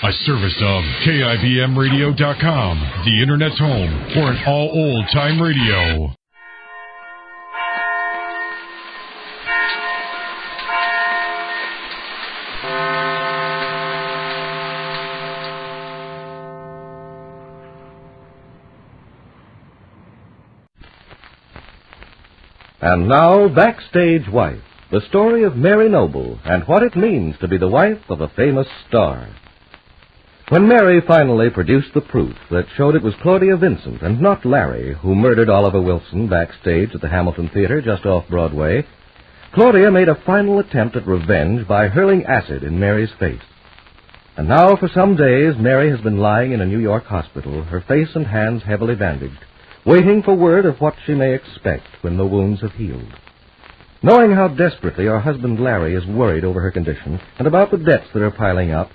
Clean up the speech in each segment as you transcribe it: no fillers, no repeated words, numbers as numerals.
A service of KIBMradio.com, the Internet's home for an all-old-time radio. And now, Backstage Wife, the story of Mary Noble and what it means to be the wife of a famous star. When Mary finally produced the proof that showed it was Claudia Vincent and not Larry who murdered Oliver Wilson backstage at the Hamilton Theater just off Broadway, Claudia made a final attempt at revenge by hurling acid in Mary's face. And now for some days, Mary has been lying in a New York hospital, her face and hands heavily bandaged, waiting for word of what she may expect when the wounds have healed. Knowing how desperately her husband Larry is worried over her condition and about the debts that are piling up,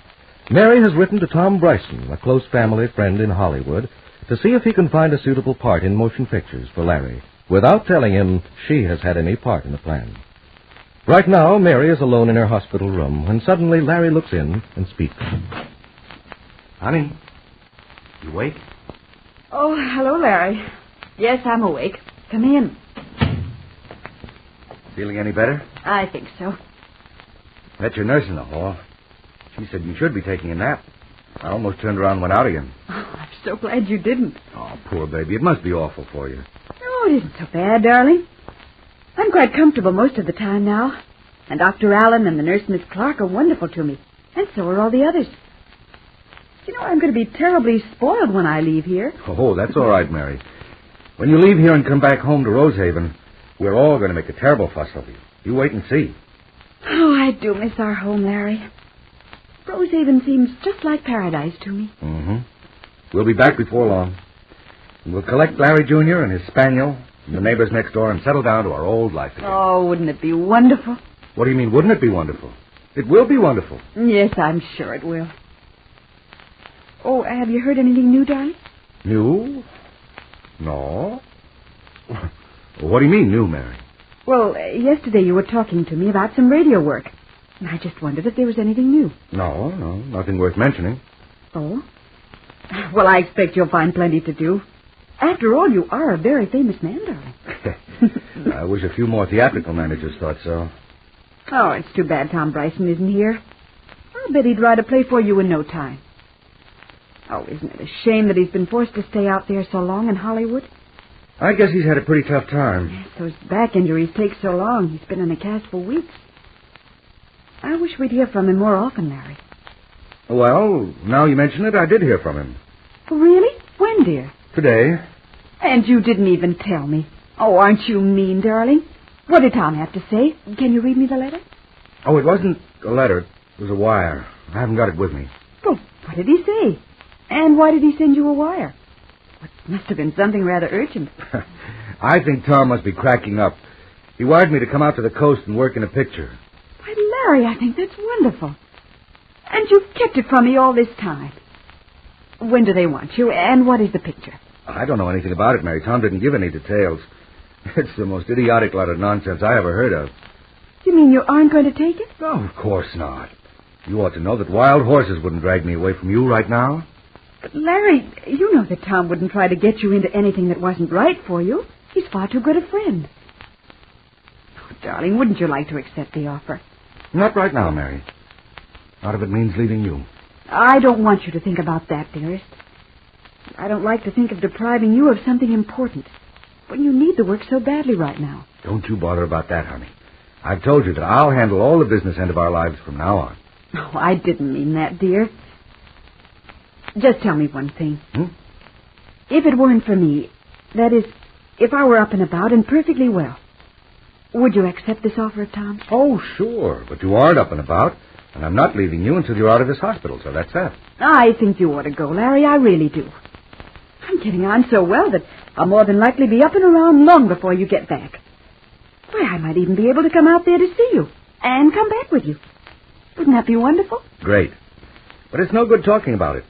Mary has written to Tom Bryson, a close family friend in Hollywood, to see if he can find a suitable part in motion pictures for Larry, without telling him she has had any part in the plan. Right now, Mary is alone in her hospital room when suddenly Larry looks in and speaks. Honey, you awake? Oh, hello, Larry. Yes, I'm awake. Come in. Feeling any better? I think so. Met your nurse in the hall. She said you should be taking a nap. I almost turned around and went out again. Oh, I'm so glad you didn't. Oh, poor baby. It must be awful for you. Oh, it isn't so bad, darling. I'm quite comfortable most of the time now. And Dr. Allen and the nurse, Miss Clark, are wonderful to me. And so are all the others. You know, I'm going to be terribly spoiled when I leave here. Oh, that's all right, Mary. When you leave here and come back home to Rosehaven, we're all going to make a terrible fuss of you. You wait and see. Oh, I do miss our home, Larry. Rosehaven seems just like paradise to me. Mm-hmm. We'll be back before long. And we'll collect Larry Jr. and his spaniel from the neighbors next door and settle down to our old life again. Oh, wouldn't it be wonderful? What do you mean, wouldn't it be wonderful? It will be wonderful. Yes, I'm sure it will. Oh, have you heard anything new, darling? New? No. What do you mean, new, Mary? Well, yesterday you were talking to me about some radio work. And I just wondered if there was anything new. No, nothing worth mentioning. Oh? Well, I expect you'll find plenty to do. After all, you are a very famous man, darling. I wish a few more theatrical managers thought so. Oh, it's too bad Tom Bryson isn't here. I'll bet he'd write a play for you in no time. Oh, isn't it a shame that he's been forced to stay out there so long in Hollywood? I guess he's had a pretty tough time. Yes, those back injuries take so long. He's been in a cast for weeks. I wish we'd hear from him more often, Larry. Well, now you mention it, I did hear from him. Really? When, dear? Today. And you didn't even tell me. Oh, aren't you mean, darling? What did Tom have to say? Can you read me the letter? Oh, it wasn't a letter. It was a wire. I haven't got it with me. Well, what did he say? And why did he send you a wire? It must have been something rather urgent. I think Tom must be cracking up. He wired me to come out to the coast and work in a picture. Why, Larry, I think that's wonderful. And you've kept it from me all this time. When do they want you, and what is the picture? I don't know anything about it, Mary. Tom didn't give any details. It's the most idiotic lot of nonsense I ever heard of. You mean you aren't going to take it? Oh, of course not. You ought to know that wild horses wouldn't drag me away from you right now. But, Larry, you know that Tom wouldn't try to get you into anything that wasn't right for you. He's far too good a friend. Oh, darling, wouldn't you like to accept the offer? Not right now, Mary. Not if it means leaving you. I don't want you to think about that, dearest. I don't like to think of depriving you of something important when you need the work so badly right now. Don't you bother about that, honey. I've told you that I'll handle all the business end of our lives from now on. Oh, I didn't mean that, dear. Just tell me one thing. If it weren't for me, that is, if I were up and about and perfectly well, would you accept this offer of Tom's? Oh, sure, but you aren't up and about, and I'm not leaving you until you're out of this hospital, so that's that. I think you ought to go, Larry, I really do. I'm getting on so well that I'll more than likely be up and around long before you get back. Why, I might even be able to come out there to see you and come back with you. Wouldn't that be wonderful? Great. But it's no good talking about it.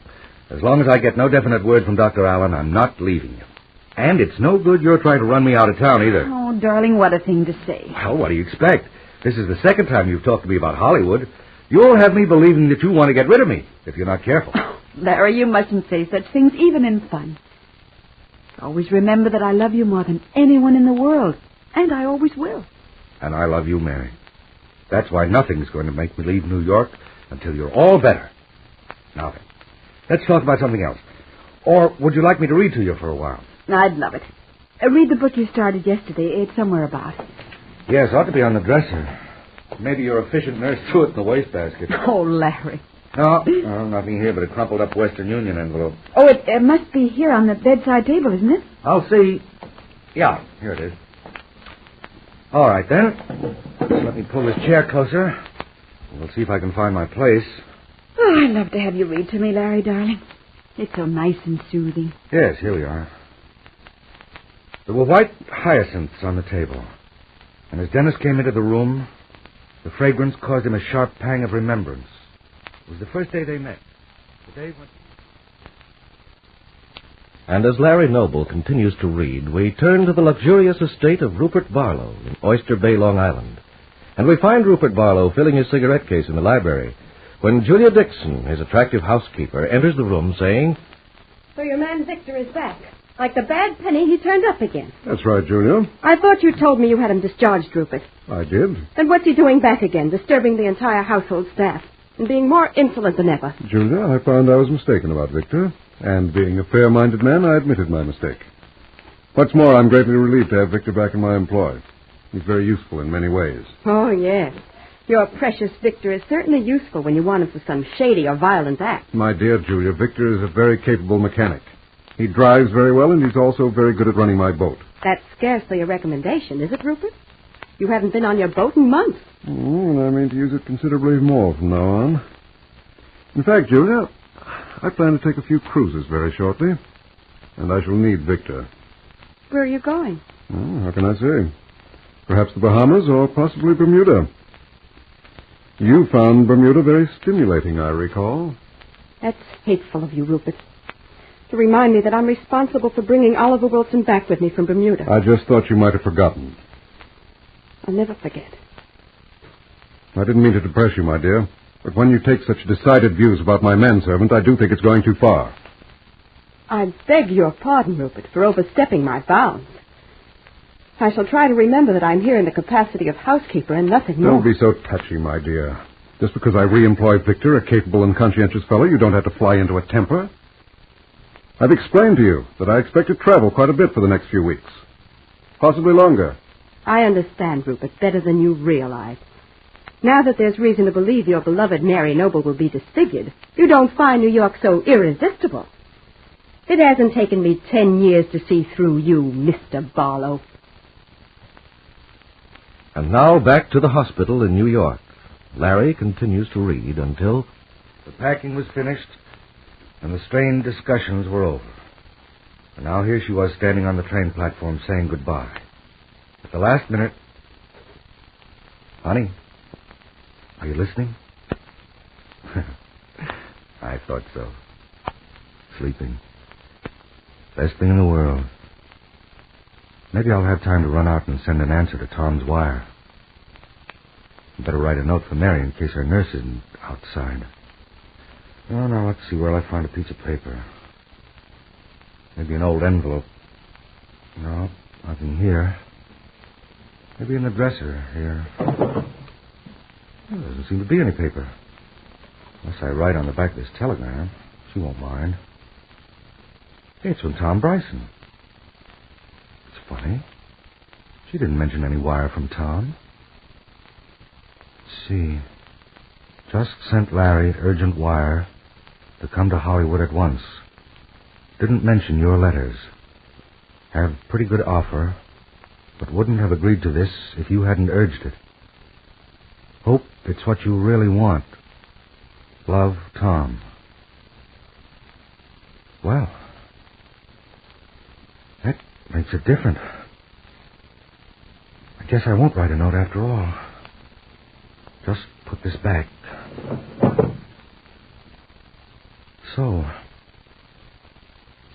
As long as I get no definite word from Dr. Allen, I'm not leaving you. And it's no good you're trying to run me out of town either. Oh, darling, what a thing to say. Well, what do you expect? This is the second time you've talked to me about Hollywood. You'll have me believing that you want to get rid of me, if you're not careful. Oh, Larry, you mustn't say such things, even in fun. Always remember that I love you more than anyone in the world, and I always will. And I love you, Mary. That's why nothing's going to make me leave New York until you're all better. Now then, let's talk about something else. Or would you like me to read to you for a while? I'd love it. Read the book you started yesterday. It's somewhere about. Yes, it ought to be on the dresser. Maybe your efficient nurse threw it in the wastebasket. Oh, Larry. No, nothing here but a crumpled up Western Union envelope. Oh, it must be here on the bedside table, isn't it? I'll see. Yeah, here it is. All right, then. Let me pull this chair closer. We'll see if I can find my place. Oh, I'd love to have you read to me, Larry, darling. It's so nice and soothing. Yes, here we are. There were white hyacinths on the table. And as Dennis came into the room, the fragrance caused him a sharp pang of remembrance. It was the first day they met. The day when... And as Larry Noble continues to read, we turn to the luxurious estate of Rupert Barlow in Oyster Bay, Long Island. And we find Rupert Barlow filling his cigarette case in the library when Julia Dixon, his attractive housekeeper, enters the room saying, So your man Victor is back. Like the bad penny, he turned up again. That's right, Julia. I thought you told me you had him discharged, Rupert. I did. Then what's he doing back again, disturbing the entire household staff and being more insolent than ever? Julia, I found I was mistaken about Victor. And being a fair-minded man, I admitted my mistake. What's more, I'm greatly relieved to have Victor back in my employ. He's very useful in many ways. Oh, yes. Your precious Victor is certainly useful when you want him for some shady or violent act. My dear Julia, Victor is a very capable mechanic. He drives very well, and he's also very good at running my boat. That's scarcely a recommendation, is it, Rupert? You haven't been on your boat in months. And I mean to use it considerably more from now on. In fact, Julia, I plan to take a few cruises very shortly, and I shall need Victor. Where are you going? How can I say? Perhaps the Bahamas or possibly Bermuda. You found Bermuda very stimulating, I recall. That's hateful of you, Rupert. To remind me that I'm responsible for bringing Oliver Wilson back with me from Bermuda. I just thought you might have forgotten. I'll never forget. I didn't mean to depress you, my dear. But when you take such decided views about my manservant, I do think it's going too far. I beg your pardon, Rupert, for overstepping my bounds. I shall try to remember that I'm here in the capacity of housekeeper and nothing more. Don't be so touchy, my dear. Just because I re-employ Victor, a capable and conscientious fellow, you don't have to fly into a temper. I've explained to you that I expect to travel quite a bit for the next few weeks. Possibly longer. I understand, Rupert, better than you realize. Now that there's reason to believe your beloved Mary Noble will be disfigured, you don't find New York so irresistible. It hasn't taken me 10 years to see through you, Mr. Barlow. And now back to the hospital in New York. Larry continues to read until... The packing was finished, and the strained discussions were over. And now here she was standing on the train platform saying goodbye. At the last minute... Honey, are you listening? I thought so. Sleeping. Best thing in the world. Maybe I'll have time to run out and send an answer to Tom's wire. I'd better write a note for Mary in case her nurse isn't outside. Oh, now, let's see where I find a piece of paper. Maybe an old envelope. No, nothing here. Maybe in the dresser here. There doesn't seem to be any paper. Unless I write on the back of this telegram. She won't mind. Hey, it's from Tom Bryson. It's funny. She didn't mention any wire from Tom. Let's see. Just sent Larry urgent wire to come to Hollywood at once. Didn't mention your letters. Have pretty good offer, but wouldn't have agreed to this if you hadn't urged it. Hope it's what you really want. Love, Tom. Well, that makes it different. I guess I won't write a note after all. Just put this back. So,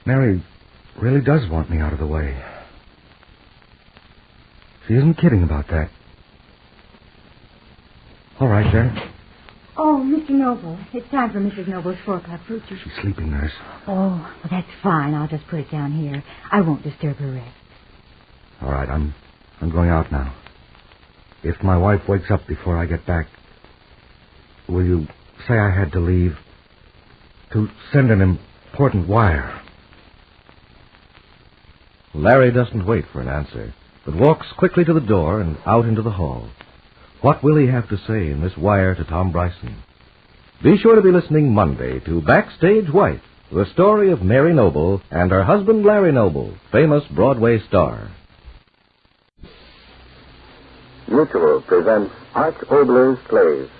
Mary really does want me out of the way. She isn't kidding about that. All right, then. Oh, Mr. Noble. It's time for Mrs. Noble's 4 o'clock fruit juice. She's sleeping, nurse. Oh, well, that's fine. I'll just put it down here. I won't disturb her rest. All right, I'm going out now. If my wife wakes up before I get back, will you say I had to leave? To send an important wire. Larry doesn't wait for an answer, but walks quickly to the door and out into the hall. What will he have to say in this wire to Tom Bryson? Be sure to be listening Monday to Backstage Wife, the story of Mary Noble and her husband Larry Noble, famous Broadway star. Mutual presents Arch Oboler's Plays.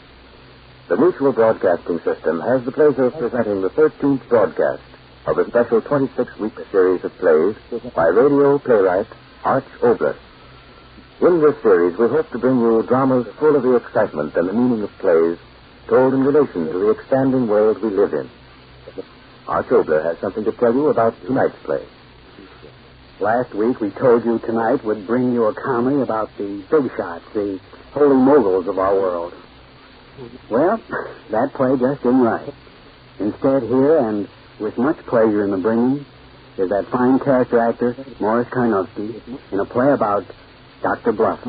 The Mutual Broadcasting System has the pleasure of presenting the 13th broadcast of a special 26-week series of plays by radio playwright Arch Oboler. In this series, we hope to bring you dramas full of the excitement and the meaning of plays told in relation to the expanding world we live in. Arch Oboler has something to tell you about tonight's play. Last week, we told you tonight would bring you a comedy about the big shots, the holy moguls of our world. Well, that play just isn't right. Instead, here, and with much pleasure in the bringing, is that fine character actor, Morris Karnowski, in a play about Dr. Bluff.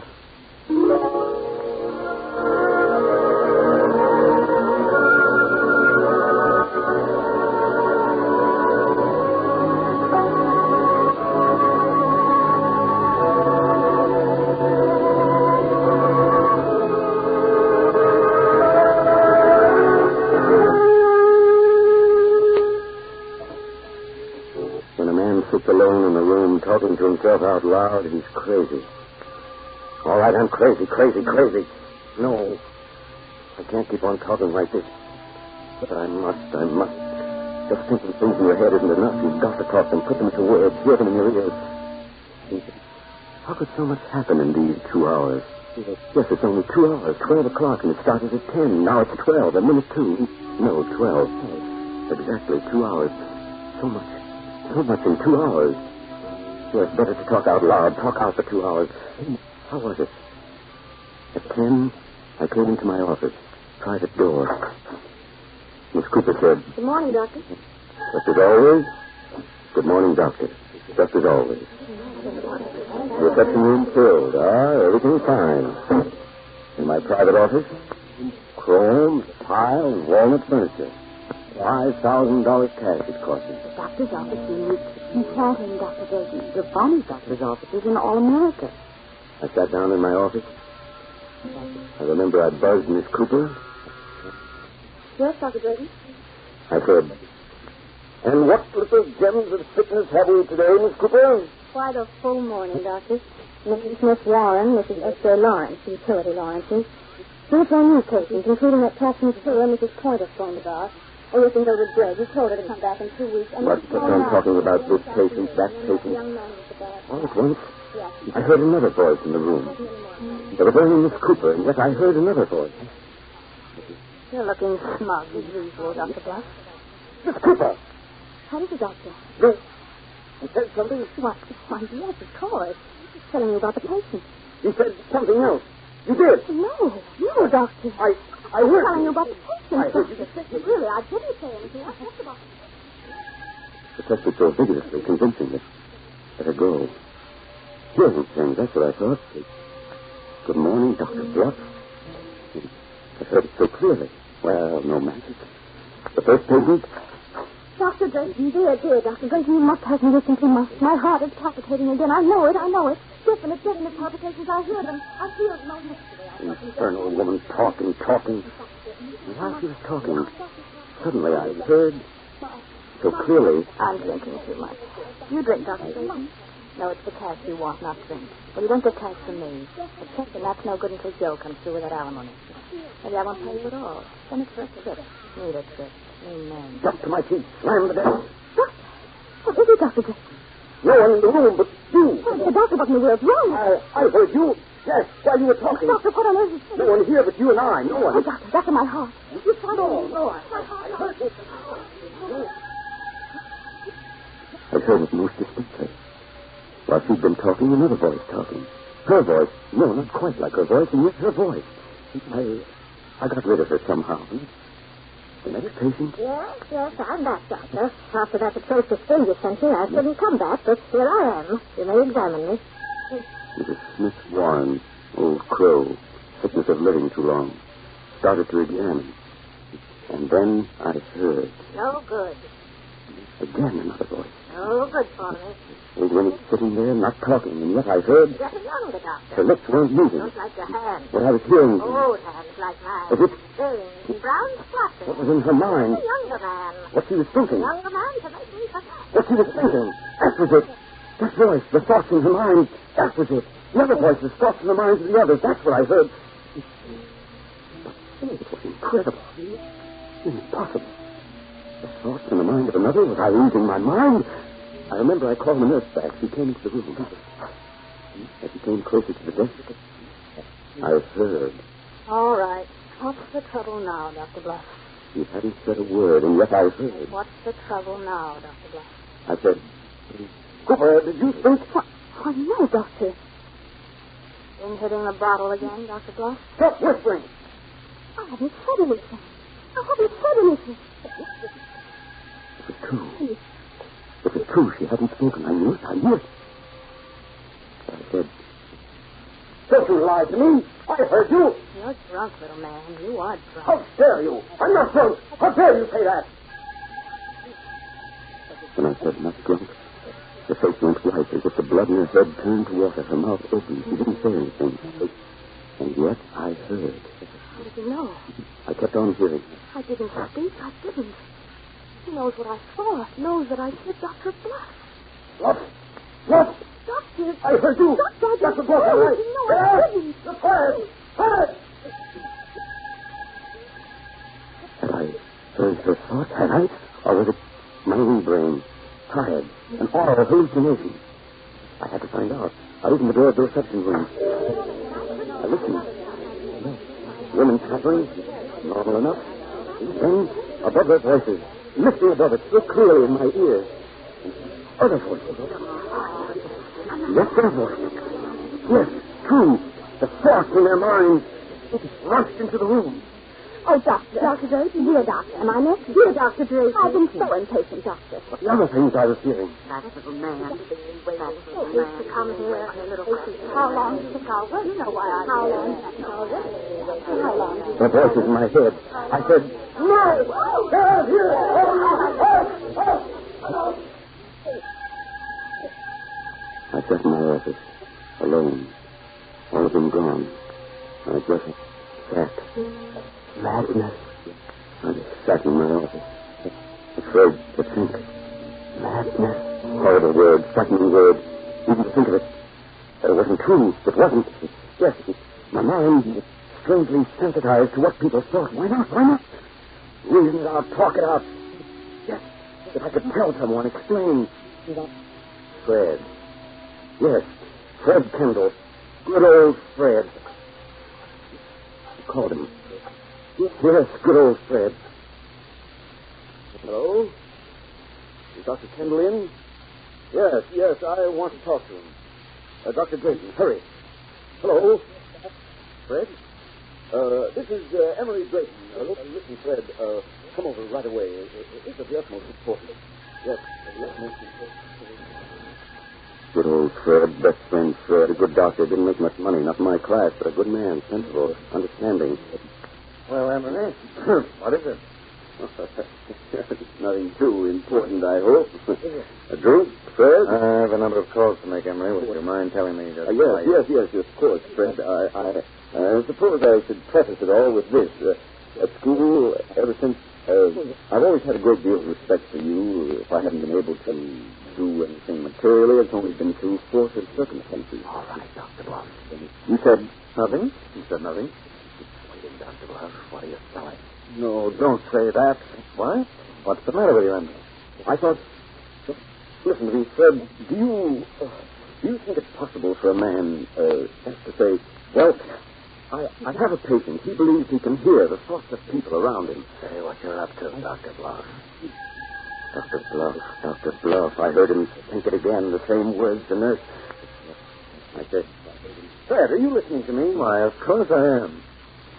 Alone in the room, talking to himself out loud, he's crazy. All right, I'm crazy. No, I can't keep on talking like this. But I must. Just thinking things in your head isn't enough. You've got to talk them, put them into words, hear them in your ears. How could so much happen in these 2 hours? Yes, it's only 2 hours, 12 o'clock, and it started at 10. Now it's 12, a minute 2. No, 12. Exactly 2 hours. So much in 2 hours. Well, it's better to talk out loud. Talk out for 2 hours. How was it? At 10, I came into my office. Private door. Miss Cooper said... Good morning, Doctor. Just as always? Good morning, Doctor. Just as always. Reception room filled. Everything fine. In my private office, chrome, tile, and walnut furniture. $5,000 cash it cost me. The doctor's office in Canton, Dr. Grayson. The finest doctor's offices in all America. I sat down in my office. I remember I buzzed Miss Cooper. Yes, Dr. Grayson? I said, and what little gems of fitness have we today, Miss Cooper? Quite a full morning, Doctor. Mrs. Miss Warren, Mrs. S.J. Lawrence, the utility Lawrences. 3 new patients, including that Catherine Sewell Mrs. Pointer phoned about. Oh, you can go with Greg. You told her to come back in 2 weeks. And but I'm talking about this patient, that patient. All at once, I heard another voice in the room. There was only Miss Cooper, and yet I heard another voice. You're looking smug as usual, Dr. Bluff. Miss Cooper! How is it, Doctor? Yes. He said something? Why, yes, of course. He's telling you about the patient. He said something else. You did? No, Doctor. I heard. I'm telling you about the patient. I heard you just say really, I didn't say anything. I talked about the protested so vigorously, convincingly. Let her go. Hearing things, that's what I thought. Good morning, Dr. Bluff. I heard it so clearly. Well, no magic. The first patient? Dr. Grayson, dear, Dr. Grayson, you must have me listen to my heart is palpitating again. I know it. Different, it's getting the palpitations. I hear them. I feel it most yesterday. Infernal woman talking. And while she was talking, suddenly I heard so clearly. I'm drinking too much. You drink, Dr. Grayson. No, it's the cash you want, not drink. Well, you won't get cash from me. A check, and that's no good until Joe comes through with that alimony. Maybe I won't pay you at all. Then it's for a trip. Need a trip. Amen. Jumped to my feet, slammed the desk. What is it, Dr. Grayson? No one in the room but you. Oh, the doctor, what in the world's wrong? I heard you. Yes, while you were talking. Doctor, what on earth is... No one here but you and I. No one. Oh, Doctor, my heart. You tried to... No. I heard it most distinctly. While she'd been talking, another voice talking. Her voice. No, not quite like her voice, and yet her voice. I got rid of her somehow. The next patient? Yes, I'm back, Doctor. After that atrocious thing you sent me, I couldn't come back, but here I am. You may examine me. Mrs. Smith Warren, old crow, sickness of living too long. Started to examine. And then I heard. No good. Again another voice. No good for me. Old Winnie's sitting there, not talking, and yet I heard. Just a younger doctor. Her lips weren't moving. Looks like your hand. What I was hearing. Old hands like mine. As if Veins, brown splotches. what was in her mind. A younger man. What she was thinking. A younger man to make me forget. What she was thinking. That was it. That voice, the thoughts in her mind. That was it. The other voices, thoughts in the minds of the others. That's what I heard. But it was incredible. Impossible. The thoughts in the mind of another? Was I losing my mind? I remember I called the nurse back. She came into the room. As she came closer to the desk, I heard. All right. What's the trouble now, Dr. Bluff? She hadn't said a word, and yet I heard. What's the trouble now, Dr. Bluff? I said, Cooper, did you think? What? Oh, no, Doctor. Been hitting the bottle again, Dr. Bluff? Stop whispering. I haven't said anything. I haven't said anything. It was true. It was true. She hadn't spoken. I knew it. I knew it. I said, don't you lie to me. I heard you. You're drunk, little man. You are drunk. How dare you? I'm not drunk. How dare you say that? When I said not drunk, the face went white as if the blood in her head turned to water. Her mouth opened. She didn't say anything. And yet I heard. How did you know? I kept on hearing. I didn't speak. I didn't. He knows what I saw. Knows that I hit Dr. Bluff. Bluff! Bluff! Doctor! I heard you! Doctor Bluff, all right. No, I didn't. The fire! Fire! Had I heard her thoughts? Had I? Or was it my own brain? Tired. An awful hallucination. I had to find out. I opened the door of the reception room. I listened. Women chattering. Normal enough. Then, above their voices, lifting above it so clearly in my ear. Other voices. Yes, their voices. Yes, true. The thoughts in their minds rushed into the room. Oh, Doctor. Dr. Drake, dear Doctor. Am I next? Dear Dr. Drake. I've been so impatient, Doctor. But the other things I was hearing. That little man. That little man. To come here a little closer. How long do you think I'll wait? You know why I How long do you think I'll wait? How long? The voices in my head. I said, no! They're here! I sat in my office, alone. All of them gone. I just sat. Madness. I just sat in my office, afraid to think. Madness. Horrible word, frightening word. Even to think of it. But it wasn't true. It wasn't. Yes, my mind strangely sensitized to what people thought. Why not? Why not? Reason it out, talk it out. Yes, if I could tell someone, explain. Fred. Yes, Fred Kendall. Good old Fred. I called him. Yes, good old Fred. Hello? Is Dr. Kendall in? Yes, I want to talk to him. Dr. Drayton, hurry. Hello? Fred? This is Emily Drayton. Listen, Fred, come over right away. It's of the utmost importance. Yes, of the utmost importance. Good old Fred, best friend Fred, a good doctor, didn't make much money, not in my class, but a good man, sensible, understanding. Well, Emily, what is it? Nothing too important, I hope. A drink, Fred? I have a number of calls to make, Emily. Would you mind telling me just Yes, of course, Fred. I suppose I should preface it all with this. At school, ever since, I've always had a great deal of respect for you. If I haven't been able to do anything materially, it's only been through force of circumstances. All right, Dr. Bluff. You said nothing? You said nothing? Wait, Dr. Bluff. What are you selling? No, don't say that. What? What's the matter with you, Emily? I thought... Listen to me, Fred. Do you think it's possible for a man, just to say, well, I have a patient. He believes he can hear the thoughts of people around him. Say what you're up to, Dr. Bluff. Dr. Bluff. I heard him think it again, the same words the nurse. I said, Fred, are you listening to me? Why, of course I am.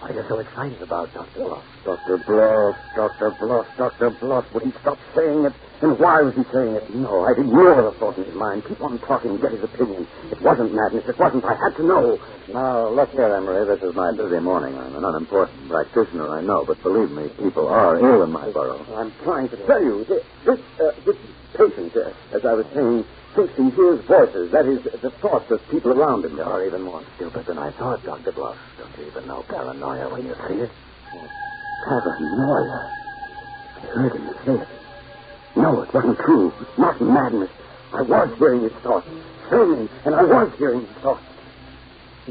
What are you so excited about, Dr. Bluff? Dr. Bluff, Dr. Bluff, Dr. Bluff. Would he stop saying it? And why was he saying it? No, I'd ignore the thought in his mind. Keep on talking, get his opinion. It wasn't madness. It wasn't. I had to know. Now, look here, Emery. This is my busy morning. I'm an unimportant practitioner, I know, but believe me, people are ill in my borough. I'm trying to tell you. This patient, as I was saying, thinks he hears voices. That is, the thoughts of people around him. You're even more stupid than I thought, Dr. Bluff. Don't you even know paranoia when you see it? Paranoia. I heard him say it. No, it wasn't true. Not madness. I was hearing his thoughts. Sane, and I was hearing his thoughts.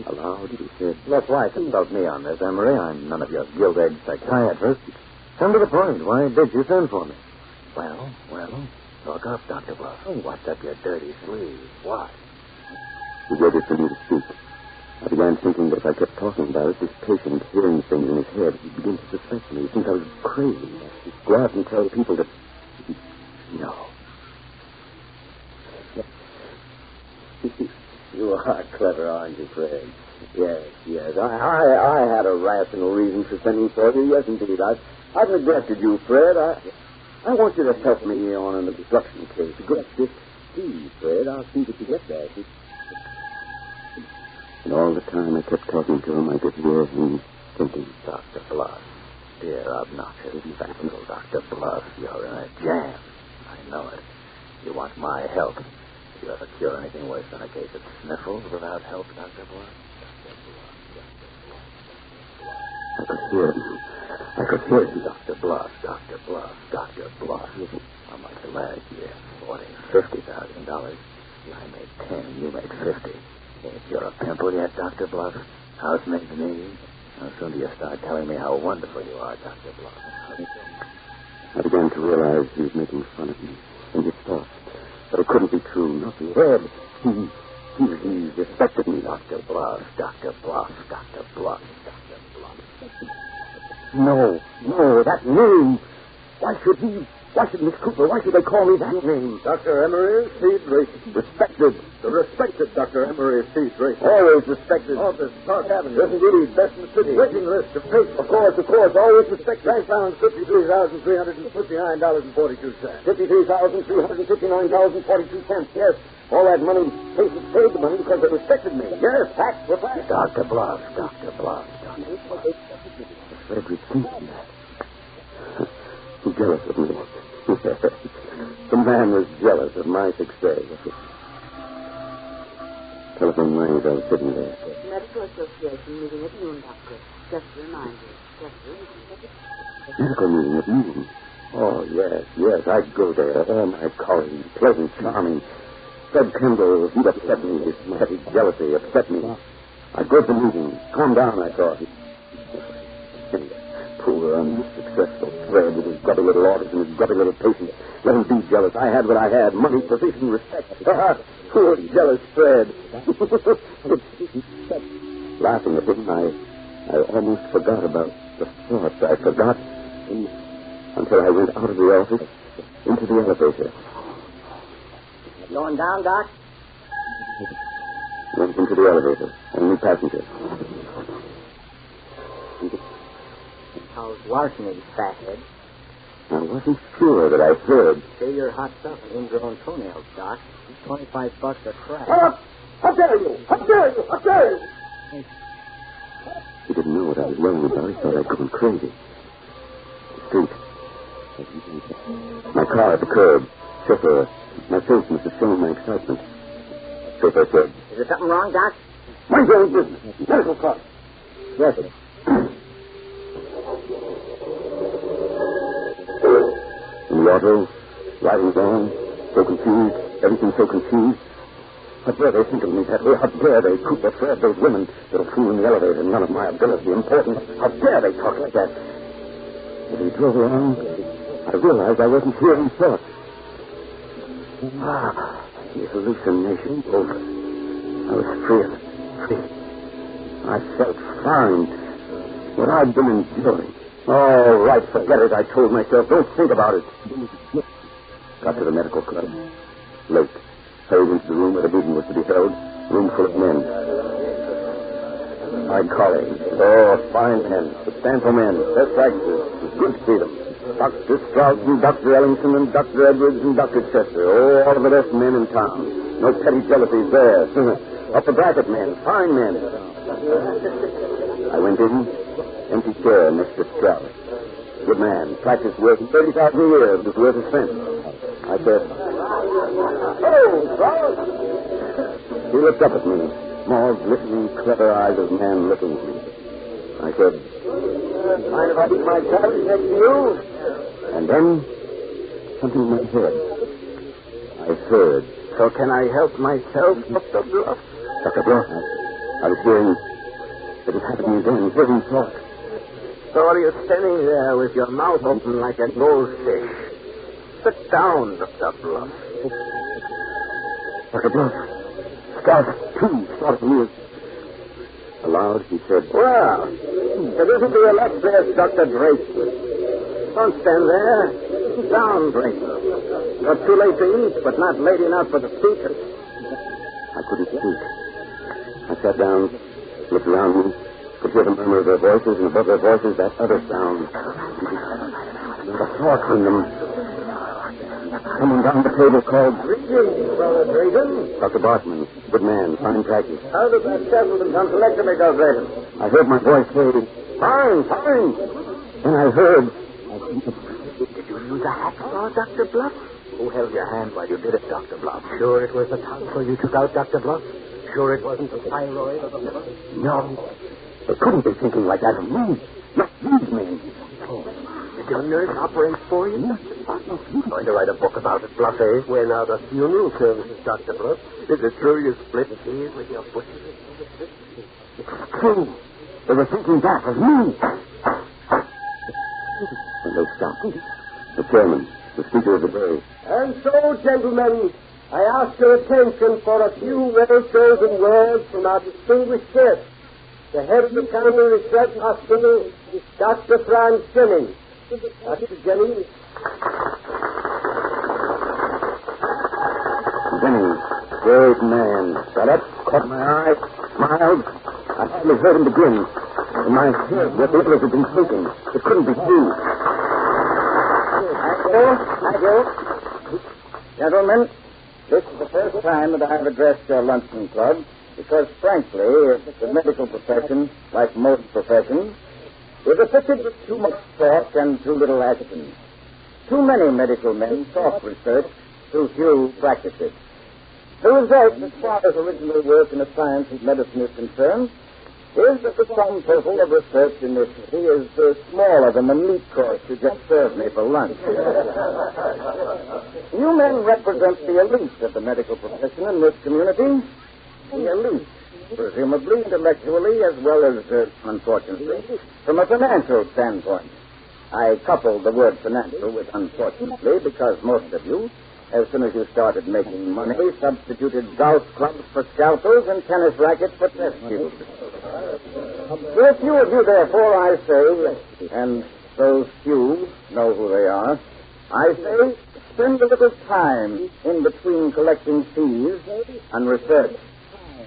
Aloud, he said, "Look, why consult me on this, Emery? I'm none of your gilt-edged psychiatrists. Come to the point. Why did you send for me?" Well, talk up, Dr. Bluff. What's up your dirty sleeve? What? He waited for me to speak. I began thinking that if I kept talking about it, this patient hearing things in his head, he'd begin to suspect me. He'd think I was crazy. He'd go out and tell people that... No. You are clever, aren't you, Fred? Yes. I had a rational reason for sending for you. Yes, indeed. I've neglected you, Fred. I want you to help me on an obstruction case. Good see, Fred. I'll see that you get that. And all the time I kept talking to him, I could hear him thinking, Dr. Bluff, dear obnoxious, facile Dr. Bluff, you're in a jam. I know it. You want my help. Do you ever cure anything worse than a case of sniffles without help, Dr. Bluff? I could hear him. Dr. Bluff. How much last year? $50,000. I made 10, you made 50. If you're a pimple yet, Dr. Bluff, housemaid's me. How soon do you start telling me how wonderful you are, Dr. Bluff? I began to realize he was making fun of me and his thoughts. But it couldn't be true. Not Fred. He respected me. Dr. Bluff. No, that name. Why should Miss Cooper, why should they call me that name? Dr. Emery, Seed Racing. Respected. The respected Dr. Emery, Seed Racing. Always respected. Office, Park Avenue. Yes, indeed. Best in the city. Waiting list of patients. Of course. Always respected. Bank balance $53,359.42. $53,359.42. Yes. All that money, patients paid the money because they respected me. Yes, facts were facts. Dr. Bluff. Frederick thinking that. He's jealous of me. The man was jealous of my success. Telephone rang as I was sitting there. Medical Association meeting at noon, Doctor. Just a reminder. Medical meeting at noon? Oh, yes, I'd go there. All my colleagues, pleasant, charming. Fred Kendall, he'd upset me. His heavy jealousy upset me. I'd go to the meeting. Calm down, I thought. Poor, unsuccessful Fred with his grubby little orders and his grubby little patients. Let him be jealous. I had what I had. Money, position, respect. Poor, jealous Fred. Laughing at him, I almost forgot about the thoughts. I forgot until I went out of the office into the elevator. Going down, Doc? Went into the elevator. Only passenger. How's larceny, fathead? I wasn't sure that I heard. Say your hot stuff and ingrown toenails, Doc. $25 a crack. How dare you! He didn't know what I was worrying about. He thought I'd gone crazy. The street. My car at the curb. Chauffeur. My face must have shown my excitement. Chauffeur said, Is there something wrong, Doc? Mind your own business. Medical car. Yes, sir. In the auto, riding down, so confused, everything so confused. How dare they think of me that way? How dare they, Cooper, Fred, those women, little fool in the elevator, none of my ability, importance. How dare they talk like that? As we drove along, I realized I wasn't hearing thoughts. The hallucination over. I was free. I felt fine. What I'd been enduring. All right, forget it, I told myself. Don't think about it. Got to the medical club. Late. Hurried into the room where the meeting was to be held. Room full of men. my colleagues. Oh, fine men, substantial men, best practices. Good to see them. Dr. Strauss and Dr. Ellingson and Dr. Edwards and Dr. Chester. Oh, all of the best men in town. No petty jealousies there. Upper bracket men, fine men. I went in, empty chair, Mr. Strauss. Good man, practice work 30,000 years was worth a cent. I said, "Hello, Strauss." He looked up at me, small, glistening, clever eyes of man looking at me. I said, "Mind if I keep my carriage next to you?" And then, something in my head. I heard. "So can I help myself, Dr. Bluff?" Dr. Bluff? I was hearing. It was happening again. Hear him talk. "So are you standing there with your mouth open like a goldfish? Sit down, Dr. Bluff." Dr. Bluff. Scout, too, started me. Aloud, he said, "Well, it isn't the illustrious Dr. Drayton. Don't stand there. Sit down, Drayton. You're too late to eat, but not late enough for the speakers." I couldn't speak. I sat down, looked around me, could hear the murmur of their voices, and above their voices, that other sound. The thought from them. Someone down the table called, "Greetings, Brother Drayton." Dr. Bartman, good man, fine practice. "How does that settle in tonsillectomy go, Drayton?" I heard my voice say, "Fine, fine." Then I heard, "Did you use a hacksaw, Dr. Bluff?" "Who held your hand while you did it, Dr. Bluff? Sure it was the tonsil you took out, Dr. Bluff? Sure it wasn't the thyroid or the liver?" "No. They couldn't be thinking like that of me. Not these men." "Oh, did your nurse operate for you, Dr. Bluff?" "You're going to write a book about it, Bluff, eh? When out of funeral services, Dr. Bluff. Is it true you split tears with your butcher?" "It's true. They were thinking that of me." And they stopped. The chairman, the speaker of the day. And so, gentlemen, I ask your attention for a few well-chosen words from our distinguished guest, the head of the Cancer Research Hospital, Dr. Franz Jennings. Dr. Jennings. Jennings, great man. Got up, caught my eye, smiled. I hardly heard him begin. In my head, what the others had been thinking. It couldn't be true. Thank you. Gentlemen, this is the first time that I have addressed your luncheon club because, frankly, the medical profession, like most professions, is afflicted with too much talk and too little action. Too many medical men talk research, too few practice it. The result, as far as original work in the science of medicine is concerned, is that the sum total of research in this city is smaller than the meat course you just served me for lunch. You men represent the elite of the medical profession in this community. The elite, presumably intellectually as well as, unfortunately, from a financial standpoint. I coupled the word financial with unfortunately because most of you, as soon as you started making money, substituted golf clubs for scalpels and tennis rackets for test tubes. To a few of you, therefore, I say, and those few know who they are, I say, spend a little time in between collecting fees and research.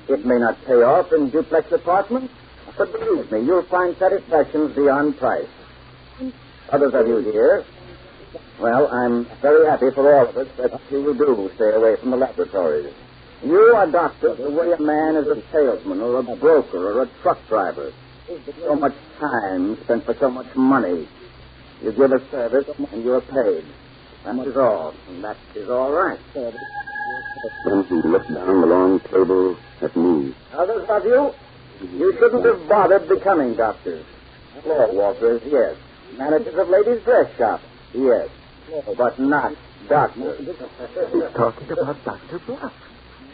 It may not pay off in duplex apartments, but believe me, you'll find satisfactions beyond price. Others of you here, well, I'm very happy for all of us that you do stay away from the laboratories. You are doctors the way a man is a salesman or a broker or a truck driver. So much time spent for so much money. You give a service and you're paid. That is all. And that is all right. Then he looked down the long table at me. Others of you, you shouldn't have bothered becoming doctors. Floor walkers, yes. Managers of ladies' dress shops, yes. But not doctors. He's talking about Dr. Bluff.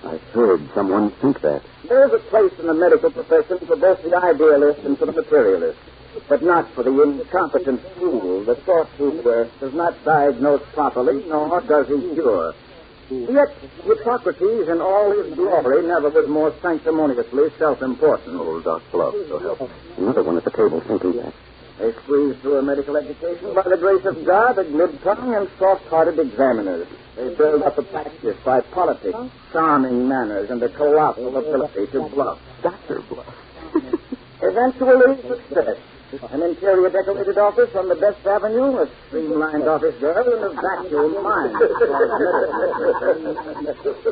I heard someone think that. There's a place in the medical profession for both the idealist and for the materialist, but not for the incompetent fool, the thought who does not diagnose properly, nor does he cure. Yet Hippocrates in all his glory never was more sanctimoniously self-important. Old Doc Bluff, so help. Another one at the table thinking that. They squeeze through a medical education by the grace of God, a glib tongue, and soft-hearted examiners. They build up a practice by politics, charming manners, and a colossal ability to bluff. Dr. Bluff. Eventually, success. An interior decorated office on the best avenue, a streamlined office girl, and a vacuum mine.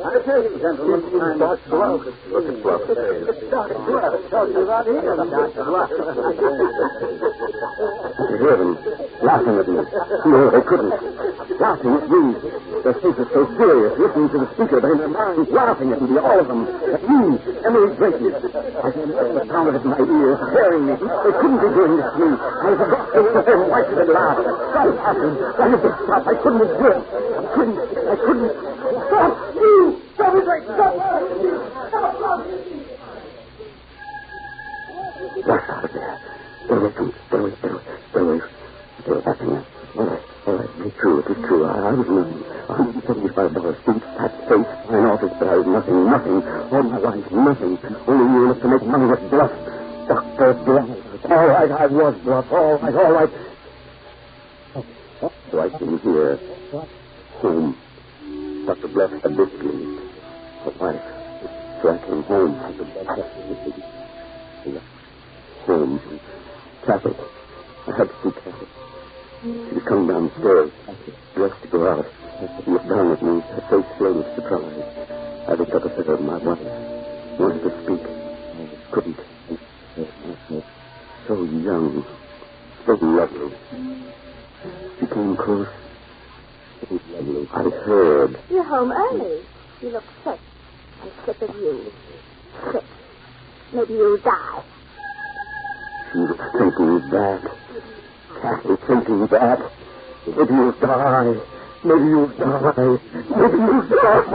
I tell you, gentlemen, I'm Dr. Bluff. Look at Bluff. It's Dr. Bluff. I told you right here, Dr. Bluff. You hear them laughing at me. No, they couldn't. Laughing at me. Their faces so serious, listening to the speaker, but in their minds laughing at me, all of them. At me, Emily Drayton. I can hear the sound of it in my ears, scaring me. They couldn't be doing this to me. I forgot to look at them. Why should they laugh? Stop laughing. Why did they stop? I couldn't endure it. I couldn't. Stop! You! Stop it, Drayton! Stop! Stop! Rush out of there. Get away from me. Get away. They were laughing at me. All right. It's true. I was losing. $175 suit, fat face, fine office, but I was nothing. All my life, nothing. Only you enough to make money with Bluff. Dr. Bluff. All right, I was Bluff. All right. So I came here. Home. Dr. Bluff had this lead. A wife. So I came home. Home. Traffic. I had to see traffic. She was coming downstairs, dressed to go out. She looked down at me, her face filled with surprise. I looked up at her, my wife. Wanted to speak. Couldn't. So young. So lovely. She came close. I heard. You're home early. You look sick. I'm sick of you. Sick. Maybe you'll die. She was thinking that. Kathy thinking that. Maybe you'll die. Maybe you'll die. Maybe you'll die.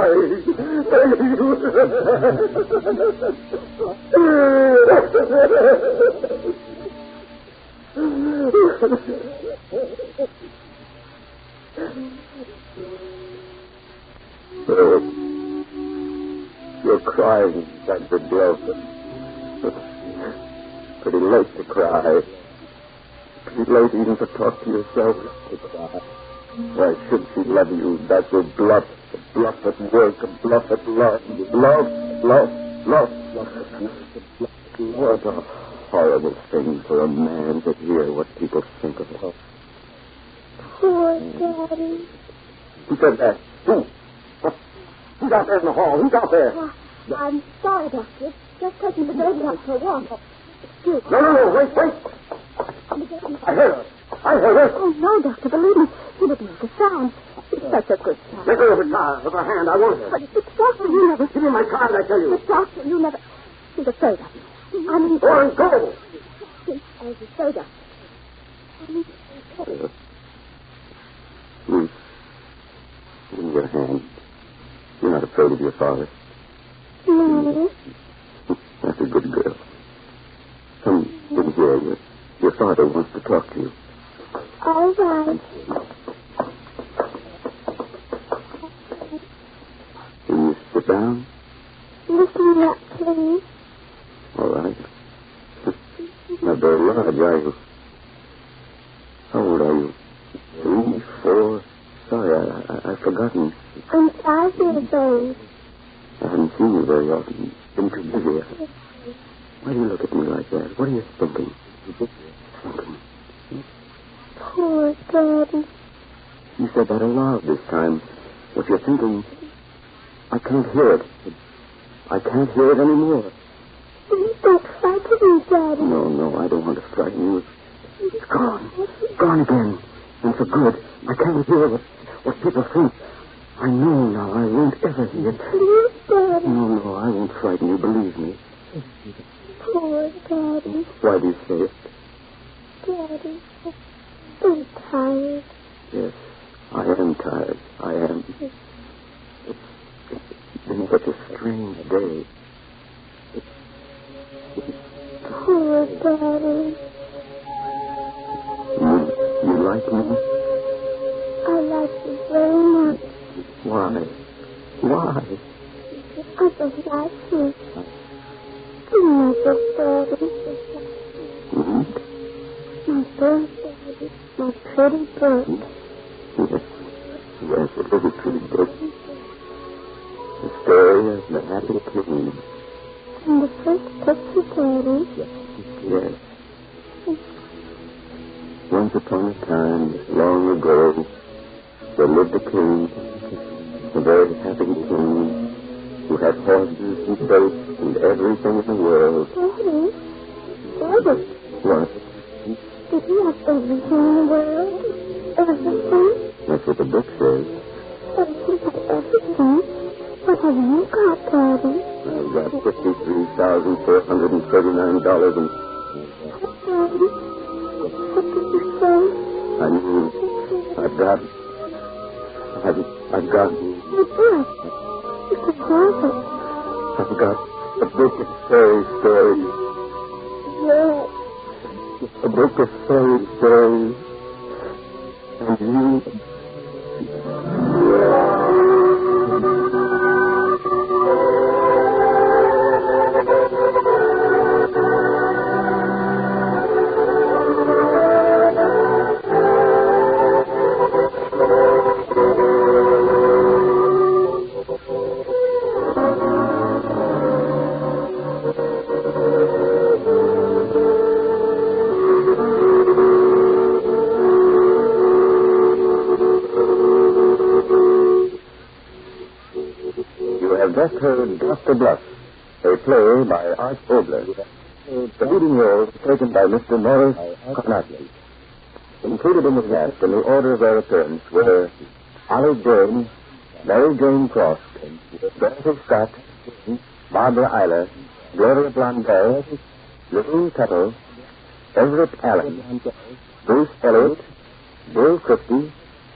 You're crying, Dr. Bluff. Pretty late to cry. Pretty late even to talk to yourself. Why should she love you, Dr. Bluff? A bluff at work, a bluff at love. Bluff. What a horrible thing for a man to hear what people think of him. Poor Daddy. Who said that? Who? Who's out there in the hall? Who's out there? Well, I'm sorry, Doctor. Just taking the baby out for a walk. Excuse me. No, wait. I heard her. Oh, no, Doctor, believe me. He didn't make a sound. He's such a good child. Let go of her child, of her hand. I want her. But Doctor, you never... Give me my card, I tell you. But, Doctor, you never... He's afraid of me. I mean... Go on, go. As you say, Doctor. I mean... Give me your hand. You're not afraid of your father. No. That's a good girl. Come in here. Your father wants to talk to you. All right. Can you sit down? Listen up, please. All right. Not very large, are you? How old are you? 3, 4? Sorry, I've forgotten. I'm 5 years old. I haven't seen you very often. Been too busy. Why do you look at me like that? What are you thinking? Poor Daddy. You said that aloud this time. What you're thinking, I can't hear it. I can't hear it anymore. Please don't frighten me, Daddy. No, I don't want to frighten you. It's gone. Gone again. And for good. I can't hear what people think. I know now. I won't ever hear. Please, Daddy. No, I won't frighten you. Believe me. Poor Daddy. Why do you say it? Daddy, I'm tired. Yes, I am tired. I am. It's been such a strange day. Poor Daddy. You like me? I like you very much. Why? I don't like you. My Daddy. Mm-hmm. My bird, Daddy. My pretty bird. Yes, it is a pretty book. The story of the happy king. And the first picture, Daddy. Yes. Once upon a time, long ago, there lived a king, a very happy king, who had horses and boats and everything in the world. Daddy. What? Did he have everything in the world? Everything? That's what the book says. But if he had everything, what have you got, Daddy? I've got $53,439 and... Daddy, what did you say? I mean, I've got... What? What was it? I've got a book of fairy stories. Yes. A book of fairy stories. And you... just heard Dr. Bluff, a play by Art Oboler. The leading role was taken by Mr. Morris Carnacki. Included in the cast in the order of their appearance were Olive Jane, Mary Jane Frost, Dorothy Scott, Barbara Eiler, Gloria Blondell, Lorraine Tuttle, Everett Allen, Bruce Elliott, Bill Christie,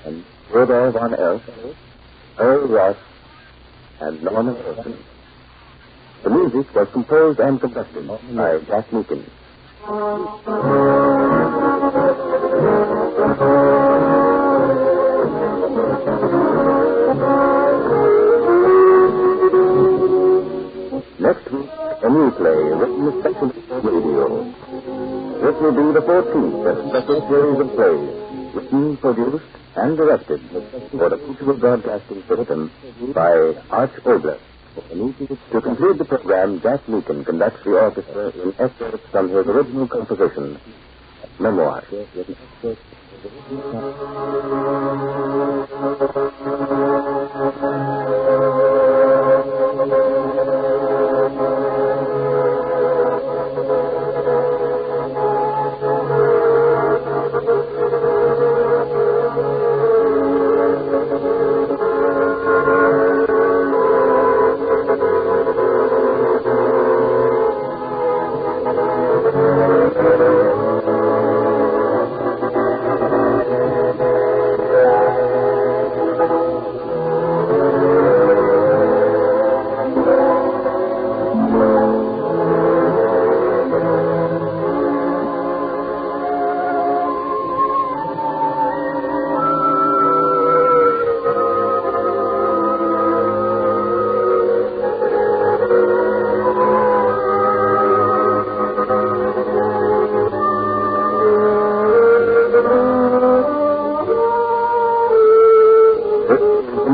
and Theodore Von Elf, Earl Ross, and Norman Wilson. The music was composed and conducted by Jack Meakin. Next week, a new play written especially for radio. This will be the 14th of a special series of plays, written, produced, and directed for the Mutual Broadcasting System by Art Oboler. To conclude the program, Jack Meakin conducts the orchestra in excerpts from his original composition, Memoir.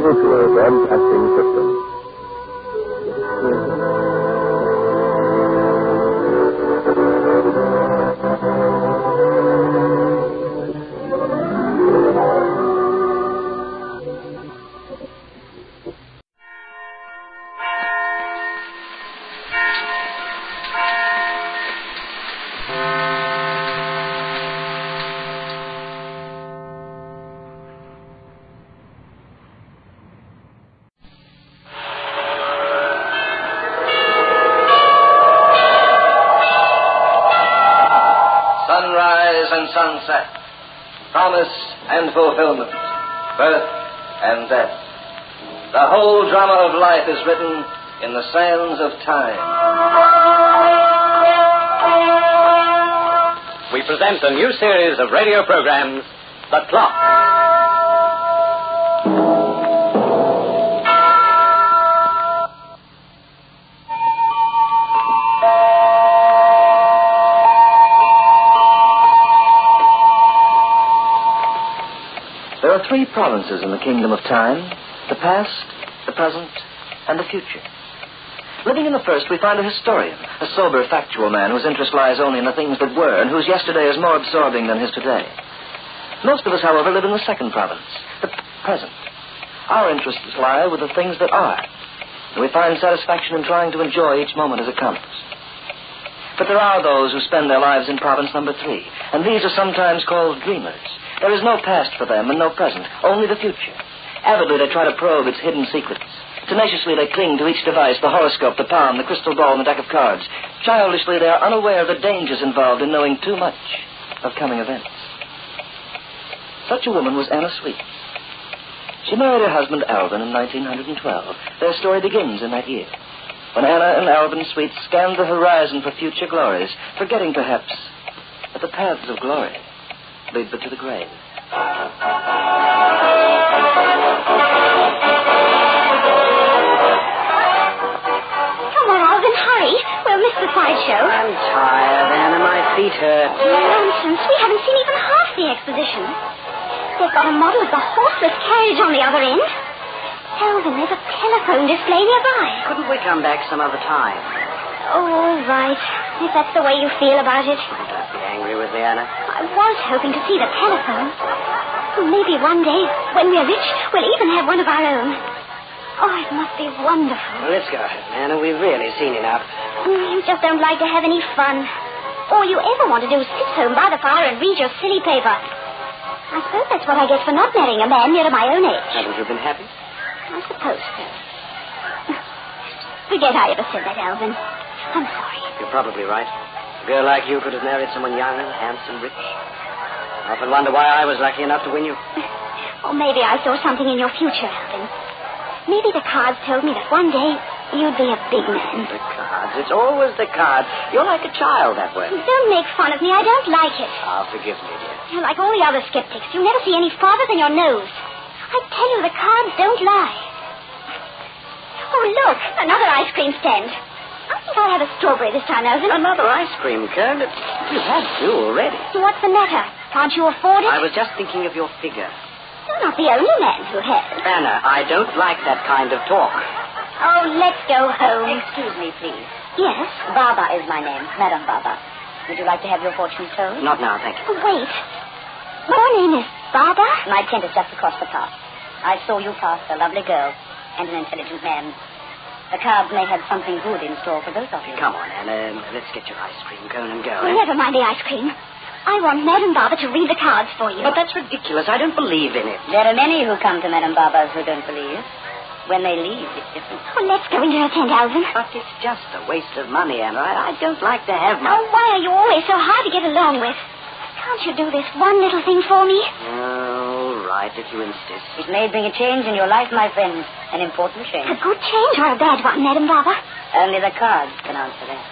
Broadcasting System. Sunrise and sunset, promise and fulfillment, birth and death. The whole drama of life is written in the sands of time. We present a new series of radio programs, The Clock. There are three provinces in the kingdom of time: the past, the present, and the future. Living in the first, we find a historian, a sober, factual man whose interest lies only in the things that were and whose yesterday is more absorbing than his today. Most of us, however, live in the second province, the present. Our interests lie with the things that are, and we find satisfaction in trying to enjoy each moment as it comes. But there are those who spend their lives in province number 3, and these are sometimes called dreamers. There is no past for them and no present, only the future. Avidly, they try to probe its hidden secrets. Tenaciously, they cling to each device, the horoscope, the palm, the crystal ball, and the deck of cards. Childishly, they are unaware of the dangers involved in knowing too much of coming events. Such a woman was Anna Sweet. She married her husband, Alvin, in 1912. Their story begins in that year, when Anna and Alvin Sweet scanned the horizon for future glories, forgetting, perhaps, that the paths of glory lead but to the grave. Hurry. We'll miss the sideshow. I'm tired, Anna. My feet hurt. Nonsense. We haven't seen even half the exposition. They've got a model of the horseless carriage on the other end. Alvin, there's a telephone display nearby. Couldn't we come back some other time? Oh, all right. If that's the way you feel about it. Don't be angry with me, Anna. I was hoping to see the telephone. Maybe one day, when we're rich, we'll even have one of our own. Oh, it must be wonderful. Well, let's go, Anna. We've really seen enough. You just don't like to have any fun. All you ever want to do is sit home by the fire and read your silly paper. I suppose that's what I get for not marrying a man near to my own age. Haven't you been happy? I suppose so. Forget I ever said that, Alvin. I'm sorry. You're probably right. A girl like you could have married someone young, handsome, rich. I often wonder why I was lucky enough to win you. Or maybe I saw something in your future, Alvin. Maybe the cards told me that one day you'd be a big man. The cards? It's always the cards. You're like a child that way. Don't make fun of me. I don't like it. Oh, forgive me, dear. You're like all the other skeptics. You never see any farther than your nose. I tell you, the cards don't lie. Oh, look, another ice cream stand. I think I'll have a strawberry this time, Alvin. Another ice cream cone? You've had 2 already. What's the matter? Can't you afford it? I was just thinking of your figure. You're not the only man who has. Anna, I don't like that kind of talk. Oh, let's go home. Excuse me, please. Yes? Baba is my name, Madam Baba. Would you like to have your fortune told? Not now, thank you. Oh, wait. Your name is Baba? My tent is just across the path. I saw you pass a lovely girl and an intelligent man. The cards may have something good in store for both of you. Come on, Anna. Let's get your ice cream cone and go. Well, never mind the ice cream. I want Madam Baba to read the cards for you. But that's ridiculous. I don't believe in it. There are many who come to Madam Baba's who don't believe. When they leave, it's different. Oh, let's go into her tent, Alvin. But it's just a waste of money, Anna. I don't like to have money. Oh, why are you always so hard to get along with? Can't you do this one little thing for me? All right, if you insist. It may bring a change in your life, my friend. An important change. A good change or a bad one, Madam Baba? Only the cards can answer that.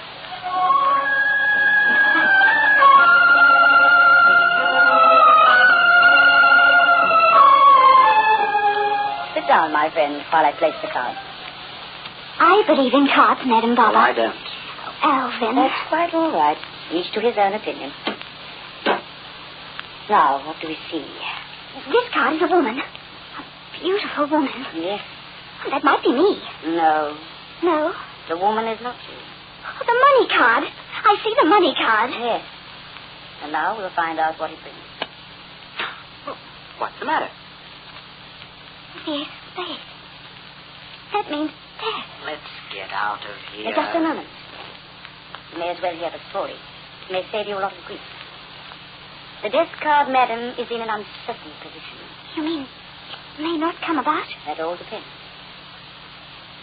Sit down, my friend, while I place the cards. I believe in cards, Madam Baba. Well, I don't. Alvin. That's quite all right. Each to his own opinion. Now, what do we see? This card is a woman. A beautiful woman. Yes. That might be me. No. No? The woman is not you. Oh, the money card. I see the money card. Yes. And now we'll find out what it brings. What's the matter? Yes, space. That means death. Let's get out of here. Just a moment. You may as well hear the story. It may save you a lot of grief. The death card, madam, is in an uncertain position. You mean it may not come about? That all depends.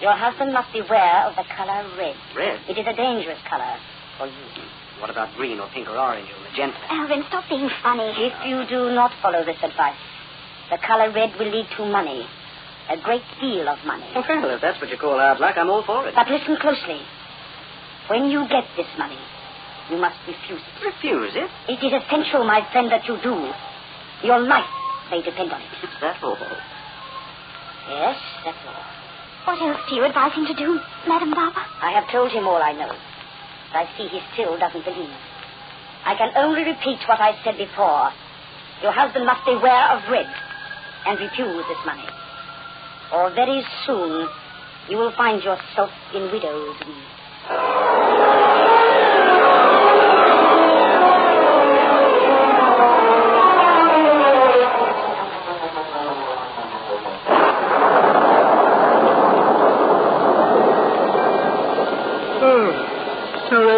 Your husband must beware of the color red. Red? It is a dangerous color for you. What about green or pink or orange or magenta? Alvin, stop being funny. If you do not follow this advice, the color red will lead to money. A great deal of money. Well, if that's what you call hard luck, I'm all for it. But listen closely. When you get this money, you must refuse it. Refuse it? It is essential, my friend, that you do. Your life may depend on it. Is that all? Yes, that's all. What else do you advise him to do, Madam Baba? I have told him all I know. But I see he still doesn't believe. I can only repeat what I said before. Your husband must beware of red and refuse this money. Or very soon you will find yourself in widow's weeds.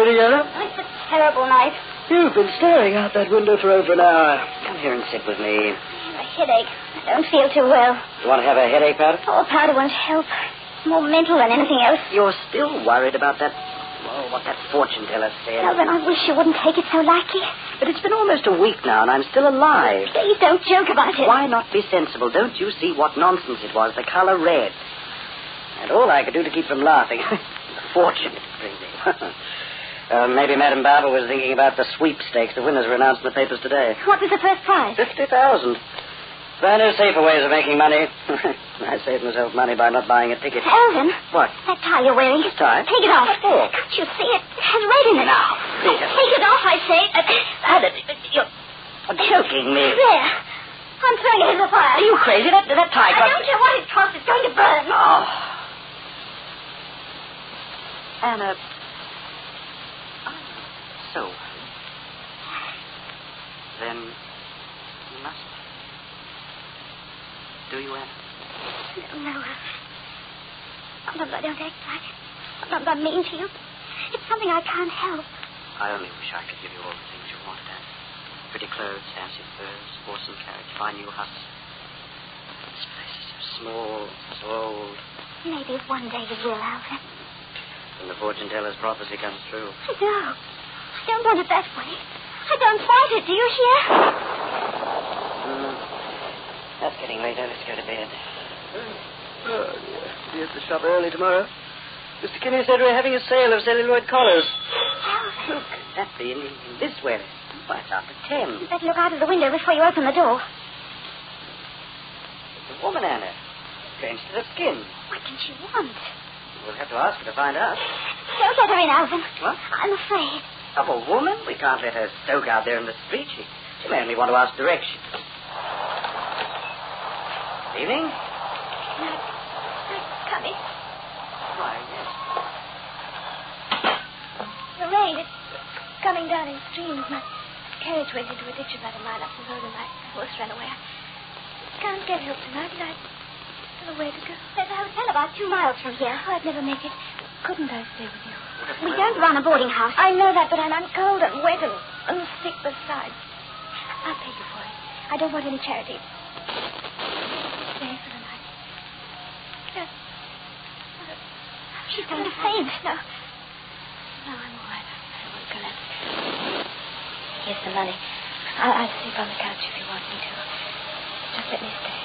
It's a terrible night. You've been staring out that window for over an hour. Come here and sit with me. A headache. I don't feel too well. You want to have a headache, Powder? Oh, powder won't help. It's more mental than anything else. You're still worried about that, well, what that fortune teller said. Alvin, I wish you wouldn't take it so lightly. But it's been almost a week now, and I'm still alive. Please don't joke about it. Why not be sensible? Don't you see what nonsense it was? The color red. And all I could do to keep from laughing. The fortune it brings me. Maybe Madame Barber was thinking about the sweepstakes. The winners were announced in the papers today. What was the first prize? 50,000. But I know safer ways of making money. I saved myself money by not buying a ticket. Alvin. What? That tie you're wearing. This tie? Take it off. What for? Can't you see it? It has red in it. Now, Peter. Take it off, I say. You're choking me. There. I'm throwing it in the fire. Are you crazy? That tie I don't care what it costs. It's going to burn. Oh. Anna. So. Then you must. Do you, Anna? No. Sometimes I don't act right. Sometimes I'm mean to you. It's something I can't help. I only wish I could give you all the things you wanted, Anna. Pretty clothes, fancy furs, horse and carriage, fine new house. This place is so small, so old. Maybe one day you will, Alvin. When the fortune teller's prophecy comes true. No. I don't want it that way. I don't want it. Do you hear? That's getting later. Let's go to bed. Oh, dear. Be at the shop early tomorrow. Mr. Kinney said we're having a sale of celluloid collars. Alvin. Look, that's in this way. Why, it's after 10. You better look out of the window before you open the door. It's a woman, Anna. Drenched to the skin. What can she want? We'll have to ask her to find out. Don't let her in, Alvin. What? I'm afraid. Of a woman? We can't let her stoke out there in the street. She may only want to ask directions. Evening? No. Coming. Why, yes. The rain is coming down in streams. My carriage went into a ditch about a mile up the road and my horse ran away. I can't get help tonight and I don't know where to go. There's a hotel about 2 miles from here. Oh, I'd never make it. Couldn't I stay with you? We don't run a boarding house. I know that, but I'm cold and wet and sick besides. I'll pay you for it. I don't want any charity. Stay for the night. Just... She's going to faint. No, I'm all right. I won't collapse. Here's the money. I'll sleep on the couch if you want me to. Just let me stay.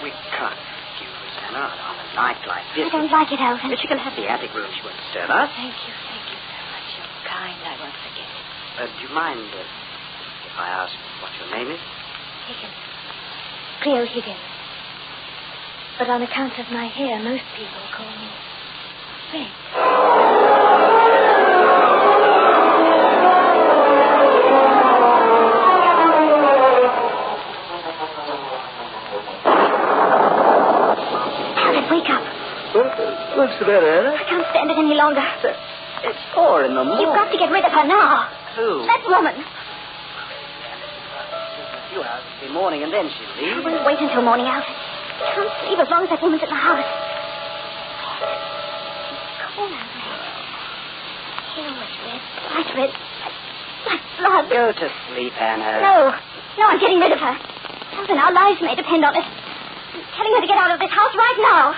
We can't use Anna on a night like this. I don't like it, Alvin. But she can have the attic room. She won't disturb us. Thank you so much. You're kind. I won't forget it. Do you mind if I ask what your name is? Higgins. Cleo Higgins. But on account of my hair, most people call me Red. Wake up. What's the matter, Anna? I can't stand it any longer. It's 4 in the morning. You've got to get rid of her now. Who? That woman. A few hours till morning and then she'll leave. I won't wait until morning, Alvin. I can't sleep as long as that woman's in the house. Cold, Alvin. Here was red. Bright red. Like blood. Go to sleep, Anna. No, I'm getting rid of her. Alvin, our lives may depend on it. I'm telling her to get out of this house right now.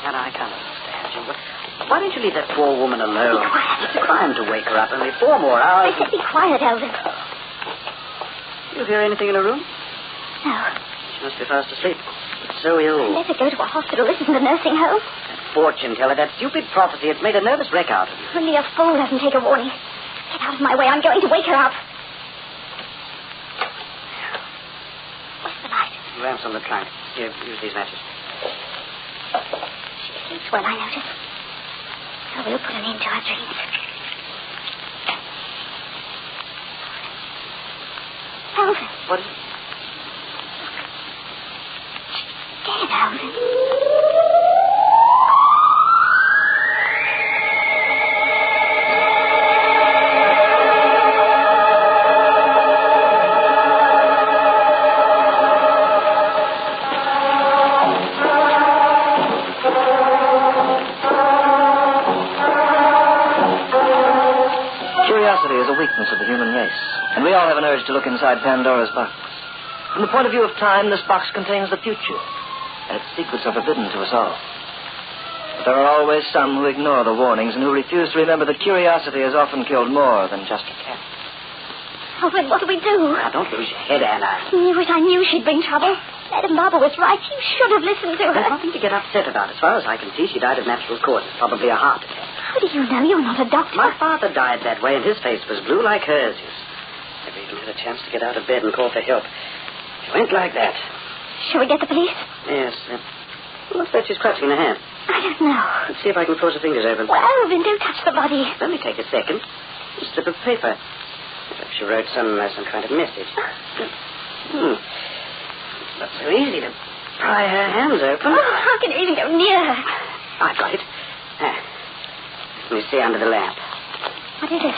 Anna, I can't understand you. Why don't you leave that poor woman alone? Be quiet. It's a crime to wake her up. Only 4 more hours. I said be quiet, Alvin. You hear anything in her room? No. She must be fast asleep. It's so ill. Let her go to a hospital. This isn't a nursing home. That fortune teller, that stupid prophecy, it's made a nervous wreck out of you. Only a fool doesn't take a warning. Get out of my way. I'm going to wake her up. Where's the light? Lamps on the trunk. Here, use these matches. She sleeps well, I notice. So we'll put an end to our dreams. Alvin. What is it? Dead, Alvin. Curiosity is a weakness of the human race, and we all have an urge to look inside Pandora's box. From the point of view of time, this box contains the future, and its secrets are forbidden to us all. But there are always some who ignore the warnings and who refuse to remember that curiosity has often killed more than just a cat. Alvin, what do we do? Now, don't lose your head, Anna. I knew it. I knew she'd bring trouble. Madam Barber was right. You should have listened to her. There's nothing to get upset about. As far as I can see, she died of natural causes, probably a heart attack. How do you know? You're not a doctor. My father died that way, and his face was blue like hers. He never even had a chance to get out of bed and call for help. She went like that. Shall we get the police? Yes. What's that she's clutching in her hand? I don't know. Let's see if I can force her fingers open. Well, Alvin, don't touch the body. Let me take a second. A slip of paper. She wrote some kind of message. Not so easy to pry her hands open. Oh, how can you even go near her? I've got it. Let me see under the lamp. What is it?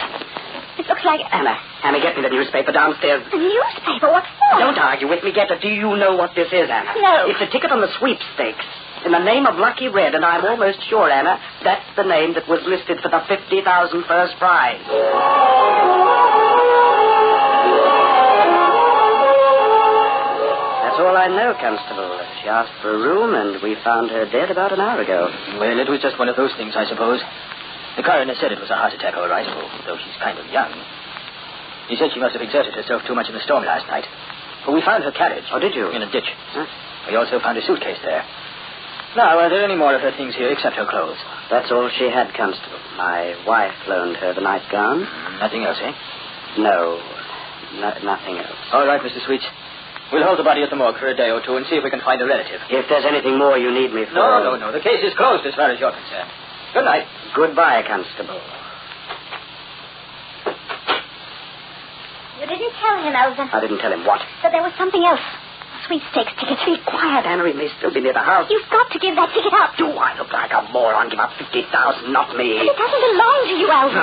It looks like... Anna, get me the newspaper downstairs. A newspaper? What for? Don't argue with me. Get it. Do you know what this is, Anna? No. It's a ticket on the sweepstakes. In the name of Lucky Red, and I'm almost sure, Anna, that's the name that was listed for the 50,000 first prize. That's all I know, Constable. She asked for a room, and we found her dead about an hour ago. Well, it was just one of those things, I suppose. The coroner said it was a heart attack, all right, though she's kind of young. He said she must have exerted herself too much in the storm last night. But we found her carriage. Oh, did you? In a ditch. Huh? We also found a suitcase there. Now, are there any more of her things here except her clothes? That's all she had, Constable. My wife loaned her the nightgown. Nothing else, eh? No, nothing else. All right, Mr. Sweets. We'll hold the body at the morgue for a day or two and see if we can find a relative. If there's anything more you need me for... No. The case is closed as far as you're concerned. Good night. Goodbye, Constable. You didn't tell him, Alvin. I didn't tell him what? That there was something else. A sweepstakes ticket. Be quiet, Anna. He may still be near the house. You've got to give that ticket up. Do I look like a moron? Give up 50,000, not me. But it doesn't belong to you, Alvin.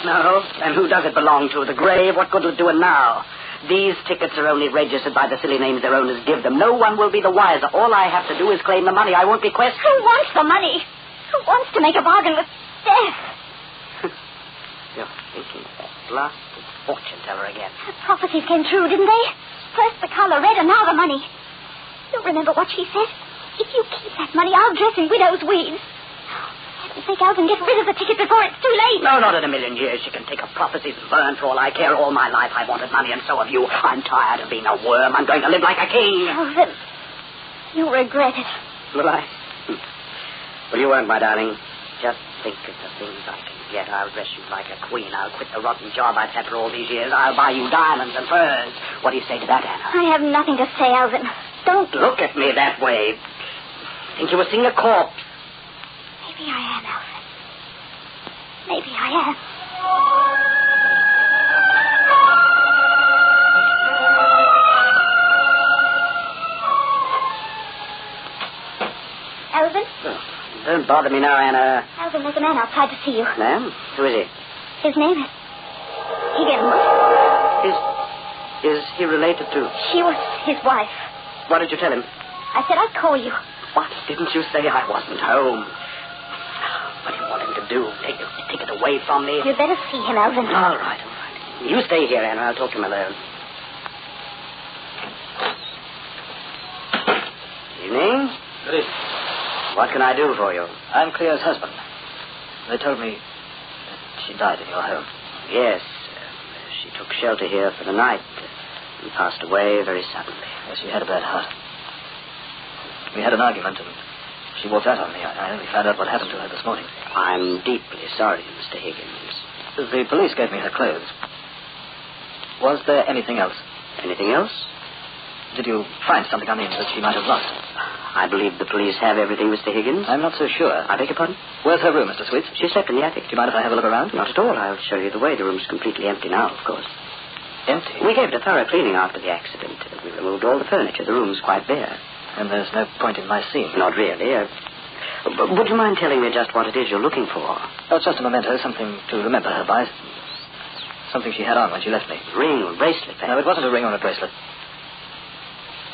No. And who does it belong to? The grave? What good will it do it now? These tickets are only registered by the silly names their owners give them. No one will be the wiser. All I have to do is claim the money. I won't be questioned. Who wants the money? Who wants to make a bargain with death? You're thinking of that blasted fortune teller again. Her prophecies came true, didn't they? First the collar red and now the money. You remember what she said? If you keep that money, I'll dress in widow's weeds. For heaven's sake, Alvin, get rid of the ticket before it's too late. No, not in a million years. She can take her prophecies and burn for all I care. All my life I wanted money, and so have you. I'm tired of being a worm. I'm going to live like a king. Alvin, you'll regret it. Will I? Well, you won't, my darling. Just think of the things I can get. I'll dress you like a queen. I'll quit the rotten job I've had for all these years. I'll buy you diamonds and furs. What do you say to that, Anna? I have nothing to say, Alvin. Don't look at me that way. Think you were seeing a corpse. Maybe I am, Alvin. Maybe I am. Alvin? Oh, don't bother me now, Anna. Alvin, there's a man outside to see you. Ma'am? Who is he? His name is... Higgins. Is he related to... She was his wife. What did you tell him? I said I'd call you. What? Didn't you say I wasn't home? What do you want him to do? Take it away from me? You'd better see him, Alvin. All right. You stay here, Anna. I'll talk to him alone. Evening. Good evening. What can I do for you? I'm Cleo's husband. They told me that she died in your home. Yes. She took shelter here for the night and passed away very suddenly. Yes, she had a bad heart. We had an argument, and she walked out on me. I only found out what happened to her this morning. I'm deeply sorry, Mr. Higgins. The police gave me her clothes. Was there anything else? Anything else? Did you find something, that she might have lost? I believe the police have everything, Mr. Higgins. I'm not so sure. I beg your pardon? Where's her room, Mr. Sweets? She slept in the attic. Do you mind if I have a look around? Not at all. I'll show you the way. The room's completely empty now, of course. Empty? We gave it a thorough cleaning after the accident. We removed all the furniture. The room's quite bare. And there's no point in my seeing. Not really. Would you mind telling me just what it is you're looking for? Oh, it's just a memento, something to remember her by. Something she had on when she left me. Ring or bracelet, then? No, it wasn't a ring or a bracelet.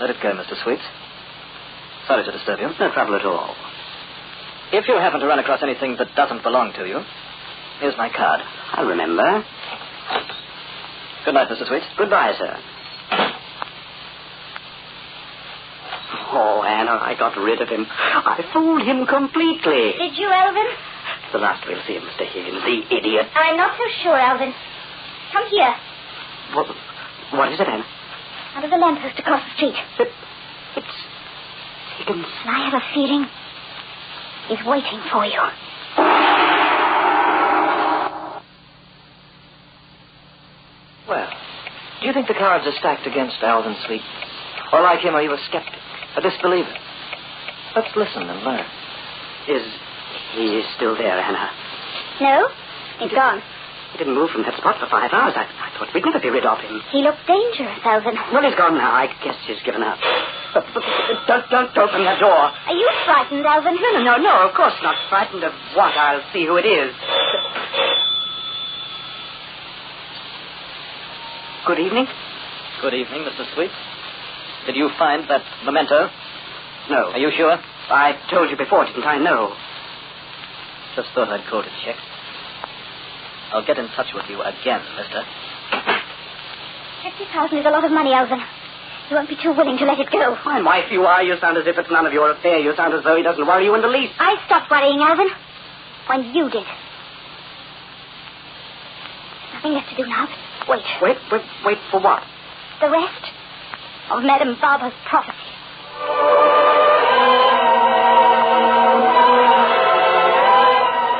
Let it go, Mr. Sweets. Sorry to disturb you. No trouble at all. If you happen to run across anything that doesn't belong to you, here's my card. I'll remember. Good night, Mr. Sweets. Goodbye, sir. Oh, Anna, I got rid of him. I fooled him completely. Did you, Alvin? The last we'll see of Mr. Higgins, the idiot. I'm not so sure, Alvin. Come here. What is it, Anna? Under the lamppost across the street. It's Higgins. And I have a feeling he's waiting for you. Well, do you think the cards are stacked against Alvin Sleep? Or like him, are you a skeptic, a disbeliever? Let's listen and learn. Is he still there, Anna? No, he's gone. He didn't move from that spot for 5 hours. I thought we'd never be rid of him. He looked dangerous, Alvin. Well, he's gone now. I guess he's given up. Don't open that door. Are you frightened, Alvin? No, of course not. Frightened of what? I'll see who it is. Good evening. Good evening, Mr. Sweet. Did you find that memento? No. Are you sure? I told you before, didn't I? No. Just thought I'd call to check. I'll get in touch with you again, mister. 50,000 is a lot of money, Alvin. You won't be too willing to let it go. Fine wife you are. You sound as if it's none of your affair. You sound as though he doesn't worry you in the least. I stopped worrying, Alvin, when you did. Nothing left to do now. Wait. Wait for what? The rest of Madame Barber's prophecy.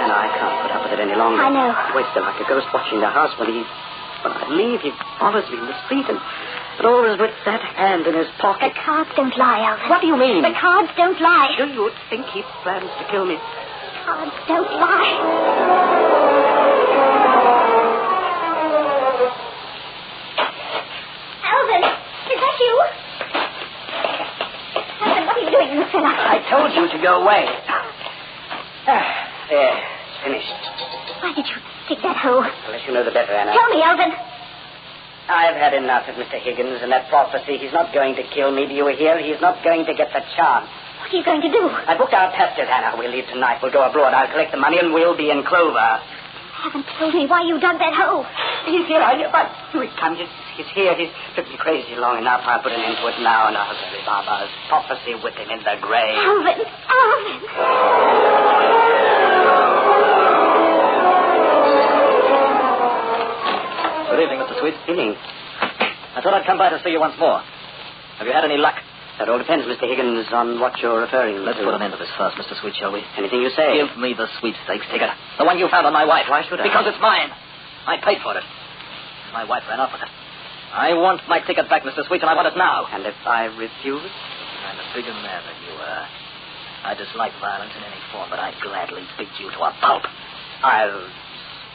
And I can't put up with it any longer. I know. He waits like a ghost watching the house. When I leave, he follows me in the street and always with that hand in his pocket. The cards don't lie, Alvin. What do you mean? The cards don't lie. Do you think he plans to kill me? Cards don't lie. Alvin, is that you? Alvin, what are you doing in the cellar? I told you to go away. There, finished. Why did you dig that hole? I'll let you know the better, Anna. Tell me, Alvin. I've had enough of Mr. Higgins and that prophecy. He's not going to kill me. Do you hear? He's not going to get the chance. What are you going to do? I booked our passage, Anna. We'll leave tonight. We'll go abroad. I'll collect the money and we'll be in Clover. You haven't told me why you dug that hole. He's here. I know. But here he comes. He's here. He's driven me crazy long enough. I'll put an end to it now, and I'll bury Baba's prophecy with him in the grave. Alvin! Alvin! Good evening, Mr. Sweet. Evening. I thought I'd come by to see you once more. Have you had any luck? That all depends, Mr. Higgins, on what you're referring Let's to. put an end to this first, Mr. Sweet, shall we? Anything you say. Give me the sweepstakes ticket. The one you found on my wife. Why should I? Because it's mine. I paid for it. My wife ran off with it. I want my ticket back, Mr. Sweet, and I want it now. And if I refuse? I'm a bigger man than you are. I dislike violence in any form, but I'd gladly beat you to a pulp. I'll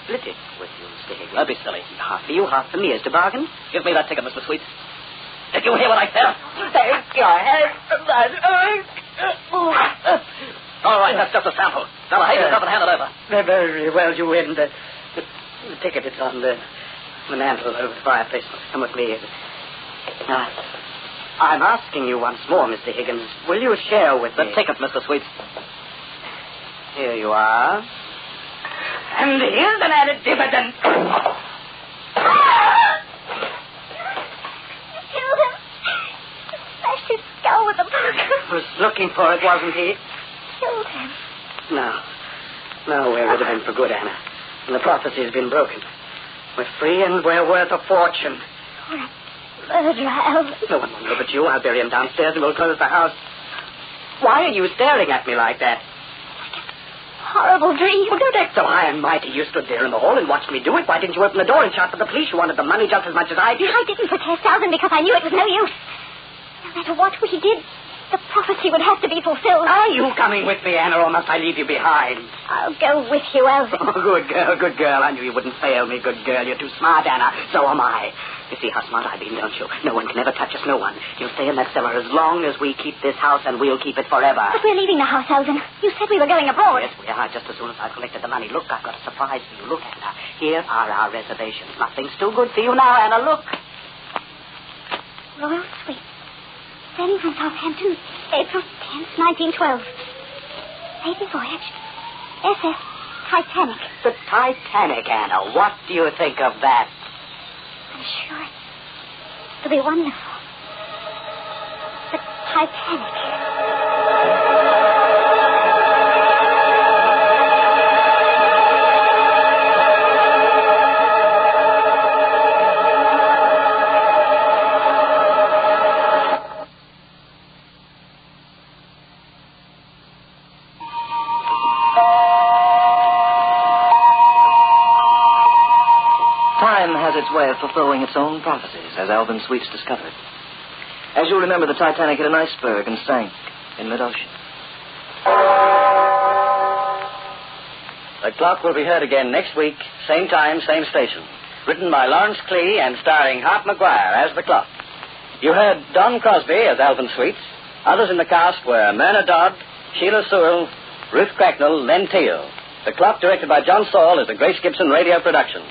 split it with you, Mr. Higgins. Don't be silly. Half for you, half for me. Is to bargain? Give me that ticket, Mr. Sweet. Did you hear what I said? Thank your head. All right, that's just a sample. Now behave yourself and hand it over. Very well, you win. The ticket is on the mantel over the fireplace. Come with me. I'm asking you once more, Mr. Higgins. Will you share with me? The ticket, Mr. Sweet. Here you are. And here's an added dividend. His skull with a poker. Was looking for it, wasn't he? Killed him. No, we're rid of him for good, Anna. And the prophecy's been broken. We're free and we're worth a fortune. What a murderer, Alvin. No one will know but you. I'll bury him downstairs and we'll close the house. Why are you staring at me like that? Horrible dream. Well, don't act so high and mighty. You stood there in the hall and watched me do it. Why didn't you open the door and shout for the police? You wanted the money just as much as I did. I didn't protest, Alvin, because I knew it was no use. No matter what we did, The prophecy would have to be fulfilled. Are you coming with me, Anna, or must I leave you behind? I'll go with you, Alvin. Oh, good girl, good girl. I knew you wouldn't fail me, good girl. You're too smart, Anna. So am I. You see how smart I've been, don't you? No one can ever touch us, no one. You'll stay in that cellar as long as we keep this house, and we'll keep it forever. But we're leaving the house, Alvin. You said we were going abroad. Yes, we are, just as soon as I've collected the money. Look, I've got a surprise for you. Look, Anna. Here are our reservations. Nothing's too good for you now, Anna. Look. Royal Suite. Sailing from Southampton, April 10th, 1912. Lady voyage. SS Titanic. The Titanic, Anna. What do you think of that? I'm sure it'll be wonderful. The Titanic. Time has its way of fulfilling its own prophecies, as Alvin Sweets discovered. As you'll remember, the Titanic hit an iceberg and sank in mid-ocean. The Clock will be heard again next week, same time, same station. Written by Lawrence Clee and starring Hart McGuire as the Clock. You heard Don Crosby as Alvin Sweets. Others in the cast were Myrna Dodd, Sheila Sewell, Ruth Cracknell, Len Teal. The Clock, directed by John Saul, is a Grace Gibson radio production.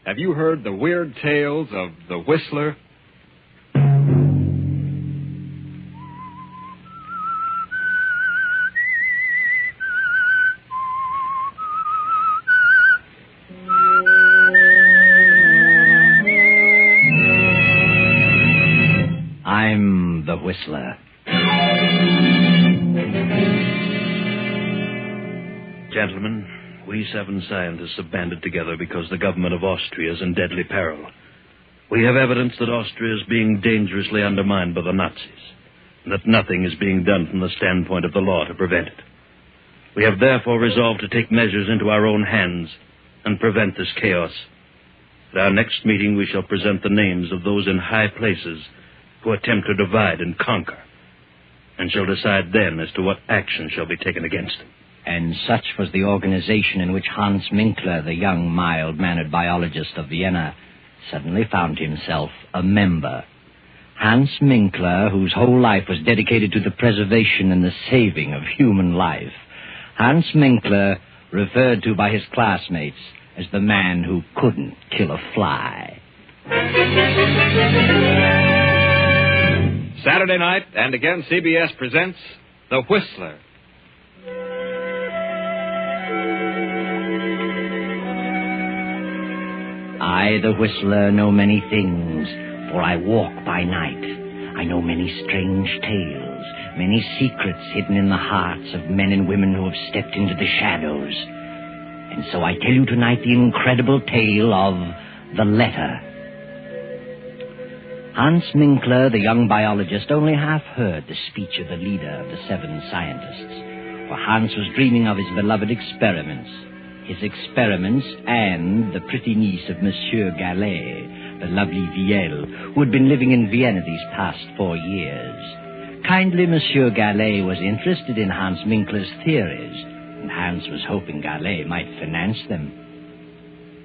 Have you heard the weird tales of the Whistler? I'm the Whistler. Gentlemen, we 7 scientists have banded together because the government of Austria is in deadly peril. We have evidence that Austria is being dangerously undermined by the Nazis, and that nothing is being done from the standpoint of the law to prevent it. We have therefore resolved to take measures into our own hands and prevent this chaos. At our next meeting, we shall present the names of those in high places who attempt to divide and conquer, and shall decide then as to what action shall be taken against them. And such was the organization in which Hans Minkler, the young, mild-mannered biologist of Vienna, suddenly found himself a member. Hans Minkler, whose whole life was dedicated to the preservation and the saving of human life. Hans Minkler, referred to by his classmates as the man who couldn't kill a fly. Saturday night, and again CBS presents The Whistler. I, the Whistler, know many things, for I walk by night. I know many strange tales, many secrets hidden in the hearts of men and women who have stepped into the shadows. And so I tell you tonight the incredible tale of The Letter. Hans Minkler, the young biologist, only half heard the speech of the leader of the 7 scientists, for Hans was dreaming of his beloved experiments. His experiments and the pretty niece of Monsieur Gallet, the lovely Vielle, who had been living in Vienna these past 4 years. Kindly Monsieur Gallet was interested in Hans Minkler's theories, and Hans was hoping Gallet might finance them.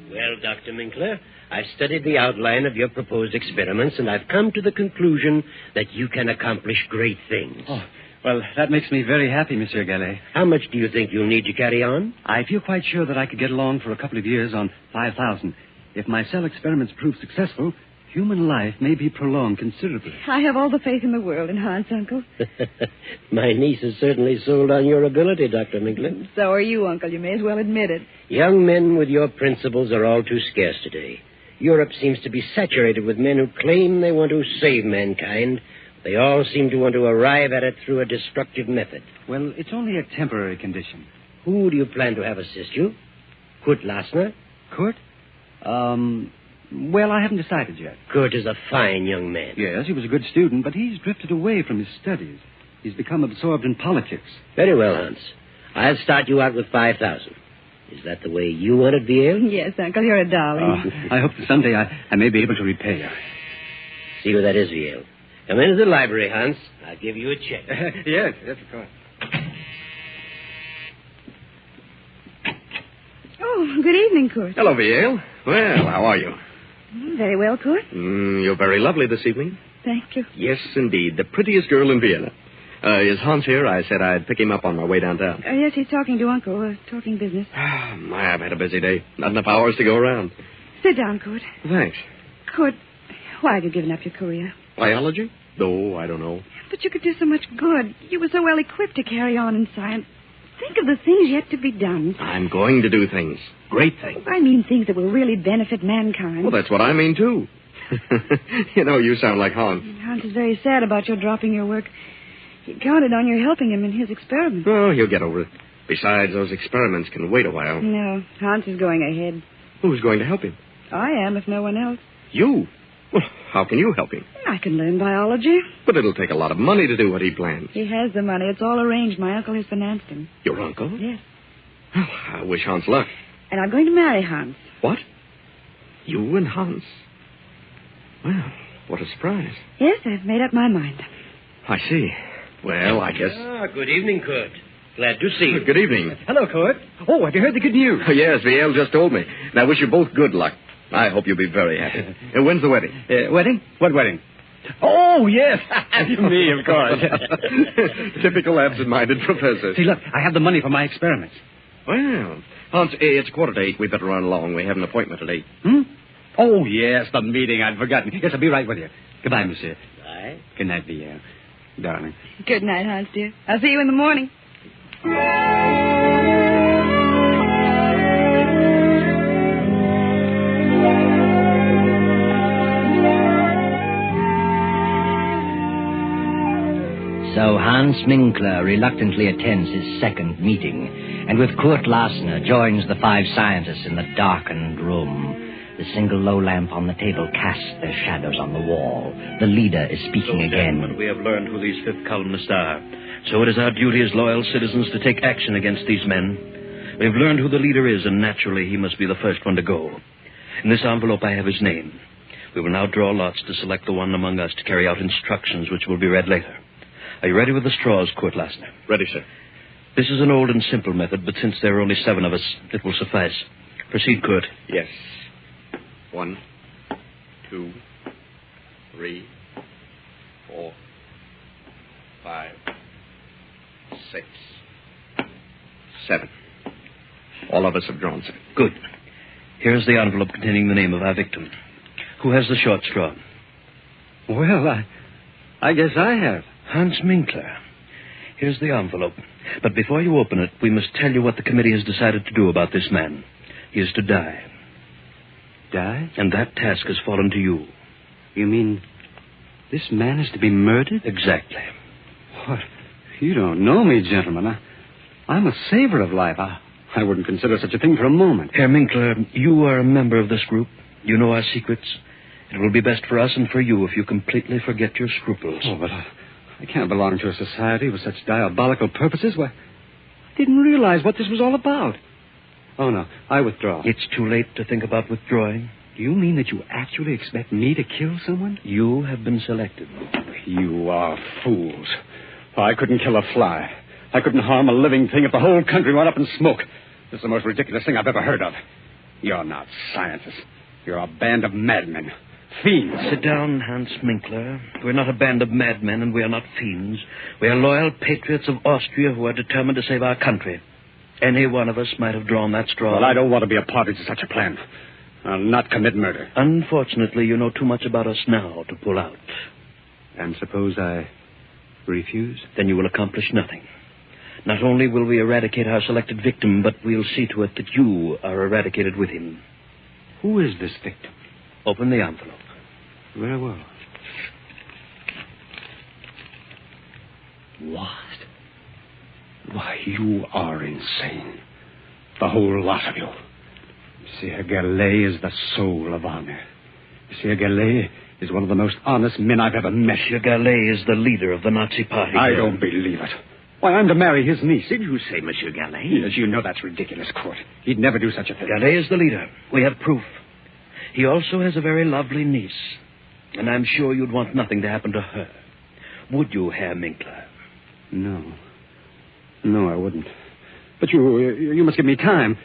Well, Dr. Minkler, I've studied the outline of your proposed experiments, and I've come to the conclusion that you can accomplish great things. Oh, well, that makes me very happy, Monsieur Gallet. How much do you think you'll need to carry on? I feel quite sure that I could get along for a couple of years on 5,000. If my cell experiments prove successful, human life may be prolonged considerably. I have all the faith in the world in Hans, Uncle. My niece is certainly sold on your ability, Dr. Minkler. So are you, Uncle. You may as well admit it. Young men with your principles are all too scarce today. Europe seems to be saturated with men who claim they want to save mankind. They all seem to want to arrive at it through a destructive method. Well, it's only a temporary condition. Who do you plan to have assist you? Kurt Lassner? Kurt? Well, I haven't decided yet. Kurt is a fine young man. Yes, he was a good student, but he's drifted away from his studies. He's become absorbed in politics. Very well, Hans. I'll start you out with 5,000. Is that the way you want it, Viel? Yes, Uncle, you're a darling. I hope that someday I may be able to repay you. See where that is, Viel. Come into the library, Hans. I'll give you a check. Yes, of course. Oh, good evening, Kurt. Hello, Viel. Well, how are you? Very well, Kurt. You're very lovely this evening. Thank you. Yes, indeed. The prettiest girl in Vienna. Is Hans here? I said I'd pick him up on my way downtown. Yes, he's talking to Uncle, talking business. I've had a busy day. Not enough hours to go around. Sit down, Kurt. Thanks. Kurt, why have you given up your career? Biology? Oh, I don't know. But you could do so much good. You were so well equipped to carry on in science. Think of the things yet to be done. I'm going to do things. Great things. I mean things that will really benefit mankind. Well, that's what I mean, too. You sound like Hans. Hans is very sad about your dropping your work. He counted on your helping him in his experiments. Oh, he'll get over it. Besides, those experiments can wait a while. No, Hans is going ahead. Who's going to help him? I am, if no one else. You? Well, how can you help him? I can learn biology. But it'll take a lot of money to do what he plans. He has the money. It's all arranged. My uncle has financed him. Your uncle? Yes. Oh, I wish Hans luck. And I'm going to marry Hans. What? You and Hans? Well, what a surprise. Yes, I've made up my mind. I see. Well, I guess... Good evening, Kurt. Glad to see you. Good evening. Hello, Kurt. Oh, have you heard the good news? Yes, Viel just told me. And I wish you both good luck. I hope you'll be very happy. When's the wedding? Wedding? What wedding? Oh, yes. Me, of course. Typical absent-minded professor. See, look, I have the money for my experiments. Well, Hans, it's 7:45. We better run along. We have an appointment at 8. Oh, yes, the meeting. I'd forgotten. Yes, I'll be right with you. Goodbye, monsieur. Bye. Good night, Viel. Darling. Good night, Hans, dear. I'll see you in the morning. So Hans Minkler reluctantly attends his second meeting, and with Kurt Lassner joins the 5 scientists in the darkened room. The single low lamp on the table casts their shadows on the wall. The leader is speaking again. We have learned who these 5th columnists are. So it is our duty as loyal citizens to take action against these men. We have learned who the leader is, and naturally he must be the first one to go. In this envelope I have his name. We will now draw lots to select the one among us to carry out instructions which will be read later. Are you ready with the straws, Kurt Lassner? Ready, sir. This is an old and simple method, but since there are only 7 of us, it will suffice. Proceed, Kurt. Yes. 1, 2, 3, 4, 5, 6, 7. All of us have drawn, sir. Good. Here's the envelope containing the name of our victim. Who has the short straw? Well, I guess I have. Hans Minkler. Here's the envelope. But before you open it, we must tell you what the committee has decided to do about this man. He is to die. Die? And that task has fallen to you. You mean this man is to be murdered? Exactly. What? You don't know me, gentlemen. I'm a saver of life. I wouldn't consider such a thing for a moment. Herr Minkler, you are a member of this group. You know our secrets. It will be best for us and for you if you completely forget your scruples. Oh, but I can't belong to a society with such diabolical purposes. Why, I didn't realize what this was all about. Oh, no, I withdraw. It's too late to think about withdrawing. Do you mean that you actually expect me to kill someone? You have been selected. You are fools. I couldn't kill a fly. I couldn't harm a living thing if the whole country went up in smoke. This is the most ridiculous thing I've ever heard of. You're not scientists. You're a band of madmen. Fiends. Sit down, Hans Minkler. We're not a band of madmen, and we are not fiends. We are loyal patriots of Austria who are determined to save our country. Any one of us might have drawn that straw. Well, I don't want to be a party to such a plan. I'll not commit murder. Unfortunately, you know too much about us now to pull out. And suppose I refuse? Then you will accomplish nothing. Not only will we eradicate our selected victim, but we'll see to it that you are eradicated with him. Who is this victim? Open the envelope. Very well. What? Why, you are insane. The whole lot of you. Monsieur Gallet is the soul of honor. Monsieur Gallet is one of the most honest men I've ever met. Monsieur Gallet is the leader of the Nazi party. I don't believe it. Why, I'm to marry his niece. Did you say Monsieur Gallet? Yes, you know that's ridiculous, Court. He'd never do such a thing. Gallet is the leader. We have proof. He also has a very lovely niece. And I'm sure you'd want nothing to happen to her. Would you, Herr Minkler? No. No, I wouldn't. But you must give me time.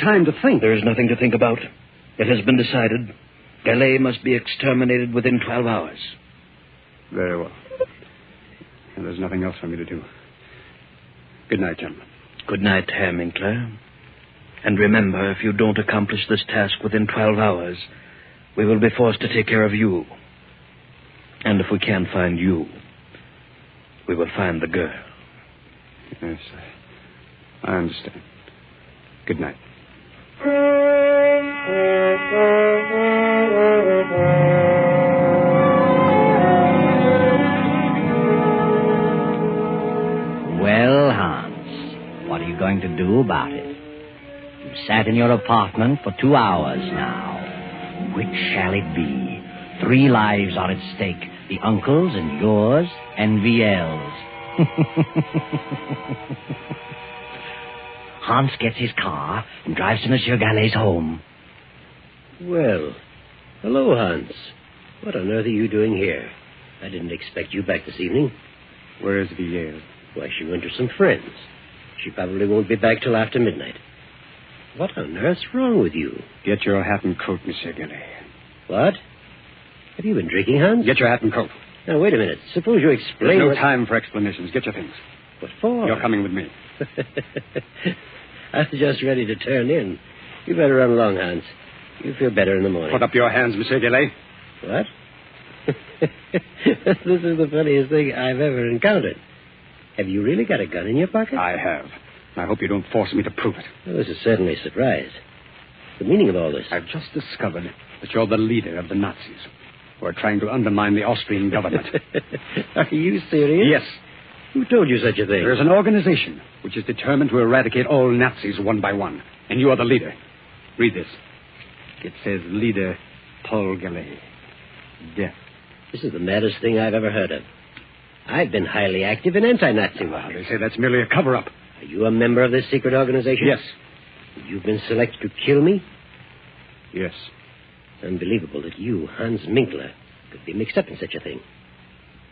Time to think. There is nothing to think about. It has been decided. Gallet must be exterminated within 12 hours. Very well. And there's nothing else for me to do. Good night, gentlemen. Good night, Herr Minkler. And remember, if you don't accomplish this task within 12 hours, we will be forced to take care of you. And if we can't find you, we will find the girl. Yes, I understand. Good night. Well, Hans, what are you going to do about it? You've sat in your apartment for 2 hours now. Which shall it be? 3 lives are at stake. The uncle's and yours and VL's. Hans gets his car and drives to Monsieur Gallet's home. Well, hello, Hans. What on earth are you doing here? I didn't expect you back this evening. Where is VL? Why, she went to some friends. She probably won't be back till after midnight. What on earth's wrong with you? Get your hat and coat, Monsieur Gallet. What? Have you been drinking, Hans? Get your hat and coat. Now, wait a minute. Suppose you explain... There's no time for explanations. Get your things. What for? You're coming with me. I was just ready to turn in. You better run along, Hans. You'll feel better in the morning. Put up your hands, Monsieur Gallet. What? This is the funniest thing I've ever encountered. Have you really got a gun in your pocket? I have. I hope you don't force me to prove it. Well, this is certainly a surprise. The meaning of all this? I've just discovered that you're the leader of the Nazis who are trying to undermine the Austrian government. Are you serious? Yes. Who told you such a thing? There's an organization which is determined to eradicate all Nazis one by one. And you are the leader. Read this. It says leader Paul Gallet. Death. This is the maddest thing I've ever heard of. I've been highly active in anti-Nazi work. They say that's merely a cover-up. Are you a member of this secret organization? Yes. You've been selected to kill me? Yes. It's unbelievable that you, Hans Minkler, could be mixed up in such a thing.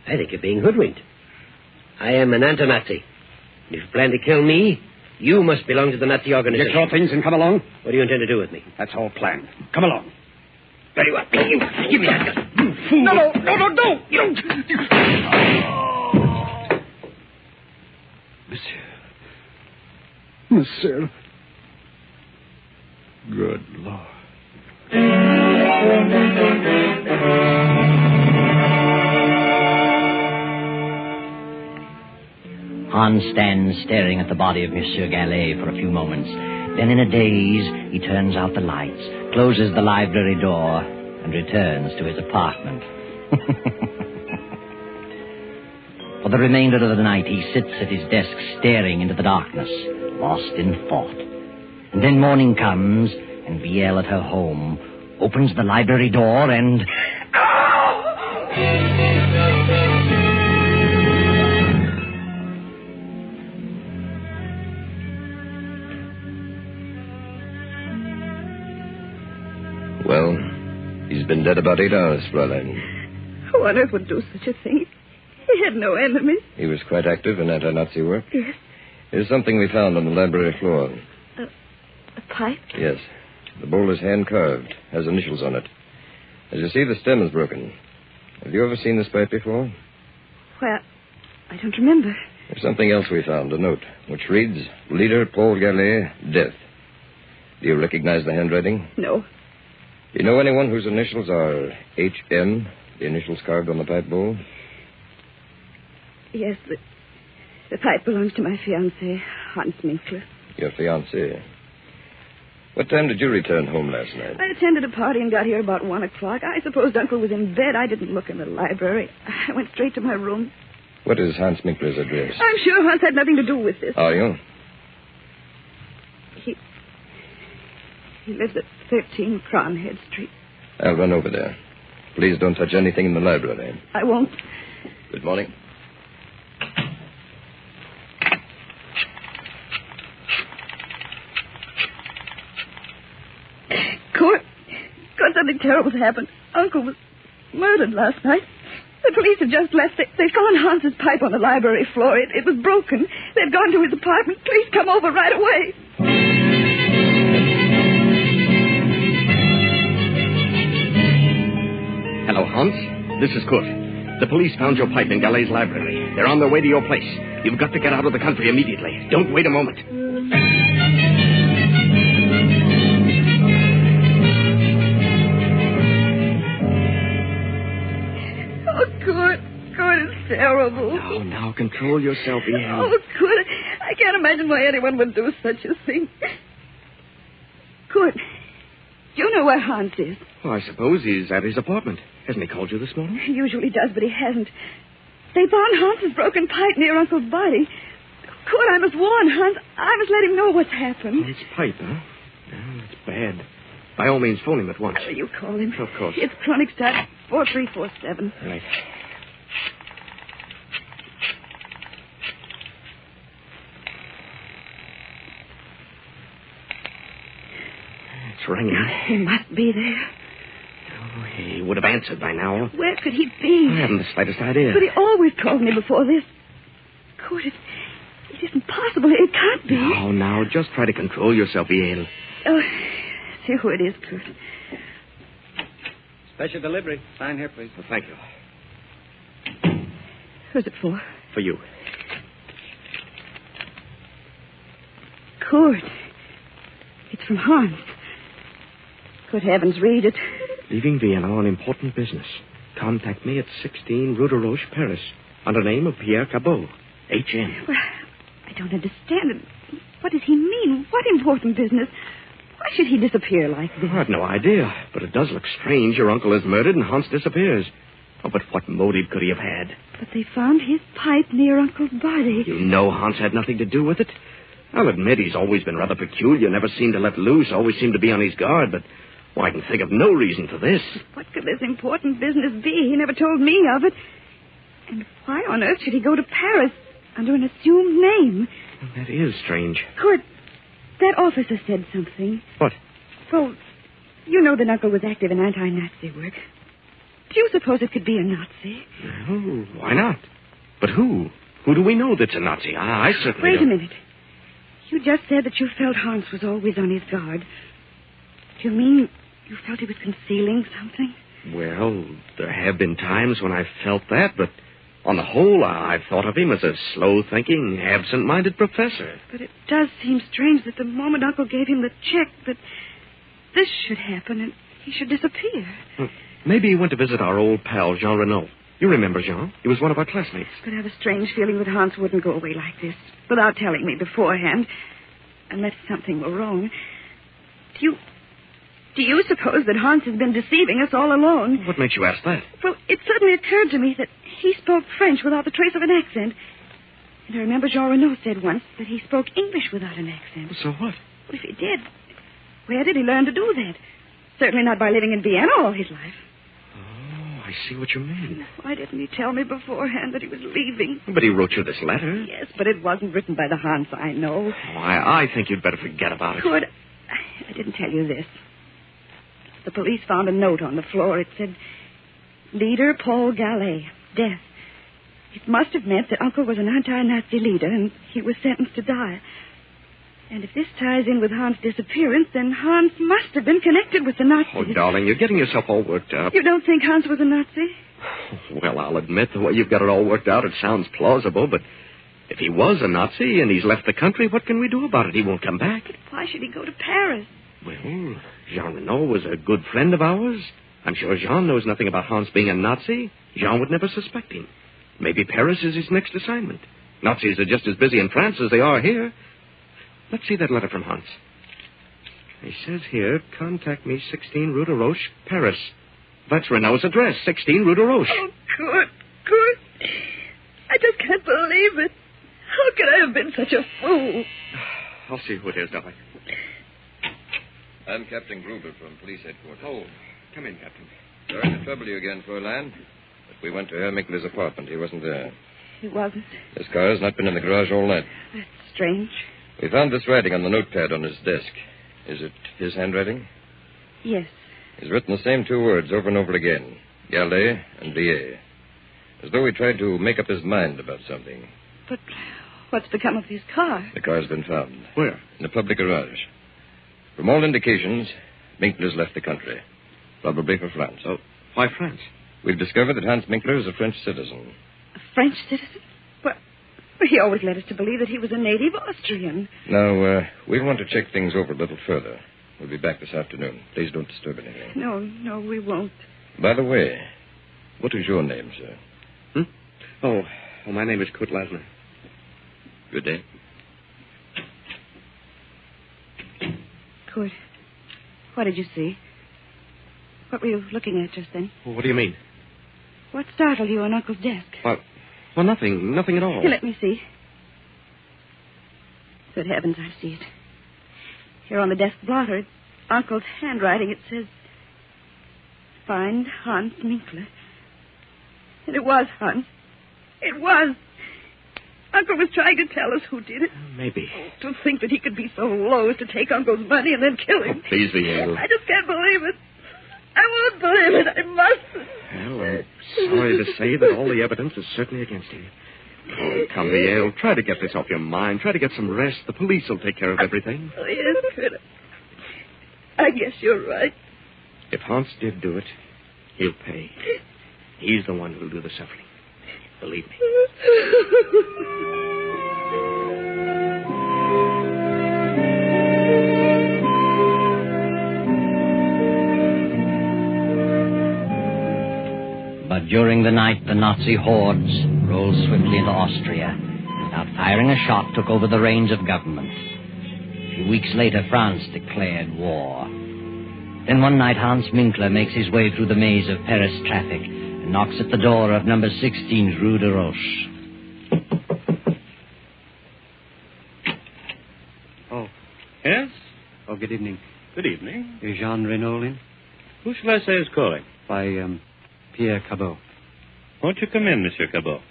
I think you're being hoodwinked. I am an anti-Nazi. If you plan to kill me, you must belong to the Nazi organization. Get your things and come along. What do you intend to do with me? That's all planned. Come along. Very well. You, give me that gun. You fool. No. You don't. Monsieur. Good Lord. Hans stands staring at the body of Monsieur Gallet for a few moments. Then in a daze, he turns out the lights, closes the library door, and returns to his apartment. For the remainder of the night, he sits at his desk staring into the darkness, lost in thought. And then morning comes, and VL at her home opens the library door and... Well, he's been dead about 8 hours, Fräulein. Who on earth would do such a thing? He had no enemies. He was quite active in anti-Nazi work. Yes. Here's something we found on the library floor. A pipe? Yes. The bowl is hand-carved, has initials on it. As you see, the stem is broken. Have you ever seen this pipe before? Well, I don't remember. There's something else we found, a note, which reads, Leader Paul Gallet, death. Do you recognize the handwriting? No. Do you know anyone whose initials are HM, the initials carved on the pipe bowl? Yes, the pipe belongs to my fiancé, Hans Minkler. Your fiancé. What time did you return home last night? I attended a party and got here about 1 o'clock. I supposed Uncle was in bed. I didn't look in the library. I went straight to my room. What is Hans Minkler's address? I'm sure Hans had nothing to do with this. Are you? He lives at 13 Cronhead Street. I'll run over there. Please don't touch anything in the library. I won't. Good morning. Court, something terrible's happened. Uncle was murdered last night. The police had just left. They found Hans's pipe on the library floor. It was broken. They'd gone to his apartment. Please come over right away. Hello, Hans. This is Kurt. The police found your pipe in Gallet's library. They're on their way to your place. You've got to get out of the country immediately. Don't wait a moment. Oh, Kurt, it's terrible. Oh, now control yourself, Ian. Oh, Kurt, I can't imagine why anyone would do such a thing. Kurt, do you know where Hans is? Well, I suppose he's at his apartment. Hasn't he called you this morning? He usually does, but he hasn't. They found Hans's broken pipe near Uncle's body. Kurt, I must warn Hans. I must let him know what's happened. His pipe, huh? Oh, it's bad. By all means, phone him at once. You call him. Of course. It's Chronic Stat 4347. Right. It's ringing. He must be there. Oh, he would have answered by now. Where could he be? I haven't the slightest idea. But he always called me before this. Kurt, it isn't possible. It can't be. Oh, now, just try to control yourself, Yale. Oh, see who it is, Kurt. Special delivery. Sign here, please. Well, thank you. Who's it for? For you. Kurt. It's from Hans. Good heavens, read it. Leaving Vienna on important business. Contact me at 16 Rue de Roche, Paris, under name of Pierre Cabot, H.M. Well, I don't understand it. What does he mean? What important business? Why should he disappear like this? I have no idea, but it does look strange. Your uncle is murdered and Hans disappears. Oh, but what motive could he have had? But they found his pipe near Uncle's body. You know Hans had nothing to do with it. I'll admit he's always been rather peculiar, never seemed to let loose, always seemed to be on his guard, but well, I can think of no reason for this. What could this important business be? He never told me of it. And why on earth should he go to Paris under an assumed name? That is strange. Kurt, that officer said something. What? Well, you know that Uncle was active in anti-Nazi work. Do you suppose it could be a Nazi? No, why not? But who? Who do we know that's a Nazi? I certainly Wait don't. a minute. You just said that you felt Hans was always on his guard. Do you mean you felt he was concealing something? Well, there have been times when I've felt that, but on the whole, I've thought of him as a slow-thinking, absent-minded professor. But it does seem strange that the moment Uncle gave him the check, that this should happen and he should disappear. Maybe he went to visit our old pal, Jean Renaud. You remember Jean? He was one of our classmates. But I have a strange feeling that Hans wouldn't go away like this without telling me beforehand, unless something were wrong. Do you suppose that Hans has been deceiving us all along? What makes you ask that? Well, it suddenly occurred to me that he spoke French without the trace of an accent. And I remember Jean Renaud said once that he spoke English without an accent. So what? Well, if he did, where did he learn to do that? Certainly not by living in Vienna all his life. Oh, I see what you mean. Why didn't he tell me beforehand that he was leaving? But he wrote you this letter. Yes, but it wasn't written by the Hans I know. Oh, I think you'd better forget about it. Good. I didn't tell you this. The police found a note on the floor. It said, Leader Paul Gallet, death. It must have meant that Uncle was an anti-Nazi leader and he was sentenced to die. And if this ties in with Hans' disappearance, then Hans must have been connected with the Nazis. Oh, darling, you're getting yourself all worked up. You don't think Hans was a Nazi? Well, I'll admit the way you've got it all worked out, it sounds plausible, but if he was a Nazi and he's left the country, what can we do about it? He won't come back. But why should he go to Paris? Well, Jean Renaud was a good friend of ours. I'm sure Jean knows nothing about Hans being a Nazi. Jean would never suspect him. Maybe Paris is his next assignment. Nazis are just as busy in France as they are here. Let's see that letter from Hans. He says here, contact me 16 Rue de Roche, Paris. That's Renaud's address, 16 Rue de Roche. Oh, good. I just can't believe it. How could I have been such a fool? I'll see who it is, darling. I'm Captain Gruber from Police Headquarters. Oh, come in, Captain. Sorry to trouble you again, Fräulein. But we went to Herr Minkler's apartment. He wasn't there. He wasn't. His car has not been in the garage all night. That's strange. We found this writing on the notepad on his desk. Is it his handwriting? Yes. He's written the same two words over and over again. Galais and Villiers. As though he tried to make up his mind about something. But what's become of his car? The car's been found. Where? In a public garage. From all indications, Minkler's left the country. Probably for France. Oh, why France? We've discovered that Hans Minkler is a French citizen. A French citizen? Well, he always led us to believe that he was a native Austrian. Now, we'll want to check things over a little further. We'll be back this afternoon. Please don't disturb anything. No, we won't. By the way, what is your name, sir? Oh, my name is Kurt Lasner. Good day. Kurt, what did you see? What were you looking at just then? What do you mean? What startled you on Uncle's desk? Well, nothing at all. Here, let me see. Good heavens, I see it. Here on the desk blotter, Uncle's handwriting, it says, "Find Hans Minkler." And it was Hans. It was. Uncle was trying to tell us who did it. Maybe. To think that he could be so low as to take Uncle's money and then kill him. Oh, please, Villiers. I just can't believe it. I won't believe it. I must. Well, I'm sorry to say that all the evidence is certainly against him. Oh, come, Villiers. Try to get this off your mind. Try to get some rest. The police will take care of everything. Oh, yes, Kurt. I guess you're right. If Hans did do it, he'll pay. He's the one who'll do the suffering. Believe me. But during the night, the Nazi hordes rolled swiftly into Austria. Without firing a shot, took over the reins of government. A few weeks later, France declared war. Then one night, Hans Minkler makes his way through the maze of Paris traffic and knocks at the door of number 16 Rue de Roche. Oh. Yes? Oh, good evening. Good evening. Is Jean Renault in? Who shall I say is calling? By, Pierre Cabot. Won't you come in, Monsieur Cabot?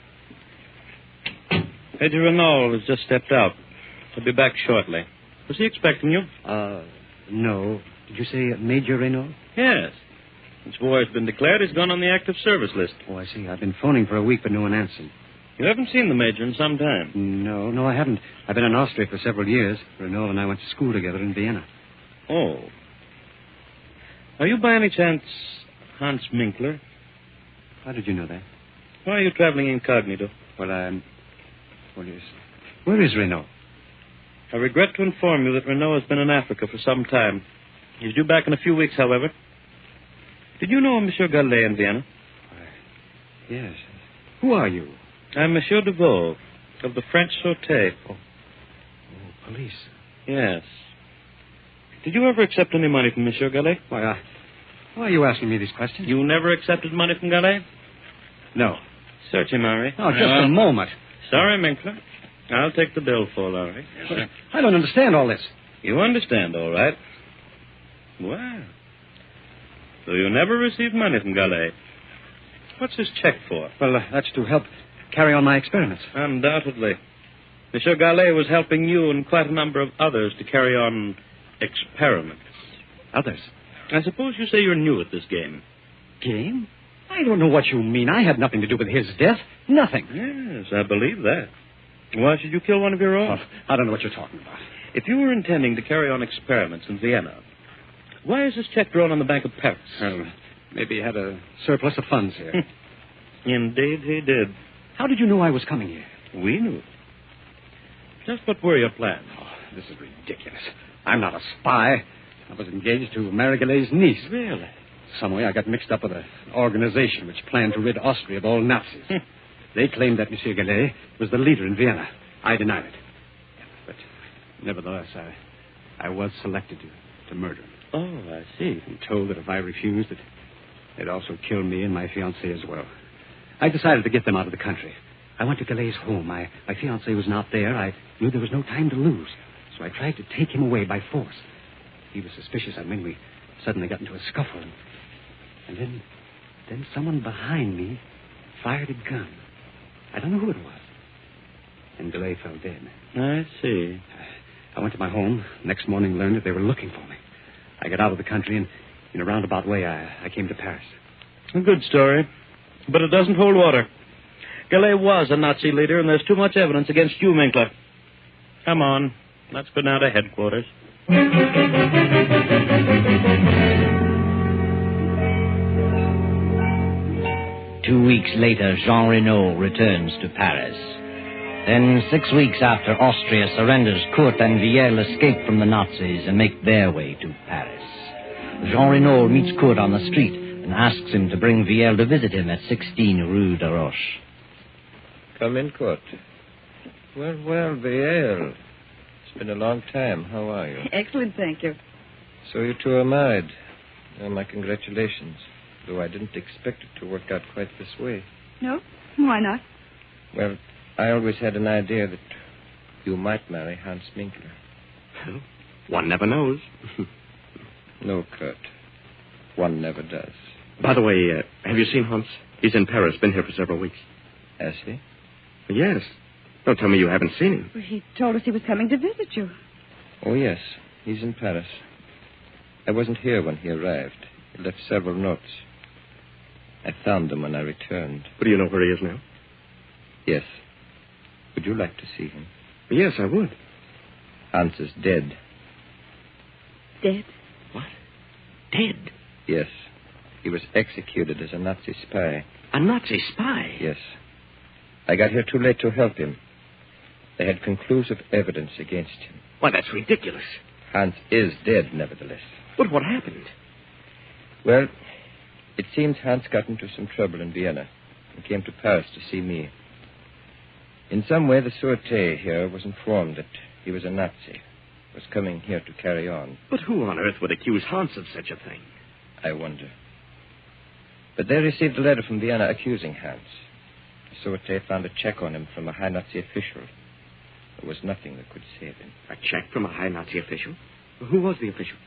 Major Renault has just stepped out. He'll be back shortly. Was he expecting you? No. Did you say Major Renault? Yes. Since war has been declared, he's gone on the active service list. Oh, I see. I've been phoning for a week, but no one answered. You haven't seen the Major in some time? No, I haven't. I've been in Austria for several years. Renault and I went to school together in Vienna. Oh. Are you by any chance Hans Minkler? How did you know that? Why are you traveling incognito? Well, where is Renault? I regret to inform you that Renault has been in Africa for some time. He's due back in a few weeks, however. Did you know Monsieur Gallet in Vienna? Yes. Who are you? I'm Monsieur Deveau, of the French Sûreté. Oh, police. Yes. Did you ever accept any money from Monsieur Gallet? Why are you asking me these questions? You never accepted money from Gallet? No. Search him, Henri. Oh, just a moment. Sorry, Minkler. I'll take the bill for it, Henri. Yes, I don't understand all this. You understand, all right. Well, so you never received money from Gallet. What's this check for? Well, that's to help carry on my experiments. Undoubtedly. Monsieur Gallet was helping you and quite a number of others to carry on experiments. Others? I suppose you say you're new at this game. Game? I don't know what you mean. I had nothing to do with his death. Nothing. Yes, I believe that. Why should you kill one of your own? Oh, I don't know what you're talking about. If you were intending to carry on experiments in Vienna, why is this check drawn on the Bank of Paris? Maybe he had a surplus of funds here. Indeed he did. How did you know I was coming here? We knew. Just what were your plans? Oh, this is ridiculous. I'm not a spy. I was engaged to marry Gallet's niece. Really? Some way I got mixed up with an organization which planned to rid Austria of all Nazis. They claimed that Monsieur Gallet was the leader in Vienna. I denied it. But nevertheless, I was selected to murder him. Oh, I see. And told that if I refused, they'd also kill me and my fiancée as well. I decided to get them out of the country. I went to Gallet's home. My fiancée was not there. I knew there was no time to lose. So I tried to take him away by force. He was suspicious, and when we suddenly got into a scuffle. And then Then someone behind me fired a gun. I don't know who it was. And Gallet fell dead. I see. I went to my home. Next morning learned that they were looking for me. I got out of the country, and in a roundabout way, I came to Paris. A good story, but it doesn't hold water. Gallet was a Nazi leader, and there's too much evidence against you, Minkler. Come on. Let's go down to headquarters. 2 weeks later, Jean Renault returns to Paris. Then, 6 weeks after Austria surrenders, Kurt and Viel escape from the Nazis and make their way to Paris. Jean Renault meets Kurt on the street and asks him to bring Viel to visit him at 16 Rue de Roche. Come in, Kurt. Well, Viel. It's been a long time. How are you? Excellent, thank you. So you two are married. Well, my congratulations. Though I didn't expect it to work out quite this way. No? Why not? Well, I always had an idea that you might marry Hans Minkler. Well, one never knows. No, Kurt. One never does. By the way, have you seen Hans? He's in Paris, been here for several weeks. Has he? Yes. Don't tell me you haven't seen him. Well, he told us he was coming to visit you. Oh, yes. He's in Paris. I wasn't here when he arrived. He left several notes. I found them when I returned. But do you know where he is now? Yes. Would you like to see him? Yes, I would. Hans is dead. Dead? What? Dead? Yes. He was executed as a Nazi spy. A Nazi spy? Yes. I got here too late to help him. They had conclusive evidence against him. Why, that's ridiculous. Hans is dead, nevertheless. But what happened? Well, it seems Hans got into some trouble in Vienna and came to Paris to see me. In some way, the Sûreté here was informed that he was a Nazi, was coming here to carry on. But who on earth would accuse Hans of such a thing? I wonder. But they received a letter from Vienna accusing Hans. The Sûreté found a check on him from a high Nazi official. There was nothing that could save him. A check from a high Nazi official? Who was the official?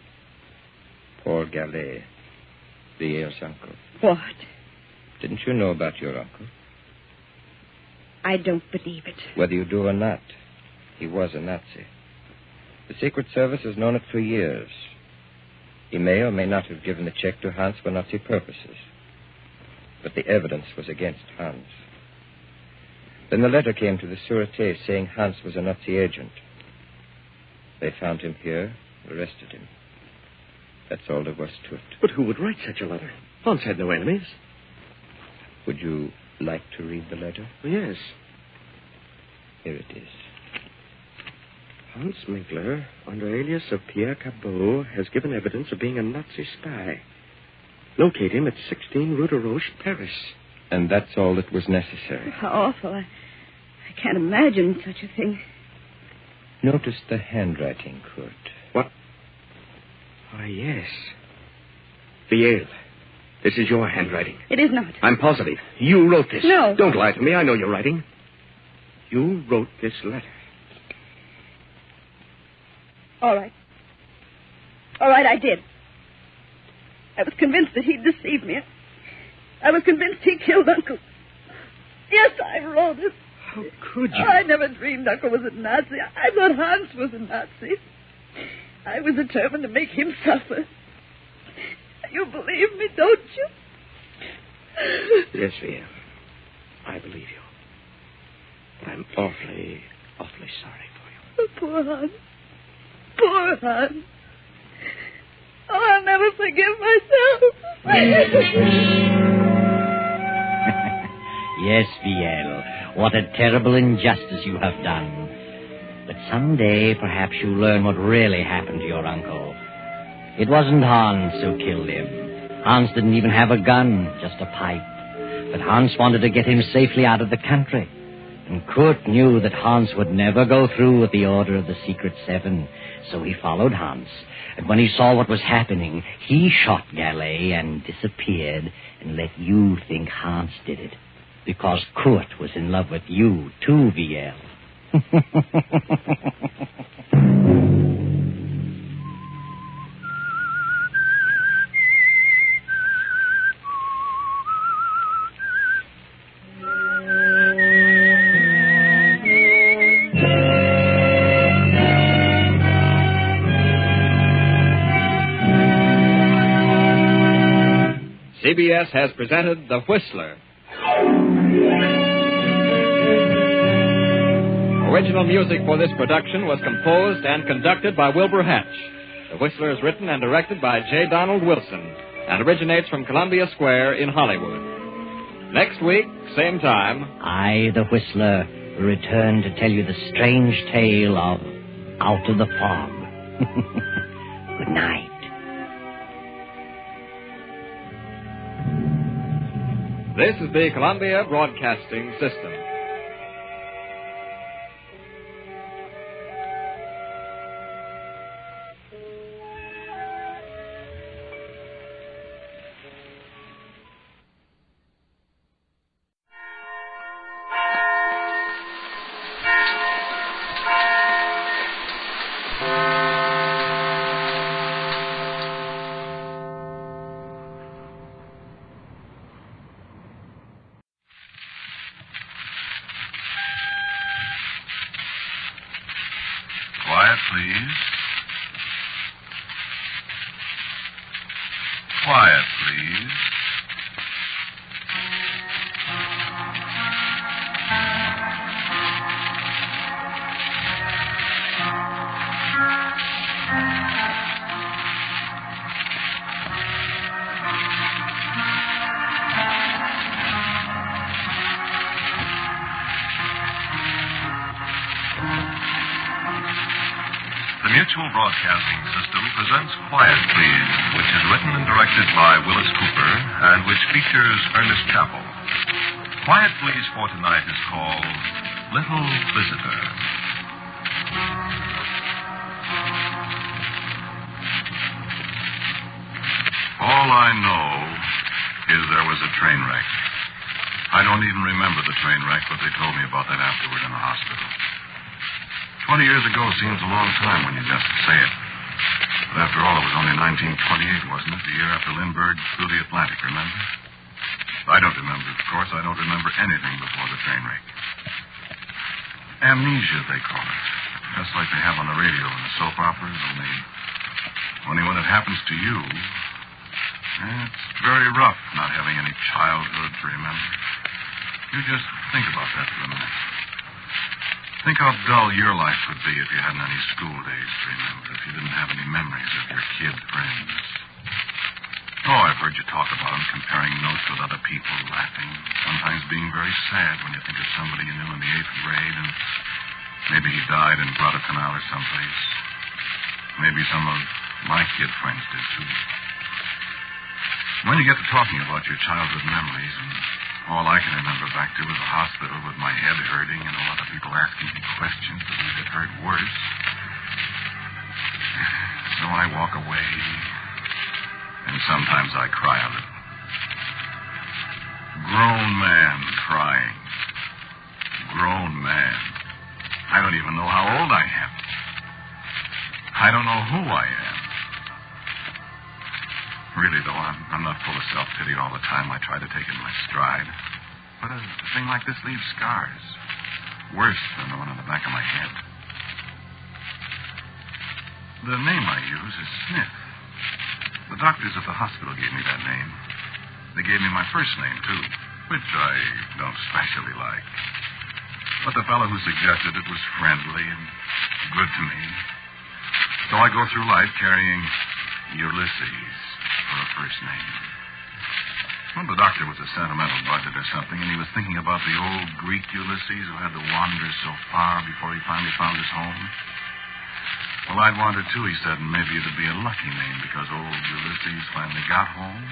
Paul Gallet, Viel's uncle. What? Didn't you know about your uncle? I don't believe it. Whether you do or not, he was a Nazi. The Secret Service has known it for years. He may or may not have given the check to Hans for Nazi purposes. But the evidence was against Hans. Then the letter came to the Sûreté saying Hans was a Nazi agent. They found him here, arrested him. That's all there was to it. But who would write such a letter? Hans had no enemies. Would you like to read the letter? Yes. Here it is. Hans Minkler, under alias of Pierre Cabot, has given evidence of being a Nazi spy. Locate him at 16 Rue de Roche, Paris. And that's all that was necessary. How awful. I can't imagine such a thing. Notice the handwriting, Kurt. What? Ah, yes. Viel, this is your handwriting. It is not. I'm positive. You wrote this. No. Don't lie to me. I know your writing. You wrote this letter. All right. All right, I did. I was convinced that he'd deceived me. I was convinced he killed Uncle. Yes, I wrote it. How could you? I never dreamed Uncle was a Nazi. I thought Hans was a Nazi. I was determined to make him suffer. You believe me, don't you? Yes, Viel. I believe you. But I'm awfully, awfully sorry for you. Poor Hans. Poor Hans. Oh, I'll never forgive myself. Yes, Viel. What a terrible injustice you have done. But someday, perhaps you'll learn what really happened to your uncle. It wasn't Hans who killed him. Hans didn't even have a gun, just a pipe. But Hans wanted to get him safely out of the country. And Kurt knew that Hans would never go through with the order of the Secret Seven. So he followed Hans. And when he saw what was happening, he shot Gallet and disappeared and let you think Hans did it. Because Kurt was in love with you, too, Viel. CBS has presented The Whistler. Original music for this production was composed and conducted by Wilbur Hatch. The Whistler is written and directed by J. Donald Wilson and originates from Columbia Square in Hollywood. Next week, same time, I, the Whistler, return to tell you the strange tale of Out of the Fog. Good night. This is the Columbia Broadcasting System. Quiet, please. Quiet, please. The Mutual Broadcasting System presents Quiet Please, which is written and directed by Willis Cooper and which features Ernest Chappell. Quiet Please for tonight is called Little Visitor. All I know is there was a train wreck. I don't even remember the train wreck, but they told me about that afterward in the hospital. 20 years ago seems a long time when you just say it. But after all, it was only 1928, wasn't it? The year after Lindbergh flew the Atlantic, remember? I don't remember, of course. I don't remember anything before the train wreck. Amnesia, they call it. Just like they have on the radio in the soap operas, only when it happens to you, it's very rough not having any childhood to remember. You just think about that for a minute. Think how dull your life would be if you hadn't any school days to remember, if you didn't have any memories of your kid friends. Oh, I've heard you talk about them, comparing notes with other people, laughing, sometimes being very sad when you think of somebody you knew in the 8th grade, and maybe he died in Guadalcanal or someplace. Maybe some of my kid friends did, too. When you get to talking about your childhood memories, and all I can remember back to was a hospital with my head hurting and a lot of people asking me questions that made it hurt worse. So I walk away, and sometimes I cry a little. Grown man crying. Grown man. I don't even know how old I am. I don't know who I am. Really, though, I'm not full of self-pity all the time. I try to take it in my stride. But a thing like this leaves scars. Worse than the one on the back of my head. The name I use is Smith. The doctors at the hospital gave me that name. They gave me my first name, too, which I don't especially like. But the fellow who suggested it was friendly and good to me. So I go through life carrying Ulysses for a first name. Well, the doctor was a sentimental budget or something, and he was thinking about the old Greek Ulysses who had to wander so far before he finally found his home. Well, I'd wander too, he said, and maybe it'd be a lucky name because old Ulysses finally got home.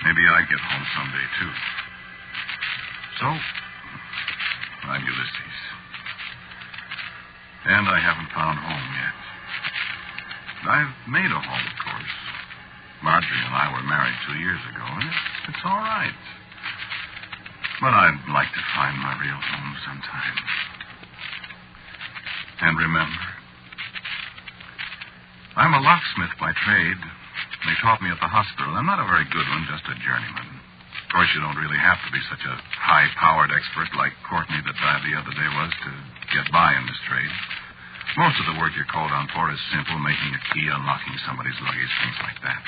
Maybe I'd get home someday, too. So, I'm Ulysses. And I haven't found home yet. I've made a home, of course. Marjorie and I were married 2 years ago, and it's all right. But I'd like to find my real home sometime. And remember, I'm a locksmith by trade. They taught me at the hospital. I'm not a very good one, just a journeyman. Of course, you don't really have to be such a high-powered expert like Courtney that died the other day was to get by in this trade. Most of the work you're called on for is simple, making a key, unlocking somebody's luggage, things like that.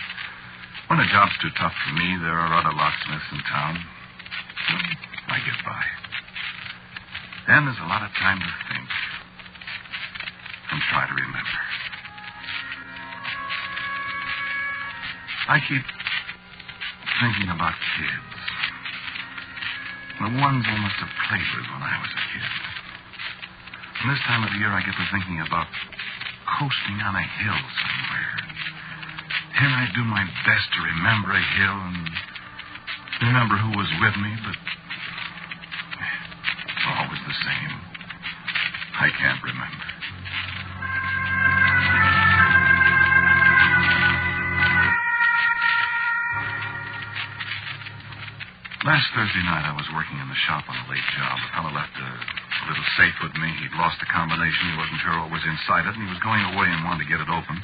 When a job's too tough for me, there are other locksmiths in town. I get by. Then there's a lot of time to think and try to remember. I keep thinking about kids. The ones I must have played with when I was a kid. And this time of the year, I get to thinking about coasting on a hill somewhere. And I do my best to remember a hill and remember who was with me, but it's always the same. I can't remember. Last Thursday night, I was working in the shop on a late job. A fellow left a little safe with me. He'd lost the combination. He wasn't sure what was inside it, and he was going away and wanted to get it open.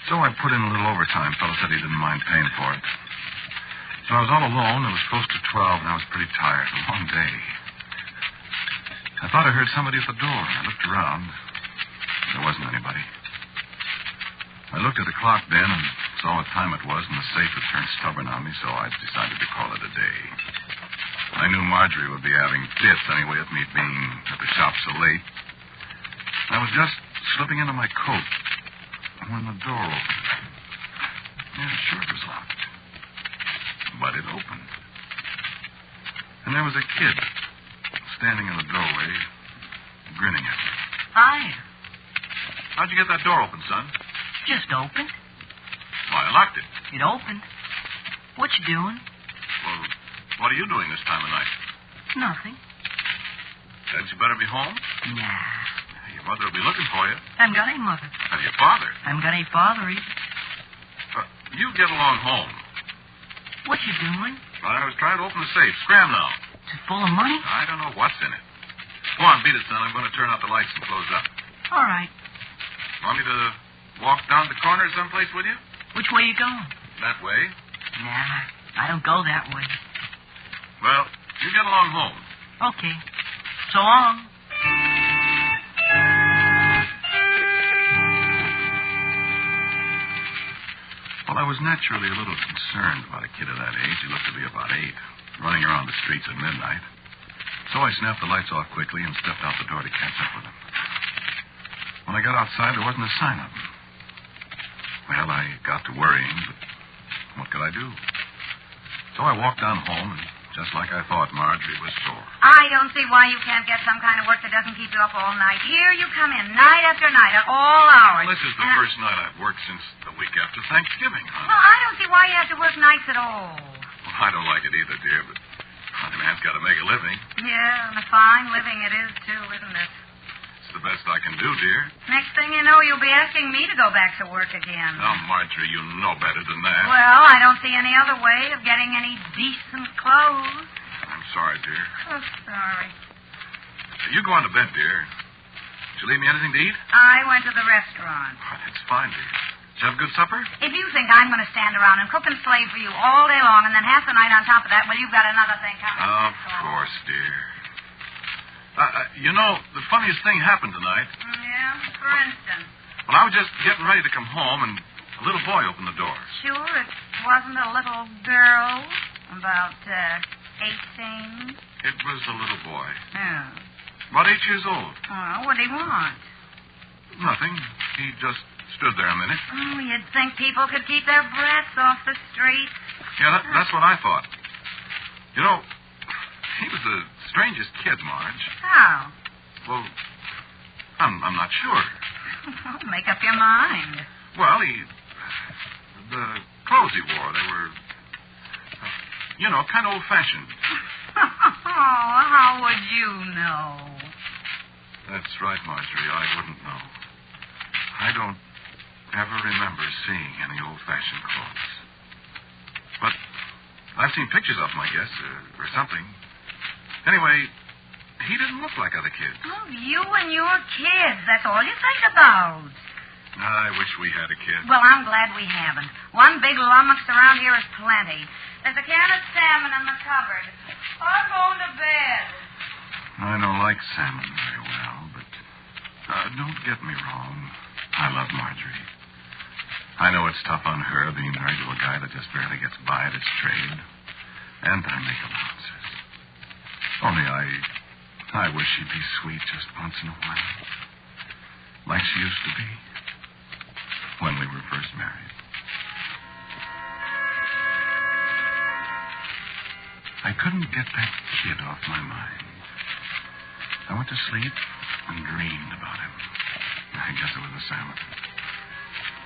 So I put in a little overtime. Fellow said he didn't mind paying for it. So I was all alone. It was close to 12, and I was pretty tired. A long day. I thought I heard somebody at the door. I looked around. There wasn't anybody. I looked at the clock then and saw what time it was, and the safe had turned stubborn on me, so I decided to call it a day. I knew Marjorie would be having fits anyway at me being at the shop so late. I was just slipping into my coat when the door opened. Yeah, sure it was locked. But it opened. And there was a kid standing in the doorway, grinning at me. Hi. How'd you get that door open, son? Just opened. Why, I locked it. It opened. What you doing? Well, what are you doing this time of night? Nothing. Hadn't you better be home? Nah. Your mother will be looking for you. Haven't got any mother. And your father. Haven't got any father either. You get along home. What you doing? Well, I was trying to open the safe. Scram now. Is it full of money? I don't know what's in it. Come on, beat it, son. I'm going to turn out the lights and close up. All right. Want me to walk down the corner someplace with you? Which way you going? That way. Nah, I don't go that way. Well, you get along home. Okay. So long. Well, I was naturally a little concerned about a kid of that age. He looked to be about 8, running around the streets at midnight. So I snapped the lights off quickly and stepped out the door to catch up with him. When I got outside, there wasn't a sign of him. Well, I got to worrying, but what could I do? So I walked down home, and just like I thought, Marjorie was sore. I don't see why you can't get some kind of work that doesn't keep you up all night. Here you come in, night after night, at all hours. Well, this is the first night I've worked since the week after Thanksgiving, honey. Well, I don't see why you have to work nights at all. Well, I don't like it either, dear, but a man's got to make a living. Yeah, and a fine living it is, too, isn't it? It's the best I can do, dear. Next thing you know, you'll be asking me to go back to work again. Now, Marjorie, you know better than that. Well, I don't see any other way of getting any decent clothes. I'm sorry, dear. Oh, sorry. You go on to bed, dear. Did you leave me anything to eat? I went to the restaurant. Oh, that's fine, dear. Did you have a good supper? If you think I'm going to stand around and cook and slave for you all day long and then half the night on top of that, well, you've got another thing coming. Of course, dear. You know, the funniest thing happened tonight. Yeah? For instance? Well, I was just getting ready to come home, and a little boy opened the door. Sure, it wasn't a little girl about 18? It was a little boy. Oh. About 8 years old. Oh, what did he want? Nothing. He just stood there a minute. Oh, you'd think people could keep their breaths off the street. Yeah, that's what I thought. You know, he was the strangest kid, Marge. How? Well, I'm not sure. Make up your mind. Well, the clothes he wore, they were, kind of old-fashioned. Oh, how would you know? That's right, Marjorie. I wouldn't know. I don't ever remember seeing any old-fashioned clothes. But I've seen pictures of them, I guess, or something. Anyway, he didn't look like other kids. Oh, you and your kids. That's all you think about. I wish we had a kid. Well, I'm glad we haven't. One big lummox around here is plenty. There's a can of salmon in the cupboard. I'm going to bed. I don't like salmon very well, but don't get me wrong. I love Marjorie. I know it's tough on her being married to a guy that just barely gets by at his trade. And I make allowances. Only I wish she'd be sweet just once in a while. Like she used to be when we were first married. I couldn't get that kid off my mind. I went to sleep and dreamed about him. I guess it was a salmon.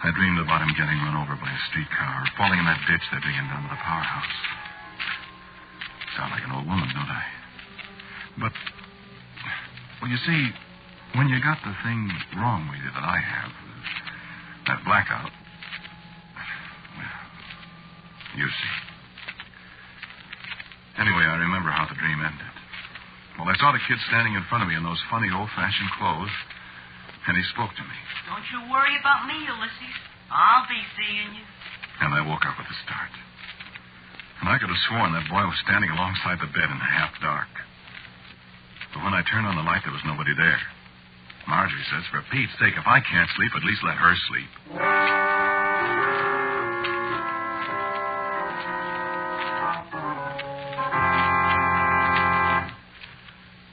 I dreamed about him getting run over by a streetcar or falling in that ditch they're digging down to the powerhouse. Sound like an old woman, don't I? But, well, you see, when you got the thing wrong with you that I have, that blackout, well, you see. Anyway, I remember how the dream ended. Well, I saw the kid standing in front of me in those funny old-fashioned clothes, and he spoke to me. Don't you worry about me, Ulysses. I'll be seeing you. And I woke up with a start. And I could have sworn that boy was standing alongside the bed in the half-dark. But when I turned on the light, there was nobody there. Marjorie says, for Pete's sake, if I can't sleep, at least let her sleep.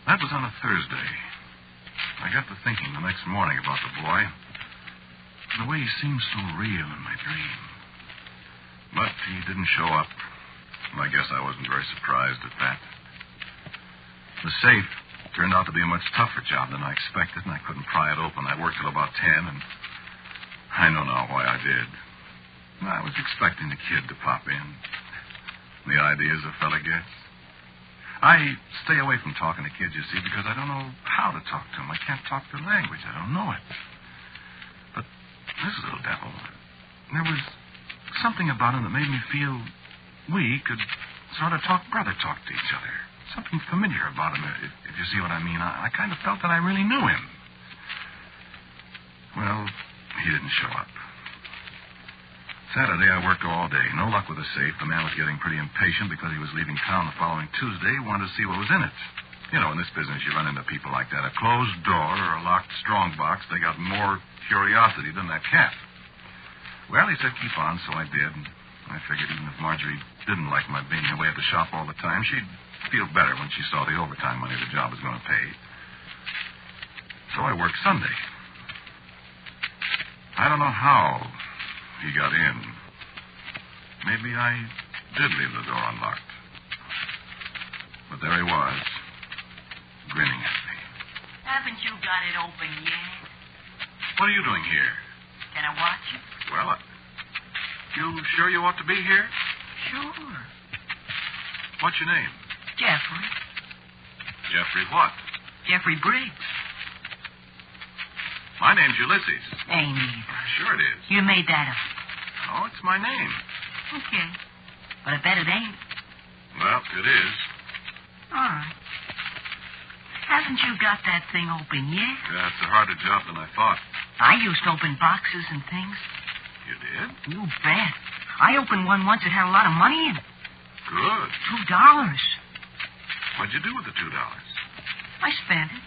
That was on a Thursday. I got to thinking the next morning about the boy. The way he seemed so real in my dream. But he didn't show up. I guess I wasn't very surprised at that. The safe turned out to be a much tougher job than I expected, and I couldn't pry it open. I worked till about 10, and I know now why I did. I was expecting the kid to pop in. The ideas a fella gets. I stay away from talking to kids, you see, because I don't know how to talk to them. I can't talk their language. I don't know it. But this little devil, there was something about him that made me feel we could sort of brother talk to each other. Something familiar about him, if you see what I mean. I kind of felt that I really knew him. Well, he didn't show up. Saturday, I worked all day. No luck with the safe. The man was getting pretty impatient because he was leaving town the following Tuesday. He wanted to see what was in it. You know, in this business, you run into people like that. A closed door or a locked strong box, they got more curiosity than that cat. Well, he said keep on, so I did. And I figured even if Marjorie didn't like my being away at the shop all the time, she'd feel better when she saw the overtime money the job was going to pay. So I worked Sunday. I don't know how he got in. Maybe I did leave the door unlocked. But there he was, grinning at me. Haven't you got it open yet? What are you doing here? Can I watch you? Well, you sure you ought to be here? Sure. What's your name? Jeffrey. Jeffrey what? Jeffrey Briggs. My name's Ulysses. Ain't either. Sure it is. You made that up. Oh, it's my name. Okay. But I bet it ain't. Well, it is. All right. Haven't you got that thing open yet? Yeah, it's a harder job than I thought. I used to open boxes and things. You did? You bet. I opened one once that had a lot of money in it. Good. $2. What'd you do with the $2? I spent it.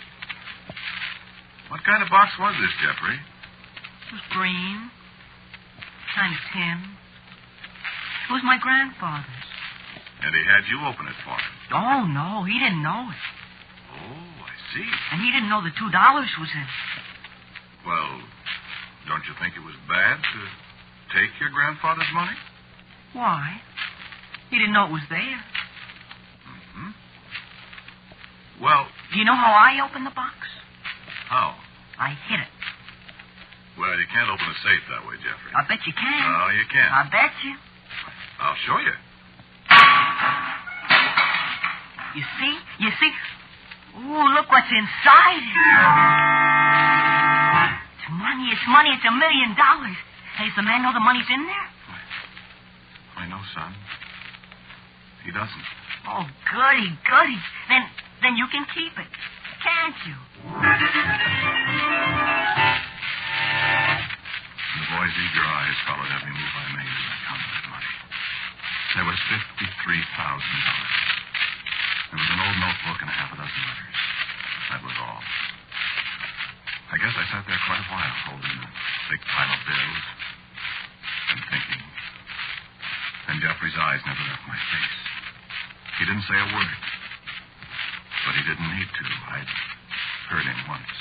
What kind of box was this, Jeffrey? It was green. Kind of tin. It was my grandfather's. And he had you open it for him? Oh, no. He didn't know it. Oh, I see. And he didn't know the $2 was in it. Well, don't you think it was bad to take your grandfather's money? Why? He didn't know it was there. Mm-hmm. Well... Do you know how I opened the box? How? I hit it. Well, you can't open a safe that way, Jeffrey. I bet you can. No, you can't. I bet you. I'll show you. You see? You see? Ooh, look what's inside here. It's money. It's money. It's $1 million. Hey, does the man know the money's in there? I know, son. He doesn't. Oh, goody, goody. Then you can keep it. Can't you? The boy's eager eyes followed every move I made as I counted that money. There was $53,000. There was an old notebook and a half a dozen letters. That was all. I guess I sat there quite a while, holding the big pile of bills. and thinking. And Jeffrey's eyes never left my face. He didn't say a word. But he didn't need to. I'd heard him once.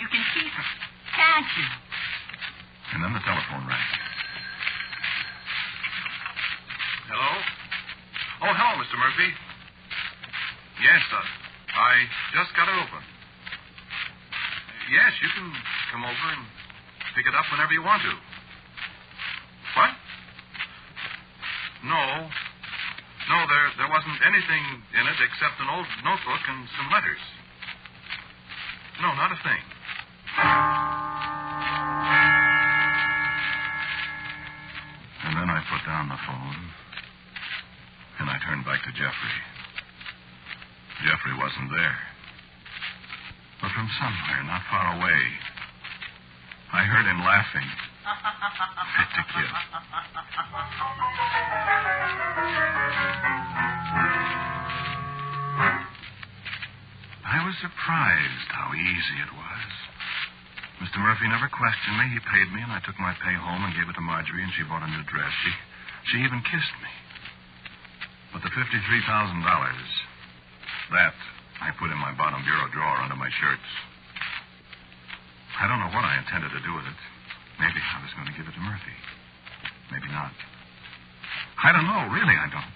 You can keep her, can't you? And then the telephone rang. Hello? Oh, hello, Mr. Murphy. Yes, I just got it open. Yes, you can come over and pick it up whenever you want to. What? No, there wasn't anything in it except an old notebook and some letters. No, not a thing. And then I put down the phone, and I turned back to Jeffrey. Jeffrey wasn't there. But from somewhere not far away, I heard him laughing. Fit to kill. I was surprised how easy it was. Mr. Murphy never questioned me. He paid me, and I took my pay home and gave it to Marjorie, and she bought a new dress. She even kissed me. But the $53,000, that I put in my bottom bureau drawer under my shirts. I don't know what I intended to do with it. Maybe I was going to give it to Murphy. Maybe not. I don't know. Really, I don't.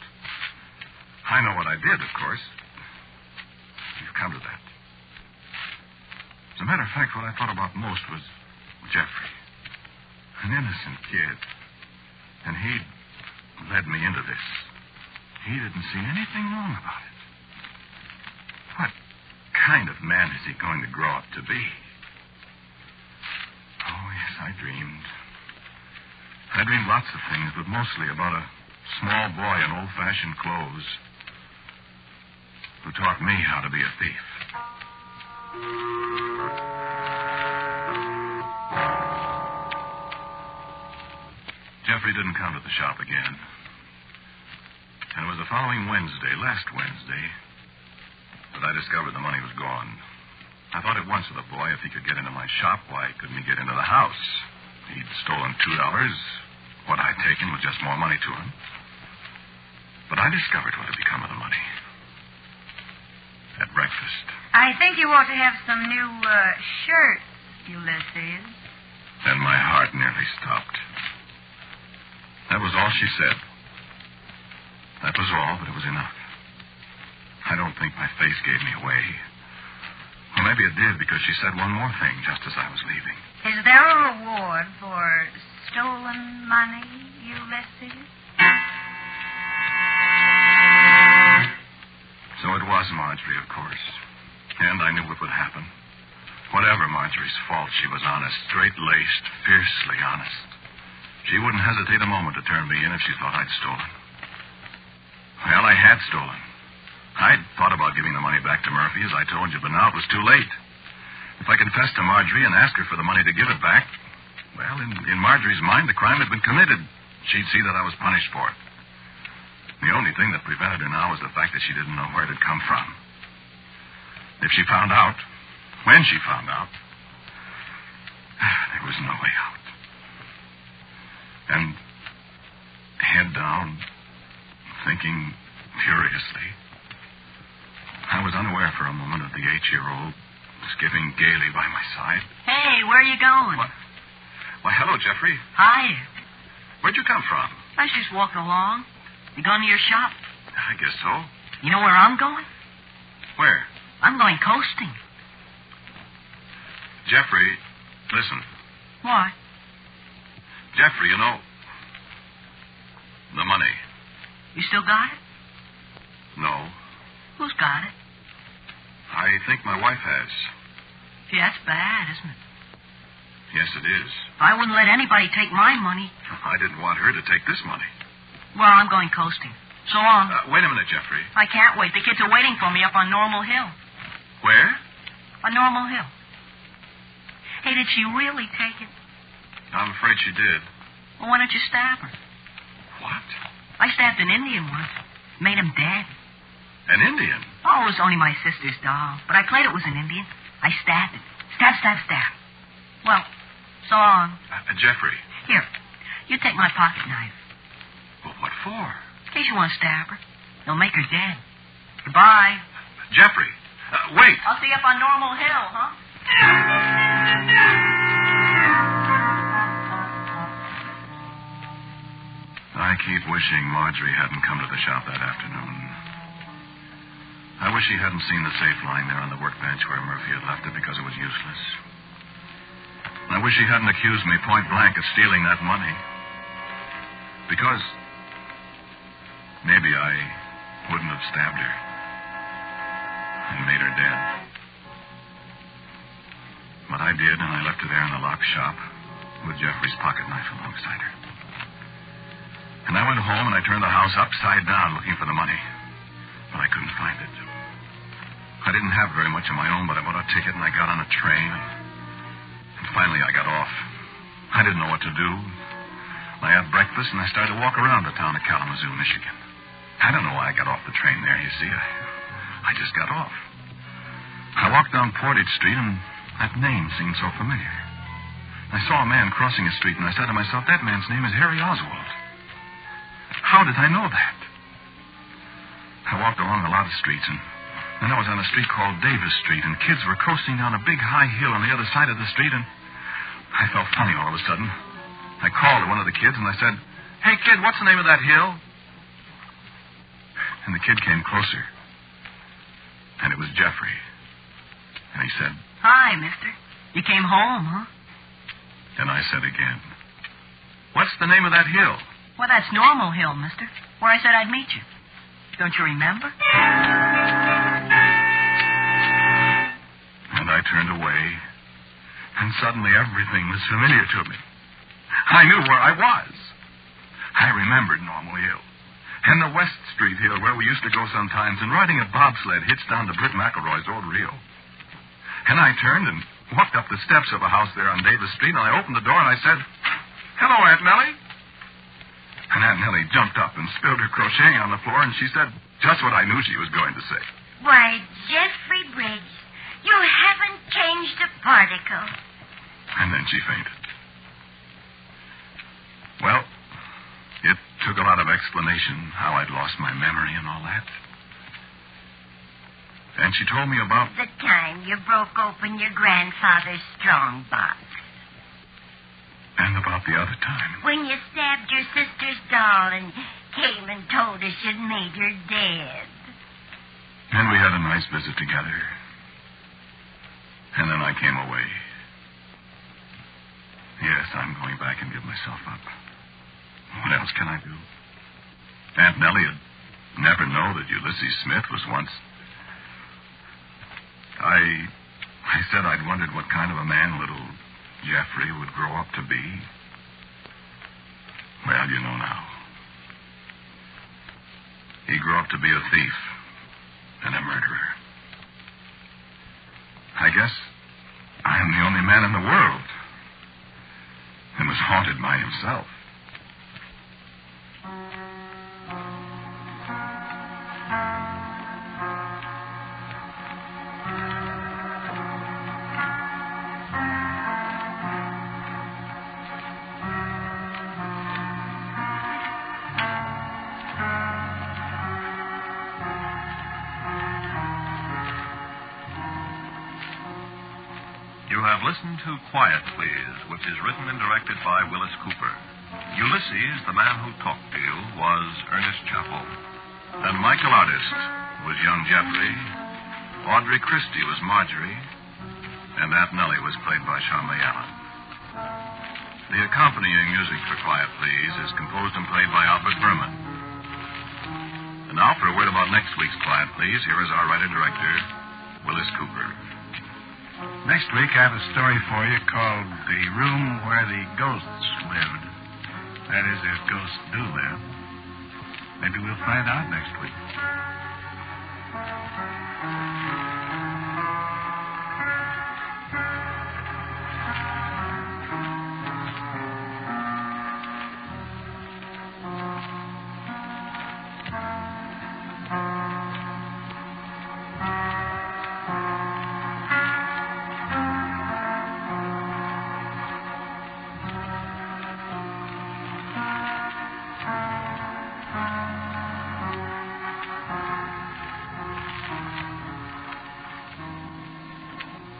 I know what I did, of course. You've come to that. As a matter of fact, what I thought about most was Jeffrey. An innocent kid. And he'd led me into this. He didn't see anything wrong about it. What kind of man is he going to grow up to be? Oh, yes, I dreamed. I dreamed lots of things, but mostly about a small boy in old-fashioned clothes who taught me how to be a thief. Jeffrey didn't come to the shop again. And it was the following Wednesday, last Wednesday, that I discovered the money was gone. I thought at once of the boy, if he could get into my shop, why couldn't he get into the house? He'd stolen $2. What I'd taken was just more money to him. But I discovered what had become of the money. At breakfast. I think you ought to have some new shirts, Ulysses. Then my heart nearly stopped. That was all she said. That was all, but it was enough. I don't think my face gave me away. Or maybe it did, because she said one more thing just as I was leaving. Is there a reward for stolen money, Ulysses? So it was Marjorie, of course. And I knew what would happen. Whatever Marjorie's fault, she was honest, straight-laced, fiercely honest. She wouldn't hesitate a moment to turn me in if she thought I'd stolen. Well, I had stolen. I'd thought about giving the money back to Murphy, as I told you, but now it was too late. If I confessed to Marjorie and asked her for the money to give it back, well, in Marjorie's mind, the crime had been committed. She'd see that I was punished for it. The only thing that prevented her now was the fact that she didn't know where it had come from. If she found out, when she found out, there was no way out. And head down, thinking furiously, I was unaware for a moment of the 8-year-old skipping gaily by my side. Hey, where are you going? Why, hello, Jeffrey. Hi. Where'd you come from? I was just walking along. You going to your shop? I guess so. You know where I'm going? Where? I'm going coasting. Jeffrey, listen. What? Jeffrey, you know, the money. You still got it? No. Who's got it? I think my wife has. Gee, that's bad, isn't it? Yes, it is. I wouldn't let anybody take my money. I didn't want her to take this money. Well, I'm going coasting. So long. Wait a minute, Jeffrey. I can't wait. The kids are waiting for me up on Normal Hill. Where? On Normal Hill. Hey, did she really take it? I'm afraid she did. Well, why don't you stab her? What? I stabbed an Indian once. Made him dead. An Indian? Oh, it was only my sister's doll. But I played it was an Indian. I stabbed it. Stab, stab, stab. Well, so long. Jeffrey. Here. You take my pocket knife. Well, what for? In case you want to stab her. It'll make her dead. Goodbye. Jeffrey, wait. I'll see you up on Normal Hill, huh? I keep wishing Marjorie hadn't come to the shop that afternoon. I wish she hadn't seen the safe lying there on the workbench where Murphy had left it because it was useless. I wish she hadn't accused me point blank of stealing that money. Because maybe I wouldn't have stabbed her and made her dead. But I did, and I left her there in the locked shop with Jeffrey's pocket knife alongside her. And I went home and I turned the house upside down looking for the money. But I couldn't find it. I didn't have very much of my own, but I bought a ticket and I got on a train. And finally I got off. I didn't know what to do. I had breakfast and I started to walk around the town of Kalamazoo, Michigan. I don't know why I got off the train there, you see. I just got off. I walked down Portage Street and that name seemed so familiar. I saw a man crossing a street and I said to myself, that man's name is Harry Oswald. How did I know that? I walked along a lot of streets, and then I was on a street called Davis Street, and kids were coasting down a big high hill on the other side of the street, and I felt funny all of a sudden. I called to one of the kids, and I said, hey, kid, what's the name of that hill? And the kid came closer, and it was Jeffrey. And he said, hi, mister. You came home, huh? And I said again, what's the name of that hill? Well, that's Normal Hill, mister, where I said I'd meet you. Don't you remember? And I turned away, and suddenly everything was familiar to me. I knew where I was. I remembered Normal Hill, and the West Street Hill where we used to go sometimes, and riding a bobsled hitched down to Britt McElroy's old reel. And I turned and walked up the steps of a house there on Davis Street, and I opened the door and I said, hello, Aunt Nellie. And Aunt Nellie jumped up and spilled her crocheting on the floor, and she said just what I knew she was going to say. Why, Jeffrey Briggs, you haven't changed a particle. And then she fainted. Well, it took a lot of explanation how I'd lost my memory and all that. And she told me about the time you broke open your grandfather's strong box. And about the other time. When you stabbed your sister's doll and came and told us you'd made her dead. And we had a nice visit together. And then I came away. Yes, I'm going back and give myself up. What else can I do? Aunt Nellie would never know that Ulysses Smith was once... I said I'd wondered what kind of a man little Jeffrey would grow up to be. Well, you know now. He grew up to be a thief and a murderer. I guess I am the only man in the world that was haunted by himself. You have listened to Quiet Please, which is written and directed by Willis Cooper. Ulysses, the man who talked to you, was Ernest Chappell. And Michael Artist was young Jeffrey. Audrey Christie was Marjorie. And Aunt Nellie was played by Charmaine Allen. The accompanying music for Quiet Please is composed and played by Albert Berman. And now for a word about next week's Quiet Please, here is our writer-director, Willis Cooper. Next week, I have a story for you called The Room Where the Ghosts Lived. That is, if ghosts do live. Maybe we'll find out next week.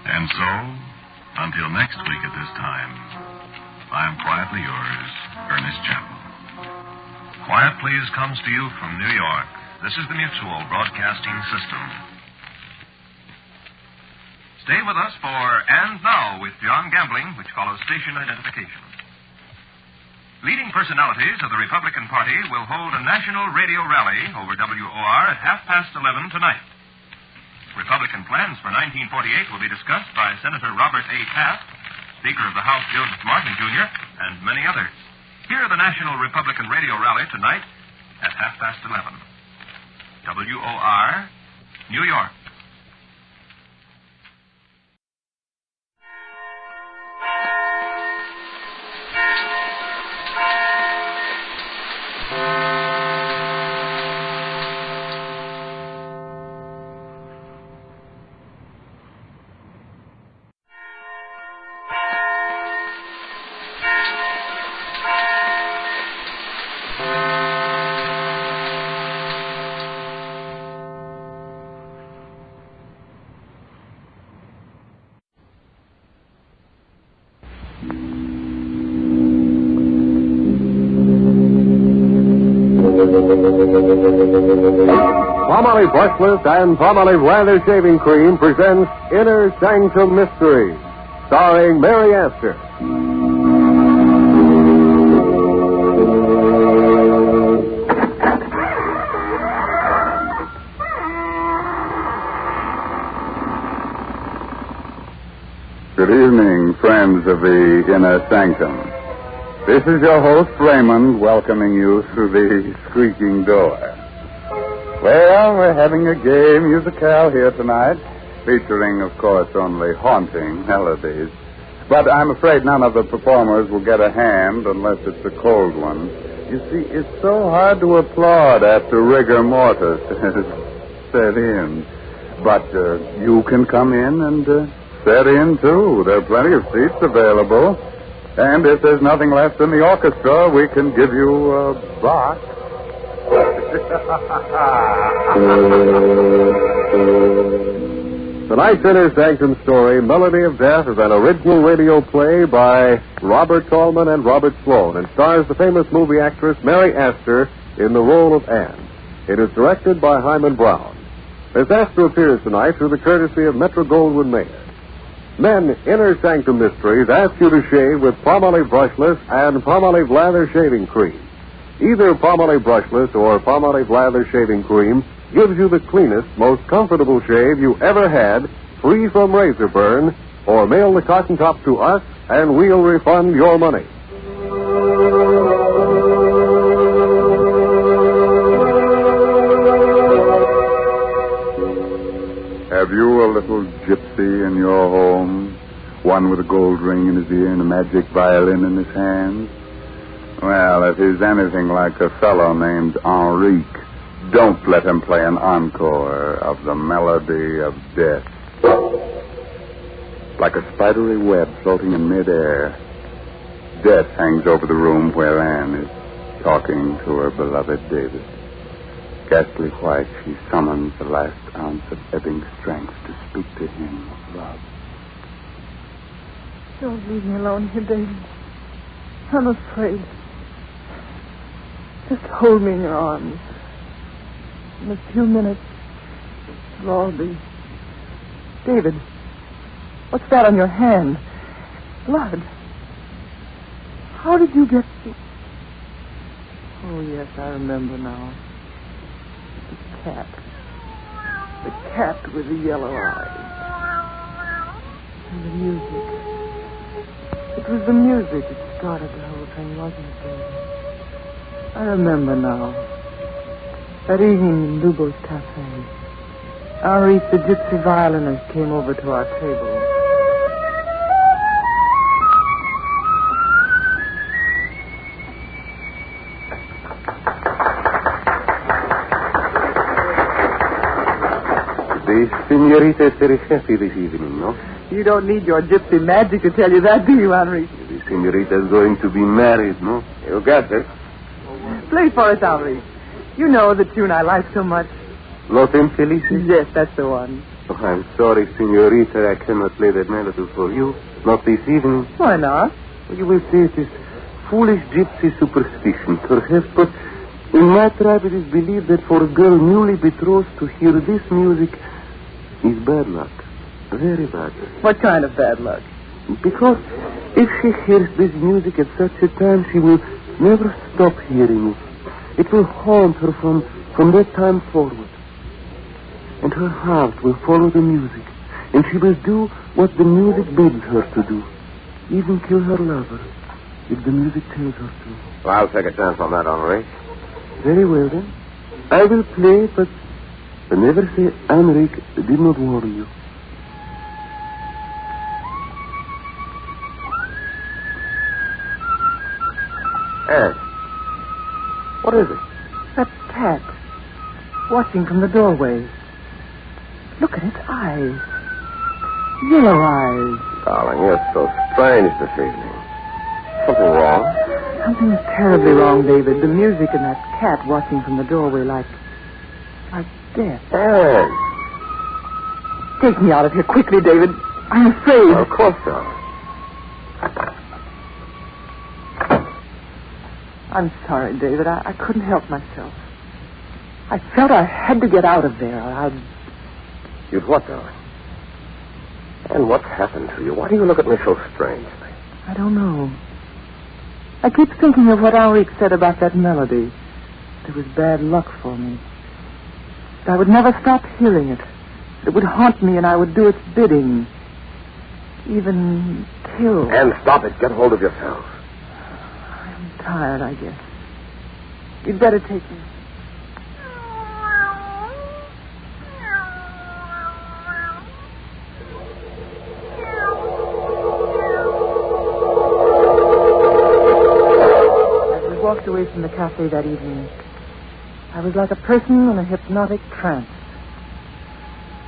And so, until next week at this time, I am quietly yours, Ernest Chappell. Quiet Please comes to you from New York. This is the Mutual Broadcasting System. Stay with us for And Now with John Gambling, which follows station identification. Leading personalities of the Republican Party will hold a national radio rally over WOR at 11:30 tonight. Republican plans for 1948 will be discussed by Senator Robert A. Taft, Speaker of the House Joseph Martin, Jr., and many others. Hear the National Republican Radio Rally tonight at 11:30. WOR, New York. Palmolive Brushless and Palmolive Lather Shaving Cream presents Inner Sanctum Mysteries, starring Mary Astor. Good evening, friends of the Inner Sanctum. This is your host, Raymond, welcoming you through the squeaking door. Well, we're having a gay musicale here tonight, featuring, of course, only haunting melodies. But I'm afraid none of the performers will get a hand unless it's a cold one. You see, it's so hard to applaud after rigor mortis has set in. But you can come in and set in, too. There are plenty of seats available. And if there's nothing left in the orchestra, we can give you a box. Tonight's Inner Sanctum story, Melody of Death, is an original radio play by Robert Tallman and Robert Sloan and stars the famous movie actress Mary Astor in the role of Anne. It is directed by Hyman Brown. Miss Astor appears tonight through the courtesy of Metro-Goldwyn-Mayer. Men, Inner Sanctum Mysteries ask you to shave with Palmolive Brushless and Palmolive Lather Shaving Cream. Either Palmolive Brushless or Palmolive Lather Shaving Cream gives you the cleanest, most comfortable shave you ever had, free from razor burn, or mail the cotton top to us and we'll refund your money. Have you a little gypsy in your home? One with a gold ring in his ear and a magic violin in his hand? Well, if he's anything like a fellow named Enrique, don't let him play an encore of the Melody of Death. Like a spidery web floating in midair, death hangs over the room where Anne is talking to her beloved David. Ghastly white, she summons the last ounce of ebbing strength to speak to him of love. Don't leave me alone here, David. I'm afraid. Just hold me in your arms. In a few minutes, it'll all be... David, what's that on your hand? Blood. How did you get... Oh, yes, I remember now. The cat. The cat with the yellow eyes. And the music. It was the music that started the whole thing, wasn't it, David? I remember now. That evening in Lubo's cafe, Henri, the gypsy violinist, came over to our table. The senorita is very happy this evening, no? You don't need your gypsy magic to tell you that, do you, Henri? The senorita is going to be married, no? You got her. Play for us, Henri. You know the tune I like so much. Los Infelices? Yes, that's the one. Oh, I'm sorry, Senorita, I cannot play that melody for you. Not this evening. Why not? You will say it is foolish gypsy superstition, perhaps, but in my tribe it is believed that for a girl newly betrothed to hear this music is bad luck. Very bad luck. What kind of bad luck? Because if she hears this music at such a time, she will never stop hearing it. It will haunt her from that time forward. And her heart will follow the music. And she will do what the music bids her to do. Even kill her lover, if the music tells her to. Well, I'll take a chance on that, Henri. Very well, then. I will play, but never say Henrik did not warn you. Anne, what is it? That cat, watching from the doorway. Look at its eyes. Yellow eyes. Darling, you're so strange this evening. Something wrong? Something's terribly wrong, David. The music and that cat watching from the doorway like death. Anne. Take me out of here quickly, David. I'm afraid. Of course, so. I'm sorry, David. I couldn't help myself. I felt I had to get out of there. You'd what, darling? And what's happened to you? Why do you look at me so strangely? I don't know. I keep thinking of what Henrik said about that melody. It was bad luck for me. I would never stop hearing it. It would haunt me and I would do its bidding. Even kill. And stop it. Get hold of yourself. I'm tired, I guess. You'd better take me. Walked away from the cafe that evening. I was like a person in a hypnotic trance.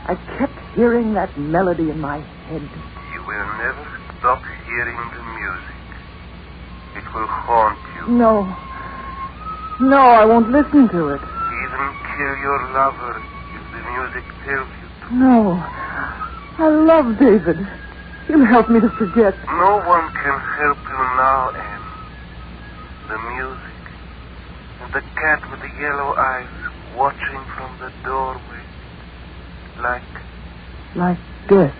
I kept hearing that melody in my head. You will never stop hearing the music. It will haunt you. No, I won't listen to it. Even kill your lover if the music tells you to. No, I love David. He'll help me to forget. No one can help you now, Anne. The music, and the cat with the yellow eyes watching from the doorway, like death.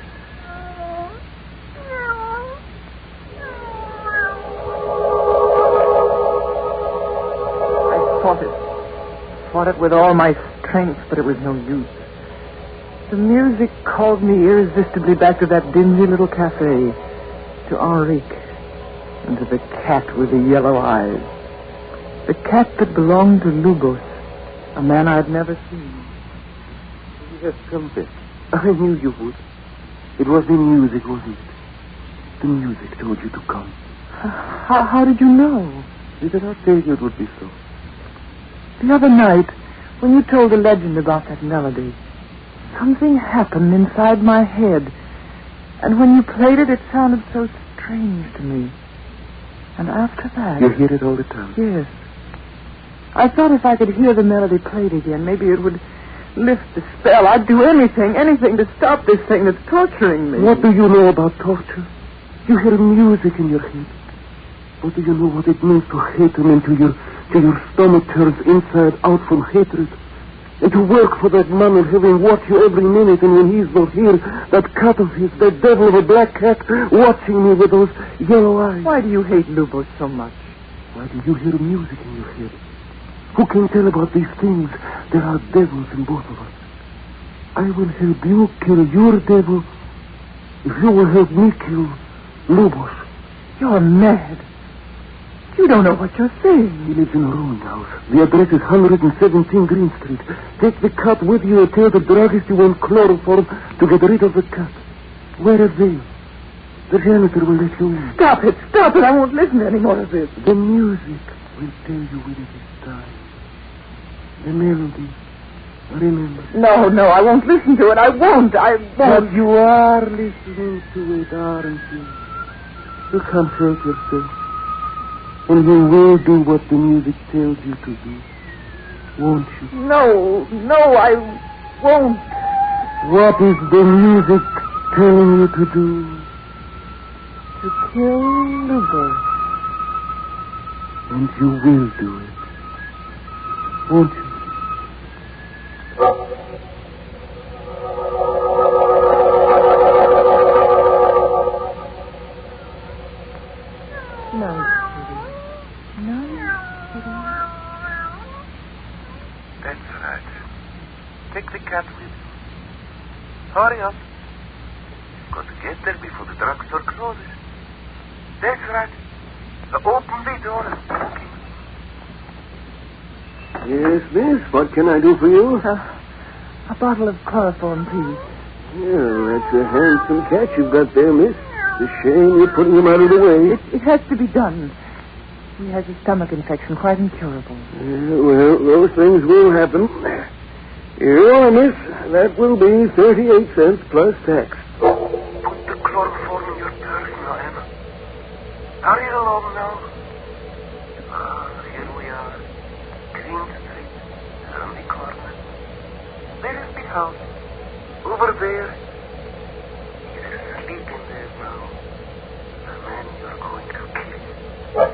I fought it with all my strength, but it was no use. The music called me irresistibly back to that dingy little cafe, to Henrik. And to the cat with the yellow eyes. The cat that belonged to Lubos, a man I'd never seen. You have come back. I knew you would. It was the music, wasn't it? The music told you to come. How did you know? Did I not tell you it would be so? The other night, when you told the legend about that melody, something happened inside my head. And when you played it, it sounded so strange to me. And after that... You hear it all the time? Yes. I thought if I could hear the melody played again, maybe it would lift the spell. I'd do anything to stop this thing that's torturing me. What do you know about torture? You hear music in your head. What do you know what it means to hate him until your stomach turns inside out from hatred? And to work for that man and have him watch you every minute, and when he's not here, that cat of his, that devil of a black cat, watching me with those yellow eyes. Why do you hate Lubos so much? Why do you hear music in your head? Who can tell about these things? There are devils in both of us. I will help you kill your devil if you will help me kill Lubos. You're mad. You don't know what you're saying. He lives in a ruined house. The address is 117 Green Street. Take the cat with you and tell the druggist you want chloroform to get rid of the cat. Wear a veil. The janitor will let you in. Stop it. I won't listen to any more of this. The music will tell you when it is time. The melody. Remember. No, I won't listen to it. I won't. But you are listening to it, aren't you? You can't help yourself. And you will do what the music tells you to do. Won't you? No, I won't. What is the music telling you to do? To kill Lubos. And you will do it. Won't you? That's right. Take the cat with you. Hurry up. Got to get there before the drugstore closes. That's right. Open the door. Yes, miss. What can I do for you? A bottle of chloroform, please. Yeah, that's a handsome cat you've got there, miss. It's a shame you're putting him out of the way. It has to be done. He has a stomach infection, quite incurable. Well, those things will happen. Here you are, miss. That will be 38 cents plus tax. Put the chloroform in your purse now, Emma. Hurry along now. Here we are. Green Street. Around the corner. There is the house. Over there. He's sleeping there now. The man you're going to kill.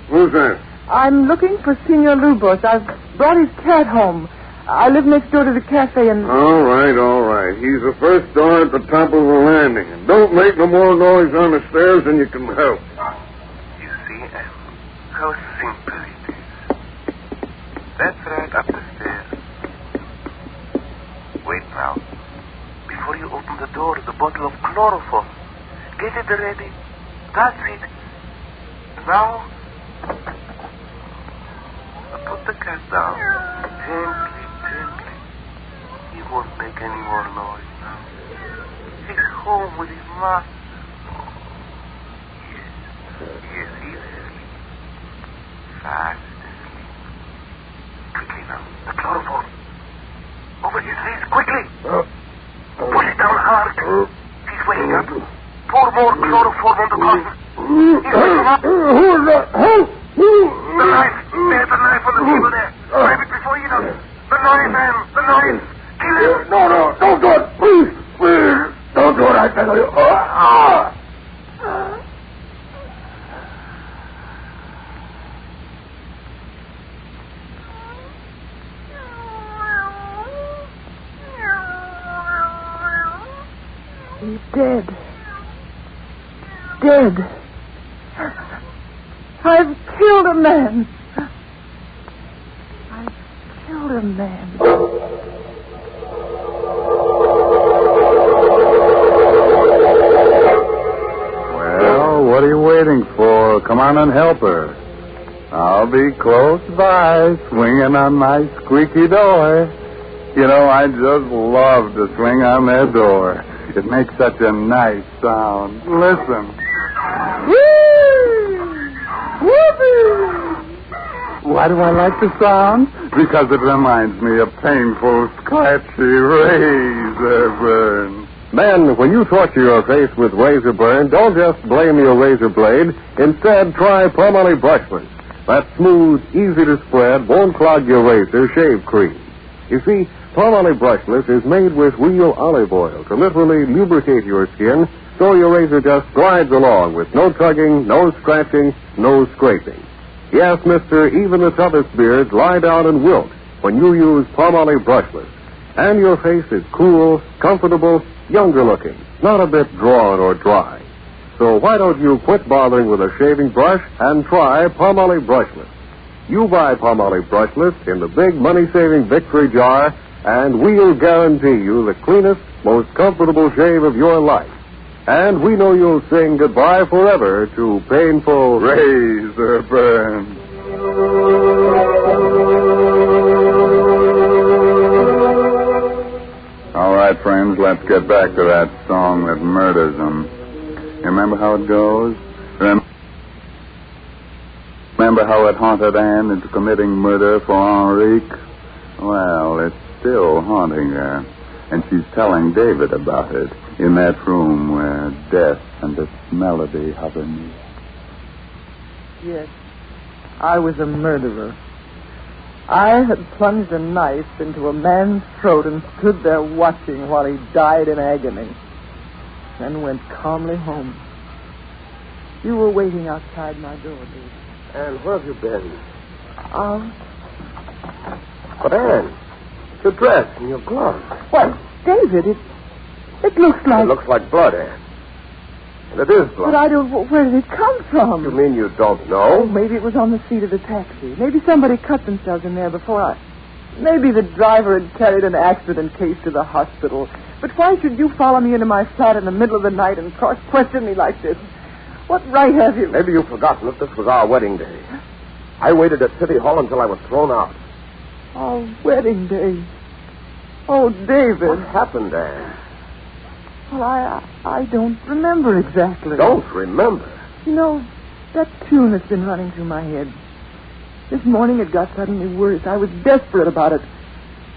Who's that? I'm looking for Senor Lubos. I've brought his cat home. I live next door to the cafe and... All right. He's the first door at the top of the landing. And don't make no more noise on the stairs than you can help. You see, Em, how simple it is. That's right, up the stairs. Wait now. Before you open the door, the bottle of chloroform. Get it ready. That's it. Now... put the cat down. Gently. He won't make any more noise now. He's home with his master. Yes, he's asleep. Fast asleep. Quickly now. The chloroform. Over his face, quickly. Push it down hard. He's waking up. Pour more chloroform on the cotton. He's waking up. Who's that? Help! The knife. There's the knife on the table there. Grab it before you know. The knife, Em. The knife. Kill him. No. Don't do it. Please. Don't do it, I tell you. He's dead. Dead. I've killed a man. I've killed a man. Well, what are you waiting for? Come on and help her. I'll be close by, swinging on my squeaky door. You know, I just love to swing on that door. It makes such a nice sound. Listen. Why do I like the sound? Because it reminds me of painful, scratchy razor burn. Men, when you torture your face with razor burn, don't just blame your razor blade. Instead, try Palmolive Brushless. That smooth, easy to spread, won't clog your razor shave cream. You see, Palmolive Brushless is made with real olive oil to literally lubricate your skin so your razor just glides along with no tugging, no scratching, no scraping. Yes, mister, even the toughest beards lie down and wilt when you use Palmolive Brushless. And your face is cool, comfortable, younger looking, not a bit drawn or dry. So why don't you quit bothering with a shaving brush and try Palmolive Brushless? You buy Palmolive Brushless in the big money-saving Victory jar, and we'll guarantee you the cleanest, most comfortable shave of your life. And we know you'll sing goodbye forever to painful razor burn. All right, friends, let's get back to that song that murders them. You remember how it goes? Remember how it haunted Anne into committing murder for Henrique? Well, it's still haunting her. And she's telling David about it in that room where death and its melody hover me. Yes, I was a murderer. I had plunged a knife into a man's throat and stood there watching while he died in agony. Then went calmly home. You were waiting outside my door, David. Anne, where have you been? But Anne, your dress and your gloves. Why, David, it looks like... It looks like blood, Anne. And it is blood. But I don't... Where did it come from? You mean you don't know? Oh, maybe it was on the seat of the taxi. Maybe somebody cut themselves in there before I... Maybe the driver had carried an accident case to the hospital. But why should you follow me into my flat in the middle of the night and question me like this? What right have you? Maybe you've forgotten that this was our wedding day. I waited at City Hall until I was thrown out. Our wedding day. Oh, David. What happened, Anne? Well, I don't remember exactly. Don't remember? You know, that tune has been running through my head. This morning it got suddenly worse. I was desperate about it.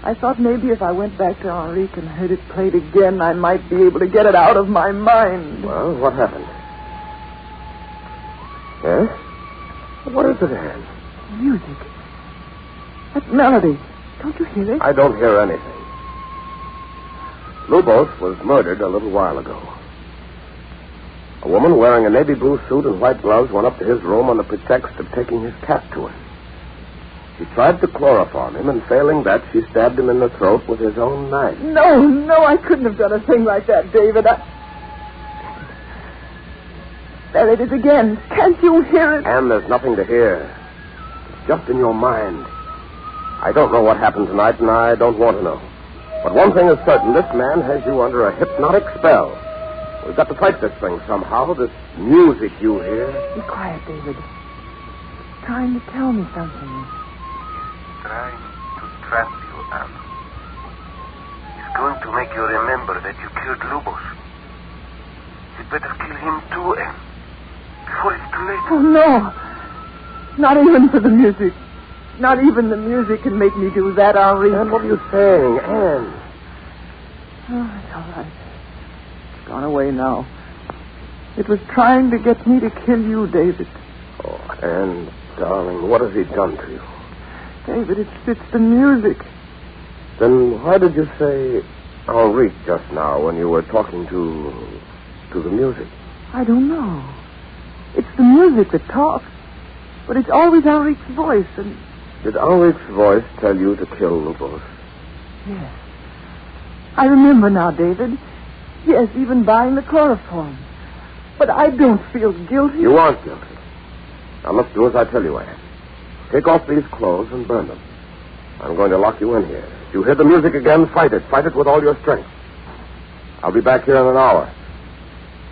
I thought maybe if I went back to Henrique and heard it played again, I might be able to get it out of my mind. Well, what happened? Yes? What is it, Anne? Music. That melody. Don't you hear it? I don't hear anything. Lubos was murdered a little while ago. A woman wearing a navy blue suit and white gloves went up to his room on the pretext of taking his cat to him. She tried to chloroform him, and failing that, she stabbed him in the throat with his own knife. No, I couldn't have done a thing like that, David. There it is again. Can't you hear it? Anne, there's nothing to hear. It's just in your mind. I don't know what happened tonight, and I don't want to know. But one thing is certain. This man has you under a hypnotic spell. We've got to fight this thing somehow. This music you hear. Be quiet, David. He's trying to tell me something. Trying to trap you, Anne. He's going to make you remember that you killed Lubos. You'd better kill him too, Anne. Before it's too late. Oh, no. Not even for the music. Not even the music can make me do that, Henri. Anne, what are you saying, Anne? Oh, it's all right. It's gone away now. It was trying to get me to kill you, David. Oh, Anne, darling, what has he done to you? David, it's the music. Then why did you say Henrique just now when you were talking to the music? I don't know. It's the music that talks. But it's always Henrique's voice, and... Did Henrique's voice tell you to kill Lubos? Yes. I remember now, David. Yes, even buying the chloroform. But I don't feel guilty. You aren't guilty. Now, look, do as I tell you, Anne. Take off these clothes and burn them. I'm going to lock you in here. If you hear the music again, fight it. Fight it with all your strength. I'll be back here in an hour.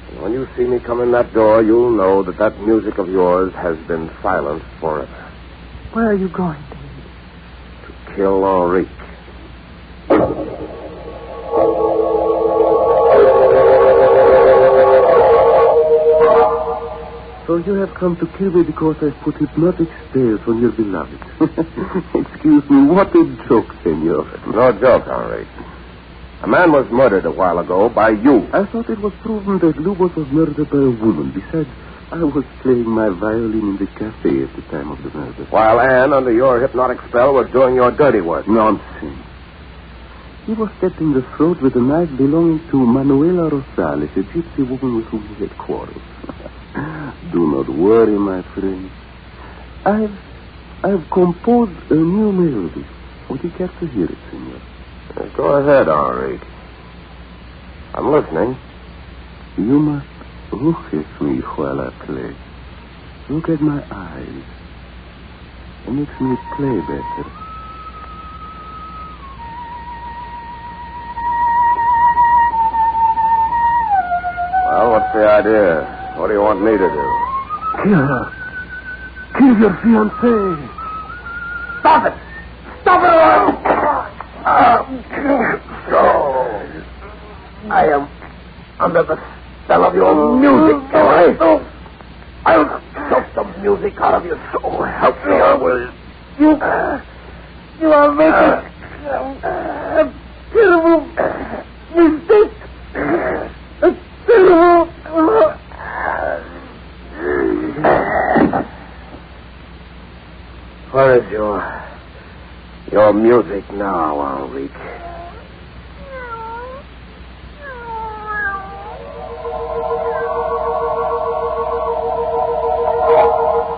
And when you see me come in that door, you'll know that music of yours has been silenced forever. Where are you going, David? To kill Henrique. So you have come to kill me because I've put hypnotic spells on your beloved. Excuse me, what a joke, senor. No joke, Henrique. A man was murdered a while ago by you. I thought it was proven that Lubos was murdered by a woman. Besides, I was playing my violin in the cafe at the time of the murder. While Anne, under your hypnotic spell, was doing your dirty work. Nonsense. He was stabbed in the throat with a knife belonging to Manuela Rosales, a gypsy woman with whom he had quarrels. Do not worry, my friend. I've composed a new melody. Would you care to hear it, senor? Go ahead, Henrique. I'm listening. You must look at me while I play. Look at my eyes. It makes me play better. Well, what's the idea? What do you want me to do? Kill her. Kill your fiancée. Stop it! Stop it! So, I am under the spell of your music, all right? I'll choke the music out of your soul. Help me, or will you? You are making a terrible mistake. A terrible... Where is your Your music now, Enrique.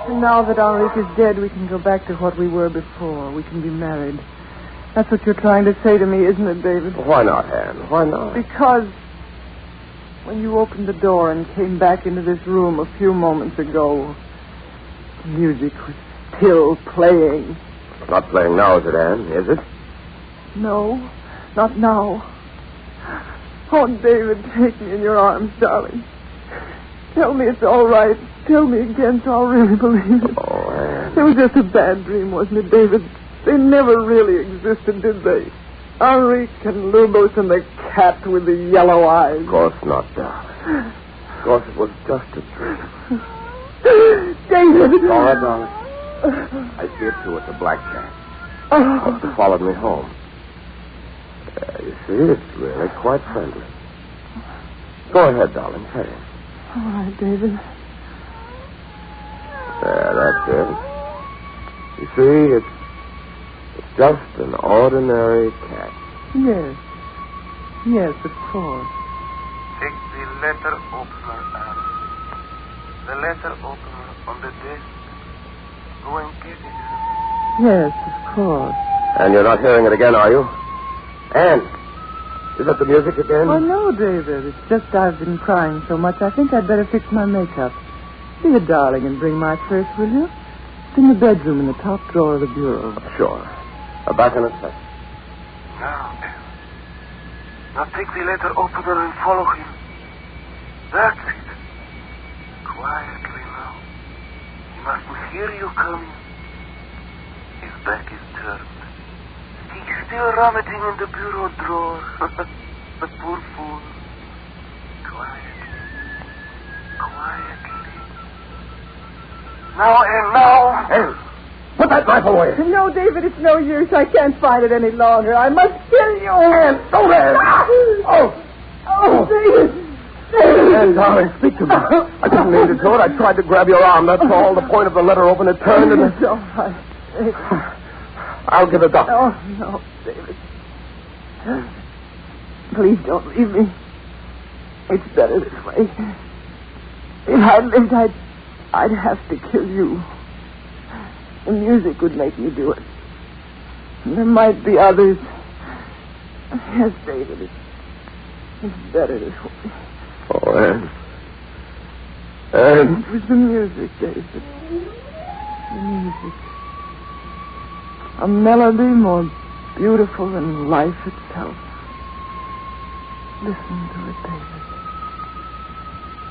And now that Enrique is dead, we can go back to what we were before. We can be married. That's what you're trying to say to me, isn't it, David? Why not, Anne? Why not? Because when you opened the door and came back into this room a few moments ago, the music was still playing. It's not playing now, is it, Anne? Is it? No, not now. Oh, David, take me in your arms, darling. Tell me it's all right. Tell me again so I'll really believe it. Oh, Anne. It was just a bad dream, wasn't it, David? They never really existed, did they? Enrique and Lubos and the cat with the yellow eyes. Of course not, darling. Of course it was just a dream. David! All right, darling. I see it too. It's a black cat. Must have followed me home. You see, it's really quite friendly. Go ahead, darling. Pet it. All right, David. There, that's it. You see, it's just an ordinary cat. Yes. Yes, of course. Take the letter opener, Anne. The letter opener on the desk. Go and get it. Yes, of course. And you're not hearing it again, are you? Anne, is that the music again? Oh, no, David. It's just I've been crying so much, I think I'd better fix my makeup. Be a darling and bring my purse, will you? It's in the bedroom in the top drawer of the bureau. Sure. Back in a sec. Now, Anne. Now take the letter opener and follow him. That's it. Quietly now. He mustn't hear you coming. His back is turned. He's still rummaging in the bureau drawer. The poor fool. Quietly. Now, Anne, now. Anne, put that knife away. No, David, it's no use. I can't fight it any longer. I must kill you. Anne, don't Anne. Oh, David. Anne, darling, speak to me. I didn't mean to do it. I tried to grab your arm. That's all. The point of the letter opener turned and... It's all right, David. I'll get a doctor. Oh, no, David. Please don't leave me. It's better this way. If I lived, I'd have to kill you. The music would make me do it. And there might be others. Yes, David, it's better this way. Oh, Anne. Anne. It was the music, David. The music. A melody more beautiful than life itself. Listen to it, David.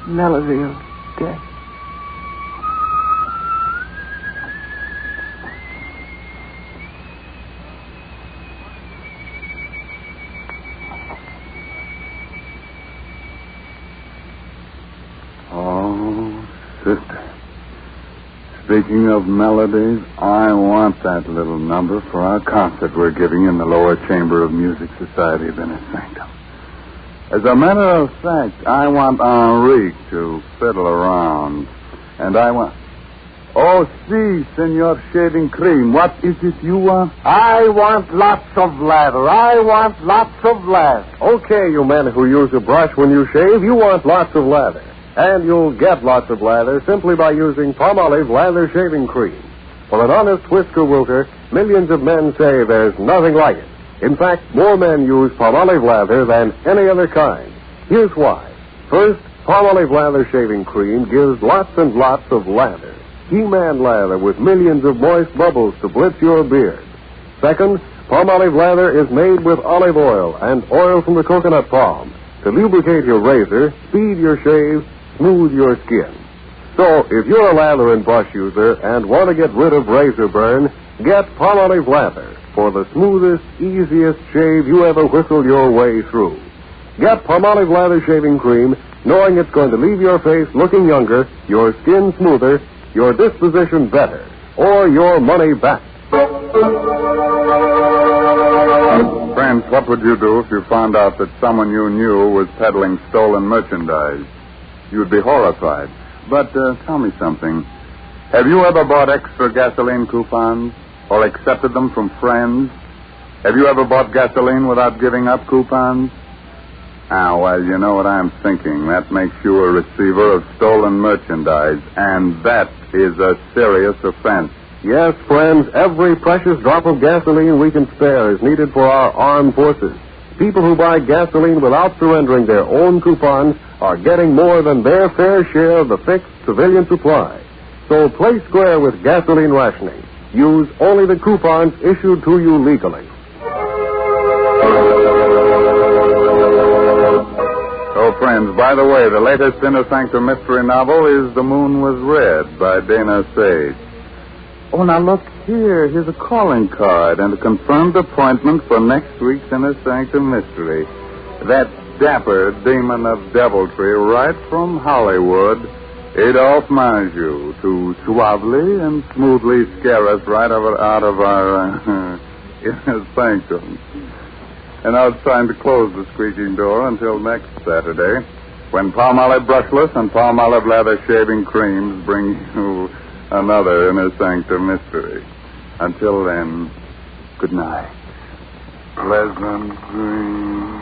Melody of death. Oh, sister. Speaking of melodies, I want that little number for our concert we're giving in the lower chamber of Music Society of Inner Sanctum. As a matter of fact, I want Enrique to fiddle around. And I want... Oh, si, Senor Shaving Cream. What is it you want? I want lots of lather. I want lots of lather. Okay, you men who use a brush when you shave, you want lots of lather. And you'll get lots of lather simply by using Palmolive Lather Shaving Cream. For an honest whisker wilter, millions of men say there's nothing like it. In fact, more men use Palmolive Lather than any other kind. Here's why. First, Palmolive Lather Shaving Cream gives lots and lots of lather. He-Man lather with millions of moist bubbles to blitz your beard. Second, Palmolive Lather is made with olive oil and oil from the coconut palm to lubricate your razor, speed your shave, smooth your skin. So, if you're a lather and brush user and want to get rid of razor burn, get Palmolive Lather for the smoothest, easiest shave you ever whistled your way through. Get Palmolive Lather Shaving Cream, knowing it's going to leave your face looking younger, your skin smoother, your disposition better, or your money back. Friends, what would you do if you found out that someone you knew was peddling stolen merchandise? You'd be horrified. But tell me something. Have you ever bought extra gasoline coupons? or accepted them from friends? Have you ever bought gasoline without giving up coupons? Well, you know what I'm thinking. That makes you a receiver of stolen merchandise, and that is a serious offense. Yes, friends, every precious drop of gasoline we can spare is needed for our armed forces. People who buy gasoline without surrendering their own coupons are getting more than their fair share of the fixed civilian supply. So play square with gasoline rationing. Use only the coupons issued to you legally. So, friends, by the way, the latest Inner Sanctum mystery novel is The Moon Was Red by Dana Sage. Oh, now look here. Here's a calling card and a confirmed appointment for next week's Inner Sanctum mystery. That dapper demon of deviltry right from Hollywood, Adolphe Manjou, to suavely and smoothly scare us right out of our Inner Sanctum. And now it's time to close the squeaking door until next Saturday, when Palmolive Brushless and Palmolive Lather Shaving Creams bring you another Inner Sanctum mystery. Until then, good night. Pleasant dreams.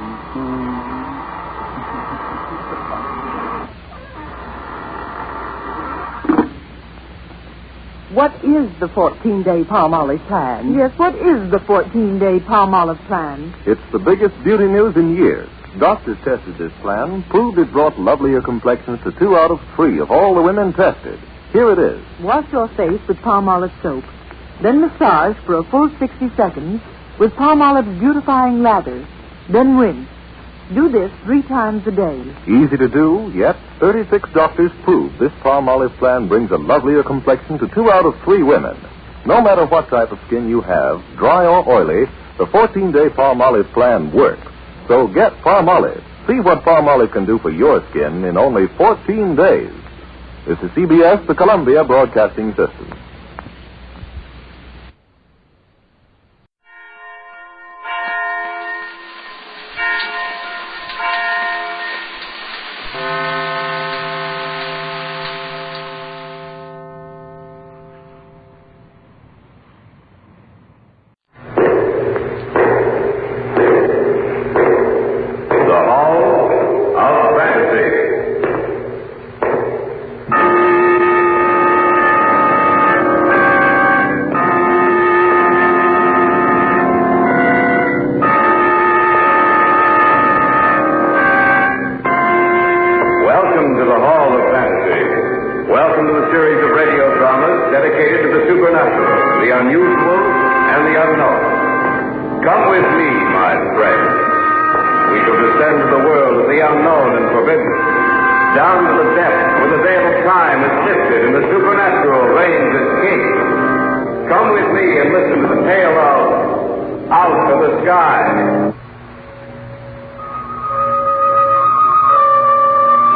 What is the 14-day Palmolive plan? Yes, what is the 14-day Palmolive plan? It's the biggest beauty news in years. Doctors tested this plan, proved it brought lovelier complexions to 2 out of 3 of all the women tested. Here it is. Wash your face with Palmolive soap. Then massage for a full 60 seconds with Palmolive's beautifying lather. Then rinse. Do this 3 times a day. Easy to do, yet 36 doctors prove this Palmolive plan brings a lovelier complexion to 2 out of 3 women. No matter what type of skin you have, dry or oily, the 14-day Palmolive plan works. So get Palmolive. See what Palmolive can do for your skin in only 14 days. This is CBS, the Columbia Broadcasting System.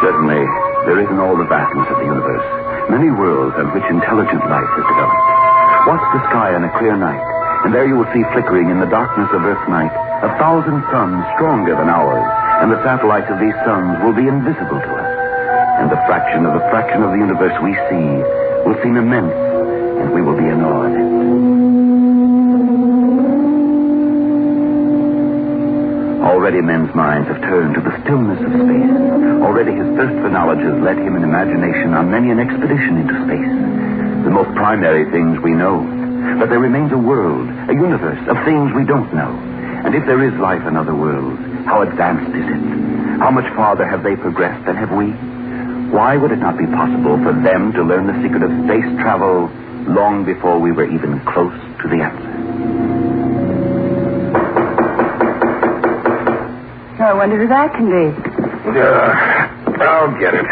Certainly, there is in all the vastness of the universe many worlds on which intelligent life has developed. Watch the sky on a clear night, and there you will see flickering in the darkness of Earth's night 1,000 suns stronger than ours, and the satellites of these suns will be invisible to us. And the fraction of the universe we see will seem immense, and we will be in awe of it. Already men's minds have turned to the stillness of space. Already his thirst for knowledge has led him in imagination on many an expedition into space. The most primary things we know. But there remains a world, a universe of things we don't know. And if there is life in other worlds, how advanced is it? How much farther have they progressed than have we? Why would it not be possible for them to learn the secret of space travel long before we were even close to the answer? I wonder who that can be. I'll get it.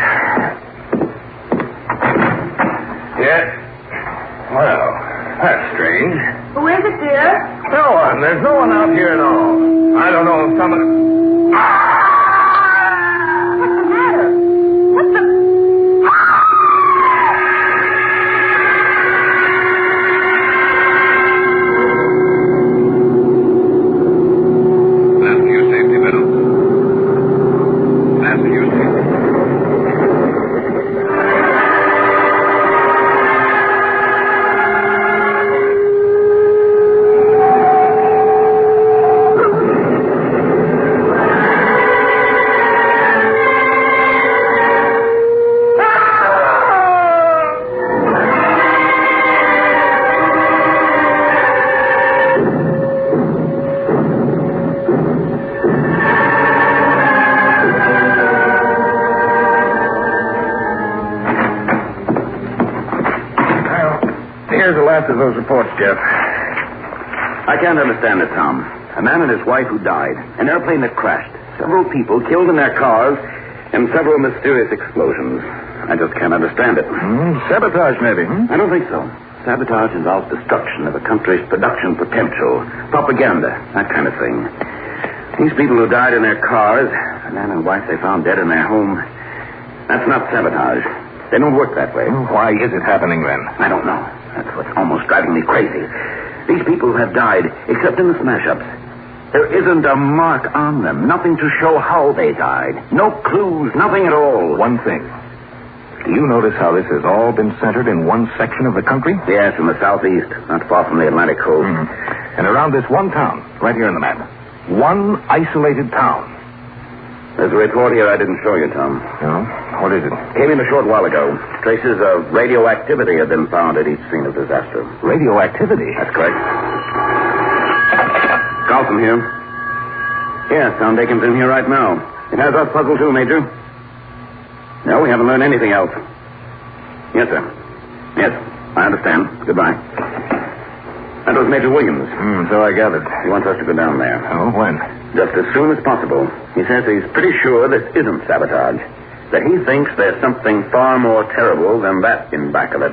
Yeah. Well, that's strange. Who is it, dear? No one. There's no one out here at all. I don't know if someone... What's the matter? What's the... those reports, Jeff? I can't understand it, Tom. A man and his wife who died. An airplane that crashed. Several people killed in their cars. And several mysterious explosions. I just can't understand it. Sabotage, maybe. I don't think so. Sabotage involves destruction of a country's production potential. Propaganda. That kind of thing. These people who died in their cars, a man and wife they found dead in their home, that's not sabotage. They don't work that way. Why is it happening, then? I don't know. That's what's almost driving me crazy. These people have died, except in the smash-ups. There isn't a mark on them. Nothing to show how they died. No clues, nothing at all. One thing. Do you notice how this has all been centered in one section of the country? Yes, in the southeast, not far from the Atlantic coast. And around this one town, right here on the map. One isolated town. There's a report here I didn't show you, Tom. No? What is it? Came in a short while ago. Traces of radioactivity have been found at each scene of disaster. Radioactivity? That's correct. Carlson here. Yes, Tom Dakin's in here right now. It has us puzzled too, Major. No, we haven't learned anything else. Yes, sir. Yes, I understand. Goodbye. That was Major Williams. So I gathered. He wants us to go down there. Oh, when? Just as soon as possible. He says he's pretty sure this isn't sabotage. That he thinks there's something far more terrible than that in back of it.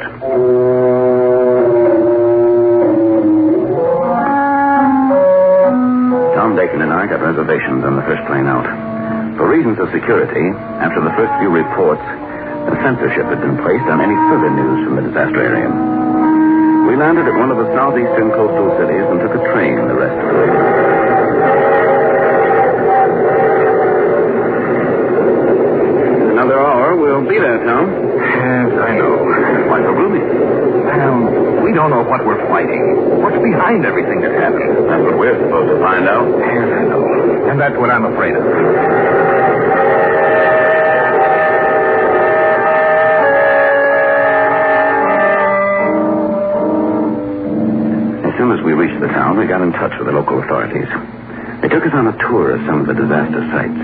Tom Dakin and I got reservations on the first plane out. For reasons of security, after the first few reports, a censorship had been placed on any further news from the disaster area. We landed at one of the southeastern coastal cities and took a train the rest of the way. In another hour, we'll be there, Tom. Yes, I know. Why so gloomy? Well, we don't know what we're fighting. What's behind everything that happened? That's what we're supposed to find out. Yes, I know. And that's what I'm afraid of. As soon as we reached the town, we got in touch with the local authorities. They took us on a tour of some of the disaster sites.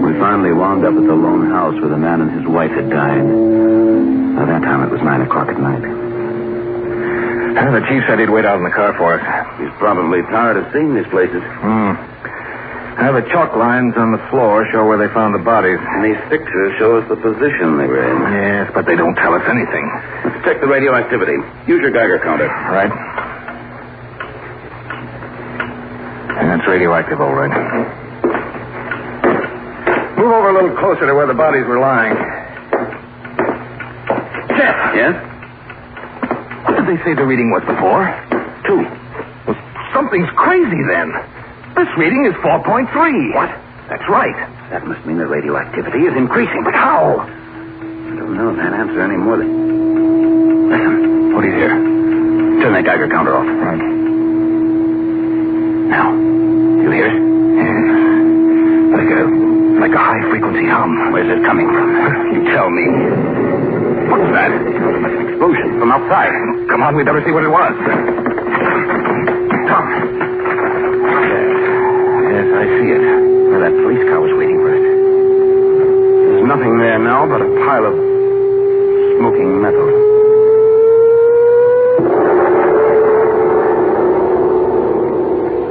We finally wound up at the lone house where the man and his wife had died. By that time, it was 9 o'clock at night. The chief said he'd wait out in the car for us. He's probably tired of seeing these places. The chalk lines on the floor show where they found the bodies. And these pictures show us the position they were in. Yes, but they don't tell us anything. Let's check the radioactivity. Use your Geiger counter. Right. And it's radioactive, all right. Move over a little closer to where the bodies were lying. Jeff! Yes? What did they say the reading was before? 2. Well, something's crazy then. This reading is 4.3. What? That's right. That must mean the radioactivity is increasing. But how? I don't know that answer any more than... Listen. What do you hear? Turn that Geiger counter off. Right. Now. You hear it? Yeah. Like a high-frequency hum. Where's it coming from? You tell me. What's that? Like an explosion from outside. Come on, we better see what it was. Tom. Yes, I see it. Where that police car was waiting for us. There's nothing there now but a pile of smoking metal.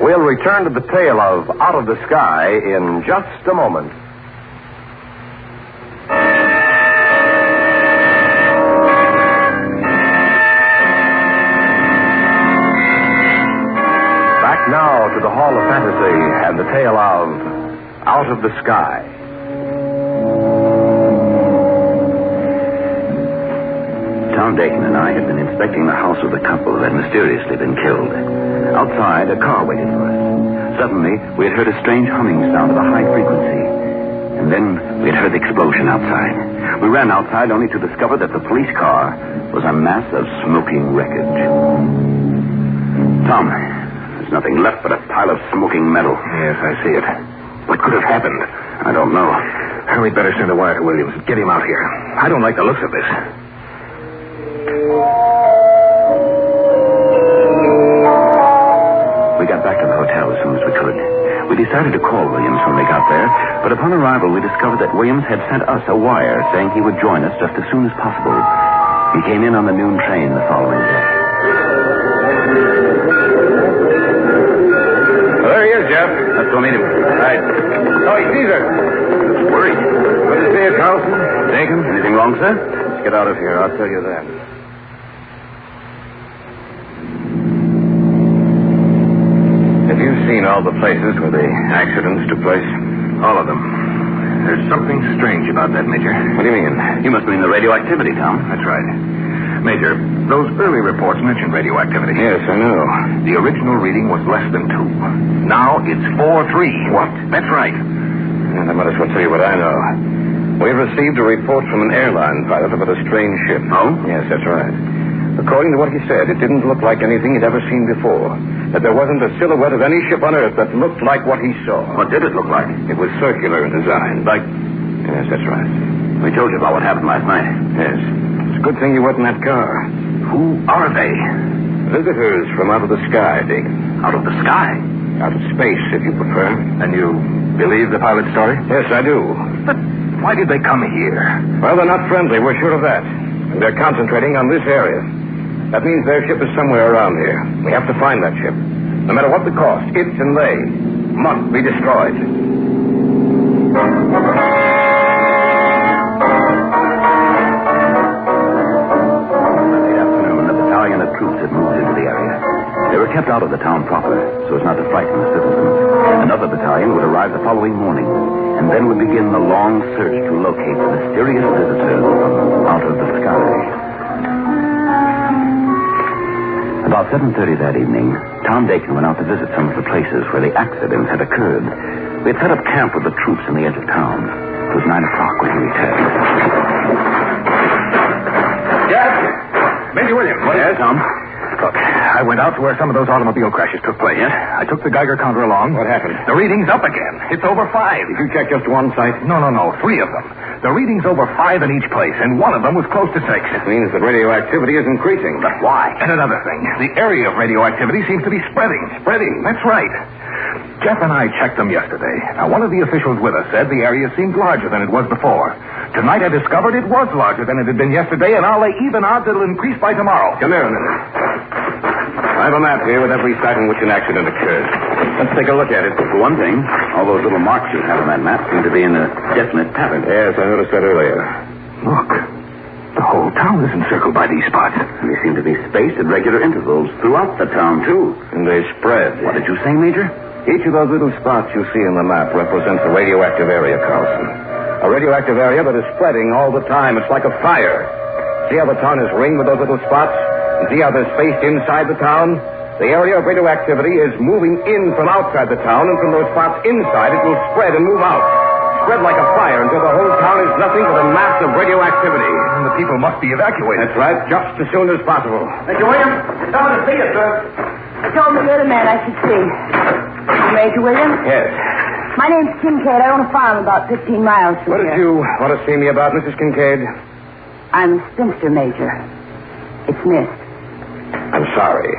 We'll return to the tale of Out of the Sky in just a moment. Back now to the Hall of Fantasy and the tale of Out of the Sky. Tom Dakin and I had been inspecting the house of the couple that had mysteriously been killed. Outside, a car waited for us. Suddenly, we had heard a strange humming sound of a high frequency. And then we had heard the explosion outside. We ran outside only to discover that the police car was a mass of smoking wreckage. Tom, there's nothing left but a pile of smoking metal. Yes, I see it. What could have happened? I don't know. We'd better send a wire to Williams. Get him out here. I don't like the looks of this. We got back to the hotel as soon as we could. We decided to call Williams when we got there, but upon arrival we discovered that Williams had sent us a wire saying he would join us just as soon as possible. He came in on the noon train the following day. There he is, Jeff. Let's go meet him. Right. Oh, he sees her. Worried. Good to see you, Carlson. Take him. Anything wrong, sir? Let's get out of here. I'll tell you then. Have you seen all the places where the accidents took place? All of them. There's something strange about that, Major. What do you mean? You must mean the radioactivity, Tom. That's right. Major, those early reports mentioned radioactivity. Yes, I know. The original reading was less than 2. Now it's 4.3. What? That's right. And I might as well tell you what I know. We've received a report from an airline pilot about a strange ship. Oh? Yes, that's right. According to what he said, it didn't look like anything he'd ever seen before. That there wasn't a silhouette of any ship on Earth that looked like what he saw. What did it look like? It was circular in design. Like... Yes, that's right. We told you about what happened last night. Yes. It's a good thing you weren't in that car. Who are they? Visitors from out of the sky, Dick. Out of the sky? Out of space, if you prefer. And you believe the pilot's story? Yes, I do. But why did they come here? Well, they're not friendly, we're sure of that. And they're concentrating on this area. That means their ship is somewhere around here. We have to find that ship. No matter what the cost, it and they must be destroyed. Troops had moved into the area. They were kept out of the town proper, so as not to frighten the citizens. Another battalion would arrive the following morning, and then would begin the long search to locate the mysterious visitors from out of the sky. About 7:30 that evening, Tom Dakin went out to visit some of the places where the accidents had occurred. We had set up camp with the troops on the edge of town. It was 9 o'clock when he returned. Yes? Major Williams. What is it, Tom? Look, I went out to where some of those automobile crashes took place. Yeah? I took the Geiger counter along. What happened? The reading's up again. It's over 5. Did you check just one site? No. 3 of them. The reading's over 5 in each place, and one of them was close to 6. It means that radioactivity is increasing. But why? And another thing. The area of radioactivity seems to be spreading. Spreading? That's right. Jeff and I checked them yesterday. Now, one of the officials with us said the area seemed larger than it was before. Tonight I discovered it was larger than it had been yesterday, and I'll lay even odds it'll increase by tomorrow. Come here a minute. I have a map here with every site in which an accident occurred. Let's take a look at it. For one thing, all those little marks you have on that map seem to be in a definite pattern. Yes, I noticed that earlier. Look. The whole town is encircled by these spots. And they seem to be spaced at regular intervals throughout the town, too. And they spread. What did you say, Major? Each of those little spots you see in the map represents a radioactive area, Carlson. A radioactive area that is spreading all the time. It's like a fire. See how the town is ringed with those little spots? And see how they're spaced inside the town? The area of radioactivity is moving in from outside the town, and from those spots inside, it will spread and move out. Spread like a fire until the whole town is nothing but a mass of radioactivity. And the people must be evacuated. That's right, just as soon as possible. Major Williams, someone to see you, sir. They told me you're the man I should see. Major Williams? Yes. My name's Kincaid. I own a farm about 15 miles from here. What did you want to see me about, Mrs. Kincaid? I'm a spinster, Major. It's missed. I'm sorry.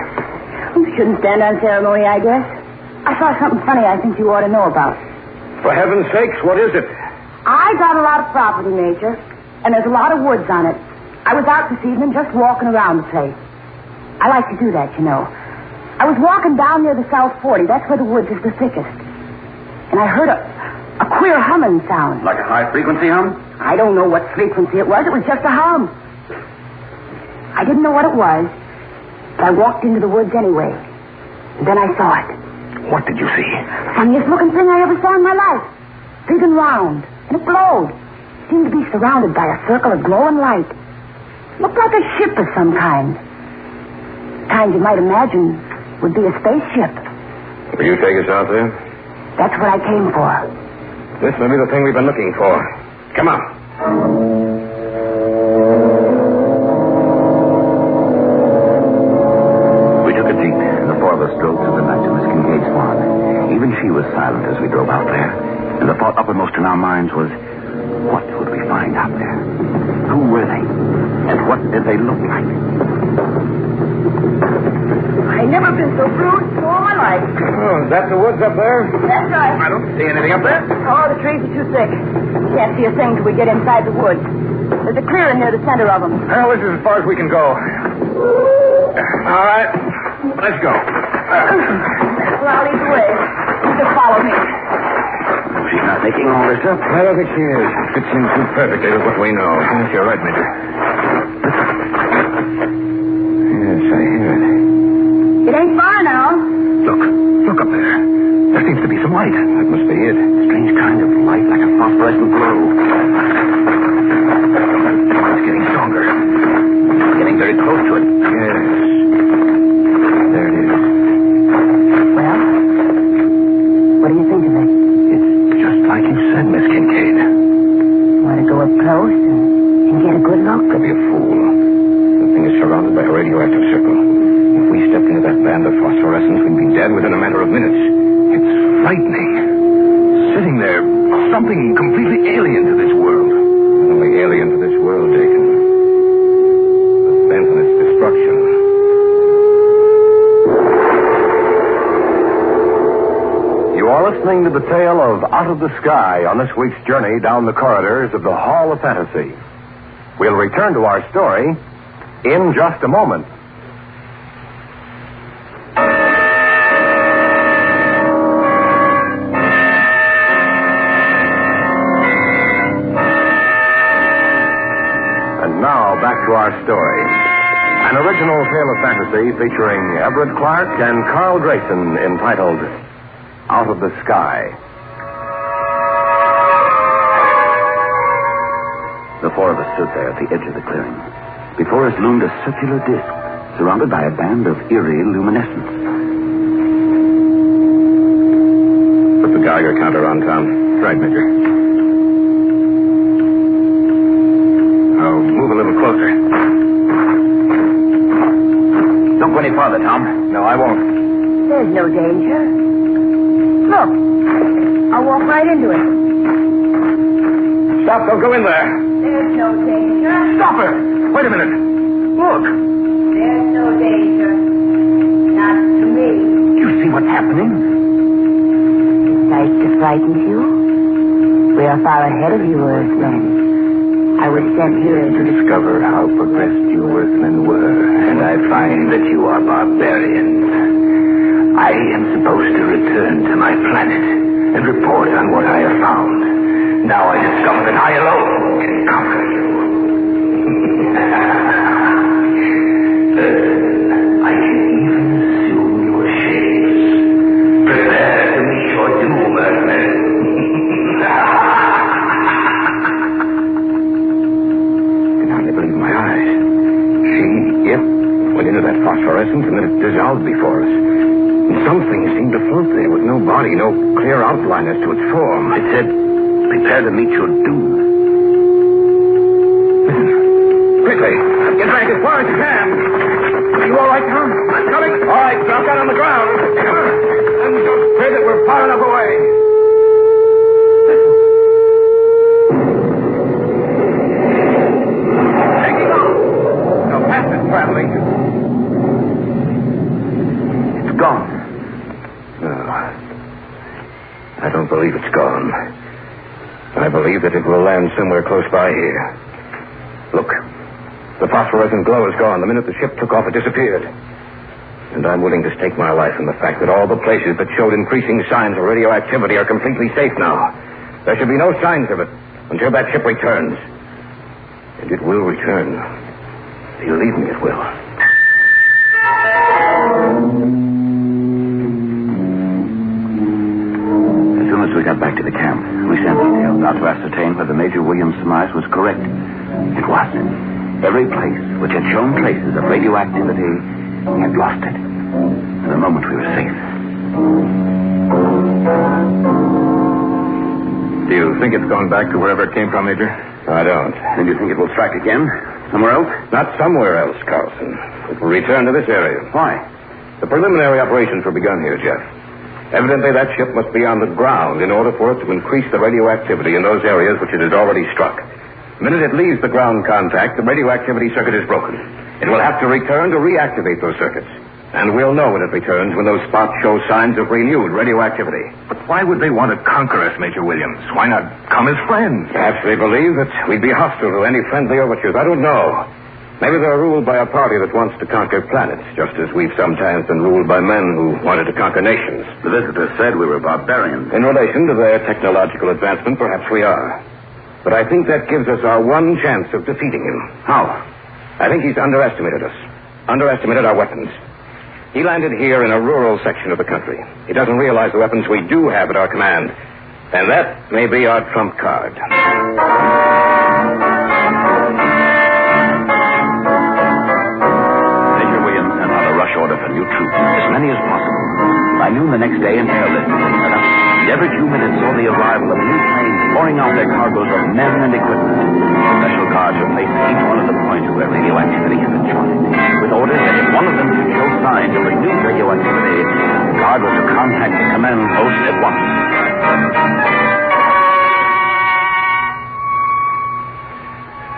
You shouldn't stand on ceremony, I guess. I saw something funny I think you ought to know about. For heaven's sakes, what is it? I got a lot of property, Major, and there's a lot of woods on it. I was out this evening just walking around the place. I like to do that, you know. I was walking down near the South 40. That's where the woods is the thickest. And I heard a queer humming sound. Like a high-frequency hum? I don't know what frequency it was. It was just a hum. I didn't know what it was, but I walked into the woods anyway. And then I saw it. What did you see? Funniest looking thing I ever saw in my life. Big and round. And it glowed. It seemed to be surrounded by a circle of glowing light. Looked like a ship of some kind. The kind you might imagine would be a spaceship. Will you take us out there? That's what I came for. This may be the thing we've been looking for. Come on. We took a jeep, and the four of us drove through the night to Miss Kincaid's farm. Even she was silent as we drove out there. And the thought uppermost in our minds was, what would we find out there? Who were they? And what did they look like? I've never been so bruised in all my life. Oh, is that the woods up there? That's right. I don't see anything up there. Oh, the trees are too thick. Can't see a thing till we get inside the woods. There's a clearing near the center of them. Well, this is as far as we can go. All right. Let's go. Well, I'll lead the way. You just follow me. She's not making all this up. I don't think she is. It fits in too perfectly with what we know. Yes, you're right, Major. Yes, I hear it. It ain't far now. Look up there. There seems to be some light. That must be it. Strange kind of light, like a phosphorescent glow. It's getting stronger. It's getting very close to it. Yes. There it is. Well, what do you think of it? It's just like you said, Miss Kincaid. Want to go up close and get a good look? Don't be a fool. The thing is surrounded by a radioactive circle. If we stepped into that band of phosphorescence, we'd be dead within a matter of minutes. It's frightening. Sitting there, something completely alien to this world. Not only alien to this world, Dakin, but bent on its destruction. You are listening to the tale of Out of the Sky on this week's journey down the corridors of the Hall of Fantasy. We'll return to our story in just a moment. And now, back to our story. An original tale of fantasy featuring Everett Clark and Carl Grayson entitled Out of the Sky. The four of us stood there at the edge of the clearing. Before us loomed a circular disc, surrounded by a band of eerie luminescence. Put the Geiger counter on, Tom. Right, Major. Now, move a little closer. Don't go any farther, Tom. No, I won't. There's no danger. Look, I'll walk right into it. Stop, don't go in there. There's no danger. Stop her! Wait a minute. Look. There's no danger. Not to me. You see what's happening? Sight to frighten you? We are far ahead of you, Earthmen. I was sent here to discover how progressed you Earthmen were, and I find that you are barbarians. I am supposed to return to my planet and report on what I have found. Now I discover that I alone can conquer you. I can even assume your shapes. Prepare to meet your doom, Earthmen. I can hardly believe my eyes. It went into that phosphorescence and then it dissolved before us. And something seemed to float there with no body, no clear outline as to its form. It said, prepare to meet your doom. Listen. Quickly. Get back as far as you can. Are you all right, Tom? I'm coming. All right, drop down on the ground. And don't say that we're far enough away. Listen. Taking off. No, past it, traveling. It's gone. No. I don't believe it's gone. I believe that it will land somewhere close by here. Look. The phosphorescent glow is gone. The minute the ship took off, it disappeared. And I'm willing to stake my life on the fact that all the places that showed increasing signs of radioactivity are completely safe now. There should be no signs of it until that ship returns. And it will return. Believe me, it will. As soon as we got back to the camp, we sent details out to ascertain whether Major Williams' surmise was correct. It was. Every place which had shown traces of radioactivity had lost it. For the moment, we were safe. Do you think it's gone back to wherever it came from, Major? I don't. Then you think it will strike again? Somewhere else? Not somewhere else, Carlson. It will return to this area. Why? The preliminary operations were begun here, Jeff. Evidently, that ship must be on the ground in order for it to increase the radioactivity in those areas which it has already struck. The minute it leaves the ground contact, the radioactivity circuit is broken. It will have to return to reactivate those circuits. And we'll know when it returns when those spots show signs of renewed radioactivity. But why would they want to conquer us, Major Williams? Why not come as friends? Perhaps they believe that we'd be hostile to any friendly overtures. I don't know. Maybe they're ruled by a party that wants to conquer planets, just as we've sometimes been ruled by men who wanted to conquer nations. The visitor said we were barbarians. In relation to their technological advancement, perhaps we are. But I think that gives us our one chance of defeating him. How? I think he's underestimated us. Underestimated our weapons. He landed here in a rural section of the country. He doesn't realize the weapons we do have at our command. And that may be our trump card. Major Williams sent out a rush order for new troops, as many as possible. By noon the next day, intel lists were set up, and every few minutes saw the arrival of new planes pouring out their cargoes of men and equipment. Special guards were placed at each one of the points where radioactivity had been charted, with orders that if one of them should show signs of renewed radioactivity, the guard was to contact the command post at once.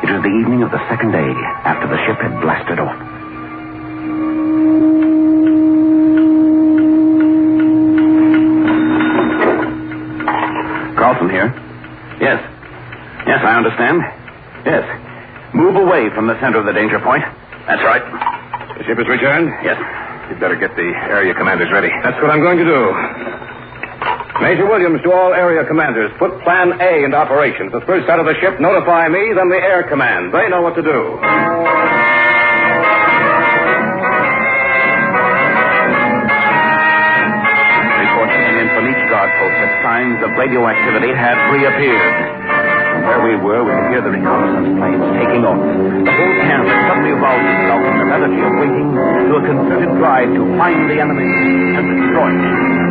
It was the evening of the second day after the ship had blasted off. Carlson here. Yes. Yes, I understand. Yes. Move away from the center of the danger point. That's right. The ship has returned? Yes. You'd better get the area commanders ready. That's what I'm going to do. Major Williams, to all area commanders, put Plan A into operation. The first sight of the ship, notify me, then the air command. They know what to do. Reports came in from each guard post that signs of radioactivity had reappeared. From where we were, we could hear the reconnaissance planes taking off. The whole camp had suddenly evolved itself from the lethargy of waiting to a concerted drive to find the enemy and destroy them.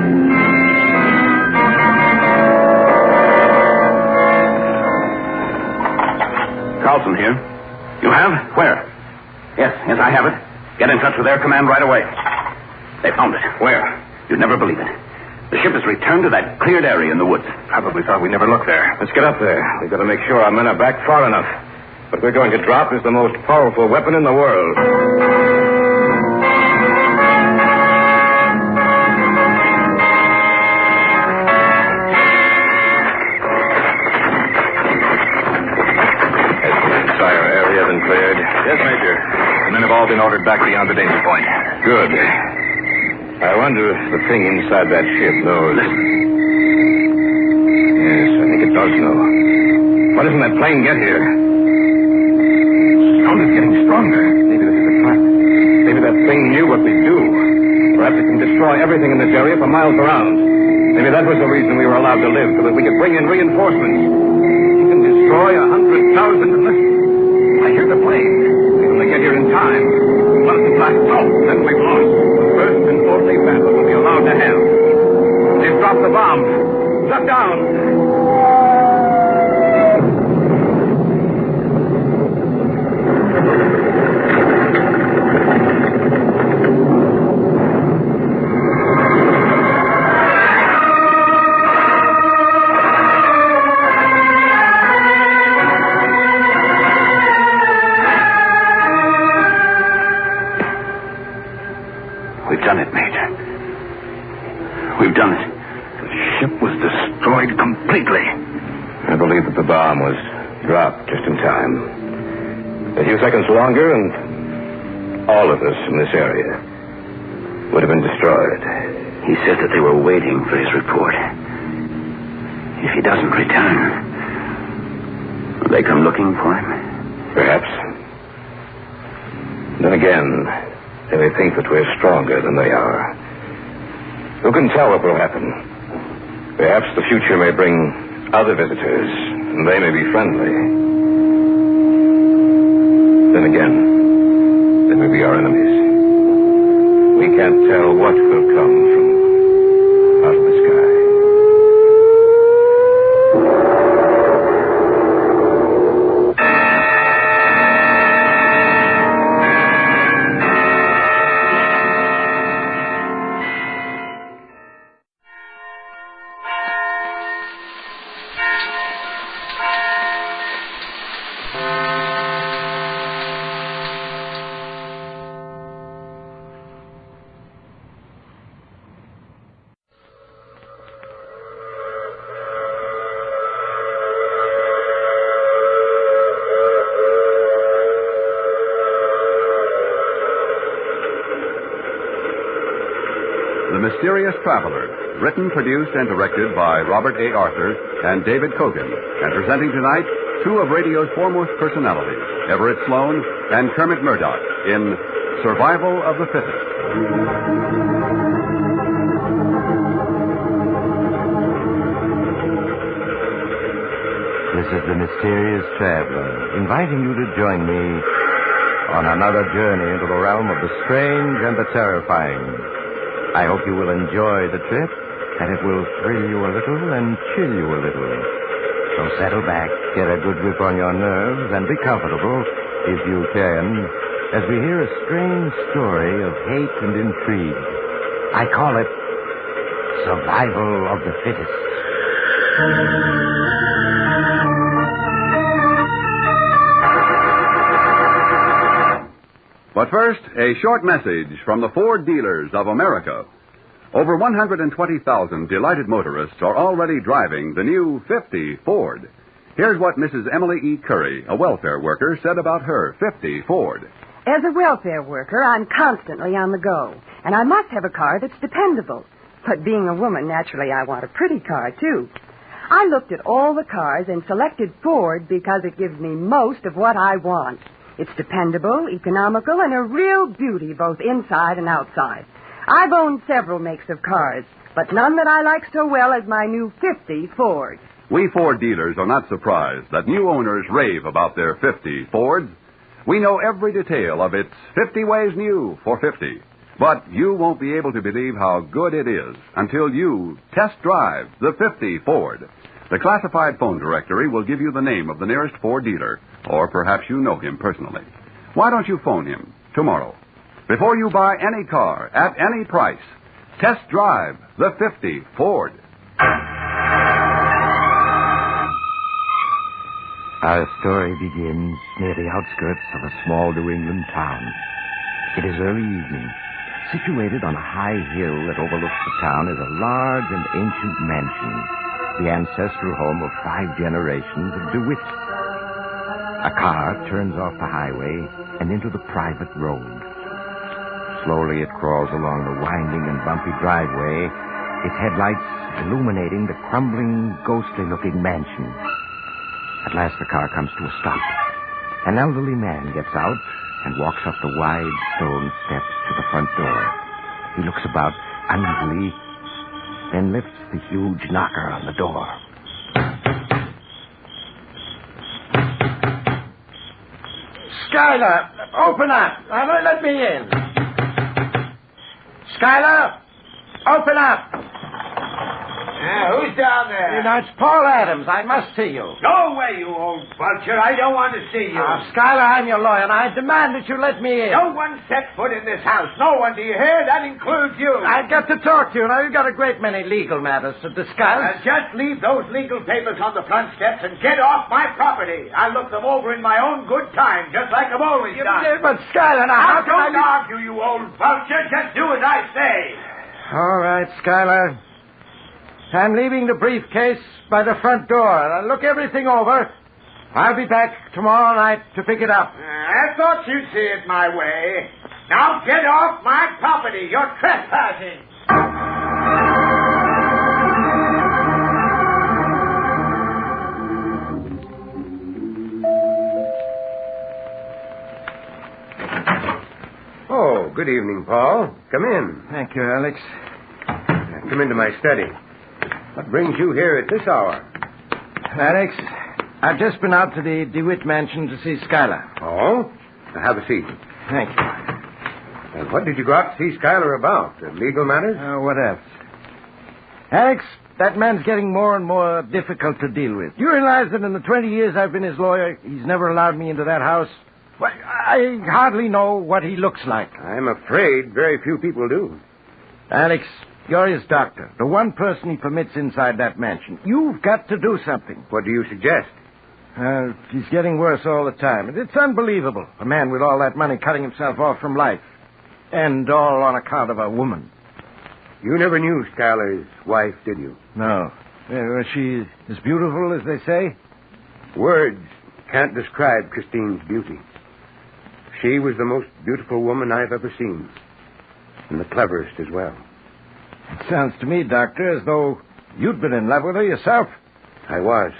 Carlson here. You have? Where? Yes, I have it. Get in touch with Air Command right away. They found it. Where? You'd never believe it. The ship has returned to that cleared area in the woods. Probably thought we never looked there. Let's get up there. We've got to make sure our men are back far enough. What we're going to drop is the most powerful weapon in the world. Cleared. Yes, Major. The men have all been ordered back beyond the danger point. Good. I wonder if the thing inside that ship knows. Yes, I think it does know. Why doesn't that plane get here? The sound is getting stronger. Maybe this is a trap. Maybe that thing knew what we do. Perhaps it can destroy everything in this area for miles around. Maybe that was the reason we were allowed to live, so that we could bring in reinforcements. It can destroy 100,000 unless... I hear the plane. We only get here in time. Once the blast off, then we've lost. The first and only battle we'll be allowed to have. They've dropped the bomb. Shut down. We've done it, Major. We've done it. The ship was destroyed completely. I believe that the bomb was dropped just in time. A few seconds longer, and all of us in this area would have been destroyed. He said that they were waiting for his report. If he doesn't return, will they come looking for him? Perhaps. Then again, they may think that we're stronger than they are. Who can tell what will happen? Perhaps the future may bring other visitors, and they may be friendly. Then again, they may be our enemies. We can't tell what will come from out of the sky. The Mysterious Traveler, written, produced, and directed by Robert A. Arthur and David Kogan, and presenting tonight two of radio's foremost personalities, Everett Sloane and Kermit Murdoch, in Survival of the Fittest. This is the Mysterious Traveler, inviting you to join me on another journey into the realm of the strange and the terrifying. I hope you will enjoy the trip, and it will thrill you a little and chill you a little. So settle back, get a good grip on your nerves, and be comfortable, if you can, as we hear a strange story of hate and intrigue. I call it Survival of the Fittest. But first, a short message from the Ford dealers of America. Over 120,000 delighted motorists are already driving the new 50 Ford. Here's what Mrs. Emily E. Curry, a welfare worker, said about her 50 Ford. As a welfare worker, I'm constantly on the go, and I must have a car that's dependable. But being a woman, naturally, I want a pretty car, too. I looked at all the cars and selected Ford because it gives me most of what I want. It's dependable, economical, and a real beauty both inside and outside. I've owned several makes of cars, but none that I like so well as my new 50 Ford. We Ford dealers are not surprised that new owners rave about their 50 Fords. We know every detail of its 50 ways new for 50. But you won't be able to believe how good it is until you test drive the 50 Ford. The classified phone directory will give you the name of the nearest Ford dealer, or perhaps you know him personally. Why don't you phone him tomorrow? Before you buy any car at any price, test drive the 50 Ford. Our story begins near the outskirts of a small New England town. It is early evening. Situated on a high hill that overlooks the town is a large and ancient mansion, the ancestral home of 5 generations of DeWitt. A car turns off the highway and into the private road. Slowly it crawls along the winding and bumpy driveway, its headlights illuminating the crumbling, ghostly-looking mansion. At last the car comes to a stop. An elderly man gets out and walks up the wide stone steps to the front door. He looks about uneasily, then lifts the huge knocker on the door. Skylar, open up. Let me in. Skylar, open up. Who's down there? It's Paul Adams. I must see you. Go away, you old vulture. I don't want to see you. Skylar, I'm your lawyer, and I demand that you let me in. No one set foot in this house. No one, do you hear? That includes you. I've got to talk to you. Now, you've got a great many legal matters to discuss. Just leave those legal papers on the front steps and get off my property. I'll look them over in my own good time, just like I've always done. But, Skylar, now, don't argue, you old vulture. Just do as I say. All right, Skylar. I'm leaving the briefcase by the front door. I'll look everything over. I'll be back tomorrow night to pick it up. I thought you'd see it my way. Now get off my property. You're trespassing. Oh, good evening, Paul. Come in. Thank you, Alex. Come into my study. What brings you here at this hour? Alex, I've just been out to the DeWitt mansion to see Skylar. Oh? Now have a seat. Thank you. And what did you go out to see Skylar about? Legal matters? What else? Alex, that man's getting more and more difficult to deal with. You realize that in the 20 years I've been his lawyer, he's never allowed me into that house? Well, I hardly know what he looks like. I'm afraid very few people do. Alex, you're his doctor, the one person he permits inside that mansion. You've got to do something. What do you suggest? He's getting worse all the time. It's unbelievable. A man with all that money cutting himself off from life. And all on account of a woman. You never knew Skylar's wife, did you? No. Was she as beautiful as they say? Words can't describe Christine's beauty. She was the most beautiful woman I've ever seen. And the cleverest as well. Sounds to me, Doctor, as though you'd been in love with her yourself. I was.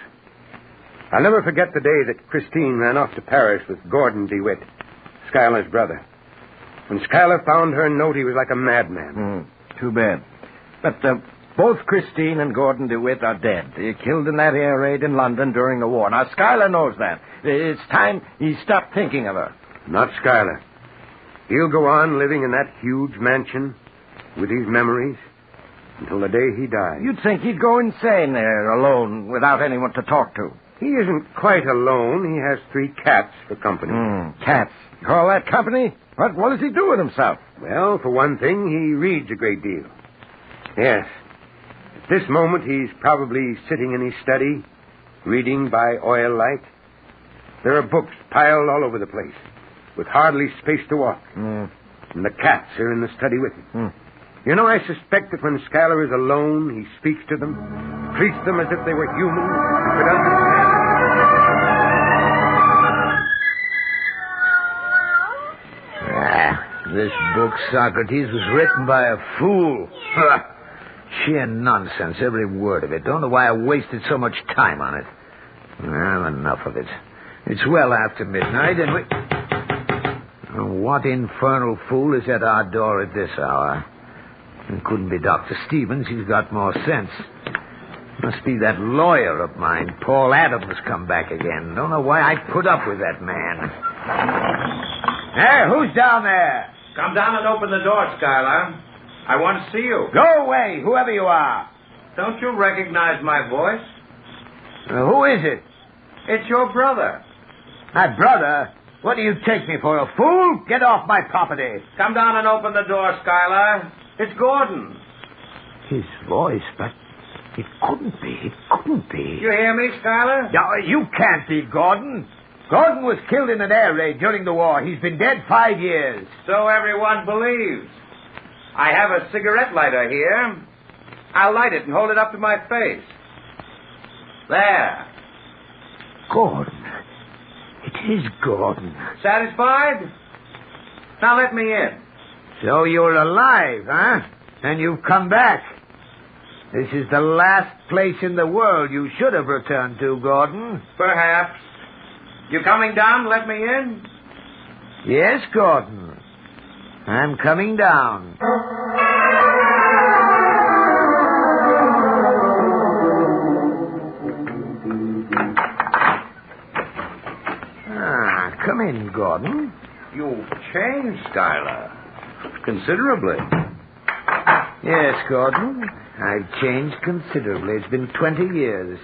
I'll never forget the day that Christine ran off to Paris with Gordon DeWitt, Schuyler's brother. When Schuyler found her note, he was like a madman. Too bad. But both Christine and Gordon DeWitt are dead. They were killed in that air raid in London during the war. Now, Schuyler knows that. It's time he stopped thinking of her. Not Schuyler. He'll go on living in that huge mansion with his memories until the day he dies. You'd think he'd go insane there alone without anyone to talk to. He isn't quite alone. He has 3 cats for company. Cats? You call that company? What does he do with himself? Well, for one thing, he reads a great deal. Yes. At this moment, he's probably sitting in his study, reading by oil light. There are books piled all over the place, with hardly space to walk. And the cats are in the study with him. You know, I suspect that when Schuyler is alone, he speaks to them, treats them as if they were human, could understand. This book, Socrates, was written by a fool. Sheer nonsense, every word of it. Don't know why I wasted so much time on it. Well, enough of it. It's well after midnight, and what infernal fool is at our door at this hour? It couldn't be Dr. Stevens. He's got more sense. Must be that lawyer of mine, Paul Adams, come back again. Don't know why I put up with that man. Hey, who's down there? Come down and open the door, Schuyler. I want to see you. Go away, whoever you are. Don't you recognize my voice? Who is it? It's your brother. My brother? What do you take me for, a fool? Get off my property. Come down and open the door, Schuyler. It's Gordon. His voice, but it couldn't be. It couldn't be. You hear me, Schuyler? No, you can't be Gordon. Gordon was killed in an air raid during the war. He's been dead 5 years. So everyone believes. I have a cigarette lighter here. I'll light it and hold it up to my face. There. Gordon. It is Gordon. Satisfied? Now let me in. So you're alive, huh? And you've come back. This is the last place in the world you should have returned to, Gordon. Perhaps. You coming down to let me in? Yes, Gordon. I'm coming down. Come in, Gordon. You've changed, Schuyler. Considerably. Yes, Gordon. I've changed considerably. It's been 20 years.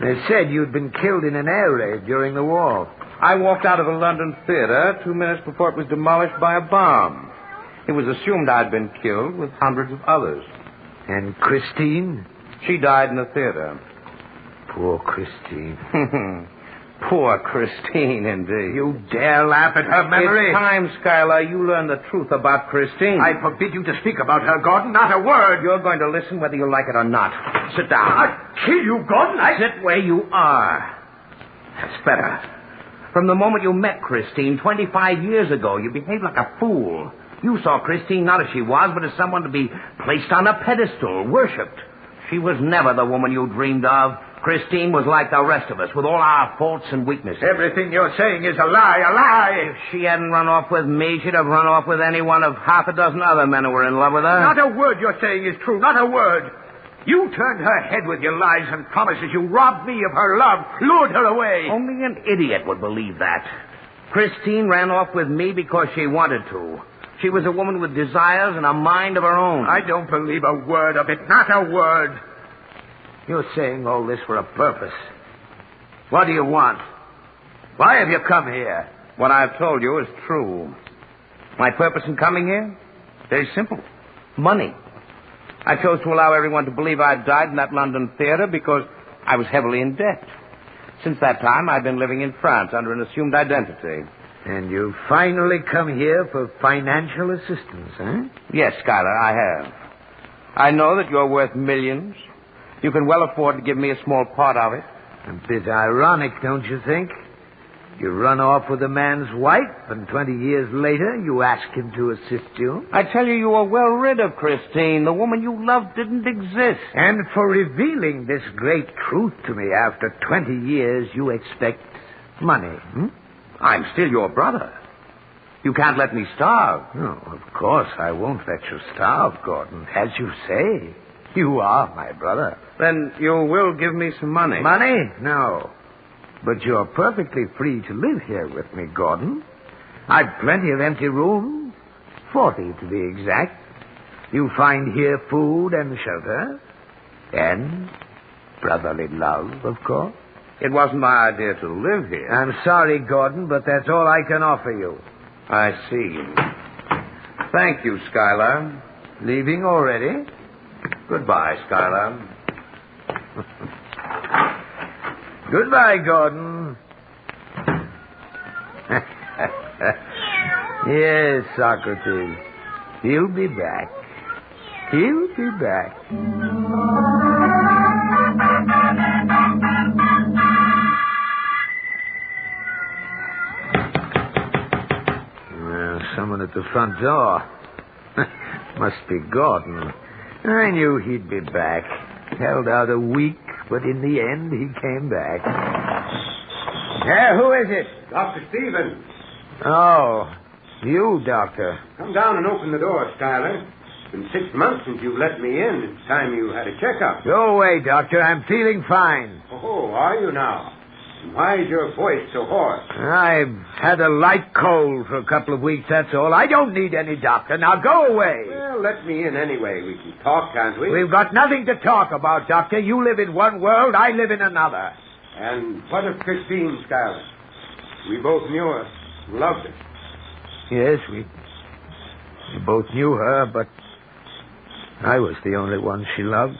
They said you'd been killed in an air raid during the war. I walked out of the London theater 2 minutes before it was demolished by a bomb. It was assumed I'd been killed with hundreds of others. And Christine? She died in the theater. Poor Christine. Poor Christine, indeed. You dare laugh at her memory? It's time, Schuyler, you learn the truth about Christine. I forbid you to speak about her, Gordon. Not a word. You're going to listen whether you like it or not. Sit down. I'll kill you, Gordon. Sit where you are. That's better. From the moment you met Christine 25 years ago, you behaved like a fool. You saw Christine not as she was, but as someone to be placed on a pedestal, worshipped. She was never the woman you dreamed of. Christine was like the rest of us, with all our faults and weaknesses. Everything you're saying is a lie, a lie. If she hadn't run off with me, she'd have run off with any one of half a dozen other men who were in love with her. Not a word you're saying is true, not a word. You turned her head with your lies and promises. You robbed me of her love, lured her away. Only an idiot would believe that. Christine ran off with me because she wanted to. She was a woman with desires and a mind of her own. I don't believe a word of it, not a word. You're saying all this for a purpose. What do you want? Why have you come here? What I've told you is true. My purpose in coming here? Very simple. Money. I chose to allow everyone to believe I'd died in that London theater because I was heavily in debt. Since that time, I've been living in France under an assumed identity. And you've finally come here for financial assistance, huh? Yes, Schuyler, I have. I know that you're worth millions. You can well afford to give me a small part of it. A bit ironic, don't you think? You run off with a man's wife, and 20 years later, you ask him to assist you? I tell you, you were well rid of Christine. The woman you loved didn't exist. And for revealing this great truth to me after 20 years, you expect money, I'm still your brother. You can't let me starve. No, of course I won't let you starve, Gordon. As you say, you are my brother. Then you will give me some money. Money? No. But you're perfectly free to live here with me, Gordon. I've plenty of empty rooms, 40 to be exact. You find here food and shelter, and brotherly love, of course. It wasn't my idea to live here. I'm sorry, Gordon, but that's all I can offer you. I see. Thank you, Skylar. Leaving already? Goodbye, Skylar. Goodbye, Gordon. Yes, Socrates. He'll be back. He'll be back. Someone at the front door. Must be Gordon. I knew he'd be back. Held out a week, but in the end, he came back. Who is it? Dr. Stevens. Oh, you, Doctor. Come down and open the door, Schuyler. It's been 6 months since you let me in. It's time you had a checkup. Go away, Doctor. I'm feeling fine. Oh, are you now? Why is your voice so hoarse? I've had a light cold for a couple of weeks, that's all. I don't need any doctor. Now go away. Well, let me in anyway. We can talk, can't we? We've got nothing to talk about, Doctor. You live in one world, I live in another. And what of Christine, Schuyler? We both knew her, loved her. Yes, we both knew her, but I was the only one she loved.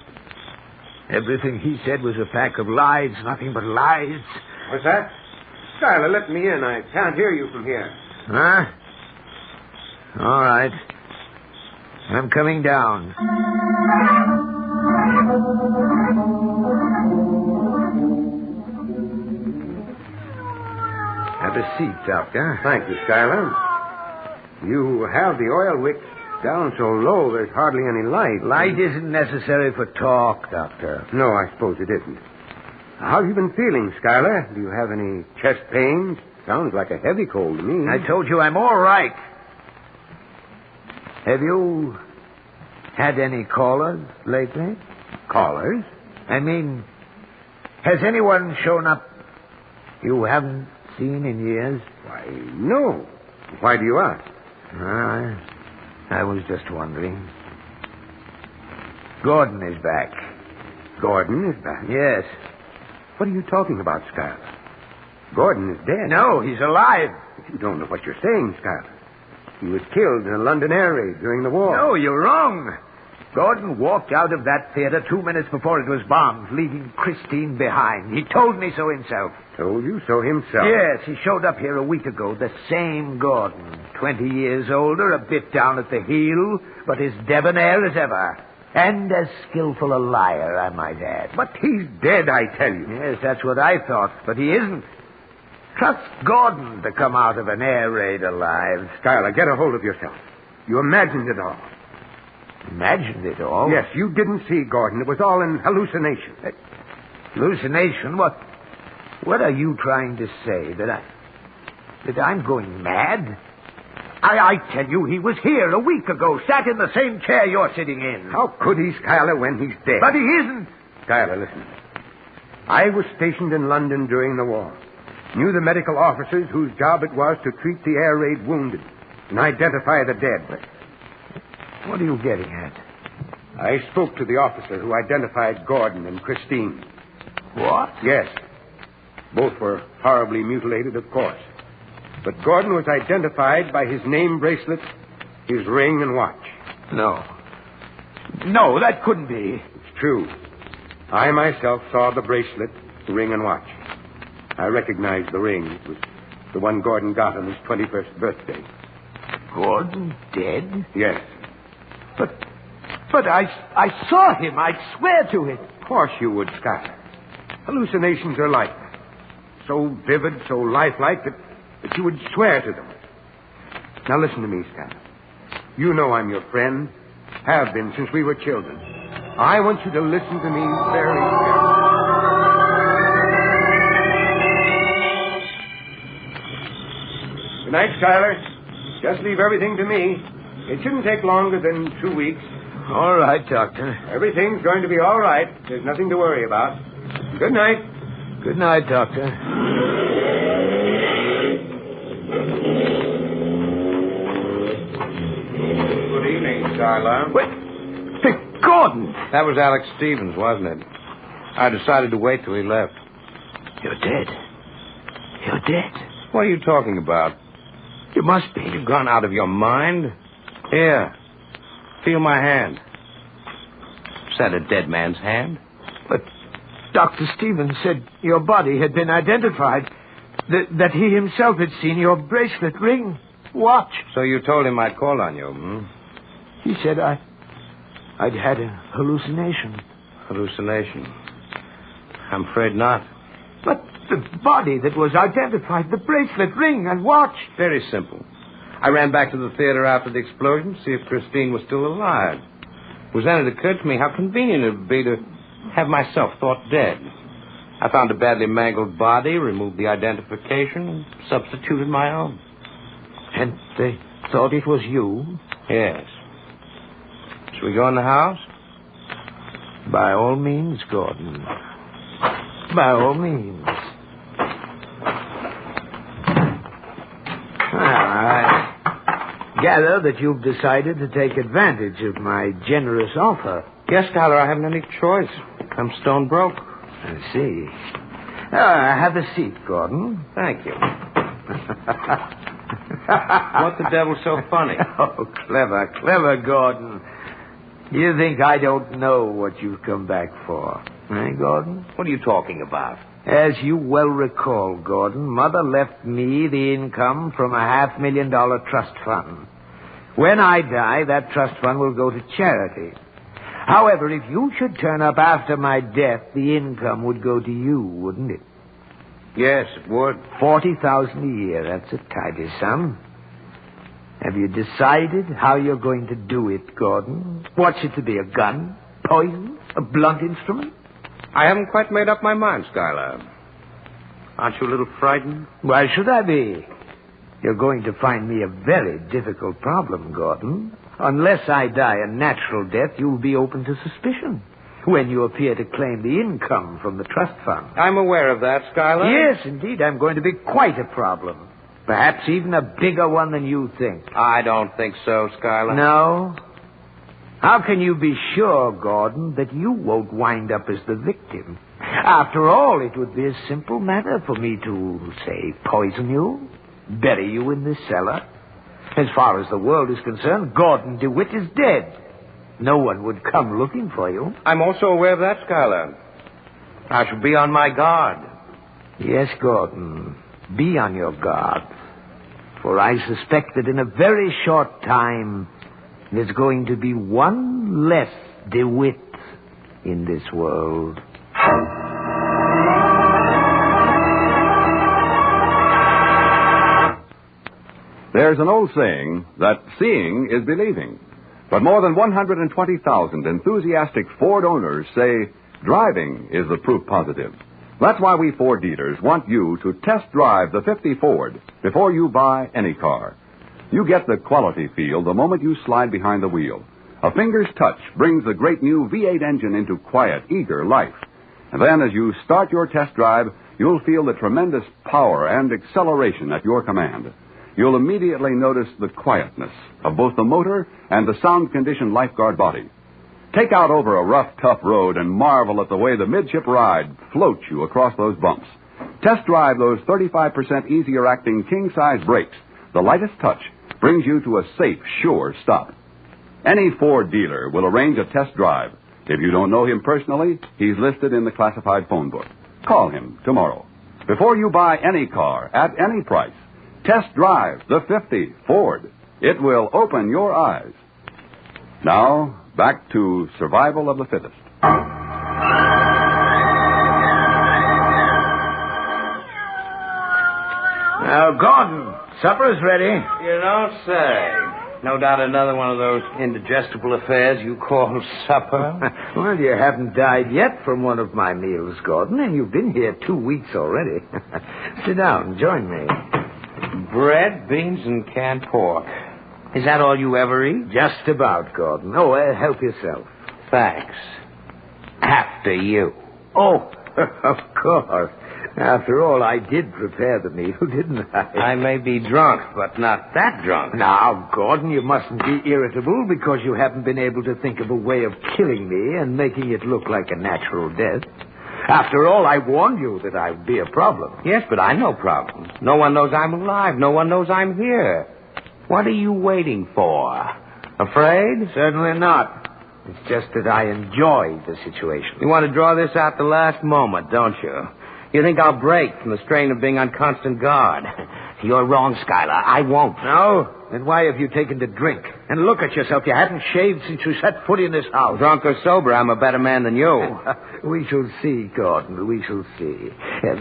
Everything he said was a pack of lies, nothing but lies. What's that? Schuyler, let me in. I can't hear you from here. Huh? All right. I'm coming down. Have a seat, Doctor. Thank you, Schuyler. You have the oil wick down so low there's hardly any light. Light isn't necessary for talk, Doctor. No, I suppose it isn't. How have you been feeling, Schuyler? Do you have any chest pains? Sounds like a heavy cold to me. I told you I'm all right. Have you had any callers lately? Callers? I mean, has anyone shown up you haven't seen in years? Why, no. Why do you ask? I was just wondering. Gordon is back. Gordon is back? Yes. What are you talking about, Schuyler? Gordon is dead. No, he's alive. You don't know what you're saying, Schuyler. He was killed in a London air raid during the war. No, you're wrong. Gordon walked out of that theater 2 minutes before it was bombed, leaving Christine behind. He told me so himself. Told you so himself? Yes, he showed up here a week ago, the same Gordon. 20 years older, a bit down at the heel, but as debonair as ever. And as skillful a liar, I might add. But he's dead, I tell you. Yes, that's what I thought, but he isn't. Trust Gordon to come out of an air raid alive. Schuyler, get a hold of yourself. You imagined it all. Imagined it all? Yes, you didn't see Gordon. It was all an hallucination. Hallucination? What are you trying to say? That I'm going mad? I tell you, he was here a week ago, sat in the same chair you're sitting in. How could he, Schuyler, when he's dead? But he isn't. Schuyler, listen. I was stationed in London during the war. Knew the medical officers whose job it was to treat the air raid wounded and identify the dead. What are you getting at? I spoke to the officer who identified Gordon and Christine. What? Yes. Both were horribly mutilated, of course. But Gordon was identified by his name bracelet, his ring, and watch. No. No, that couldn't be. It's true. I myself saw the bracelet, the ring, and watch. I recognized the ring. It was the one Gordon got on his 21st birthday. Gordon dead? Yes. But I saw him. I'd swear to it. Of course you would, Schuyler. Hallucinations are like that. so vivid, so lifelike that you would swear to them. Now listen to me, Scott. You know I'm your friend. Have been since we were children. I want you to listen to me very carefully. Good night, Schuyler. Just leave everything to me. It shouldn't take longer than 2 weeks. All right, Doctor. Everything's going to be all right. There's nothing to worry about. Good night. Good night, Doctor. Good evening, Schuyler. Wait. Hey, Gordon! That was Alex Stevens, wasn't it? I decided to wait till he left. You're dead. You're dead. What are you talking about? You must be. You've gone out of your mind. Here. Feel my hand. Is that a dead man's hand? But Dr. Stevens said your body had been identified. That he himself had seen your bracelet, ring, watch. So you told him I'd call on you, hmm? He said I'd had a hallucination. Hallucination? I'm afraid not. But the body that was identified, the bracelet, ring, and watch. Very simple. I ran back to the theater after the explosion to see if Christine was still alive. It was then it occurred to me how convenient it would be to have myself thought dead. I found a badly mangled body, removed the identification, and substituted my own. And they thought it was you? Yes. Shall we go in the house? By all means, Gordon. By all means. I gather that you've decided to take advantage of my generous offer. Yes, Tyler, I haven't any choice. I'm stone broke. I see. Have a seat, Gordon. Thank you. What the devil's so funny? Oh, clever, Gordon. You think I don't know what you've come back for, eh, Gordon? What are you talking about? As you well recall, Gordon, Mother left me the income from a $500,000 trust fund. When I die, that trust fund will go to charity. However, if you should turn up after my death, the income would go to you, wouldn't it? Yes, it would. $40,000 a year. That's a tidy sum. Have you decided how you're going to do it, Gordon? What's it to be, a gun? Poison? A blunt instrument? I haven't quite made up my mind, Schuyler. Aren't you a little frightened? Why should I be? You're going to find me a very difficult problem, Gordon. Unless I die a natural death, you'll be open to suspicion when you appear to claim the income from the trust fund. I'm aware of that, Schuyler. Yes, indeed. I'm going to be quite a problem. Perhaps even a bigger one than you think. I don't think so, Schuyler. No? How can you be sure, Gordon, that you won't wind up as the victim? After all, it would be a simple matter for me to, say, poison you, bury you in this cellar. As far as the world is concerned, Gordon DeWitt is dead. No one would come looking for you. I'm also aware of that, Schuyler. I shall be on my guard. Yes, Gordon. Be on your guard. For I suspect that in a very short time, there's going to be one less DeWitt in this world. There's an old saying that seeing is believing. But more than 120,000 enthusiastic Ford owners say driving is the proof positive. That's why we Ford dealers want you to test drive the 50 Ford before you buy any car. You get the quality feel the moment you slide behind the wheel. A finger's touch brings the great new V8 engine into quiet, eager life. And then as you start your test drive, you'll feel the tremendous power and acceleration at your command. You'll immediately notice the quietness of both the motor and the sound-conditioned lifeguard body. Take out over a rough, tough road and marvel at the way the midship ride floats you across those bumps. Test drive those 35% easier-acting king-size brakes. The lightest touch brings you to a safe, sure stop. Any Ford dealer will arrange a test drive. If you don't know him personally, he's listed in the classified phone book. Call him tomorrow. Before you buy any car at any price, test drive the 50 Ford. It will open your eyes. Now, back to Survival of the Fittest. Gordon, supper's ready. You don't say. No doubt another one of those indigestible affairs you call supper. Well, you haven't died yet from one of my meals, Gordon, and you've been here 2 weeks already. Sit down, join me. Bread, beans, and canned pork. Is that all you ever eat? Just about, Gordon. Oh, help yourself. Thanks. After you. Oh, of course. After all, I did prepare the meal, didn't I? I may be drunk, but not that drunk. Now, Gordon, you mustn't be irritable because you haven't been able to think of a way of killing me and making it look like a natural death. After all, I warned you that I would be a problem. Yes, but I'm no problem. No one knows I'm alive. No one knows I'm here. What are you waiting for? Afraid? Certainly not. It's just that I enjoy the situation. You want to draw this out the last moment, don't you? You think I'll break from the strain of being on constant guard. You're wrong, Schuyler. I won't. No? Then why have you taken to drink? And look at yourself. You haven't shaved since you set foot in this house. Drunk or sober, I'm a better man than you. We shall see, Gordon. We shall see.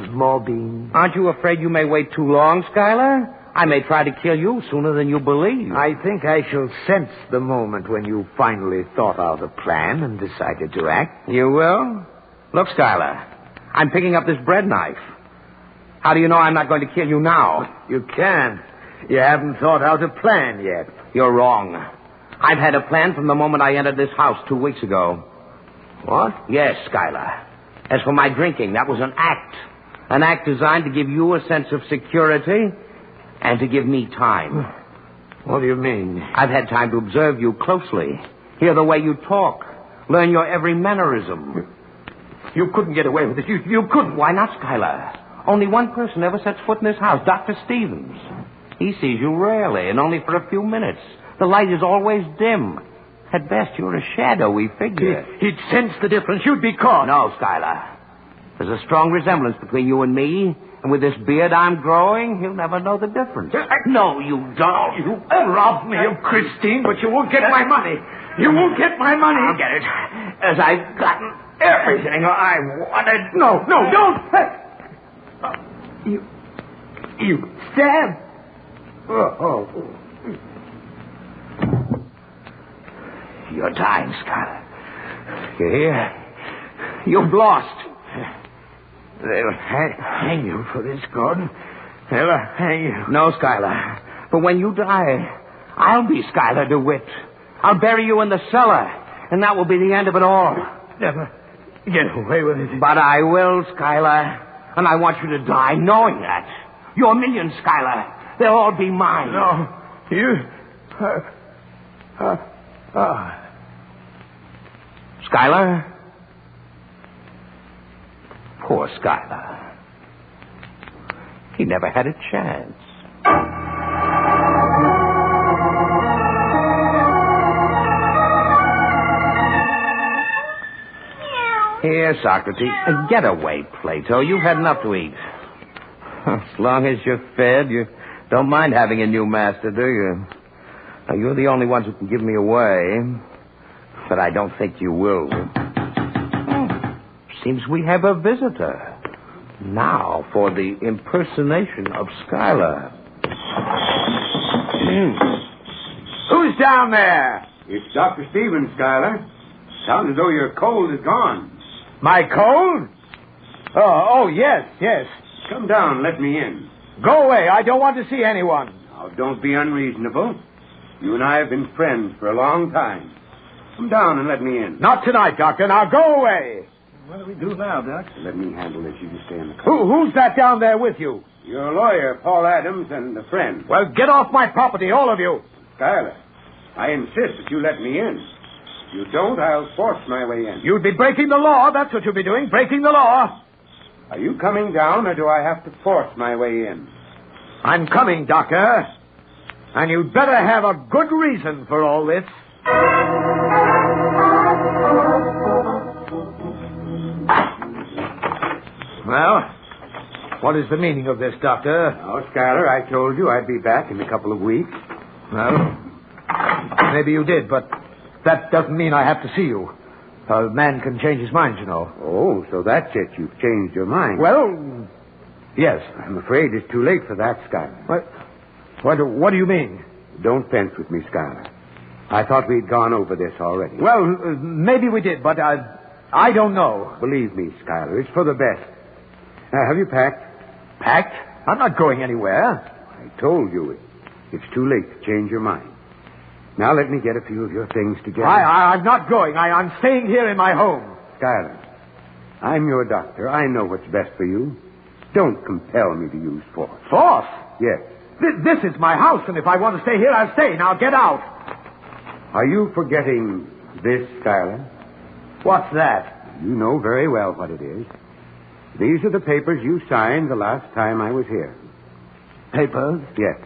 More beans? Aren't you afraid you may wait too long, Schuyler? I may try to kill you sooner than you believe. I think I shall sense the moment when you finally thought out a plan and decided to act. You will? Look, Schuyler, I'm picking up this bread knife. How do you know I'm not going to kill you now? You can't. You haven't thought out a plan yet. You're wrong. I've had a plan from the moment I entered this house 2 weeks ago. What? Yes, Schuyler. As for my drinking, that was an act. An act designed to give you a sense of security and to give me time. What do you mean? I've had time to observe you closely, hear the way you talk, learn your every mannerism. You couldn't get away with it. You couldn't. Why not, Schuyler? Only one person ever sets foot in this house, Dr. Stevens. He sees you rarely and only for a few minutes. The light is always dim. At best, you're a shadowy figure. He'd sense the difference. You'd be caught. No, Schuyler. There's a strong resemblance between you and me, and with this beard I'm growing, he'll never know the difference. No, you don't. You robbed me of Christine, but you won't get my money. You won't get my money. I'll get it. As I've gotten everything I wanted. No, don't. You stabbed. Oh. You're dying, Schuyler. You hear? You've lost. They'll hang you for this, Gordon. They'll hang you. No, Schuyler. But when you die, I'll be Schuyler DeWitt. I'll bury you in the cellar, and that will be the end of it all. Never get away with it. But I will, Schuyler. And I want you to die knowing that. Your millions, Schuyler. They'll all be mine. No. You... Schuyler? Poor Schuyler. He never had a chance. Here, Socrates. Get away, Plato. You've had enough to eat. As long as you're fed, you don't mind having a new master, do you? Now, you're the only ones who can give me away. But I don't think you will. Seems we have a visitor. Now for the impersonation of Schuyler. Who's down there? It's Dr. Stevens, Schuyler. Sounds as though your cold is gone. My cold? Oh, yes. Come down, let me in. Go away. I don't want to see anyone. Now, don't be unreasonable. You and I have been friends for a long time. Come down and let me in. Not tonight, Doctor. Now go away. What do we do now, Doc? Let me handle this. You just stay in the car. Who's that down there with you? Your lawyer, Paul Adams, and a friend. Well, get off my property, all of you. Schuyler, I insist that you let me in. If you don't, I'll force my way in. You'd be breaking the law. That's what you'll be doing, breaking the law. Are you coming down, or do I have to force my way in? I'm coming, Doctor. And you'd better have a good reason for all this. Well, what is the meaning of this, Doctor? Oh, Schuyler, I told you I'd be back in a couple of weeks. Well, maybe you did, but that doesn't mean I have to see you. A man can change his mind, you know. Oh, so that's it. You've changed your mind. Well, Yes. I'm afraid it's too late for that, Schuyler. What do you mean? Don't fence with me, Schuyler. I thought we'd gone over this already. Well, maybe we did, but I don't know. Believe me, Schuyler, it's for the best. Have you packed? Packed? I'm not going anywhere. I told you it's too late to change your mind. Now let me get a few of your things together. I'm not going. I'm staying here in my home. Schuyler, I'm your doctor. I know what's best for you. Don't compel me to use force. Force? Yes. This is my house, and if I want to stay here, I'll stay. Now get out. Are you forgetting this, Schuyler? What's that? You know very well what it is. These are the papers you signed the last time I was here. Papers? Yes.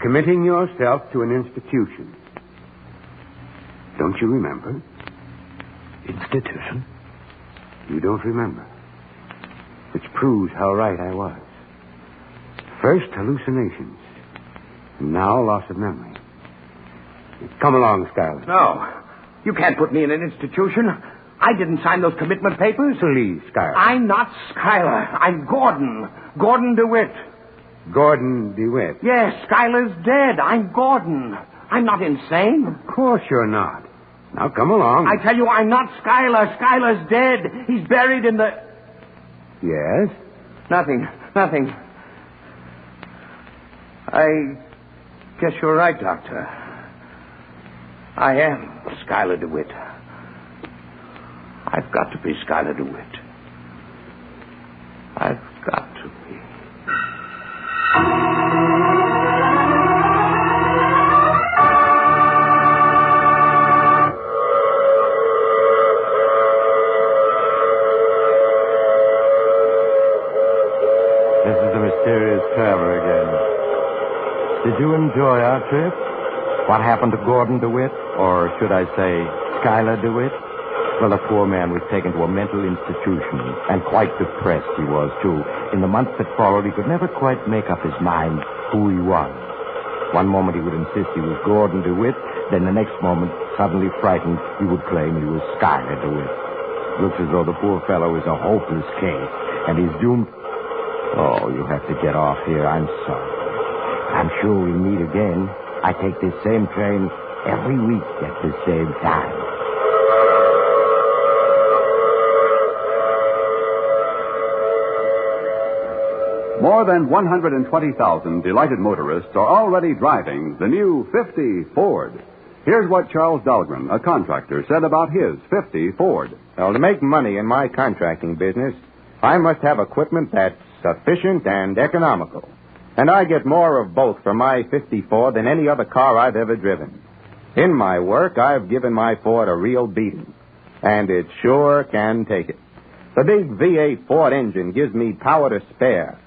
Committing yourself to an institution. Don't you remember? Institution? You don't remember. Which proves how right I was. First, hallucinations. Now, loss of memory. Come along, Schuyler. No. You can't put me in an institution. I didn't sign those commitment papers. Please, Schuyler. I'm not Schuyler. I'm Gordon. Gordon DeWitt. Gordon DeWitt? Yes, Schuyler's dead. I'm Gordon. I'm not insane. Of course you're not. Now, come along. I tell you, I'm not Schuyler. Schuyler's dead. He's buried in the... Yes? Nothing. I guess you're right, Doctor. I am Schuyler DeWitt. I've got to be Schuyler DeWitt. I've got to be. This is the mysterious traveler again. Did you enjoy our trip? What happened to Gordon DeWitt? Or should I say, Schuyler DeWitt? Well, the poor man was taken to a mental institution, and quite depressed he was, too. In the months that followed, he could never quite make up his mind who he was. One moment he would insist he was Gordon DeWitt, then the next moment, suddenly frightened, he would claim he was Schuyler DeWitt. Looks as though the poor fellow is a hopeless case, and he's doomed... Oh, you have to get off here. I'm sorry. I'm sure we'll meet again. I take this same train every week at the same time. More than 120,000 delighted motorists are already driving the new 50 Ford. Here's what Charles Dahlgren, a contractor, said about his 50 Ford. Well, to make money in my contracting business, I must have equipment that's sufficient and economical. And I get more of both for my 50 Ford than any other car I've ever driven. In my work, I've given my Ford a real beating. And it sure can take it. The big V8 Ford engine gives me power to spare.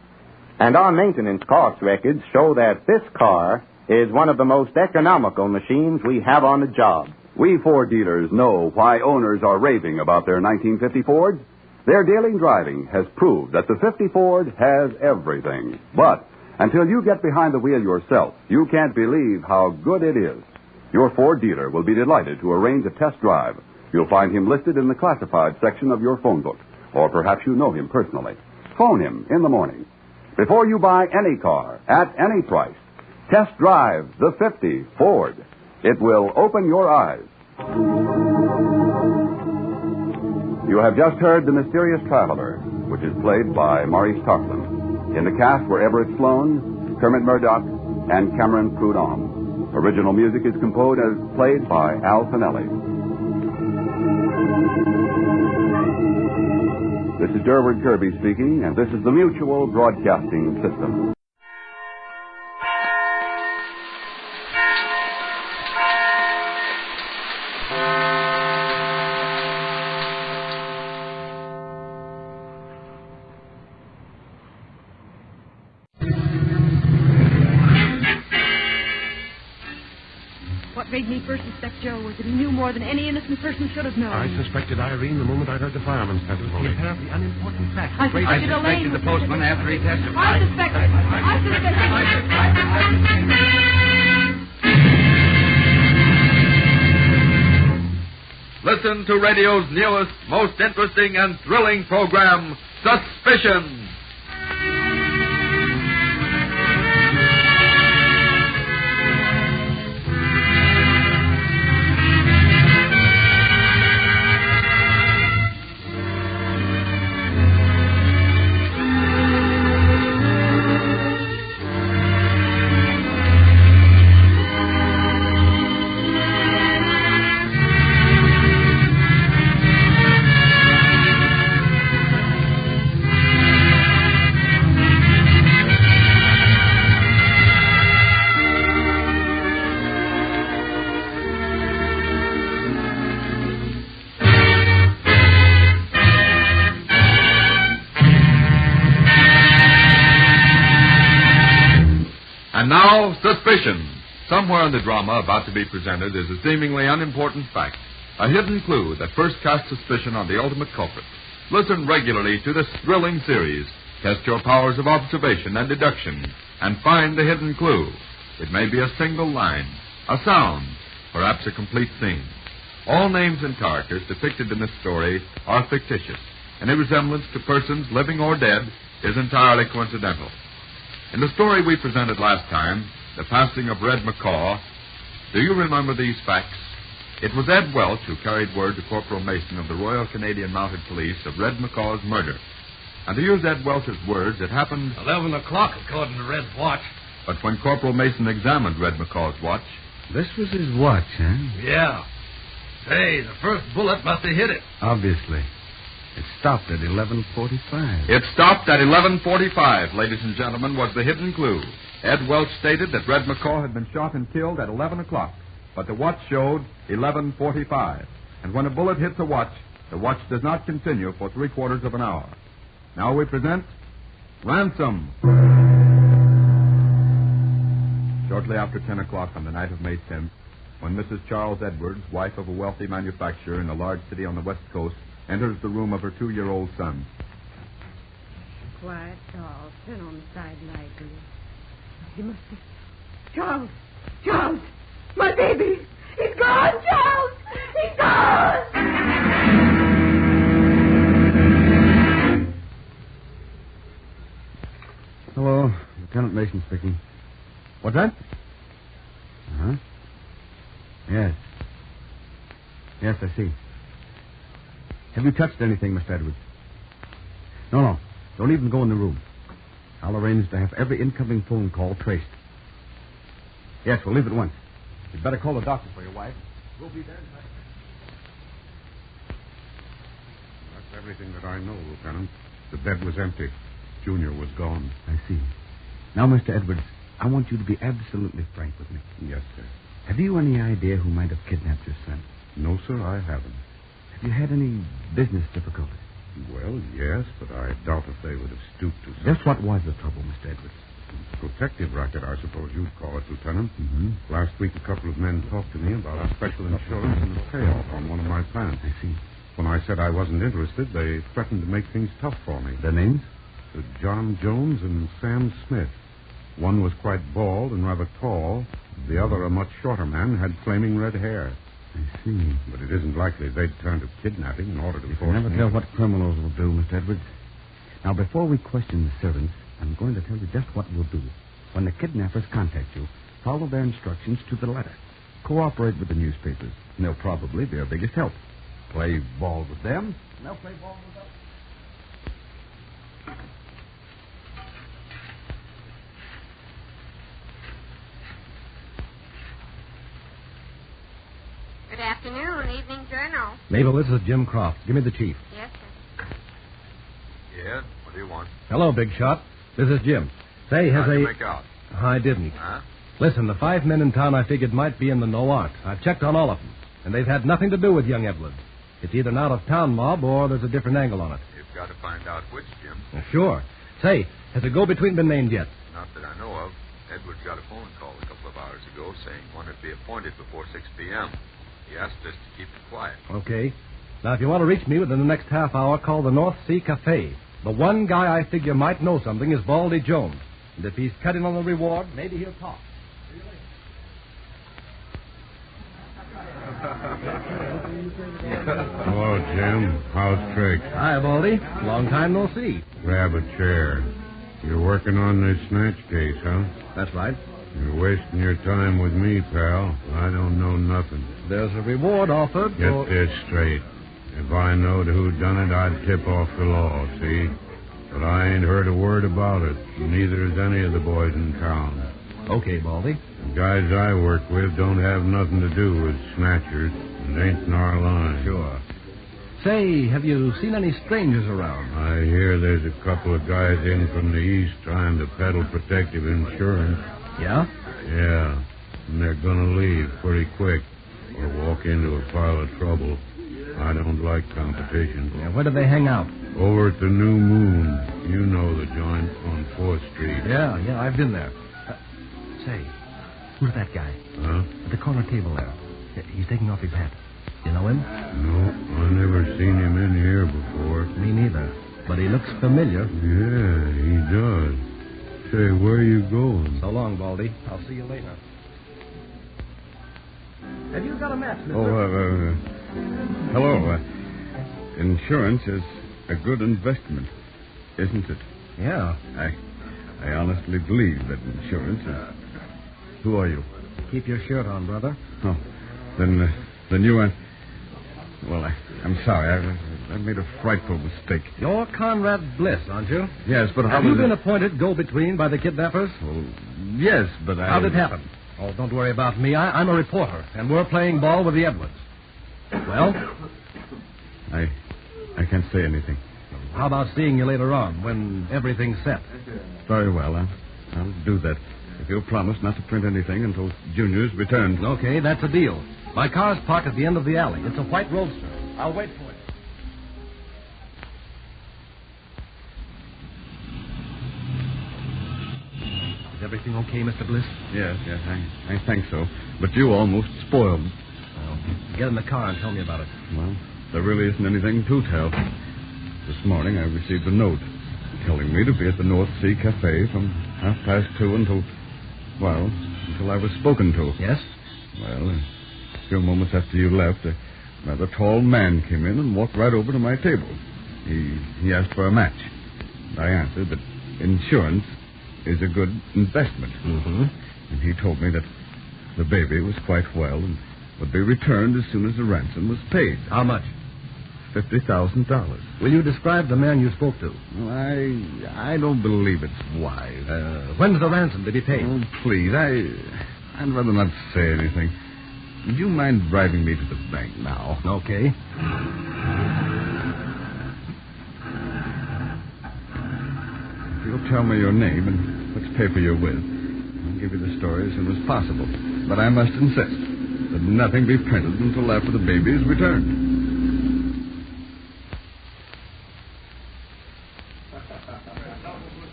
And our maintenance cost records show that this car is one of the most economical machines we have on the job. We Ford dealers know why owners are raving about their 1950 Fords. Their daily driving has proved that the 50 Ford has everything. But until you get behind the wheel yourself, you can't believe how good it is. Your Ford dealer will be delighted to arrange a test drive. You'll find him listed in the classified section of your phone book. Or perhaps you know him personally. Phone him in the morning. Before you buy any car, at any price, test drive the 50 Ford. It will open your eyes. You have just heard The Mysterious Traveler, which is played by Maurice Tarplin. In the cast were Everett Sloan, Kermit Murdoch, and Cameron Prudhomme. Original music is composed and played by Al Finelli. This is Durward Kirby speaking, and this is the Mutual Broadcasting System. What made me first suspect Joe was that he knew more than any innocent person should have known. I suspected Irene the moment I heard the fireman's testimony. The apparently unimportant fact. I suspected Elaine. the postman after he testified. I suspected. Listen to radio's newest, most interesting and thrilling program, Suspicion. And now, suspicion. Somewhere in the drama about to be presented is a seemingly unimportant fact, a hidden clue that first casts suspicion on the ultimate culprit. Listen regularly to this thrilling series. Test your powers of observation and deduction, and find the hidden clue. It may be a single line, a sound, perhaps a complete scene. All names and characters depicted in this story are fictitious. Any resemblance to persons living or dead is entirely coincidental. In the story we presented last time, The Passing of Red McCaw, do you remember these facts? It was Ed Welch who carried word to Corporal Mason of the Royal Canadian Mounted Police of Red McCaw's murder. And to use Ed Welch's words, it happened 11 o'clock, according to Red's watch. But when Corporal Mason examined Red McCaw's watch... This was his watch, huh? Yeah. Say, the first bullet must have hit it. Obviously. It stopped at 11:45. It stopped at 11:45, ladies and gentlemen, was the hidden clue. Ed Welch stated that Red McCaw had been shot and killed at 11 o'clock, but the watch showed 11:45. And when a bullet hits a watch, the watch does not continue for 3/4 of an hour. Now we present Ransom. Shortly after 10 o'clock on the night of May 10th, when Mrs. Charles Edwards, wife of a wealthy manufacturer in a large city on the West Coast, enters the room of her 2-year-old son. Quiet, doll. Turn on the side light, will you? He must be... Charles! Charles! My baby! He's gone, Charles! He's gone! Hello, Lieutenant Mason speaking. What's that? Uh-huh. Yes. Yes, I see. Have you touched anything, Mr. Edwards? No. Don't even go in the room. I'll arrange to have every incoming phone call traced. Yes, we'll leave at once. You'd better call the doctor for your wife. We'll be there in a minute. That's everything that I know, Lieutenant. The bed was empty. Junior was gone. I see. Now, Mr. Edwards, I want you to be absolutely frank with me. Yes, sir. Have you any idea who might have kidnapped your son? No, sir, I haven't. Have you had any business difficulties? Well, yes, but I doubt if they would have stooped to... Just what was the trouble, Mr. Edwards? Protective racket, I suppose you'd call it, Lieutenant. Mm-hmm. Last week, a couple of men talked to me about a special insurance and a payoff on one of my plants. I see. When I said I wasn't interested, they threatened to make things tough for me. Their names? John Jones and Sam Smith. One was quite bald and rather tall. The other, a much shorter man, had flaming red hair. I see. But it isn't likely they'd turn to kidnapping in order to force You never me. tell what criminals will do, Mr. Edwards. Now, before we question the servants, I'm going to tell you just what we'll do. When the kidnappers contact you, follow their instructions to the letter. Cooperate with the newspapers, and they'll probably be our biggest help. Play ball with them, and they'll play ball with us. Good afternoon, Evening Journal. Mabel, this is Jim Croft. Give me the chief. Yes, sir. Yeah? What do you want? Hello, Big Shot. This is Jim. Say, has How'd you make out? I didn't. Huh? Listen, the 5 men in town I figured might be in the know art. I've checked on all of them, and they've had nothing to do with young Evelyn. It's either an out-of-town mob or there's a different angle on it. You've got to find out which, Jim. Sure. Say, has a go-between been named yet? Not that I know of. Edwards got a phone call a couple of hours ago saying one would be appointed before 6 p.m. He asked us to keep it quiet. Okay. Now, if you want to reach me within the next half hour, call the North Sea Cafe. The one guy I figure might know something is Baldy Jones. And if he's cutting on the reward, maybe he'll talk. Hello, Jim. How's Triggs? Hi, Baldy. Long time no see. Grab a chair. You're working on this snatch case, huh? That's right. You're wasting your time with me, pal. I don't know nothing. There's a reward offered Get for... this straight. If I knowed who done it, I'd tip off the law, see? But I ain't heard a word about it. Neither has any of the boys in town. Okay, Baldy. The guys I work with don't have nothing to do with snatchers. And ain't in our line. Sure. Say, have you seen any strangers around? I hear there's a couple of guys in from the east trying to peddle protective insurance. Yeah? Yeah. And they're gonna leave pretty quick or walk into a pile of trouble. I don't like competition. Yeah, where do they hang out? Over at the New Moon. You know the joint on 4th Street. Yeah, I've been there. Say, who's that guy? Huh? At the corner table there. He's taking off his hat. You know him? No, I never seen him in here before. Me neither. But he looks familiar. Yeah, he does. Say, where are you going? So long, Baldy. I'll see you later. Have you got a match, mister? Oh, hello. Insurance is a good investment, isn't it? Yeah. I honestly believe that insurance is... Who are you? Keep your shirt on, brother. Oh, then you aren't... Well, I'm sorry. I made a frightful mistake. You're Conrad Bliss, aren't you? Yes, but how Have you was been it... appointed go-between by the kidnappers? Oh, yes, but How did it happen? Oh, don't worry about me. I'm a reporter, and we're playing ball with the Edwards. Well? I can't say anything. How about seeing you later on, when everything's set? Very well. I'll do that. If you'll promise not to print anything until Junior's return. Okay, that's a deal. My car's parked at the end of the alley. It's a white roadster. I'll wait for it. Is everything okay, Mr. Bliss? Yes, I think so. But you almost spoiled. Well, get in the car and tell me about it. Well, there really isn't anything to tell. This morning I received a note telling me to be at the North Sea Cafe from 2:30 until I was spoken to. Yes? Well, a few moments after you left, a rather tall man came in and walked right over to my table. He asked for a match. I answered that insurance is a good investment. Mm-hmm. And he told me that the baby was quite well and would be returned as soon as the ransom was paid. How much? $50,000. Will you describe the man you spoke to? I don't believe it's wise. When's the ransom to be paid? Oh, please, I'd rather not say anything. Would you mind driving me to the bank now? Okay. If you'll tell me your name and which paper you're with, I'll give you the story as soon as possible. But I must insist that nothing be printed until after the baby is returned.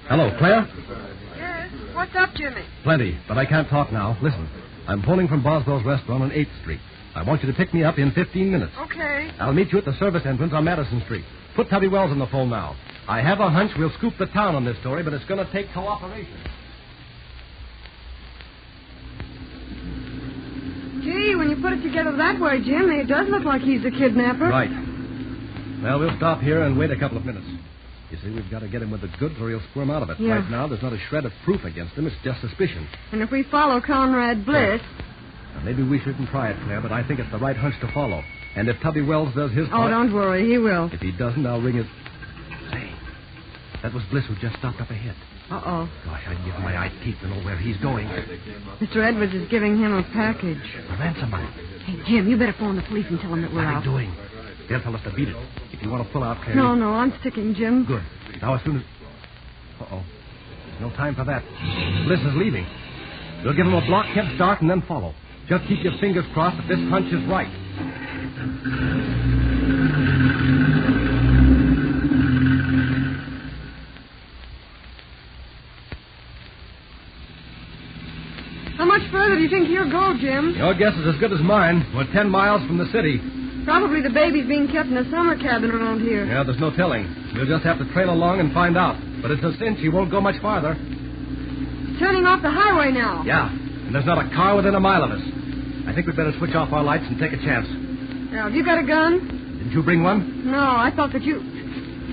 Hello, Claire? Yes? What's up, Jimmy? Plenty, but I can't talk now. Listen, I'm phoning from Boswell's restaurant on 8th Street. I want you to pick me up in 15 minutes. Okay. I'll meet you at the service entrance on Madison Street. Put Tubby Wells on the phone now. I have a hunch we'll scoop the town on this story, but it's going to take cooperation. Gee, when you put it together that way, Jim, it does look like he's the kidnapper. Right. Well, we'll stop here and wait a couple of minutes. You see, we've got to get him with the goods or he'll squirm out of it. Yeah. Right now, there's not a shred of proof against him. It's just suspicion. And if we follow Conrad Bliss... Now, maybe we shouldn't try it, Claire, but I think it's the right hunch to follow. And if Tubby Wells does his part... Oh, don't worry, he will. If he doesn't, I'll ring his... Say, that was Bliss who just stopped up ahead. Uh-oh. Gosh, I'd give my eye teeth to know where he's going. Mr. Edwards is giving him a package. A ransom money. Hey, Jim, you better phone the police and tell them that we're out. What are you doing? They'll tell us to beat it. If you want to pull out, Claire... No, I'm sticking, Jim. Good. Now, as soon as... Uh-oh. There's no time for that. Bliss is leaving. We'll give him a blockhead start and then follow. Just keep your fingers crossed that this hunch is right. How much further do you think he'll go, Jim? Your guess is as good as mine. We're 10 miles from the city. Probably the baby's being kept in a summer cabin around here. Yeah, there's no telling. We'll just have to trail along and find out. But it's a cinch he won't go much farther. Turning off the highway now. Yeah, and there's not a car within a mile of us. I think we'd better switch off our lights and take a chance. Now, have you got a gun? Didn't you bring one? No, I thought that you...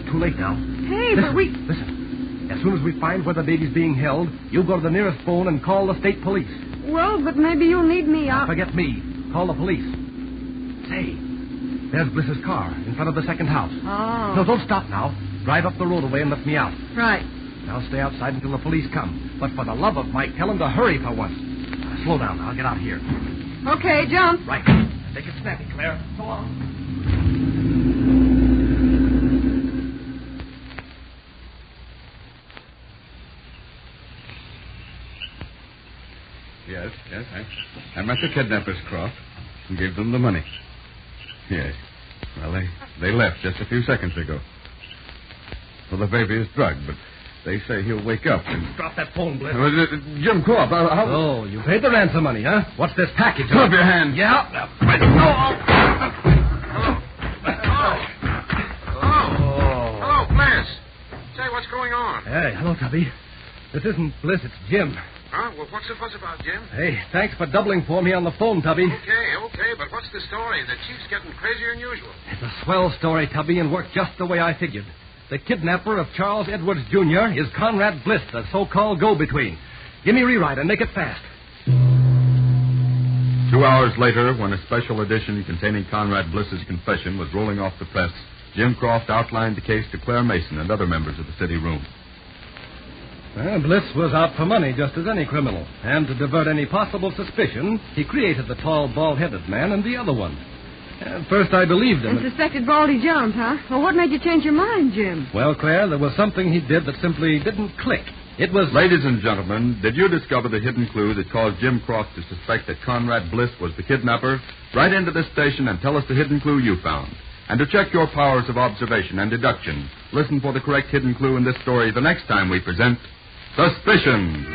Too late now. Hey, but we... Listen. As soon as we find where the baby's being held, you go to the nearest phone and call the state police. Well, but maybe you'll need me. Forget me. Call the police. Say, there's Bliss's car in front of the second house. Oh. No, don't stop now. Drive up the roadway and let me out. Right. I'll stay outside until the police come. But for the love of Mike, tell them to hurry for once. Slow down. I'll get out here. Okay, jump. Right. Take it snappy, Claire. So long. Yes. I met the kidnappers, Croft, and gave them the money. Yes. Well, they left just a few seconds ago. Well, the baby is drugged, but They say he'll wake up. Drop that phone, Bliss. Jim Croft, Oh, you paid the ransom money, huh? What's this package? Put up your hand. Yeah. Hello, Bliss. Say, what's going on? Hey, hello, Tubby. This isn't Bliss, it's Jim. Huh? Well, what's the fuss about, Jim? Hey, thanks for doubling for me on the phone, Tubby. Okay, but what's the story? The chief's getting crazier than usual. It's a swell story, Tubby, and worked just the way I figured. The kidnapper of Charles Edwards, Jr. is Conrad Bliss, the so-called go-between. Give me a rewrite and make it fast. 2 hours later, when a special edition containing Conrad Bliss's confession was rolling off the press, Jim Croft outlined the case to Claire Mason and other members of the city room. Bliss was out for money just as any criminal. And to divert any possible suspicion, he created the tall, bald-headed man and the other one. At first I believed him. And suspected Baldy Jones, huh? Well, what made you change your mind, Jim? Well, Claire, there was something he did that simply didn't click. It was... Ladies and gentlemen, did you discover the hidden clue that caused Jim Croft to suspect that Conrad Bliss was the kidnapper? Write into this station and tell us the hidden clue you found. And to check your powers of observation and deduction, listen for the correct hidden clue in this story the next time we present Suspicion.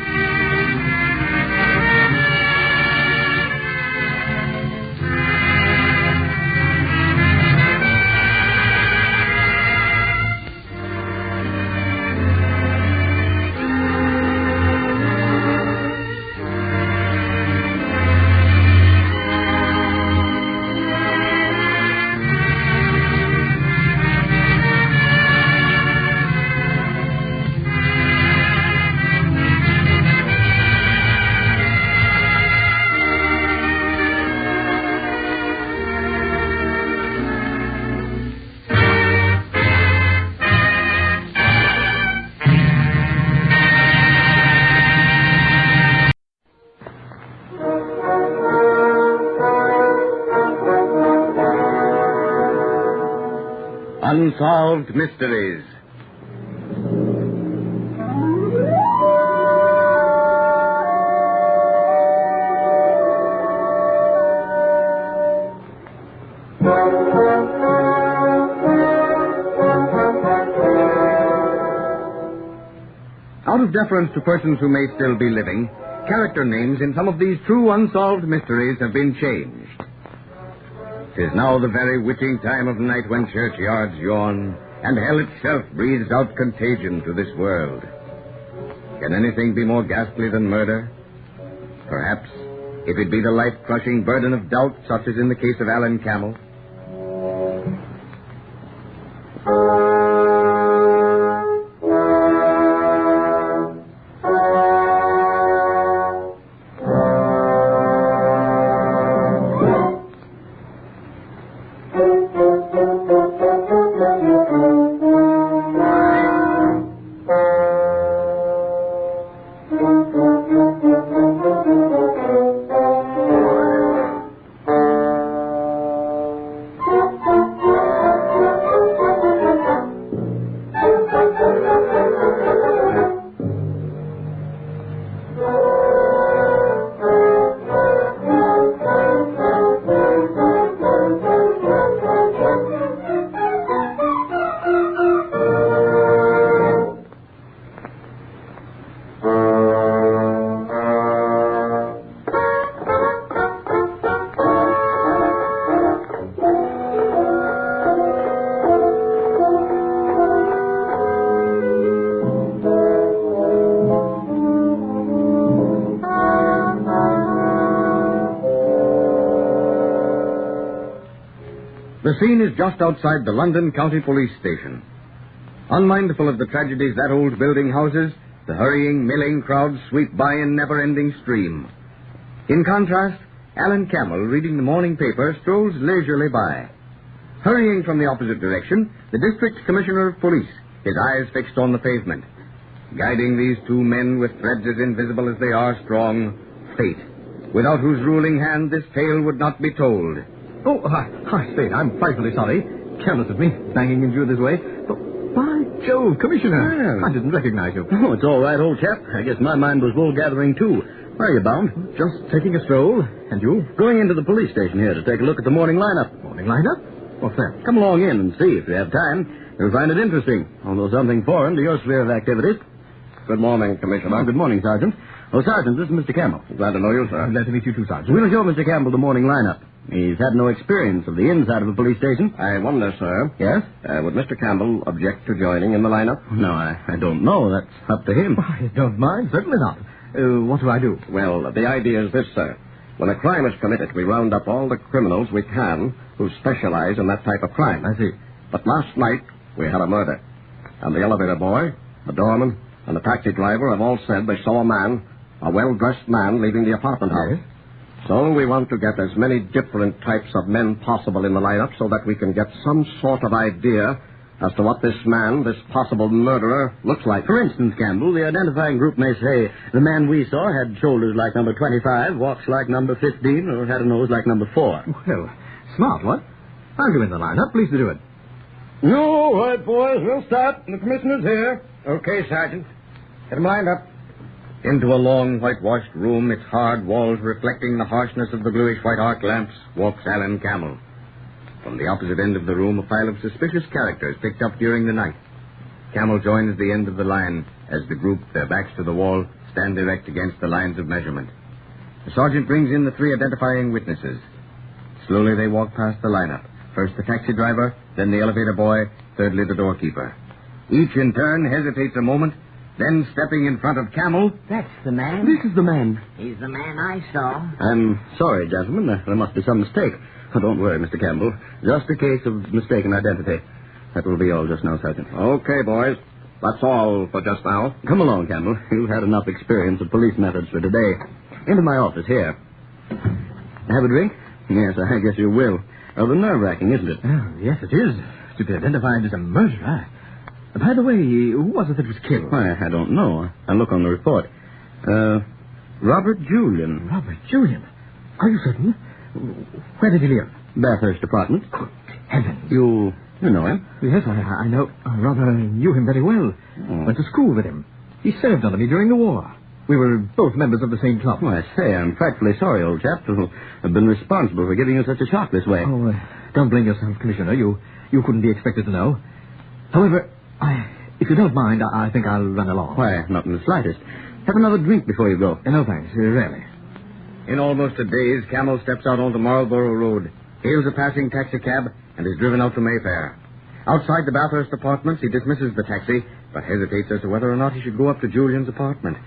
Unsolved Mysteries. Out of deference to persons who may still be living, character names in some of these true unsolved mysteries have been changed. 'Tis now the very witching time of night when churchyards yawn, and hell itself breathes out contagion to this world. Can anything be more ghastly than murder? Perhaps, if it be the life-crushing burden of doubt, such as in the case of Alan Camel. The scene is just outside the London County Police Station. Unmindful of the tragedies that old building houses, the hurrying, milling crowds sweep by in never-ending stream. In contrast, Alan Camel, reading the morning paper, strolls leisurely by. Hurrying from the opposite direction, the District Commissioner of Police, his eyes fixed on the pavement. Guiding these two men with threads as invisible as they are strong, fate, without whose ruling hand this tale would not be told. Oh, hi, Spade. I'm frightfully sorry. Careless of me, banging into you this way. But, by Jove, Commissioner, I didn't recognize you. Oh, it's all right, old chap. I guess my mind was wool gathering, too. Where are you bound? Just taking a stroll. And you? Going into the police station here to take a look at the morning lineup. Morning lineup? What's that? Come along in and see if you have time. You'll find it interesting, although something foreign to your sphere of activity. Good morning, Commissioner. Good morning, Sergeant. Oh, Sergeant, this is Mr. Campbell. Glad to know you, sir. Glad to meet you, too, Sergeant. We'll show Mr. Campbell the morning lineup. He's had no experience of the inside of a police station. I wonder, sir. Yes? Would Mr. Campbell object to joining in the lineup? No, I don't know. That's up to him. I don't mind. Certainly not. What do I do? Well, the idea is this, sir. When a crime is committed, we round up all the criminals we can who specialize in that type of crime. I see. But last night, we had a murder. And the elevator boy, the doorman, and the taxi driver have all said they saw a well-dressed man, leaving the apartment house. Yes? So we want to get as many different types of men possible in the lineup so that we can get some sort of idea as to what this man, this possible murderer, looks like. For instance, Campbell, the identifying group may say the man we saw had shoulders like number 25, walks like number 15, or had a nose like number 4. Well, smart, what? I'll go in the lineup. Please do it. All right, boys, we'll start. The commissioner's here. Okay, Sergeant. Get him lined up. Into a long, whitewashed room, its hard walls reflecting the harshness of the bluish-white arc lamps, walks Alan Campbell. From the opposite end of the room, a file of suspicious characters picked up during the night. Campbell joins the end of the line as the group, their backs to the wall, stand erect against the lines of measurement. The sergeant brings in the 3 identifying witnesses. Slowly they walk past the lineup. First the taxi driver, then the elevator boy, thirdly the doorkeeper. Each in turn hesitates a moment, then stepping in front of Campbell. That's the man? This is the man. He's the man I saw. I'm sorry, gentlemen. There must be some mistake. Oh, don't worry, Mr. Campbell. Just a case of mistaken identity. That will be all just now, Sergeant. Okay, boys. That's all for just now. Come along, Campbell. You've had enough experience of police methods for today. Into my office here. Have a drink? Yes, I guess you will. Rather nerve-wracking, isn't it? Oh, yes, it is. To be identified as a murderer. By the way, who was it that was killed? Why, I don't know. I'll look on the report. Robert Julian. Robert Julian? Are you certain? Where did he live? Bathurst Apartment. Good heavens. You know him? Yes, I know. I rather knew him very well. Went to school with him. He served under me during the war. We were both members of the same club. Oh, I say, I'm frightfully sorry, old chap, to have been responsible for giving you such a shock this way. Oh, don't blame yourself, Commissioner. You couldn't be expected to know. However, if you don't mind, I think I'll run along. Why, not in the slightest. Have another drink before you go. No, thanks. Really. In almost a daze, Campbell steps out onto Marlborough Road, hails a passing taxicab, and is driven out to Mayfair. Outside the Bathurst Apartments, he dismisses the taxi, but hesitates as to whether or not he should go up to Julian's apartment.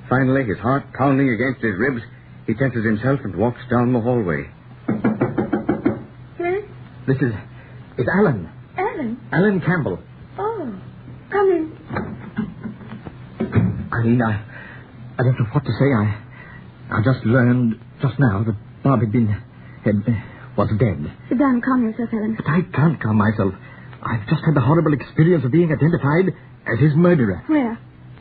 Finally, his heart pounding against his ribs, he tenses himself and walks down the hallway. Yes? This is Alan. Alan? Alan Campbell. Oh, come in. Eileen, I don't know what to say. I just learned just now that Bob was dead. Sit down and calm yourself, Alan. But I can't calm myself. I've just had the horrible experience of being identified as his murderer. Where?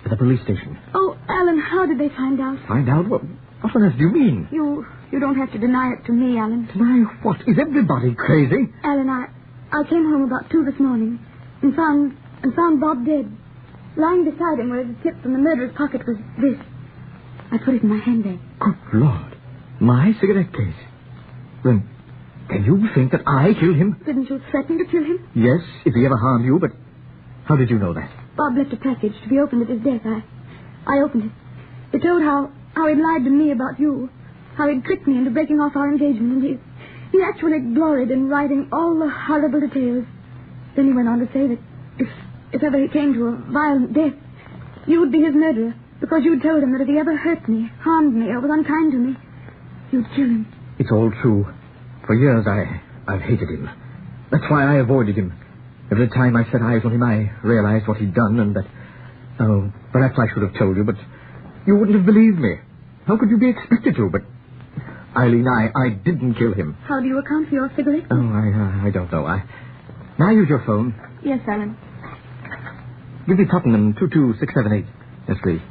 At the police station. Oh, Alan, how did they find out? Find out? What on earth do you mean? You don't have to deny it to me, Alan. Deny what? Is everybody crazy? Alan, I came home about 2 this morning and found Bob dead. Lying beside him where the tip from the murderer's pocket was this. I put it in my handbag. Good Lord. My cigarette case. Then you think that I killed him? Didn't you threaten to kill him? Yes, if he ever harmed you, but how did you know that? Bob left a package to be opened at his death. I opened it. It told how he'd lied to me about you. How he'd tricked me into breaking off our engagement. And he actually gloried in writing all the horrible details. Then he went on to say that if ever he came to a violent death, you would be his murderer. Because you'd told him that if he ever hurt me, harmed me, or was unkind to me, you'd kill him. It's all true. For years I've hated him. That's why I avoided him. Every time I set eyes on him, I realized what he'd done and that... Oh, perhaps I should have told you, but you wouldn't have believed me. How could you be expected to? But, Eileen, I didn't kill him. How do you account for your cigarette? Oh, I don't know. May I use your phone? Yes, Alan. Give me Tottenham 22678. Yes, please.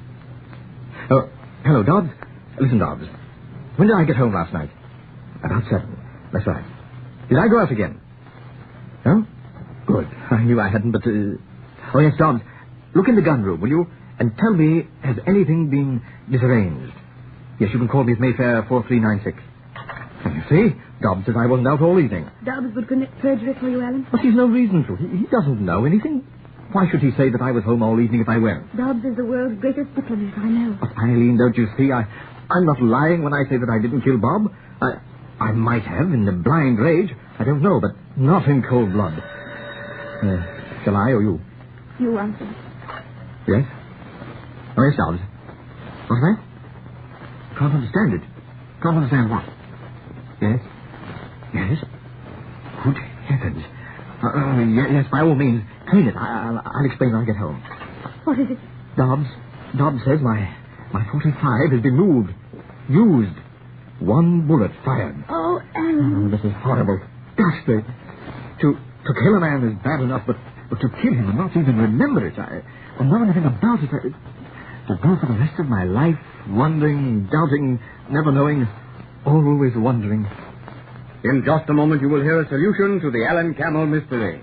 Oh, hello, Dobbs. Listen, Dobbs. When did I get home last night? About 7. That's right. Did I go out again? No? Good. I knew I hadn't, but... Oh, yes, Dobbs. Look in the gun room, will you? And tell me, has anything been disarranged? Yes, you can call me at Mayfair 4396. You see? Dobbs says I wasn't out all evening. Dobbs would commit perjury for you, Alan. But he's no reason to. He doesn't know anything. Why should he say that I was home all evening if I weren't? Dobbs is the world's greatest diplomat, I know. But, Eileen, don't you see? I'm not lying when I say that I didn't kill Bob. I might have in a blind rage. I don't know, but not in cold blood. Shall I or you? You answer. Yes? Oh, yes, Dobbs. What's that? Can't understand it. Can't understand what? Yes? Yes? Good heavens. Yes, by all means, clean it. I'll explain when I get home. What is it? Dobbs says my 45 has been moved. Used. 1 bullet fired. Oh, Alan. Oh, this is horrible. Ghastly. To kill a man is bad enough, but to kill him and not even remember it, or know anything about it, to go for the rest of my life, wondering, doubting, never knowing, always wondering. In just a moment, you will hear a solution to the Alan Camel mystery.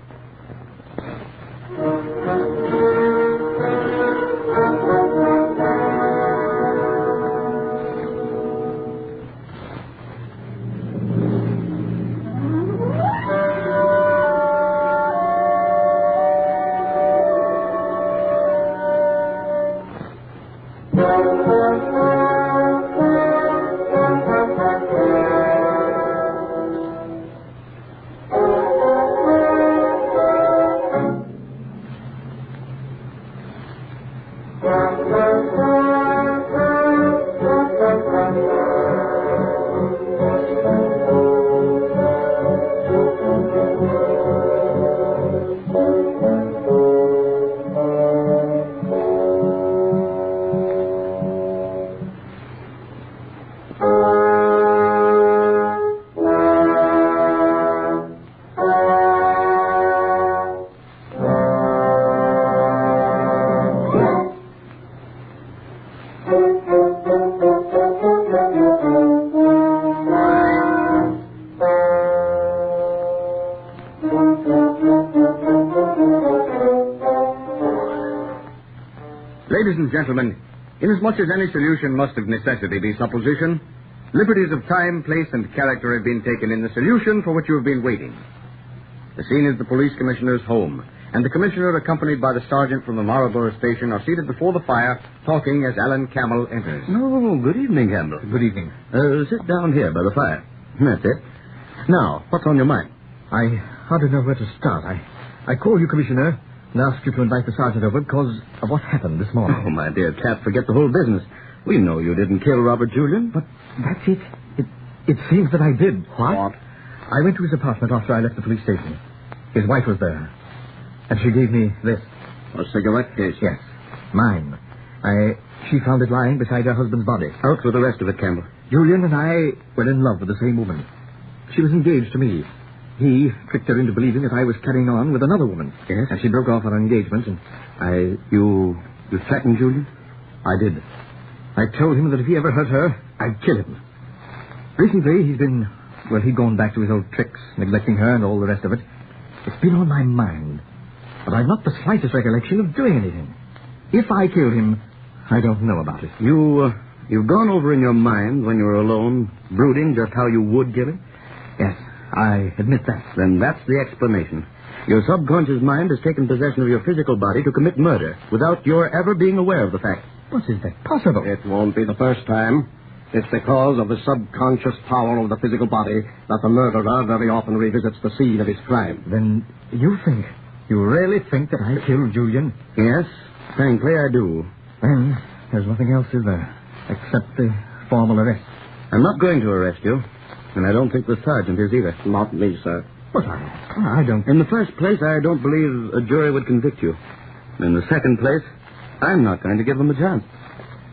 Ladies and gentlemen, inasmuch as any solution must of necessity be supposition, liberties of time, place, and character have been taken in the solution for which you have been waiting. The scene is the police commissioner's home, and the commissioner, accompanied by the sergeant from the Marlborough station, are seated before the fire, talking as Alan Camel enters. Oh, good evening, Campbell. Good evening. Sit down here by the fire. That's it. Now, what's on your mind? I hardly know where to start. I called you, Commissioner, and asked you to invite the sergeant over because of what happened this morning. Oh, my dear chap, forget the whole business. We know you didn't kill Robert Julian. But that's it. It seems that I did. What? I went to his apartment after I left the police station. His wife was there. And she gave me this. A cigarette case? Yes. Mine. She found it lying beside her husband's body. Out with the rest of it, Campbell. Julian and I were in love with the same woman. She was engaged to me. He tricked her into believing that I was carrying on with another woman. Yes? And she broke off our engagement, and You threatened Julian? I did. I told him that if he ever hurt her, I'd kill him. Recently, he'd gone back to his old tricks, neglecting her and all the rest of it. It's been on my mind. But I've not the slightest recollection of doing anything. If I killed him, I don't know about it. You've gone over in your mind when you were alone, brooding just how you would kill him? Yes, I admit that. Then that's the explanation. Your subconscious mind has taken possession of your physical body to commit murder without your ever being aware of the fact. But is that possible? It won't be the first time. It's because of the subconscious power of the physical body that the murderer very often revisits the scene of his crime. Then you really think that I killed Julian? Yes, frankly, I do. Then there's nothing else, is there, except the formal arrest? I'm not going to arrest you, and I don't think the sergeant is either. Not me, sir. But I don't... In the first place, I don't believe a jury would convict you. In the second place, I'm not going to give them a chance.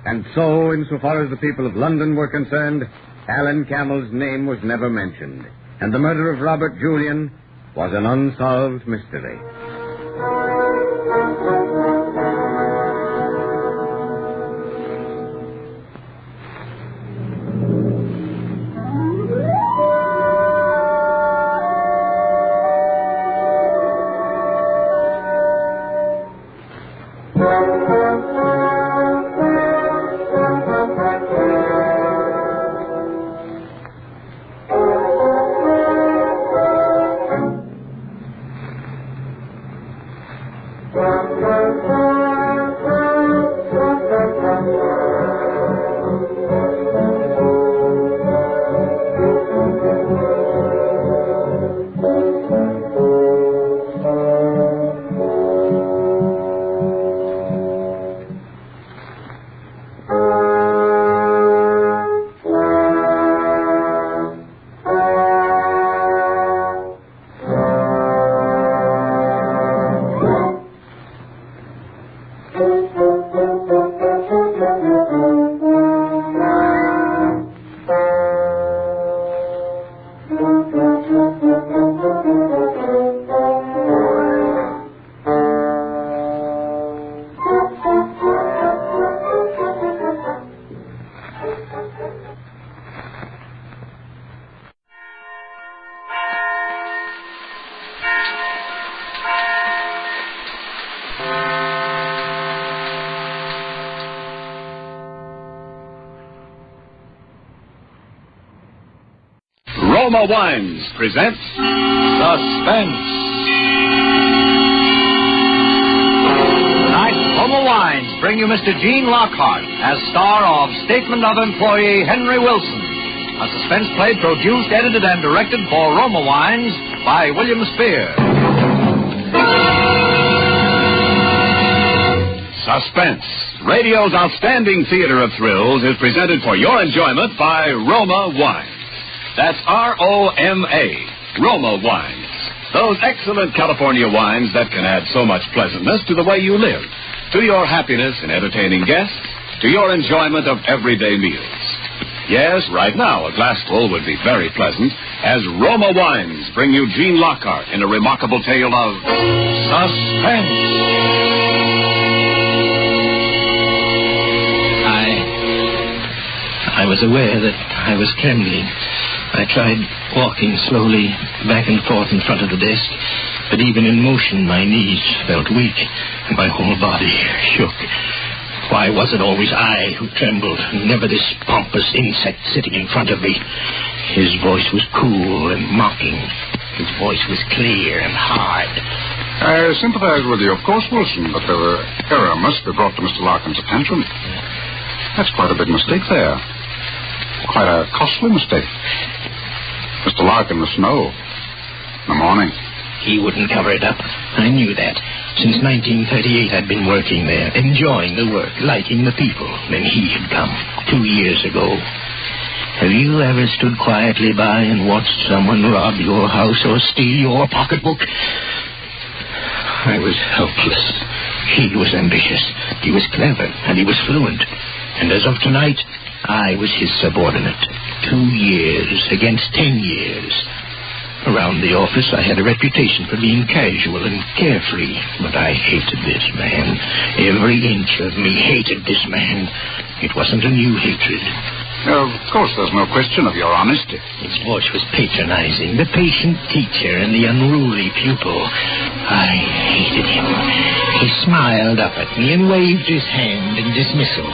And so, insofar as the people of London were concerned, Alan Camel's name was never mentioned, and the murder of Robert Julian was an unsolved mystery. Roma Wines presents Suspense. Tonight, Roma Wines bring you Mr. Gene Lockhart as star of Statement of Employee Henry Wilson, a suspense play produced, edited, and directed for Roma Wines by William Spear. Suspense, radio's outstanding theater of thrills, is presented for your enjoyment by Roma Wines. That's R-O-M-A, Roma Wines. Those excellent California wines that can add so much pleasantness to the way you live, to your happiness in entertaining guests, to your enjoyment of everyday meals. Yes, right now, a glassful would be very pleasant as Roma Wines bring you Gene Lockhart in a remarkable tale of suspense. I was aware that I was trembling. I tried walking slowly back and forth in front of the desk, but even in motion my knees felt weak and my whole body shook. Why was it always I who trembled, and never this pompous insect sitting in front of me? His voice was cool and mocking. His voice was clear and hard. I sympathize with you, of course, Wilson, but the error must be brought to Mr. Larkin's attention. That's quite a big mistake there. Quite a costly mistake. Mr. Larkin must know. In the morning. He wouldn't cover it up. I knew that. Since 1938, I'd been working there, enjoying the work, liking the people. Then he had come 2 years ago. Have you ever stood quietly by and watched someone rob your house or steal your pocketbook? I was helpless. He was ambitious. He was clever, and he was fluent. And as of tonight, I was his subordinate. 2 years against 10 years. Around the office, I had a reputation for being casual and carefree, but I hated this man. Every inch of me hated this man. It wasn't a new hatred. Of course, there's no question of your honesty. His voice was patronizing. The patient teacher and the unruly pupil. I hated him. He smiled up at me and waved his hand in dismissal.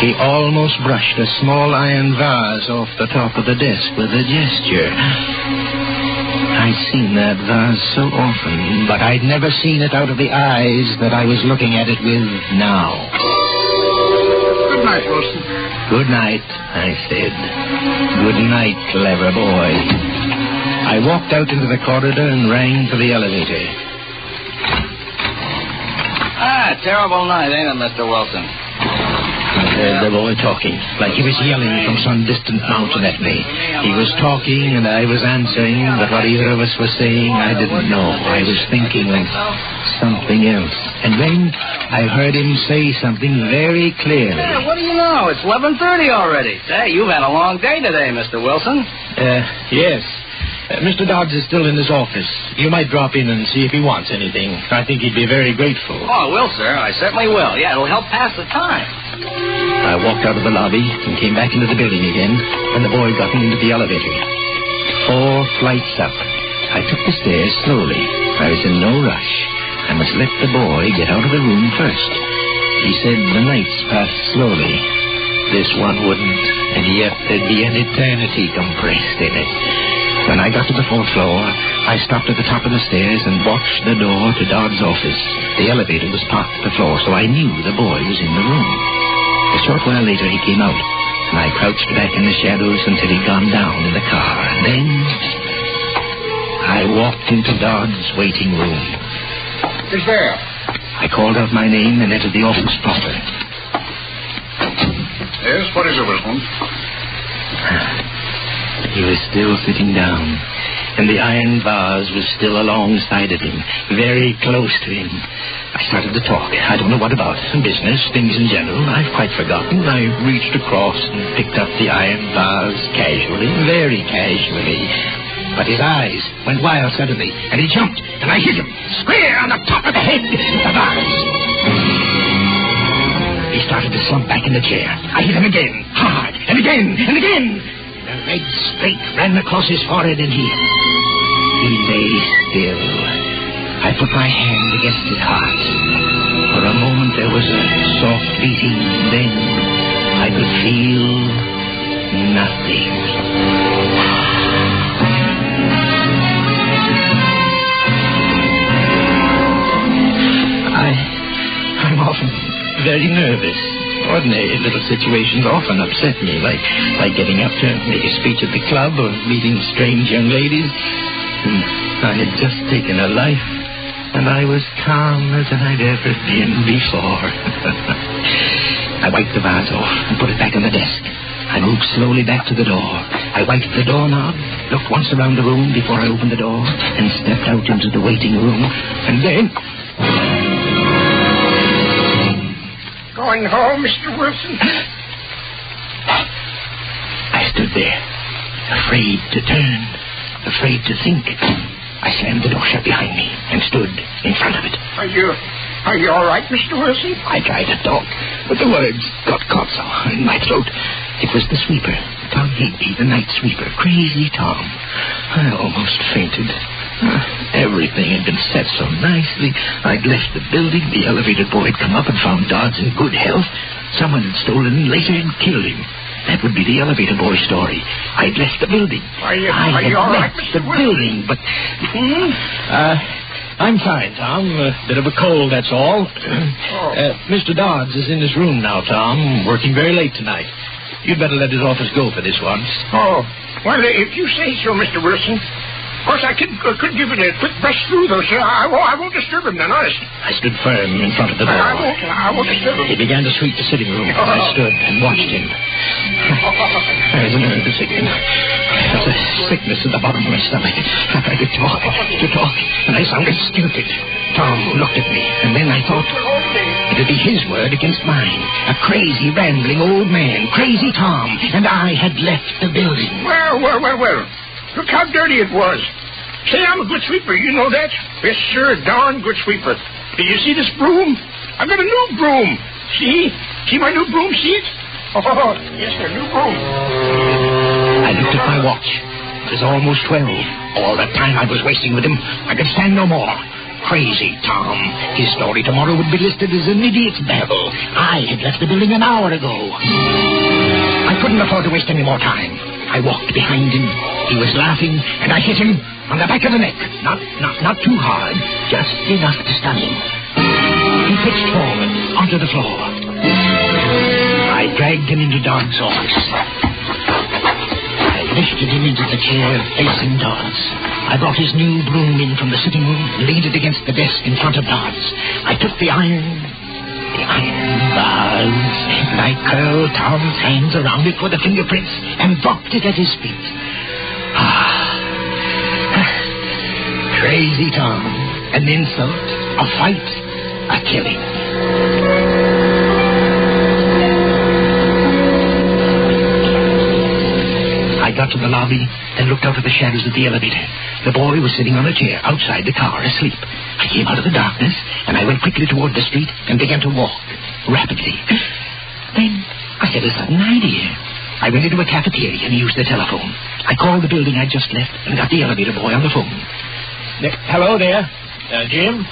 He almost brushed a small iron vase off the top of the desk with a gesture. I'd seen that vase so often, but I'd never seen it out of the eyes that I was looking at it with now. Good night, Wilson. Good night, I said. Good night, clever boy. I walked out into the corridor and rang for the elevator. Terrible night, ain't it, Mr. Wilson? I heard the boy talking, like he was yelling from some distant mountain at me. He was talking and I was answering, but what either of us was saying, I didn't know. I was thinking of something else. And then I heard him say something very clearly. Yeah, what do you know? It's 11:30 already. Say, you've had a long day today, Mr. Wilson. Yes. Mr. Dodds is still in his office. You might drop in and see if he wants anything. I think he'd be very grateful. Oh, I will, sir. I certainly will. Yeah, it'll help pass the time. I walked out of the lobby and came back into the building again, and the boy got me into the elevator. 4 flights up. I took the stairs slowly. I was in no rush. I must let the boy get out of the room first. He said the nights passed slowly. This one wouldn't, and yet there'd be an eternity compressed in it. When I got to the 4th floor, I stopped at the top of the stairs and watched the door to Dodd's office. The elevator was parked at the floor, so I knew the boy was in the room. A short while later, he came out, and I crouched back in the shadows until he'd gone down in the car. Then I walked into Dodd's waiting room. Who's there? I called out my name and entered the office proper. Yes, what is it, Wilson? He was still sitting down, and the iron vase was still alongside of him, very close to him. I started to talk. I don't know what about. Business, things in general. I've quite forgotten. I reached across and picked up the iron vase casually, very casually. But his eyes went wild suddenly, and he jumped, and I hit him square on the top of the head with the vase. He started to slump back in the chair. I hit him again, hard, and again, and again. The red streak ran across his forehead, and he lay still. I put my hand against his heart. For a moment there was a soft beating, then I could feel nothing. I'm often very nervous. Ordinary little situations often upset me, like getting up to make a speech at the club or meeting strange young ladies. And I had just taken a life, and I was calmer than I'd ever been before. I wiped the vase off and put it back on the desk. I moved slowly back to the door. I wiped the doorknob, looked once around the room before I opened the door, and stepped out into the waiting room. And then... Going home, Mr. Wilson? I stood there, afraid to turn, afraid to think. I slammed the door shut behind me and stood in front of it. Are you all right, Mr. Wilson? I tried to talk, but the words got caught so in my throat. It was the sweeper, Tom Higby, the night sweeper, Crazy Tom. I almost fainted. Everything had been set so nicely. I'd left the building. The elevator boy had come up and found Dodds in good health. Someone had stolen him later and killed him. That would be the elevator boy story. I'd left the building. Are you all right, Mr. The building, but... I'm fine, Tom. A bit of a cold, that's all. Mr. Dodds is in his room now, Tom, working very late tonight. You'd better let his office go for this once. Oh, well, if you say so, Mr. Wilson. Of course, I could give it a quick brush through, though, sir. I won't disturb him, then, honest. I stood firm in front of the door. I won't disturb him. He began to sweep the sitting room. I stood and watched him. I was nervous again. I felt a sickness at the bottom of my stomach. I tried to talk, and I sounded stupid. Tom looked at me, and then I thought it would be his word against mine. A crazy, rambling old man, Crazy Tom, and I had left the building. Well. Look how dirty it was. Say, I'm a good sweeper, you know that? Yes, sir, darn good sweeper. Do you see this broom? I've got a new broom. See? See my new broom, see it? Oh, yes, sir, new broom. I looked at my watch. It was almost 12. All that time I was wasting with him, I could stand no more. Crazy Tom. His story tomorrow would be listed as an idiot's babble. I had left the building an hour ago. I couldn't afford to waste any more time. I walked behind him. He was laughing, and I hit him on the back of the neck. Not too hard, just enough to stun him. He pitched forward onto the floor. I dragged him into Dodd's office. I lifted him into the chair facing Dodds. I brought his new broom in from the sitting room and leaned it against the desk in front of Dodds. I took the iron vase, and I curled Tom's hands around it for the fingerprints and dropped it at his feet. Crazy Tom. An insult, a fight, a killing. I got to the lobby and looked out of the shadows of the elevator. The boy was sitting on a chair outside the car, asleep. I came out of the darkness, and I went quickly toward the street and began to walk rapidly. Then I had a sudden idea. I went into a cafeteria and used the telephone. I called the building I'd just left and got the elevator boy on the phone. Hello there, Jim.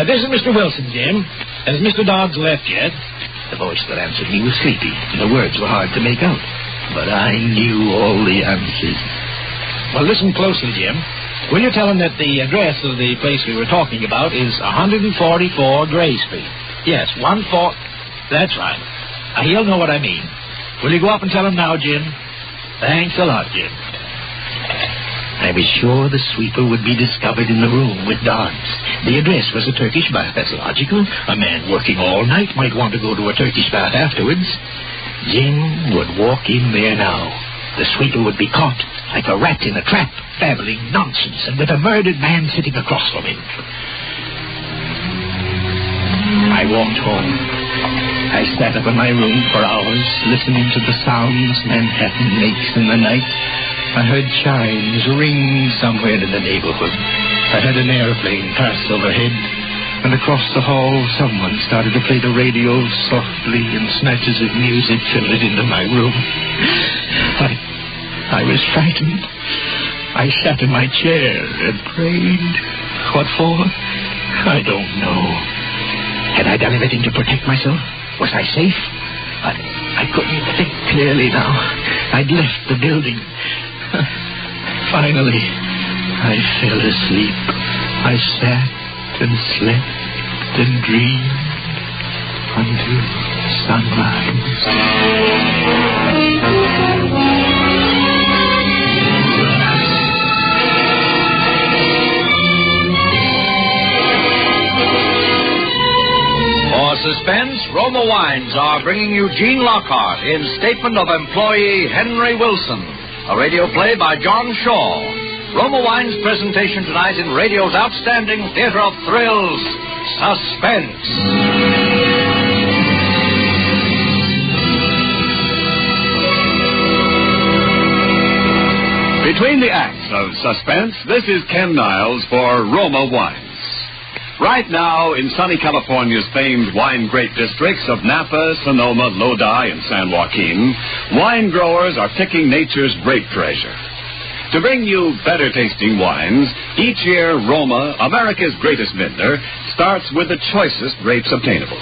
This is Mr. Wilson, Jim. Has Mr. Dodds left yet? The voice that answered me was sleepy, and the words were hard to make out. But I knew all the answers. Well, listen closely, Jim. Will you tell him that the address of the place we were talking about is 144 Gray Street? Yes, 14... That's right. He'll know what I mean. Will you go up and tell him now, Jim? Thanks a lot, Jim. I was sure the sweeper would be discovered in the room with Dodds. The address was a Turkish bath. That's logical. A man working all night might want to go to a Turkish bath afterwards. Jim would walk in there now. The sweeper would be caught like a rat in a trap, babbling nonsense, and with a murdered man sitting across from him. I walked home. I sat up in my room for hours, listening to the sounds Manhattan makes in the night. I heard chimes ring somewhere in the neighborhood. I heard an airplane pass overhead, and across the hall someone started to play the radio softly, and snatches of music filled it into my room. I was frightened. I sat in my chair and prayed. What for? I don't know. Had I done anything to protect myself? Was I safe? I couldn't think clearly now. I'd left the building. Finally, I fell asleep. I sat and slept and dreamed until sunrise. For Suspense, Roma Wines are bringing you Gene Lockhart in Statement of Employee Henry Wilson, a radio play by John Shaw. Roma Wines' presentation tonight in radio's outstanding theater of thrills, Suspense. Between the acts of Suspense, this is Ken Niles for Roma Wines. Right now, in sunny California's famed wine grape districts of Napa, Sonoma, Lodi, and San Joaquin, wine growers are picking nature's grape treasure. To bring you better-tasting wines, each year Roma, America's greatest vintner, starts with the choicest grapes obtainable.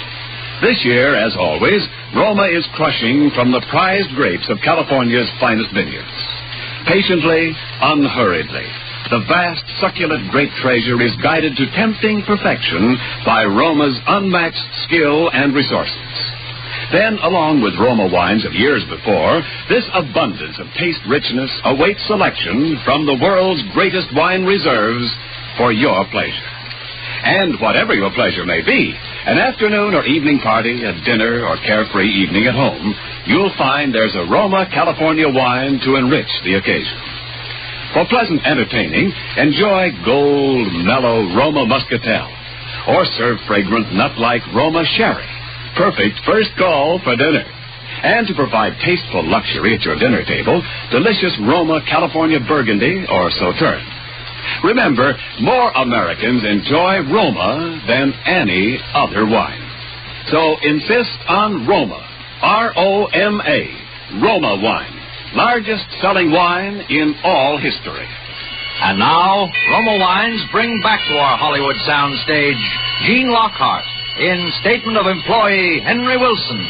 This year, as always, Roma is crushing from the prized grapes of California's finest vineyards. Patiently, unhurriedly, the vast, succulent grape treasure is guided to tempting perfection by Roma's unmatched skill and resources. Then, along with Roma wines of years before, this abundance of taste richness awaits selection from the world's greatest wine reserves for your pleasure. And whatever your pleasure may be, an afternoon or evening party, a dinner or carefree evening at home, you'll find there's a Roma California wine to enrich the occasion. For pleasant entertaining, enjoy gold, mellow Roma Muscatel, or serve fragrant nut-like Roma Sherry. Perfect first call for dinner. And to provide tasteful luxury at your dinner table, delicious Roma California Burgundy or Sauterne. Remember, more Americans enjoy Roma than any other wine. So insist on Roma, R-O-M-A, Roma wine. Largest selling wine in all history. And now, Roma Wines bring back to our Hollywood soundstage Gene Lockhart in Statement of Employee Henry Wilson,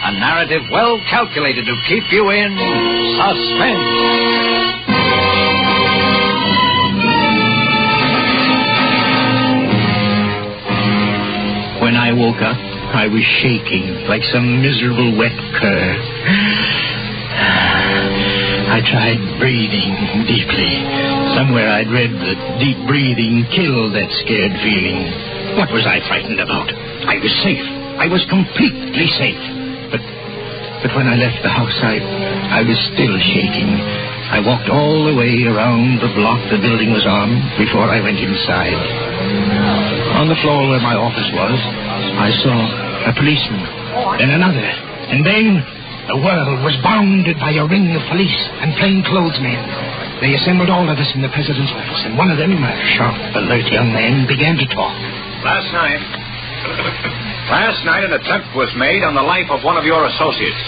a narrative well calculated to keep you in suspense. When I woke up, I was shaking like some miserable wet cur. I tried breathing deeply. Somewhere I'd read that deep breathing killed that scared feeling. What was I frightened about? I was safe. I was completely safe. But when I left the house, I was still shaking. I walked all the way around the block the building was on before I went inside. On the floor where my office was, I saw a policeman, then another, and then the world was bounded by a ring of police and plainclothes men. They assembled all of us in the president's office, and one of them, a sharp, alert young man, began to talk. Last night an attempt was made on the life of one of your associates,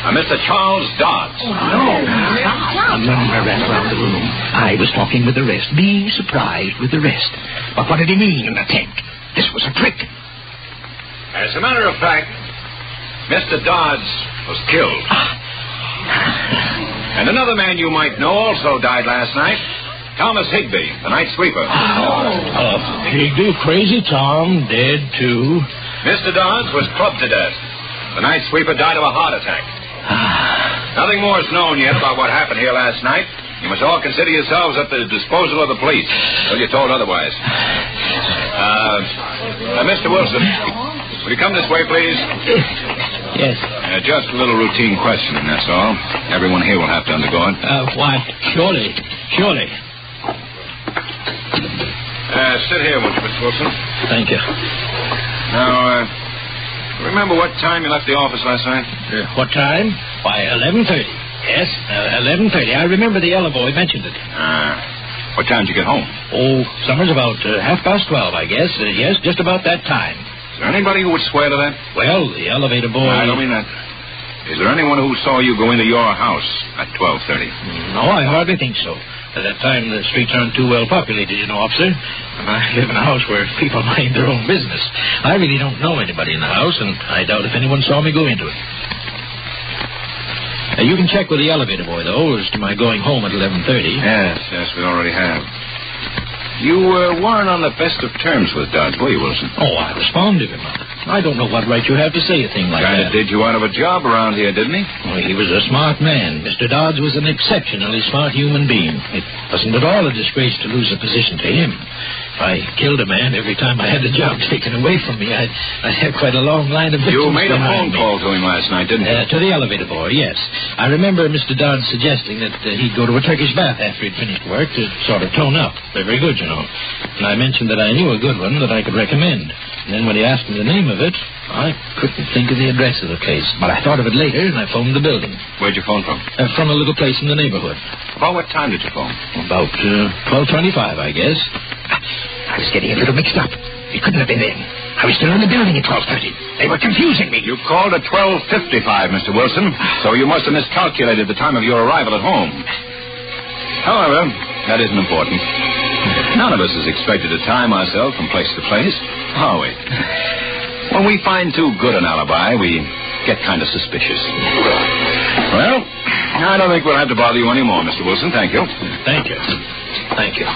Mr. Charles Dodds. Oh, no. A murmur ran around the room. I was talking with the rest, being surprised with the rest. But what did he mean, an attempt? This was a trick. As a matter of fact, Mr. Dodds was killed. And another man you might know also died last night. Thomas Higby, the night sweeper. Higby, crazy Tom, dead too. Mr. Dodds was clubbed to death. The night sweeper died of a heart attack. Nothing more is known yet about what happened here last night. You must all consider yourselves at the disposal of the police until you're told otherwise. Mr. Wilson, will you come this way, please? Yes. Just a little routine questioning, that's all. Everyone here will have to undergo it. Why, surely. Sit here, won't you, Mr. Wilson? Thank you. Now, remember what time you left the office last night? What time? Why, 11:30. Yes, 11:30. I remember the yellow boy mentioned it. What time did you get home? Oh, somewhere's about 12:30, I guess. Yes, just about that time. Is there anybody who would swear to that? Well, the elevator boy... I don't mean that. Is there anyone who saw you go into your house at 12:30? No, I hardly think so. At that time, the streets aren't too well populated, officer. And I live in a house where people mind their own business. I really don't know anybody in the house, and I doubt if anyone saw me go into it. You can check with the elevator boy, though, as to my going home at 11:30. Yes, we already have. You weren't on the best of terms with Dodds, were you, Wilson? Oh, I was fond of him. I don't know what right you have to say a thing like that. Kind of did you out of a job around here, didn't he? Well, he was a smart man. Mr. Dodds was an exceptionally smart human being. It wasn't at all a disgrace to lose a position to him. If I killed a man every time I had the job taken away from me, I'd have quite a long line of victims. You made a phone call to him last night, didn't you? To the elevator boy, yes. I remember Mr. Dodds suggesting that he'd go to a Turkish bath after he'd finished work to sort of tone up. They're very good, And I mentioned that I knew a good one that I could recommend. And then when he asked me the name of it, I couldn't think of the address of the place. But I thought of it later, and I phoned the building. Where'd you phone from? From a little place in the neighborhood. About what time did you phone? About 12:25, I guess. I was getting a little mixed up. It couldn't have been then. I was still in the building at 12:30. They were confusing me. You called at 12:55, Mr. Wilson, so you must have miscalculated the time of your arrival at home. However, that isn't important. None of us is expected to time ourselves from place to place, are we? When we find too good an alibi, we get kind of suspicious. Well, I don't think we'll have to bother you anymore, Mr. Wilson. Thank you. Thank you. Thank you.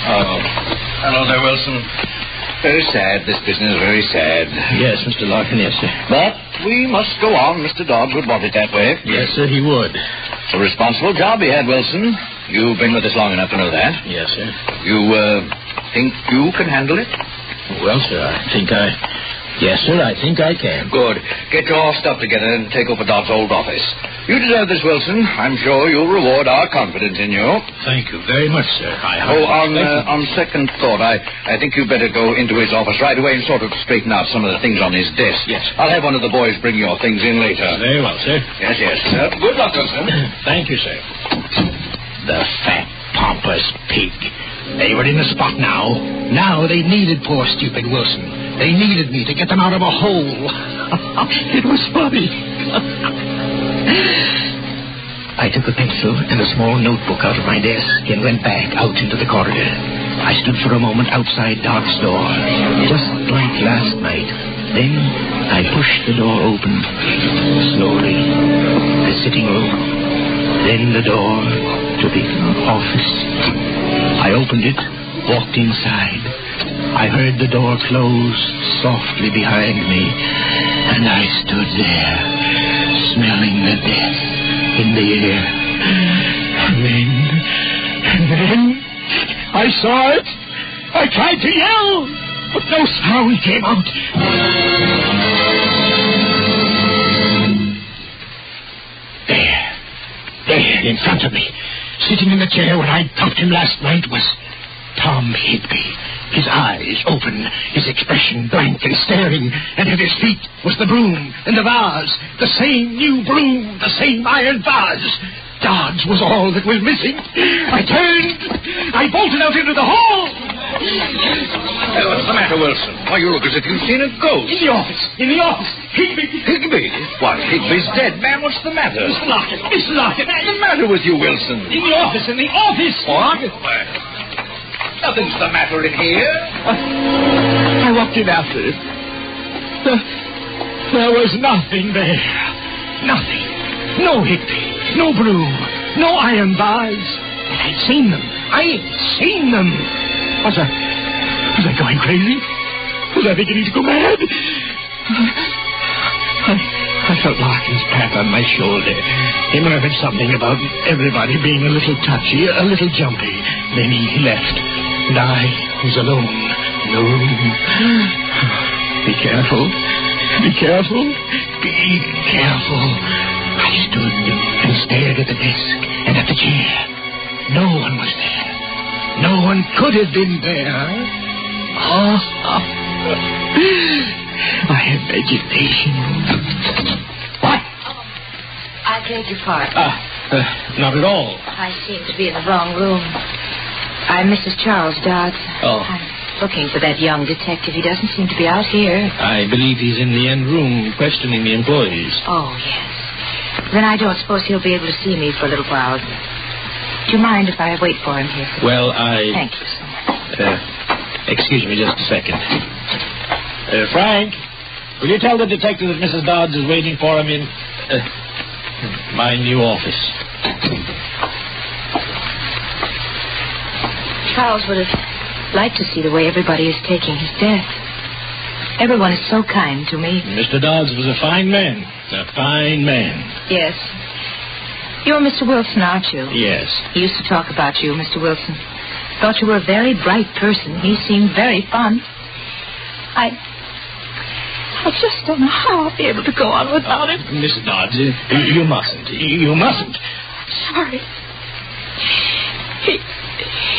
Oh, hello there, Wilson. Very sad, this business, very sad. Yes, Mr. Larkin, yes, sir. But we must go on. Mr. Dodds would want it that way. Yes, sir, he would. It's a responsible job he had, Wilson. You've been with us long enough to know that. Yes, sir. You, think you can handle it? Well, sir, Yes, sir, I think I can. Good. Get your stuff together and take over Dodd's old office. You deserve this, Wilson. I'm sure you'll reward our confidence in you. Thank you very much, sir. On second thought, I think you'd better go into his office right away and sort of straighten out some of the things on his desk. Yes. I'll have one of the boys bring your things in later. Very well, sir. Yes. Good luck, Wilson. Thank you, sir. The fat, pompous pig. They were in the spot now. Now they needed poor, stupid Wilson. They needed me to get them out of a hole. It was funny. I took a pencil and a small notebook out of my desk and went back out into the corridor. I stood for a moment outside Dodd's door, just like last night. Then I pushed the door open, slowly. The sitting room, then the door to the office. I opened it, walked inside. I heard the door close softly behind me, and I stood there, smelling the death in the air. And then I saw it. I tried to yell, but no sound came out. There, in front of me, sitting in the chair where I dumped him last night, was Tom Higby. His eyes open, his expression blank and staring, and at his feet was the broom and the vase, the same new broom, the same iron vase. Dodds was all that was missing. I turned. I bolted out into the hall. What's the matter, Wilson? Why, you look as if you've seen a ghost. In the office. Higby. Why, Higby's dead. Man, what's the matter? Mr. Larkin. What's the matter with you, Wilson? In the office. What? Nothing's the matter in here. I walked in after it. The There was nothing there. Nothing. No Higby, no broom, no iron bars. And I'd seen them. I'd seen them. Was I going crazy? Was I beginning to go mad? I felt Larkin's pat on my shoulder. He murmured something about everybody being a little touchy, a little jumpy. Then he left, and I was alone. Alone. Be careful. Be careful. Be careful. I stood and stared at the desk and at the chair. No one was there. No one could have been there. I have vegetation. What? I beg your pardon. Not at all. I seem to be in the wrong room. I'm Mrs. Charles Dodds. Oh. I'm looking for that young detective. He doesn't seem to be out here. I believe he's in the end room questioning the employees. Oh, yes. Then I don't suppose he'll be able to see me for a little while. Do you mind if I wait for him here? Well, Thank you so much. Excuse me just a second. Frank, will you tell the detective that Mrs. Dodds is waiting for him in my new office? Charles would have liked to see the way everybody is taking his death. Everyone is so kind to me. Mr. Dodds was a fine man. A fine man. Yes. You're Mr. Wilson, aren't you? Yes. He used to talk about you, Mr. Wilson. Thought you were a very bright person. He seemed very fun. I just don't know how I'll be able to go on without him. Mrs. Dodds, you mustn't. You mustn't. Sorry.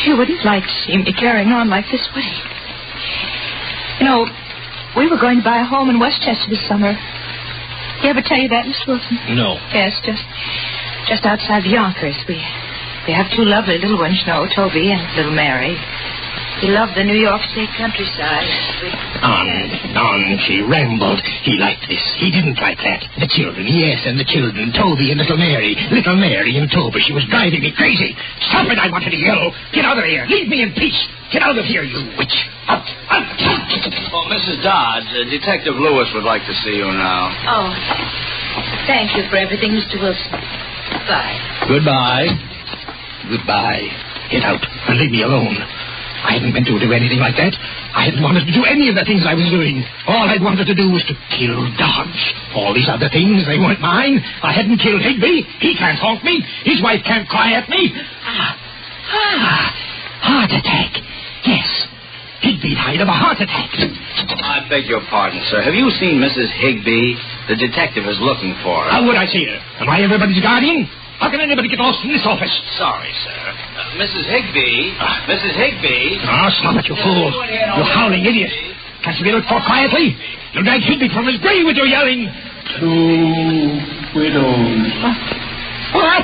He wouldn't like to see me carrying on like this, would he? You know, we were going to buy a home in Westchester this summer. Did he ever tell you that, Mr. Wilson? No. Yes, just outside the Yonkers. We have two lovely little ones, you know, Toby and little Mary. He loved the New York State countryside. On she rambled. He liked this. He didn't like that. The children, yes, and the children. Toby and little Mary. Little Mary and Toby. She was driving me crazy. Stop it, I wanted to yell. Get out of here. Leave me in peace. Get out of here, you witch. Out. Oh, Mrs. Dodds, Detective Lewis would like to see you now. Oh, thank you for everything, Mr. Wilson. Goodbye. Goodbye. Get out and leave me alone. I hadn't meant to do anything like that. I hadn't wanted to do any of the things I was doing. All I'd wanted to do was to kill Dodds. All these other things, they weren't mine. I hadn't killed Higby. He can't haunt me. His wife can't cry at me. Heart attack. Yes. Higby died of a heart attack. I beg your pardon, sir. Have you seen Mrs. Higby? The detective is looking for her. How would I see her? Am I everybody's guardian? How can anybody get lost in this office? Sorry, sir. Mrs. Higby? Mrs. Higby? Stop it, you fool. You howling idiot. Can't you be looked for quietly? You'll drag Higby from his grave with your yelling. 2 widows. What?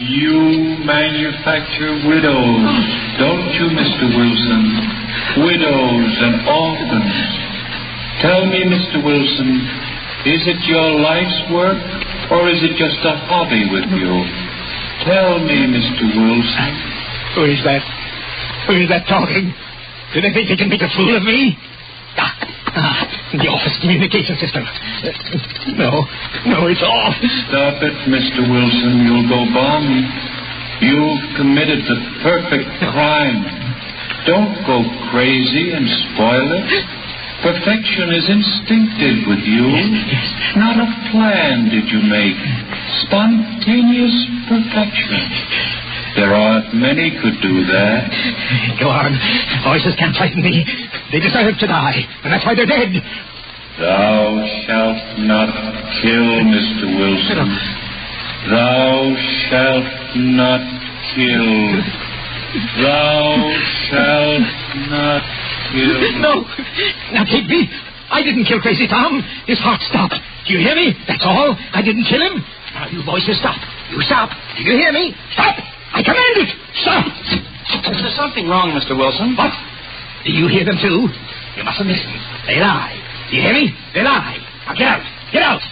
You manufacture widows, don't you, Mr. Wilson? Widows and orphans. Tell me, Mr. Wilson, is it your life's work, or is it just a hobby with you? Tell me, Mr. Wilson. Who is that? Who is that talking? Do they think they can make a fool of me? The office communication system. No, it's off. Stop it, Mr. Wilson. You'll go balmy. You've committed the perfect crime. Don't go crazy and spoil it. Perfection is instinctive with you. Not a plan did you make. Spontaneous perfection. There aren't many could do that. Go on. Voices can't frighten me. They deserve to die, and that's why they're dead. Thou shalt not kill, Mr. Wilson. Thou shalt not kill. Thou shalt not kill. No, not Higby. I didn't kill Crazy Tom. His heart stopped. Do you hear me? That's all. I didn't kill him. Now, you voices, stop. You stop. Do you hear me? Stop. I command it. Stop. Is there something wrong, Mr. Wilson? What? Do you hear them, too? You mustn't listen. They lie. Do you hear me? They lie. Now, get out. Get out.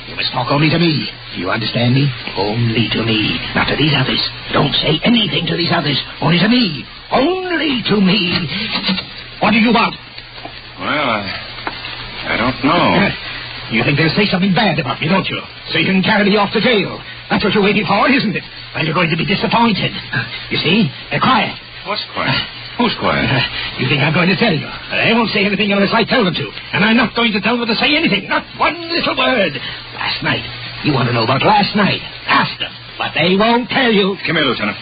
You must talk only to me. Do you understand me? Only to me. Not to these others. Don't say anything to these others. Only to me. Only to me. What do you want? Well, I don't know. You think they'll say something bad about me, don't you? So you can carry me off to jail. That's what you're waiting for, isn't it? Well, you're going to be disappointed. You see? They're quiet. What's quiet? Who's quiet? You think I'm going to tell you? They won't say anything unless I tell them to. And I'm not going to tell them to say anything. Not one little word. Last night. You want to know about last night. Ask them. But they won't tell you. Come here, Lieutenant.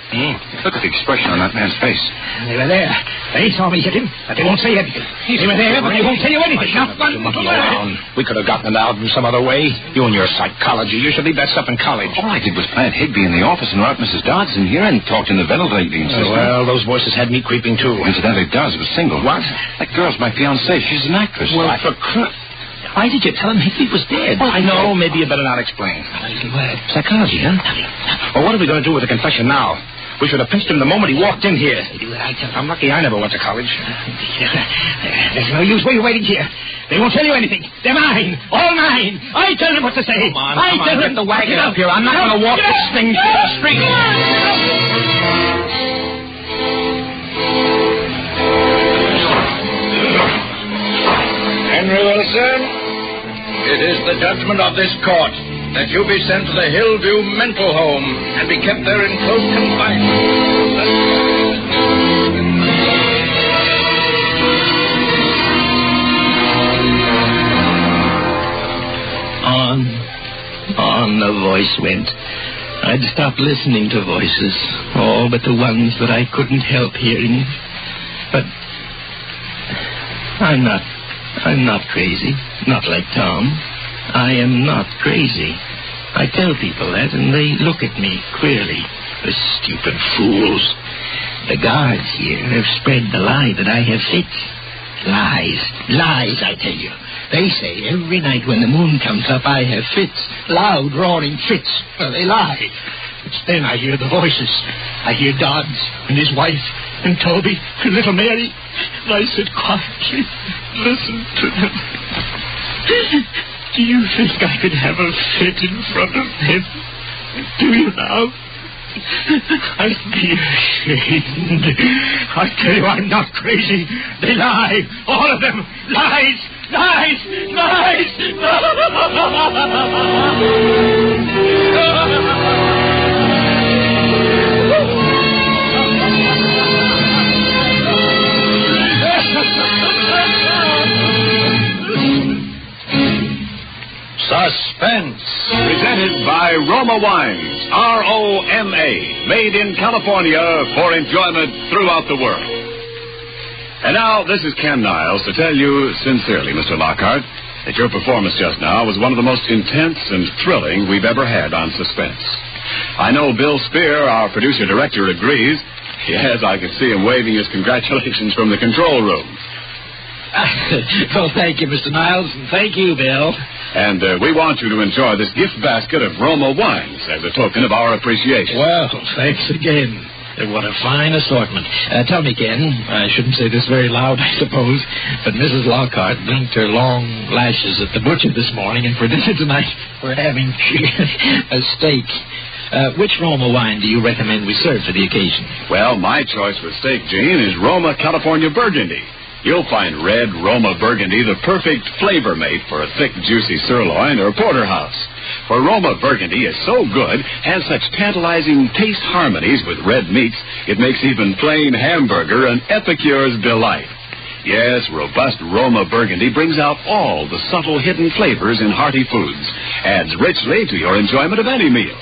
Look at the expression on that man's face. They were there. They saw me hit him, but they won't say anything. They were there, but they won't tell you anything. Not one little word. We could have gotten it out in some other way. You and your psychology. You should leave that stuff in college. All I did was plant Higby in the office and route Mrs. Dodds in here and talked in the ventilating system. Well, those voices had me creeping, too. Incidentally, Dodds was single. What? That girl's my fiancée. She's an actress. Well, why did you tell him Higby was dead? Oh, I know. Maybe you better not explain. A little word. Psychology, huh? Well, what are we going to do with the confession now? We should have pinched him the moment he walked in here. I'm lucky I never went to college. There's no use waiting here. They won't tell you anything. They're mine. All mine. I tell them what to say. Come on, get the wagon up here. I'm not going to walk this thing through the street. Henry Wilson, it is the judgment of this court that you be sent to the Hillview Mental Home and be kept there in close confinement. On the voice went. I'd stopped listening to voices, all but the ones that I couldn't help hearing. But I'm not crazy. Not like Tom. I am not crazy. I tell people that, and they look at me queerly. The stupid fools. The guards here have spread the lie that I have fits. Lies. Lies, I tell you. They say every night when the moon comes up, I have fits. Loud, roaring fits. Well, they lie. It's then I hear the voices. I hear Dodds and his wife and Toby and little Mary. And I sit quietly, listen to them. Do you think I could have a fit in front of them? Do you now? I'd be ashamed. I tell you, I'm not crazy. They lie. All of them. Lies. Lies. Lies. Suspense. Presented by Roma Wines, R-O-M-A, made in California for enjoyment throughout the world. And now, this is Ken Niles to tell you sincerely, Mr. Lockhart, that your performance just now was one of the most intense and thrilling we've ever had on Suspense. I know Bill Spear, our producer-director, agrees. Yes, I can see him waving his congratulations from the control room. Well, thank you, Mr. Niles, and thank you, Bill. And we want you to enjoy this gift basket of Roma wines as a token of our appreciation. Well, thanks again. What a fine assortment. Tell me, Ken, I shouldn't say this very loud, I suppose, but Mrs. Lockhart blinked her long lashes at the butcher this morning, and for dinner tonight we're having a steak. Which Roma wine do you recommend we serve for the occasion? Well, my choice for steak, Gene, is Roma California Burgundy. You'll find red Roma Burgundy the perfect flavor mate for a thick, juicy sirloin or porterhouse. For Roma Burgundy is so good, has such tantalizing taste harmonies with red meats, it makes even plain hamburger an epicure's delight. Yes, robust Roma Burgundy brings out all the subtle hidden flavors in hearty foods, adds richly to your enjoyment of any meal.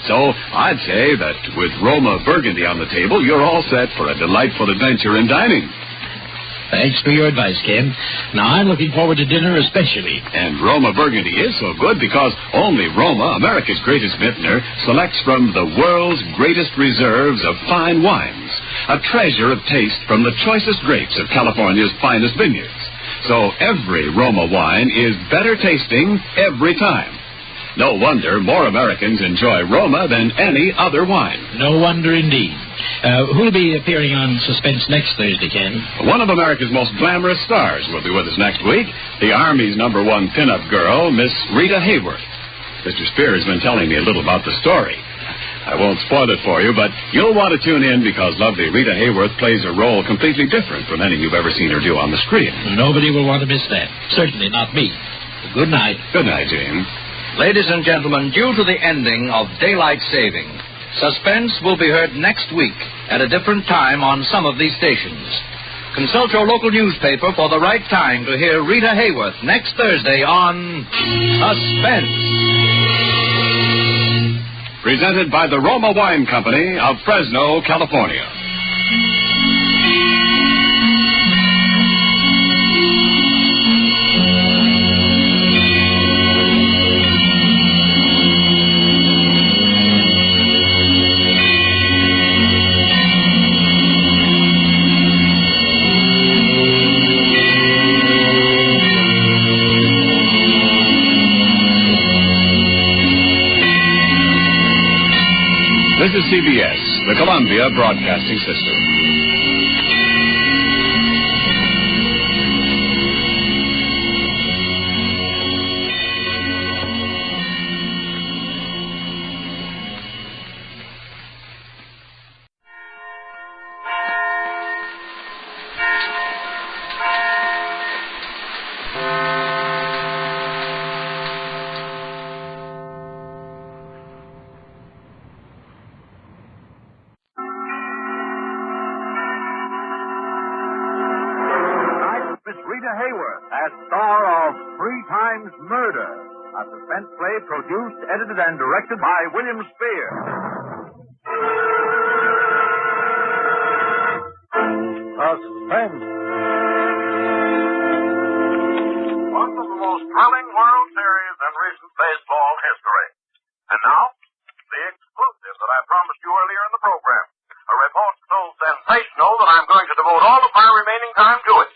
So I'd say that with Roma Burgundy on the table, you're all set for a delightful adventure in dining. Thanks for your advice, Ken. Now, I'm looking forward to dinner especially. And Roma Burgundy is so good because only Roma, America's greatest vintner, selects from the world's greatest reserves of fine wines, a treasure of taste from the choicest grapes of California's finest vineyards. So every Roma wine is better tasting every time. No wonder more Americans enjoy Roma than any other wine. No wonder indeed. Who'll be appearing on Suspense next Thursday, Ken? One of America's most glamorous stars will be with us next week, the Army's #1 pinup girl, Miss Rita Hayworth. Mr. Spear has been telling me a little about the story. I won't spoil it for you, but you'll want to tune in because lovely Rita Hayworth plays a role completely different from any you've ever seen her do on the screen. Nobody will want to miss that. Certainly not me. Good night. Good night, James. Ladies and gentlemen, due to the ending of daylight saving, Suspense will be heard next week at a different time on some of these stations. Consult your local newspaper for the right time to hear Rita Hayworth next Thursday on Suspense. Presented by the Roma Wine Company of Fresno, California. This is CBS, the Columbia Broadcasting System. A suspense play produced, edited, and directed by William Spear. Suspense. One of the most thrilling World Series in recent baseball history. And now, the exclusive that I promised you earlier in the program. A report so sensational that I'm going to devote all of my remaining time to it.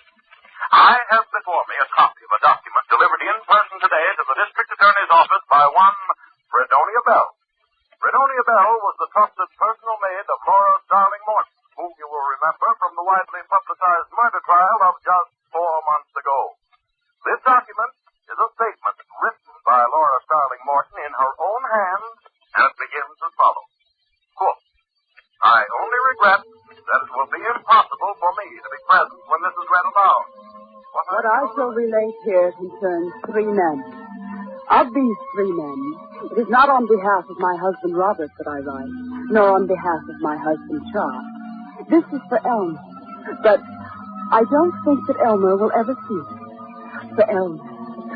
I have before me a copy of a document delivered in person today to the district attorney's office by one Fredonia Bell. Fredonia Bell was the trusted personal maid of Laura Starling Morton, whom you will remember from the widely publicized murder trial of just 4 months ago. This document is a statement written by Laura Starling Morton in her own hand, and it begins as follows. Quote, I only regret that it will be impossible for me to be present when this is read aloud. What I shall relate here concerns 3 men. Of these 3 men, it is not on behalf of my husband Robert that I write, nor on behalf of my husband Charles. This is for Elmer, but I don't think that Elmer will ever see it. For Elmer,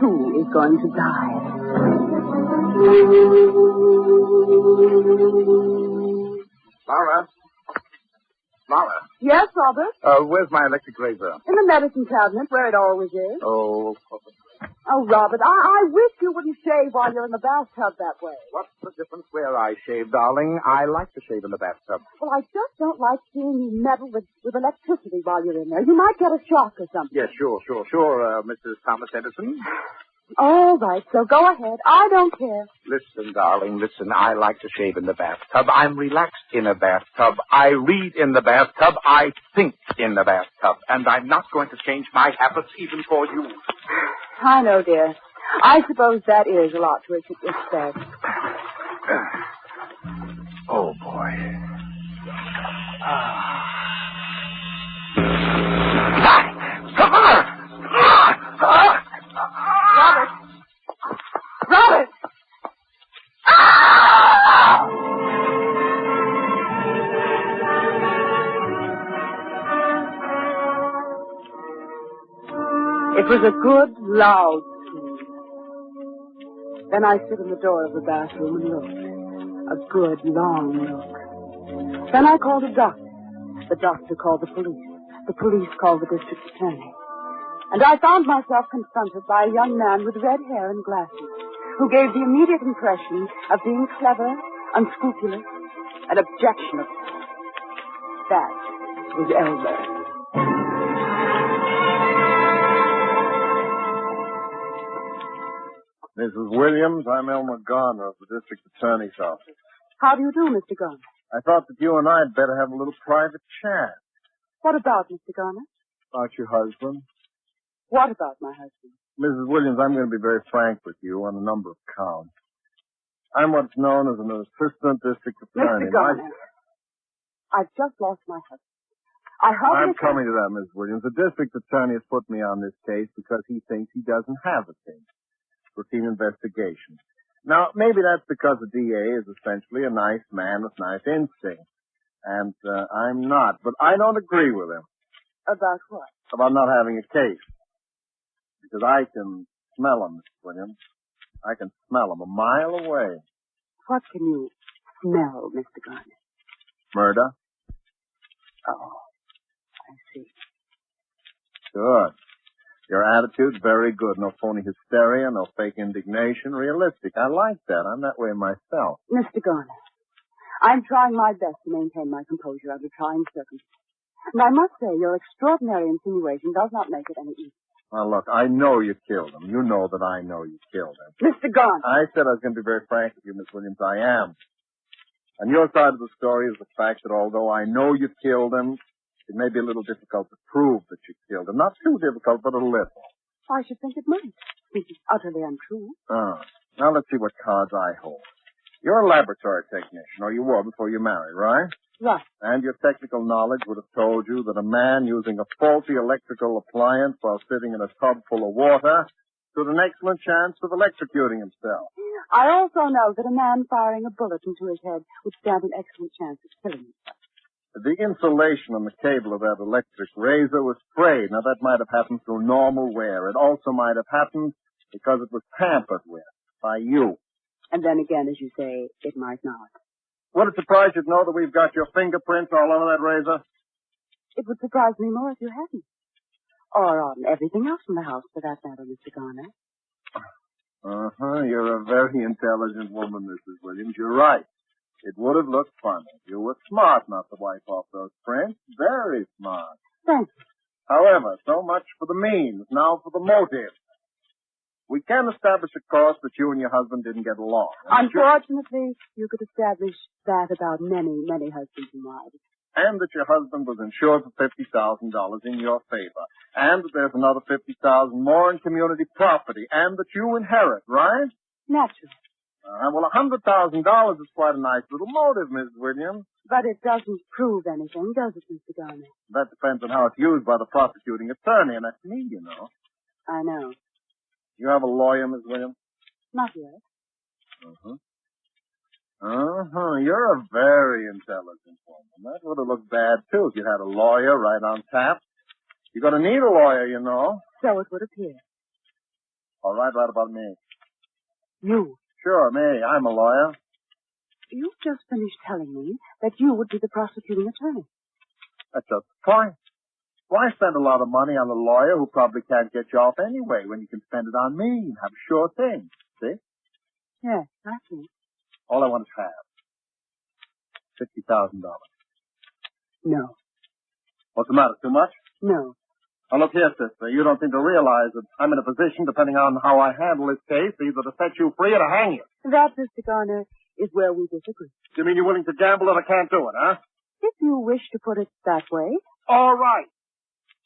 too, is going to die. Laura? Laura? Yes, Robert? Where's my electric razor? In the medicine cabinet, where it always is. Oh, Robert, I wish you wouldn't shave while you're in the bathtub that way. what's the difference where I shave, darling? I like to shave in the bathtub. Well, I just don't like seeing you meddle with electricity while you're in there. You might get a shock or something. Yes, sure, Mrs. Thomas Edison. All right, so go ahead. I don't care. Listen, darling, listen. I like to shave in the bathtub. I'm relaxed in a bathtub. I read in the bathtub. I think in the bathtub. And I'm not going to change my habits even for you. I know, dear. I suppose that is a lot to expect. Oh, boy. Robert! It was a good, loud scream. Then I stood in the door of the bathroom and looked. A good, long look. Then I called a doctor. The doctor called the police. The police called the district attorney. And I found myself confronted by a young man with red hair and glasses, who gave the immediate impression of being clever, unscrupulous, and objectionable. That was Elmer. Mrs. Williams, I'm Elmer Garner of the district attorney's office. How do you do, Mr. Garner? I thought that you and I had better have a little private chat. What about, Mr. Garner? About your husband. What about my husband? Mrs. Williams, I'm going to be very frank with you on a number of counts. I'm what's known as an assistant district attorney. Mr. Garner, I've just lost my husband. I'm coming to that, Mrs. Williams. The district attorney has put me on this case because he thinks he doesn't have a case. routine investigation. Now, maybe that's because the DA is essentially a nice man with nice instincts. And I'm not, but I don't agree with him. About what? About not having a case. Because I can smell him, Mr. Williams. I can smell him a mile away. What can you smell, Mr. Garner? Murder? Oh, I see. Good. Your attitude's very good. No phony hysteria, no fake indignation. Realistic. I like that. I'm that way myself. Mr. Garner, I'm trying my best to maintain my composure under trying circumstances. And I must say, your extraordinary insinuation does not make it any easier. Now, look, I know you killed him. You know that I know you killed him. Mr. Garner. I said I was going to be very frank with you, Miss Williams. I am. And your side of the story is the fact that although I know you killed him, it may be a little difficult to prove that you killed him. Not too difficult, but a little. I should think it might. This is utterly untrue. Now let's see what cards I hold. You're a laboratory technician, or you were before you married, right? Right. And your technical knowledge would have told you that a man using a faulty electrical appliance while sitting in a tub full of water stood an excellent chance of electrocuting himself. I also know that a man firing a bullet into his head would stand an excellent chance of killing himself. The insulation on the cable of that electric razor was frayed. Now, that might have happened through normal wear. It also might have happened because it was tampered with by you. And then again, as you say, it might not. Would it surprise you to know that we've got your fingerprints all over that razor? It would surprise me more if you hadn't. Or on everything else in the house, for that matter, Mr. Garner. You're a very intelligent woman, Mrs. Williams. You're right. It would have looked funny. You were smart not to wipe off those prints. Very smart. Thank you. However, so much for the means. Now for the motive. We can establish, of course, that you and your husband didn't get along. Unfortunately, you could establish that about many, many husbands and wives. And that your husband was insured for $50,000 in your favor. And that there's another $50,000 more in community property. And that you inherit, right? Naturally. Well, $100,000 is quite a nice little motive, Mrs. Williams. But it doesn't prove anything, does it, Mr. Garner? That depends on how it's used by the prosecuting attorney, and that's me, you know. I know. You have a lawyer, Miss Williams? Not yet. You're a very intelligent woman. That would have looked bad, too, if you had a lawyer right on tap. You're going to need a lawyer, you know. So it would appear. All right, right about me. You? Sure, me. I'm a lawyer. You just finished telling me that you would be the prosecuting attorney. That's just the point. Why spend a lot of money on a lawyer who probably can't get you off anyway when you can spend it on me and have a sure thing? See? Yes, I see. All I want is half. $50,000. No. What's the matter? Too much? No. Now, look here, sister. You don't seem to realize that I'm in a position, depending on how I handle this case, either to set you free or to hang you. That, Mr. Garner, is where we disagree. You mean you're willing to gamble that I can't do it, huh? If you wish to put it that way. All right.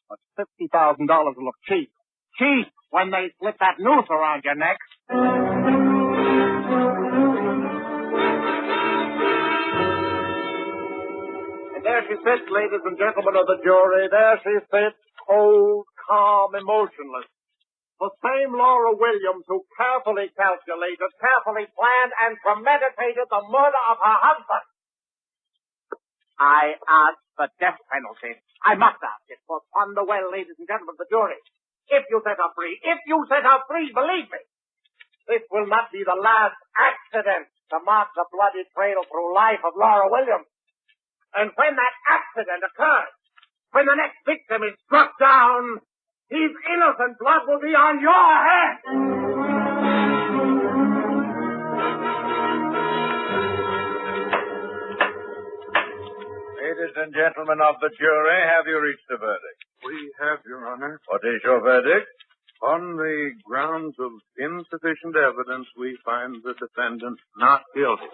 But $50,000 will look cheap. Cheap when they slip that noose around your neck. And there she sits, ladies and gentlemen of the jury. There she sits, cold, calm, emotionless. The same Laura Williams who carefully calculated, carefully planned, and premeditated the murder of her husband. I ask the death penalty. I must ask it, for ponder well, ladies and gentlemen of the jury. If you set her free, believe me, this will not be the last accident to mark the bloody trail through life of Laura Williams. And when that accident occurs, when the next victim is struck down, his innocent blood will be on your head. Ladies and gentlemen of the jury, have you reached a verdict? We have, Your Honor. What is your verdict? On the grounds of insufficient evidence, we find the defendant not guilty.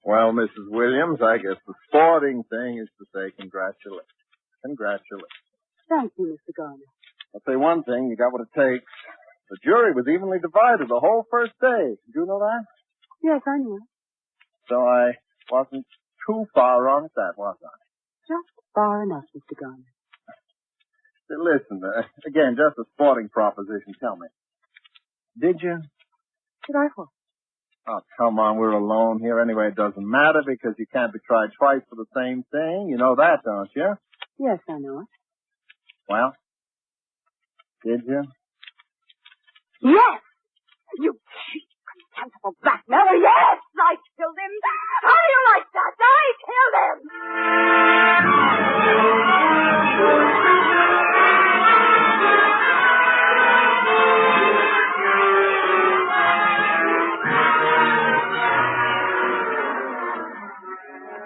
Well, Mrs. Williams, I guess the sporting thing is to say congratulations. Congratulations. Thank you, Mr. Garner. I'll say one thing, you got what it takes. The jury was evenly divided the whole first day. Did you know that? Yes, I knew. So I wasn't too far wrong at that, wasn't I? Just far enough, Mr. Garner. Listen, again, just a sporting proposition. Tell me. Did you? Did I what? Oh, come on. We're alone here. Anyway, it doesn't matter because you can't be tried twice for the same thing. You know that, don't you? Yes, I know it. Well, did you? Yes! You cheap, contemptible blackmailer, yes! I killed him! How do you like that? I killed him!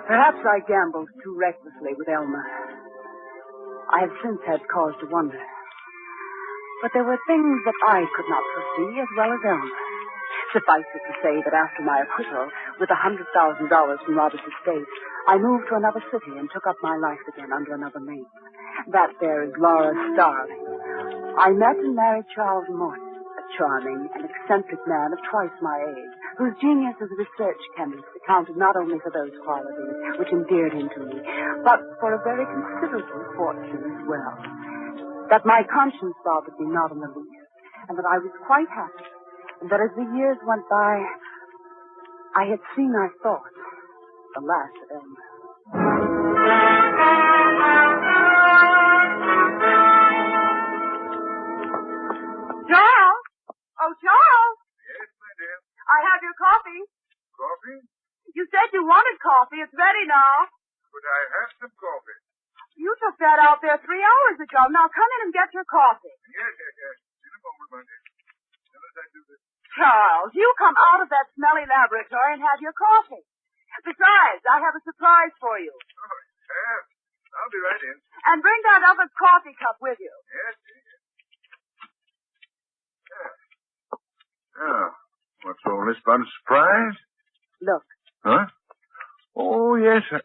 Perhaps I gambled too recklessly with Elmer. I have since had cause to wonder. But there were things that I could not foresee as well as Elmer. Suffice it to say that after my acquittal, with $100,000 from Robert's estate, I moved to another city and took up my life again under another name. That there is Laura Starling. I met and married Charles Morton, a charming and eccentric man of twice my age, whose genius as a research chemist accounted not only for those qualities which endeared him to me, but for a very considerable fortune as well. That my conscience bothered me not in the least, and that I was quite happy, and that as the years went by, I had seen, I thought, the last of Elmer. Charles! Oh, Charles! Yes, my dear. I have your coffee. Coffee? You said you wanted coffee. It's ready now. But I have some coffee. You took that out there 3 hours ago. Now come in and get your coffee. Yes. In a moment, my dear. Now as I do this. Charles, you come out of that smelly laboratory and have your coffee. Besides, I have a surprise for you. Oh, yes. I'll be right in. And bring that other coffee cup with you. Yes. Oh, what's all this about a surprise? Look. Huh? Oh, yes. I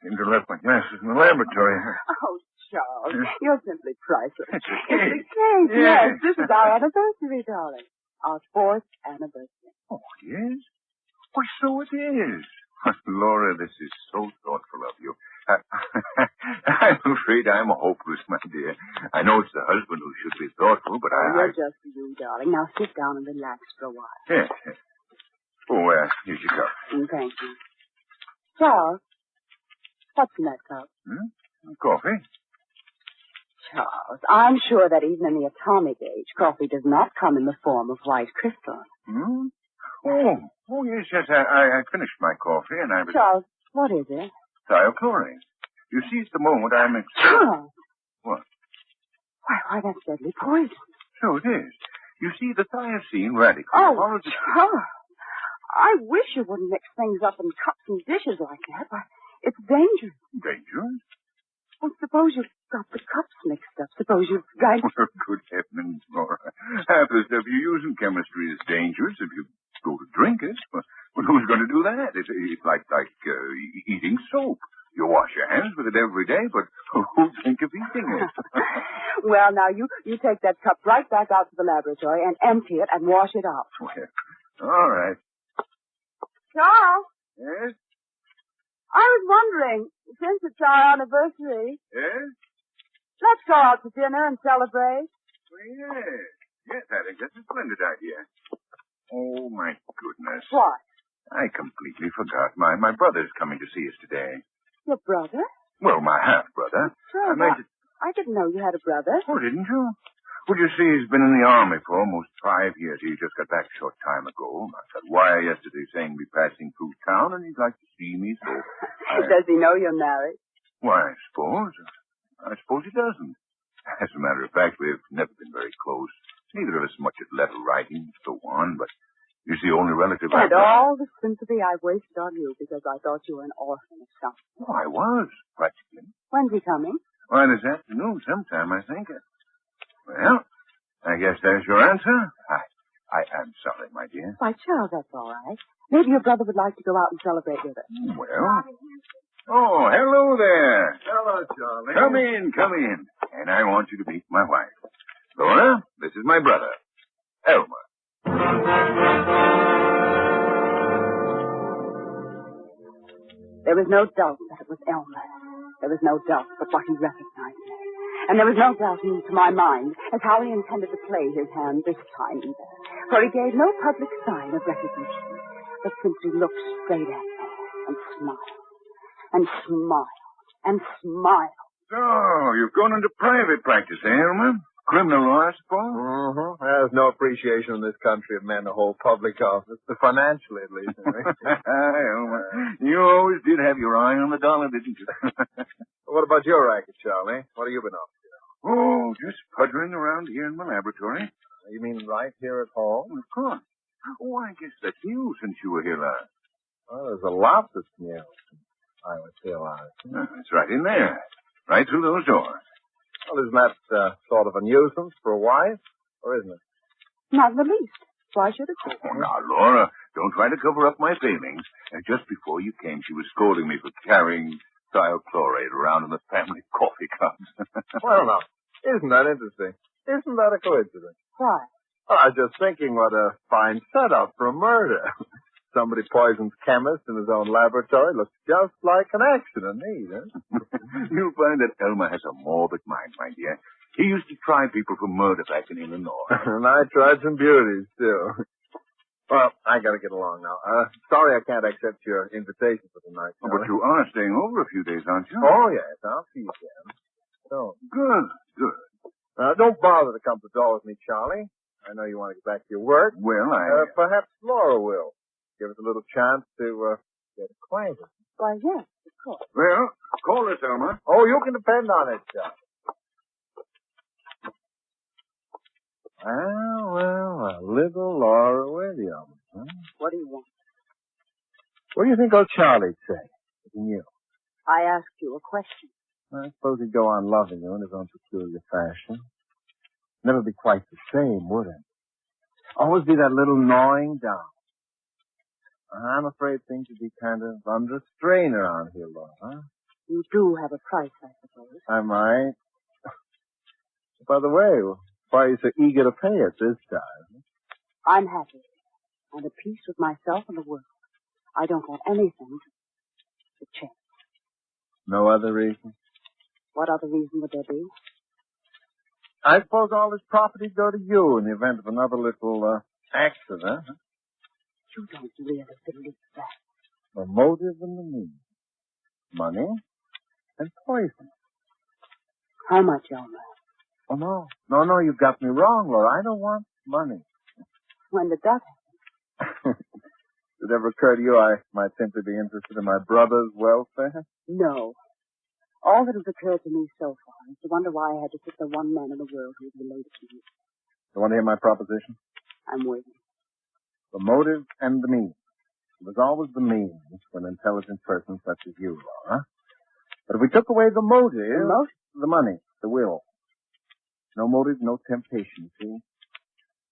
seem to have left my glasses in the laboratory. Oh, Charles, you're simply priceless. It's a It's cake. a cake, yes. This is our anniversary, darling. Our 4th anniversary. Oh, yes? Why, so it is. Laura, this is so thoughtful of you. I'm afraid I'm hopeless, my dear. I know it's the husband who should be thoughtful, but You're just you, darling. Now sit down and relax for a while. Yes. Oh, here's your cup. Thank you. Charles, what's in that cup? Coffee. Charles, I'm sure that even in the atomic age, coffee does not come in the form of white crystal. Oh, yes. I finished my coffee and I was... Charles, what is it? Thiochlorine. You see, at the moment I'm... Charles! What? Why, that's deadly poison. So it is. You see, the thiocene radical... Oh, Charles! I wish you wouldn't mix things up in cups and dishes like that. Why, it's dangerous. Dangerous? Well, suppose you've got the cups mixed up. Suppose you've drank... Well, good heavens, Laura. Half the stuff you use in chemistry is dangerous if you go to drink it. Well, who's going to do that? It's like eating soap. You wash your hands with it every day, but who'll think of eating it? Well, now, you take that cup right back out to the laboratory and empty it and wash it out. Well, all right. Charles? Yes? I was wondering, since it's our anniversary... Yes? Let's go out to dinner and celebrate. Well, yes, I think that's a splendid idea. Oh, my goodness. What? I completely forgot. My brother's coming to see us today. Your brother? Well, my half-brother. Sure, I didn't know you had a brother. Oh, didn't you? Well, you see, he's been in the Army for almost 5 years. He just got back a short time ago. I got a wire yesterday saying he'd be passing through town, and he'd like to see me, so... Does he know you're married? Why, I suppose he doesn't. As a matter of fact, we've never been very close. Neither of us much at letter writing and so on, but he's the only relative And all the sympathy I wasted on you because I thought you were an orphan or something. Oh, I was, practically. When's he coming? Why, this afternoon sometime, I think. Well, I guess there's your answer. I am sorry, my dear. Why, Charles, that's all right. Maybe your brother would like to go out and celebrate with us. Well... Oh, hello there. Hello, Charlie. Come in. And I want you to meet my wife. Laura, this is my brother, Elmer. There was no doubt that it was Elmer. There was no doubt but what he recognized me. And there was no doubt into my mind as how he intended to play his hand this time either. For he gave no public sign of recognition, but simply looked straight at me and smiled. And smiled. And smiled. Oh, you've gone into private practice, eh, Elmer? Criminal law, I suppose? Mm-hmm. There's no appreciation in this country of men to hold public office, financially at least. Elmer, you always did have your eye on the dollar, didn't you? What about your racket, Charlie? What have you been up to? Oh, just puttering around here in my laboratory. You mean right here at home? Of course. Oh, I guess that's new since you were here last. Well, there's a lot that's new. I would say a lot. It's right in there. Right through those doors. Well, isn't that sort of a nuisance for a wife? Or isn't it? Not in the least. Why should it be? Oh, now, Laura, don't try to cover up my failings. Just before you came, she was scolding me for carrying thiochlorate around in the family coffee cups. Well, now, isn't that interesting? Isn't that a coincidence? Why? Well, I was just thinking what a fine setup for a murder. Somebody poisons chemist in his own laboratory. Looks just like an accident, huh? You'll find that Elmer has a morbid mind, my dear. He used to try people for murder back in Illinois. And I tried some beauties, too. Well, I gotta get along now. Sorry I can't accept your invitation for tonight. Oh, but you are staying over a few days, aren't you? Oh, yes. I'll see you again. So. Good. Don't bother to come to the door with me, Charlie. I know you want to get back to your work. Well, perhaps Laura will. Give us a little chance to get acquainted. Why, yes, of course. Well, call us, Elmer. Oh, you can depend on it, Charlie. Well, a little Laura with you. Huh? What do you want? What do you think old Charlie'd say? Looking you. I asked you a question. I suppose he'd go on loving you in his own peculiar fashion. Never be quite the same, would it? Always be that little gnawing down. I'm afraid things would be kind of under strain around here, Laura, huh? You do have a price, I suppose. I might. By the way, why are you so eager to pay it this time? I'm happy. And at peace with myself and the world. I don't want anything to change. No other reason? What other reason would there be? I suppose all this property would go to you in the event of another little accident. Huh? You don't really believe that. The motive and the means. Money and poison. How much, Elmer? Oh, no. No, you've got me wrong, Laura. I don't want money. When did that happen? Did it ever occur to you I might simply be interested in my brother's welfare? No. All that has occurred to me so far is to wonder why I had to pick the one man in the world who was related to you. You want to hear my proposition? I'm waiting. The motive and the means. It was always the means for an intelligent person such as you, Laura. But if we took away the motive... The motive? The money, the will. No motive, no temptation, see?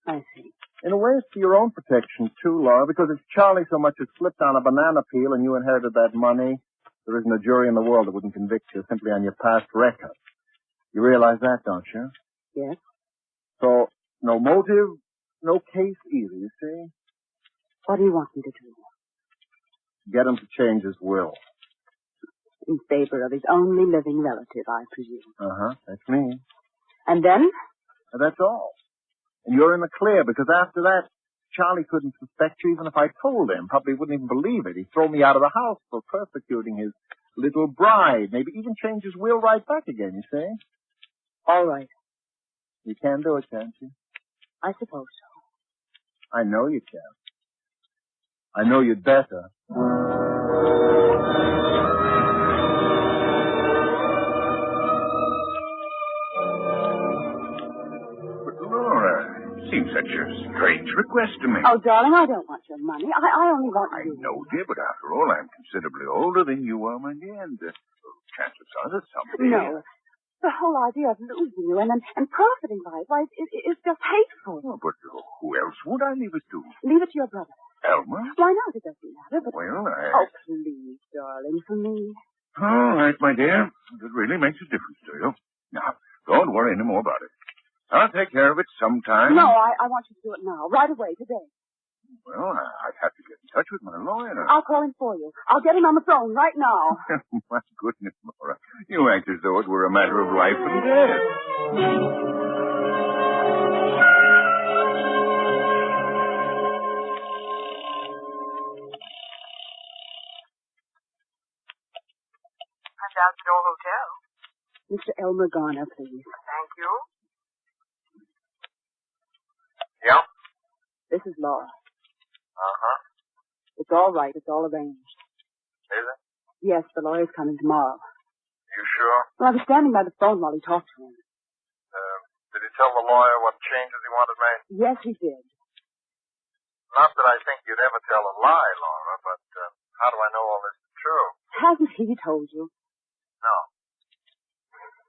I see. In a way, it's for your own protection, too, Laura, because if Charlie so much as slipped on a banana peel and you inherited that money, there isn't a jury in the world that wouldn't convict you simply on your past record. You realize that, don't you? Yes. So, no motive, no case either, you see? What do you want me to do? Get him to change his will. In favor of his only living relative, I presume. Uh-huh, that's me. And then? That's all. And you're in the clear, because after that, Charlie couldn't suspect you even if I told him. Probably wouldn't even believe it. He'd throw me out of the house for persecuting his little bride. Maybe even change his will right back again, you see? All right. You can do it, can't you? I suppose so. I know you can. I know you'd better. Seems such a strange request to me. Oh, darling, I don't want your money. I only want you. I know, dear, but after all, I'm considerably older than you are, my dear, and chances are that somebody... No. The whole idea of losing you and profiting by it, why, it's just hateful. Oh, but who else would I leave it to? Leave it to your brother. Elmer? Why not? It doesn't matter, but... Well, Oh, please, darling, for me. All right, my dear. It really makes a difference to you. Now, don't worry any more about it. I'll take care of it sometime. No, I want you to do it now, right away, today. Well, I'd have to get in touch with my lawyer. I'll call him for you. I'll get him on the phone right now. My goodness, Laura. You act as though it were a matter of life and death. Outdoor Hotel. Mr. Elmer Garner, please. Thank you. Yeah? This is Laura. Uh-huh. It's all right. It's all arranged. Is it? Yes, the lawyer's coming tomorrow. You sure? Well, I was standing by the phone while he talked to him. Did he tell the lawyer what changes he wanted made? Yes, he did. Not that I think you'd ever tell a lie, Laura, but how do I know all this is true? Hasn't he told you? No.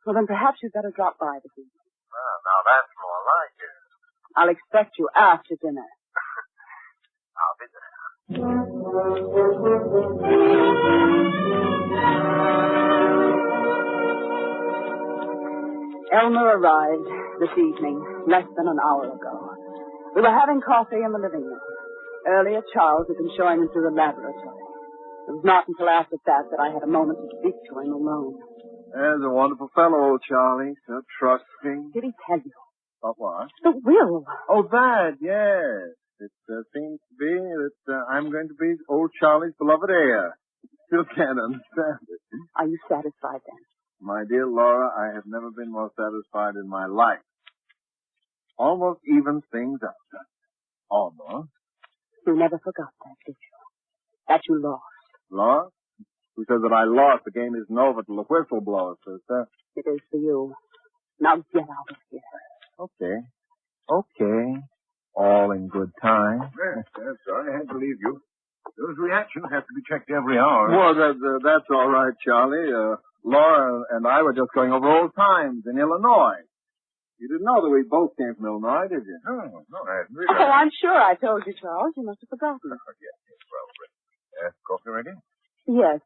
Well, then perhaps you'd better drop by this evening. Ah, now that's more like it. I'll expect you after dinner. I'll be there. Elmer arrived this evening, less than an hour ago. We were having coffee in the living room. Earlier, Charles had been showing him through the laboratory. It was not until after that I had a moment to speak to him alone. There's a wonderful fellow, old Charlie. So trusting. Did he tell you? About what? The will. Oh, that, yes. It seems to be that I'm going to be old Charlie's beloved heir. Still can't understand it. Are you satisfied then? My dear Laura, I have never been more satisfied in my life. Almost evens things out. Almost. You never forgot that, did you? That you lost. Lost? Who says that I lost? The game isn't over till the whistle blows, sister. It is for you. Now get out of here. Okay. All in good time. Yes, sorry, I had to leave you. Those reactions have to be checked every hour. Well, that's all right, Charlie. Laura and I were just going over old times in Illinois. You didn't know that we both came from Illinois, did you? No, I hadn't Oh, I'm sure I told you, Charles. You must have forgotten. Yes, well, coffee ready? Yes.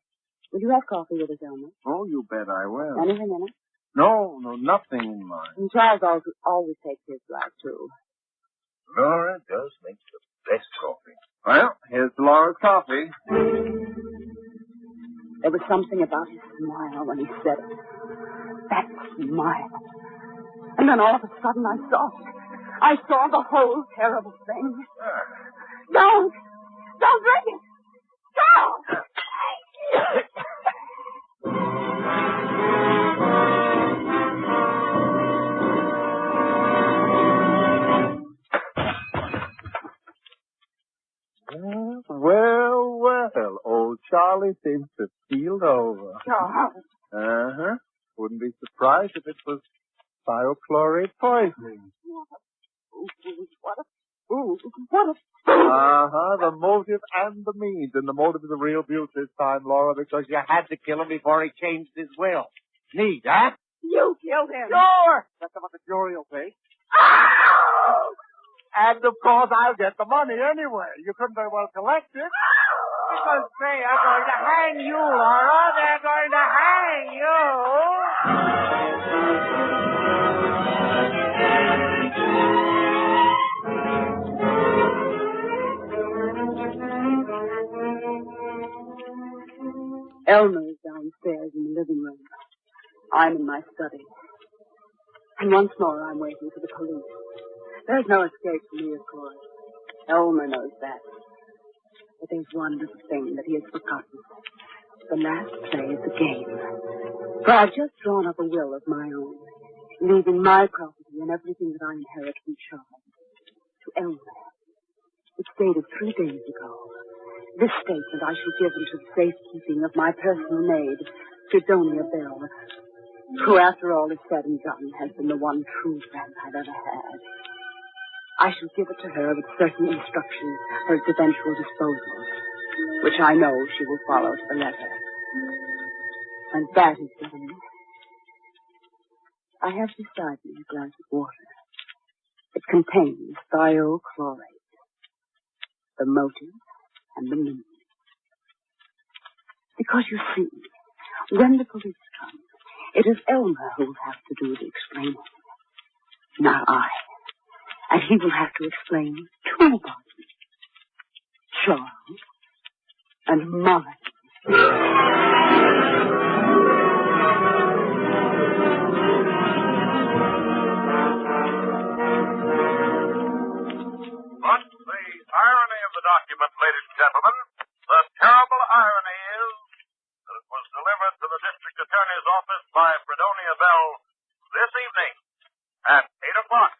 Will you have coffee with us, Elmer? Oh, you bet I will. Anything in it? No, nothing in mind. And Charles always takes his glass, too. Laura does make the best coffee. Well, here's Laura's coffee. There was something about his smile when he said it. That smile. And then all of a sudden I saw it. I saw the whole terrible thing. Don't drink it! Don't! Well, old Charlie seems to have keeled over. Charles. Uh-huh. Wouldn't be surprised if it was thiochlorate poisoning. What a fool. Uh-huh, the motive and the means. And the motive is a real beaut this time, Laura, because you had to kill him before he changed his will. Neat, huh? You killed him. Sure! That's what the jury will say. And, of course, I'll get the money anyway. You couldn't very well collect it. Because they are going to hang you, Laura. They're going to hang you. Elmer is downstairs in the living room. I'm in my study. And once more I'm waiting for the police. There's no escape for me, of course. Elmer knows that. But there's one little thing that he has forgotten. The last play is the game. For I've just drawn up a will of my own, leaving my property and everything that I inherit from Charles to Elmer. It's dated 3 days ago. This statement I shall give into the safekeeping of my personal maid, Sidonia Bell, who, after all is said and done, has been the one true friend I've ever had. I shall give it to her with certain instructions for its eventual disposal, which I know she will follow to the letter. And that is done. I have beside me a glass of water. It contains thiochlorate, the motive and the meaning. Because you see, when the police come, it is Elmer who will have to do the explaining, not I. And he will have to explain to nobody. Charles. And mine. But the irony of the document, ladies and gentlemen, the terrible irony is that it was delivered to the district attorney's office by Fredonia Bell this evening at 8 o'clock.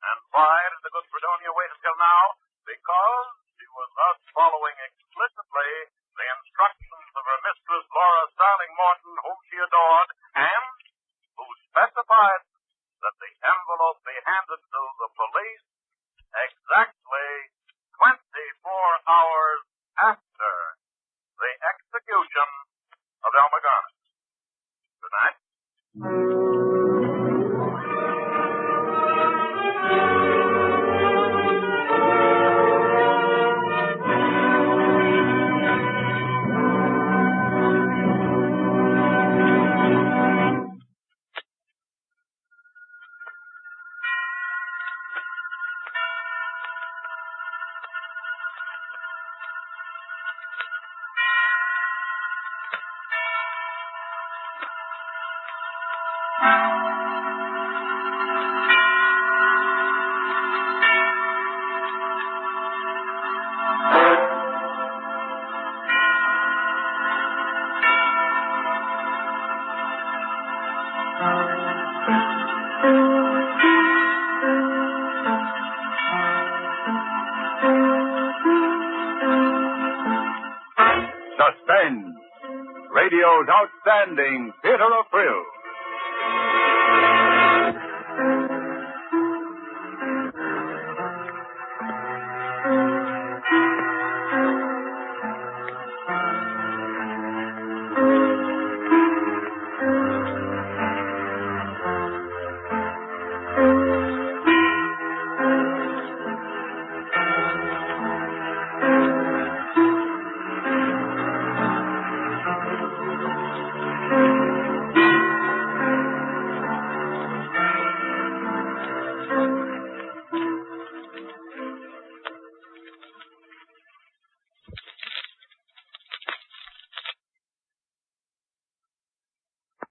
And why did the good Fredonia wait until now? Because she was thus following explicitly the instructions of her mistress, Laura Starling Morton, whom she adored, and who specified that the envelope be handed to the police exactly 24 hours after the execution of Elmer Garnet. Good night. Suspense, radio's outstanding theater of thrills.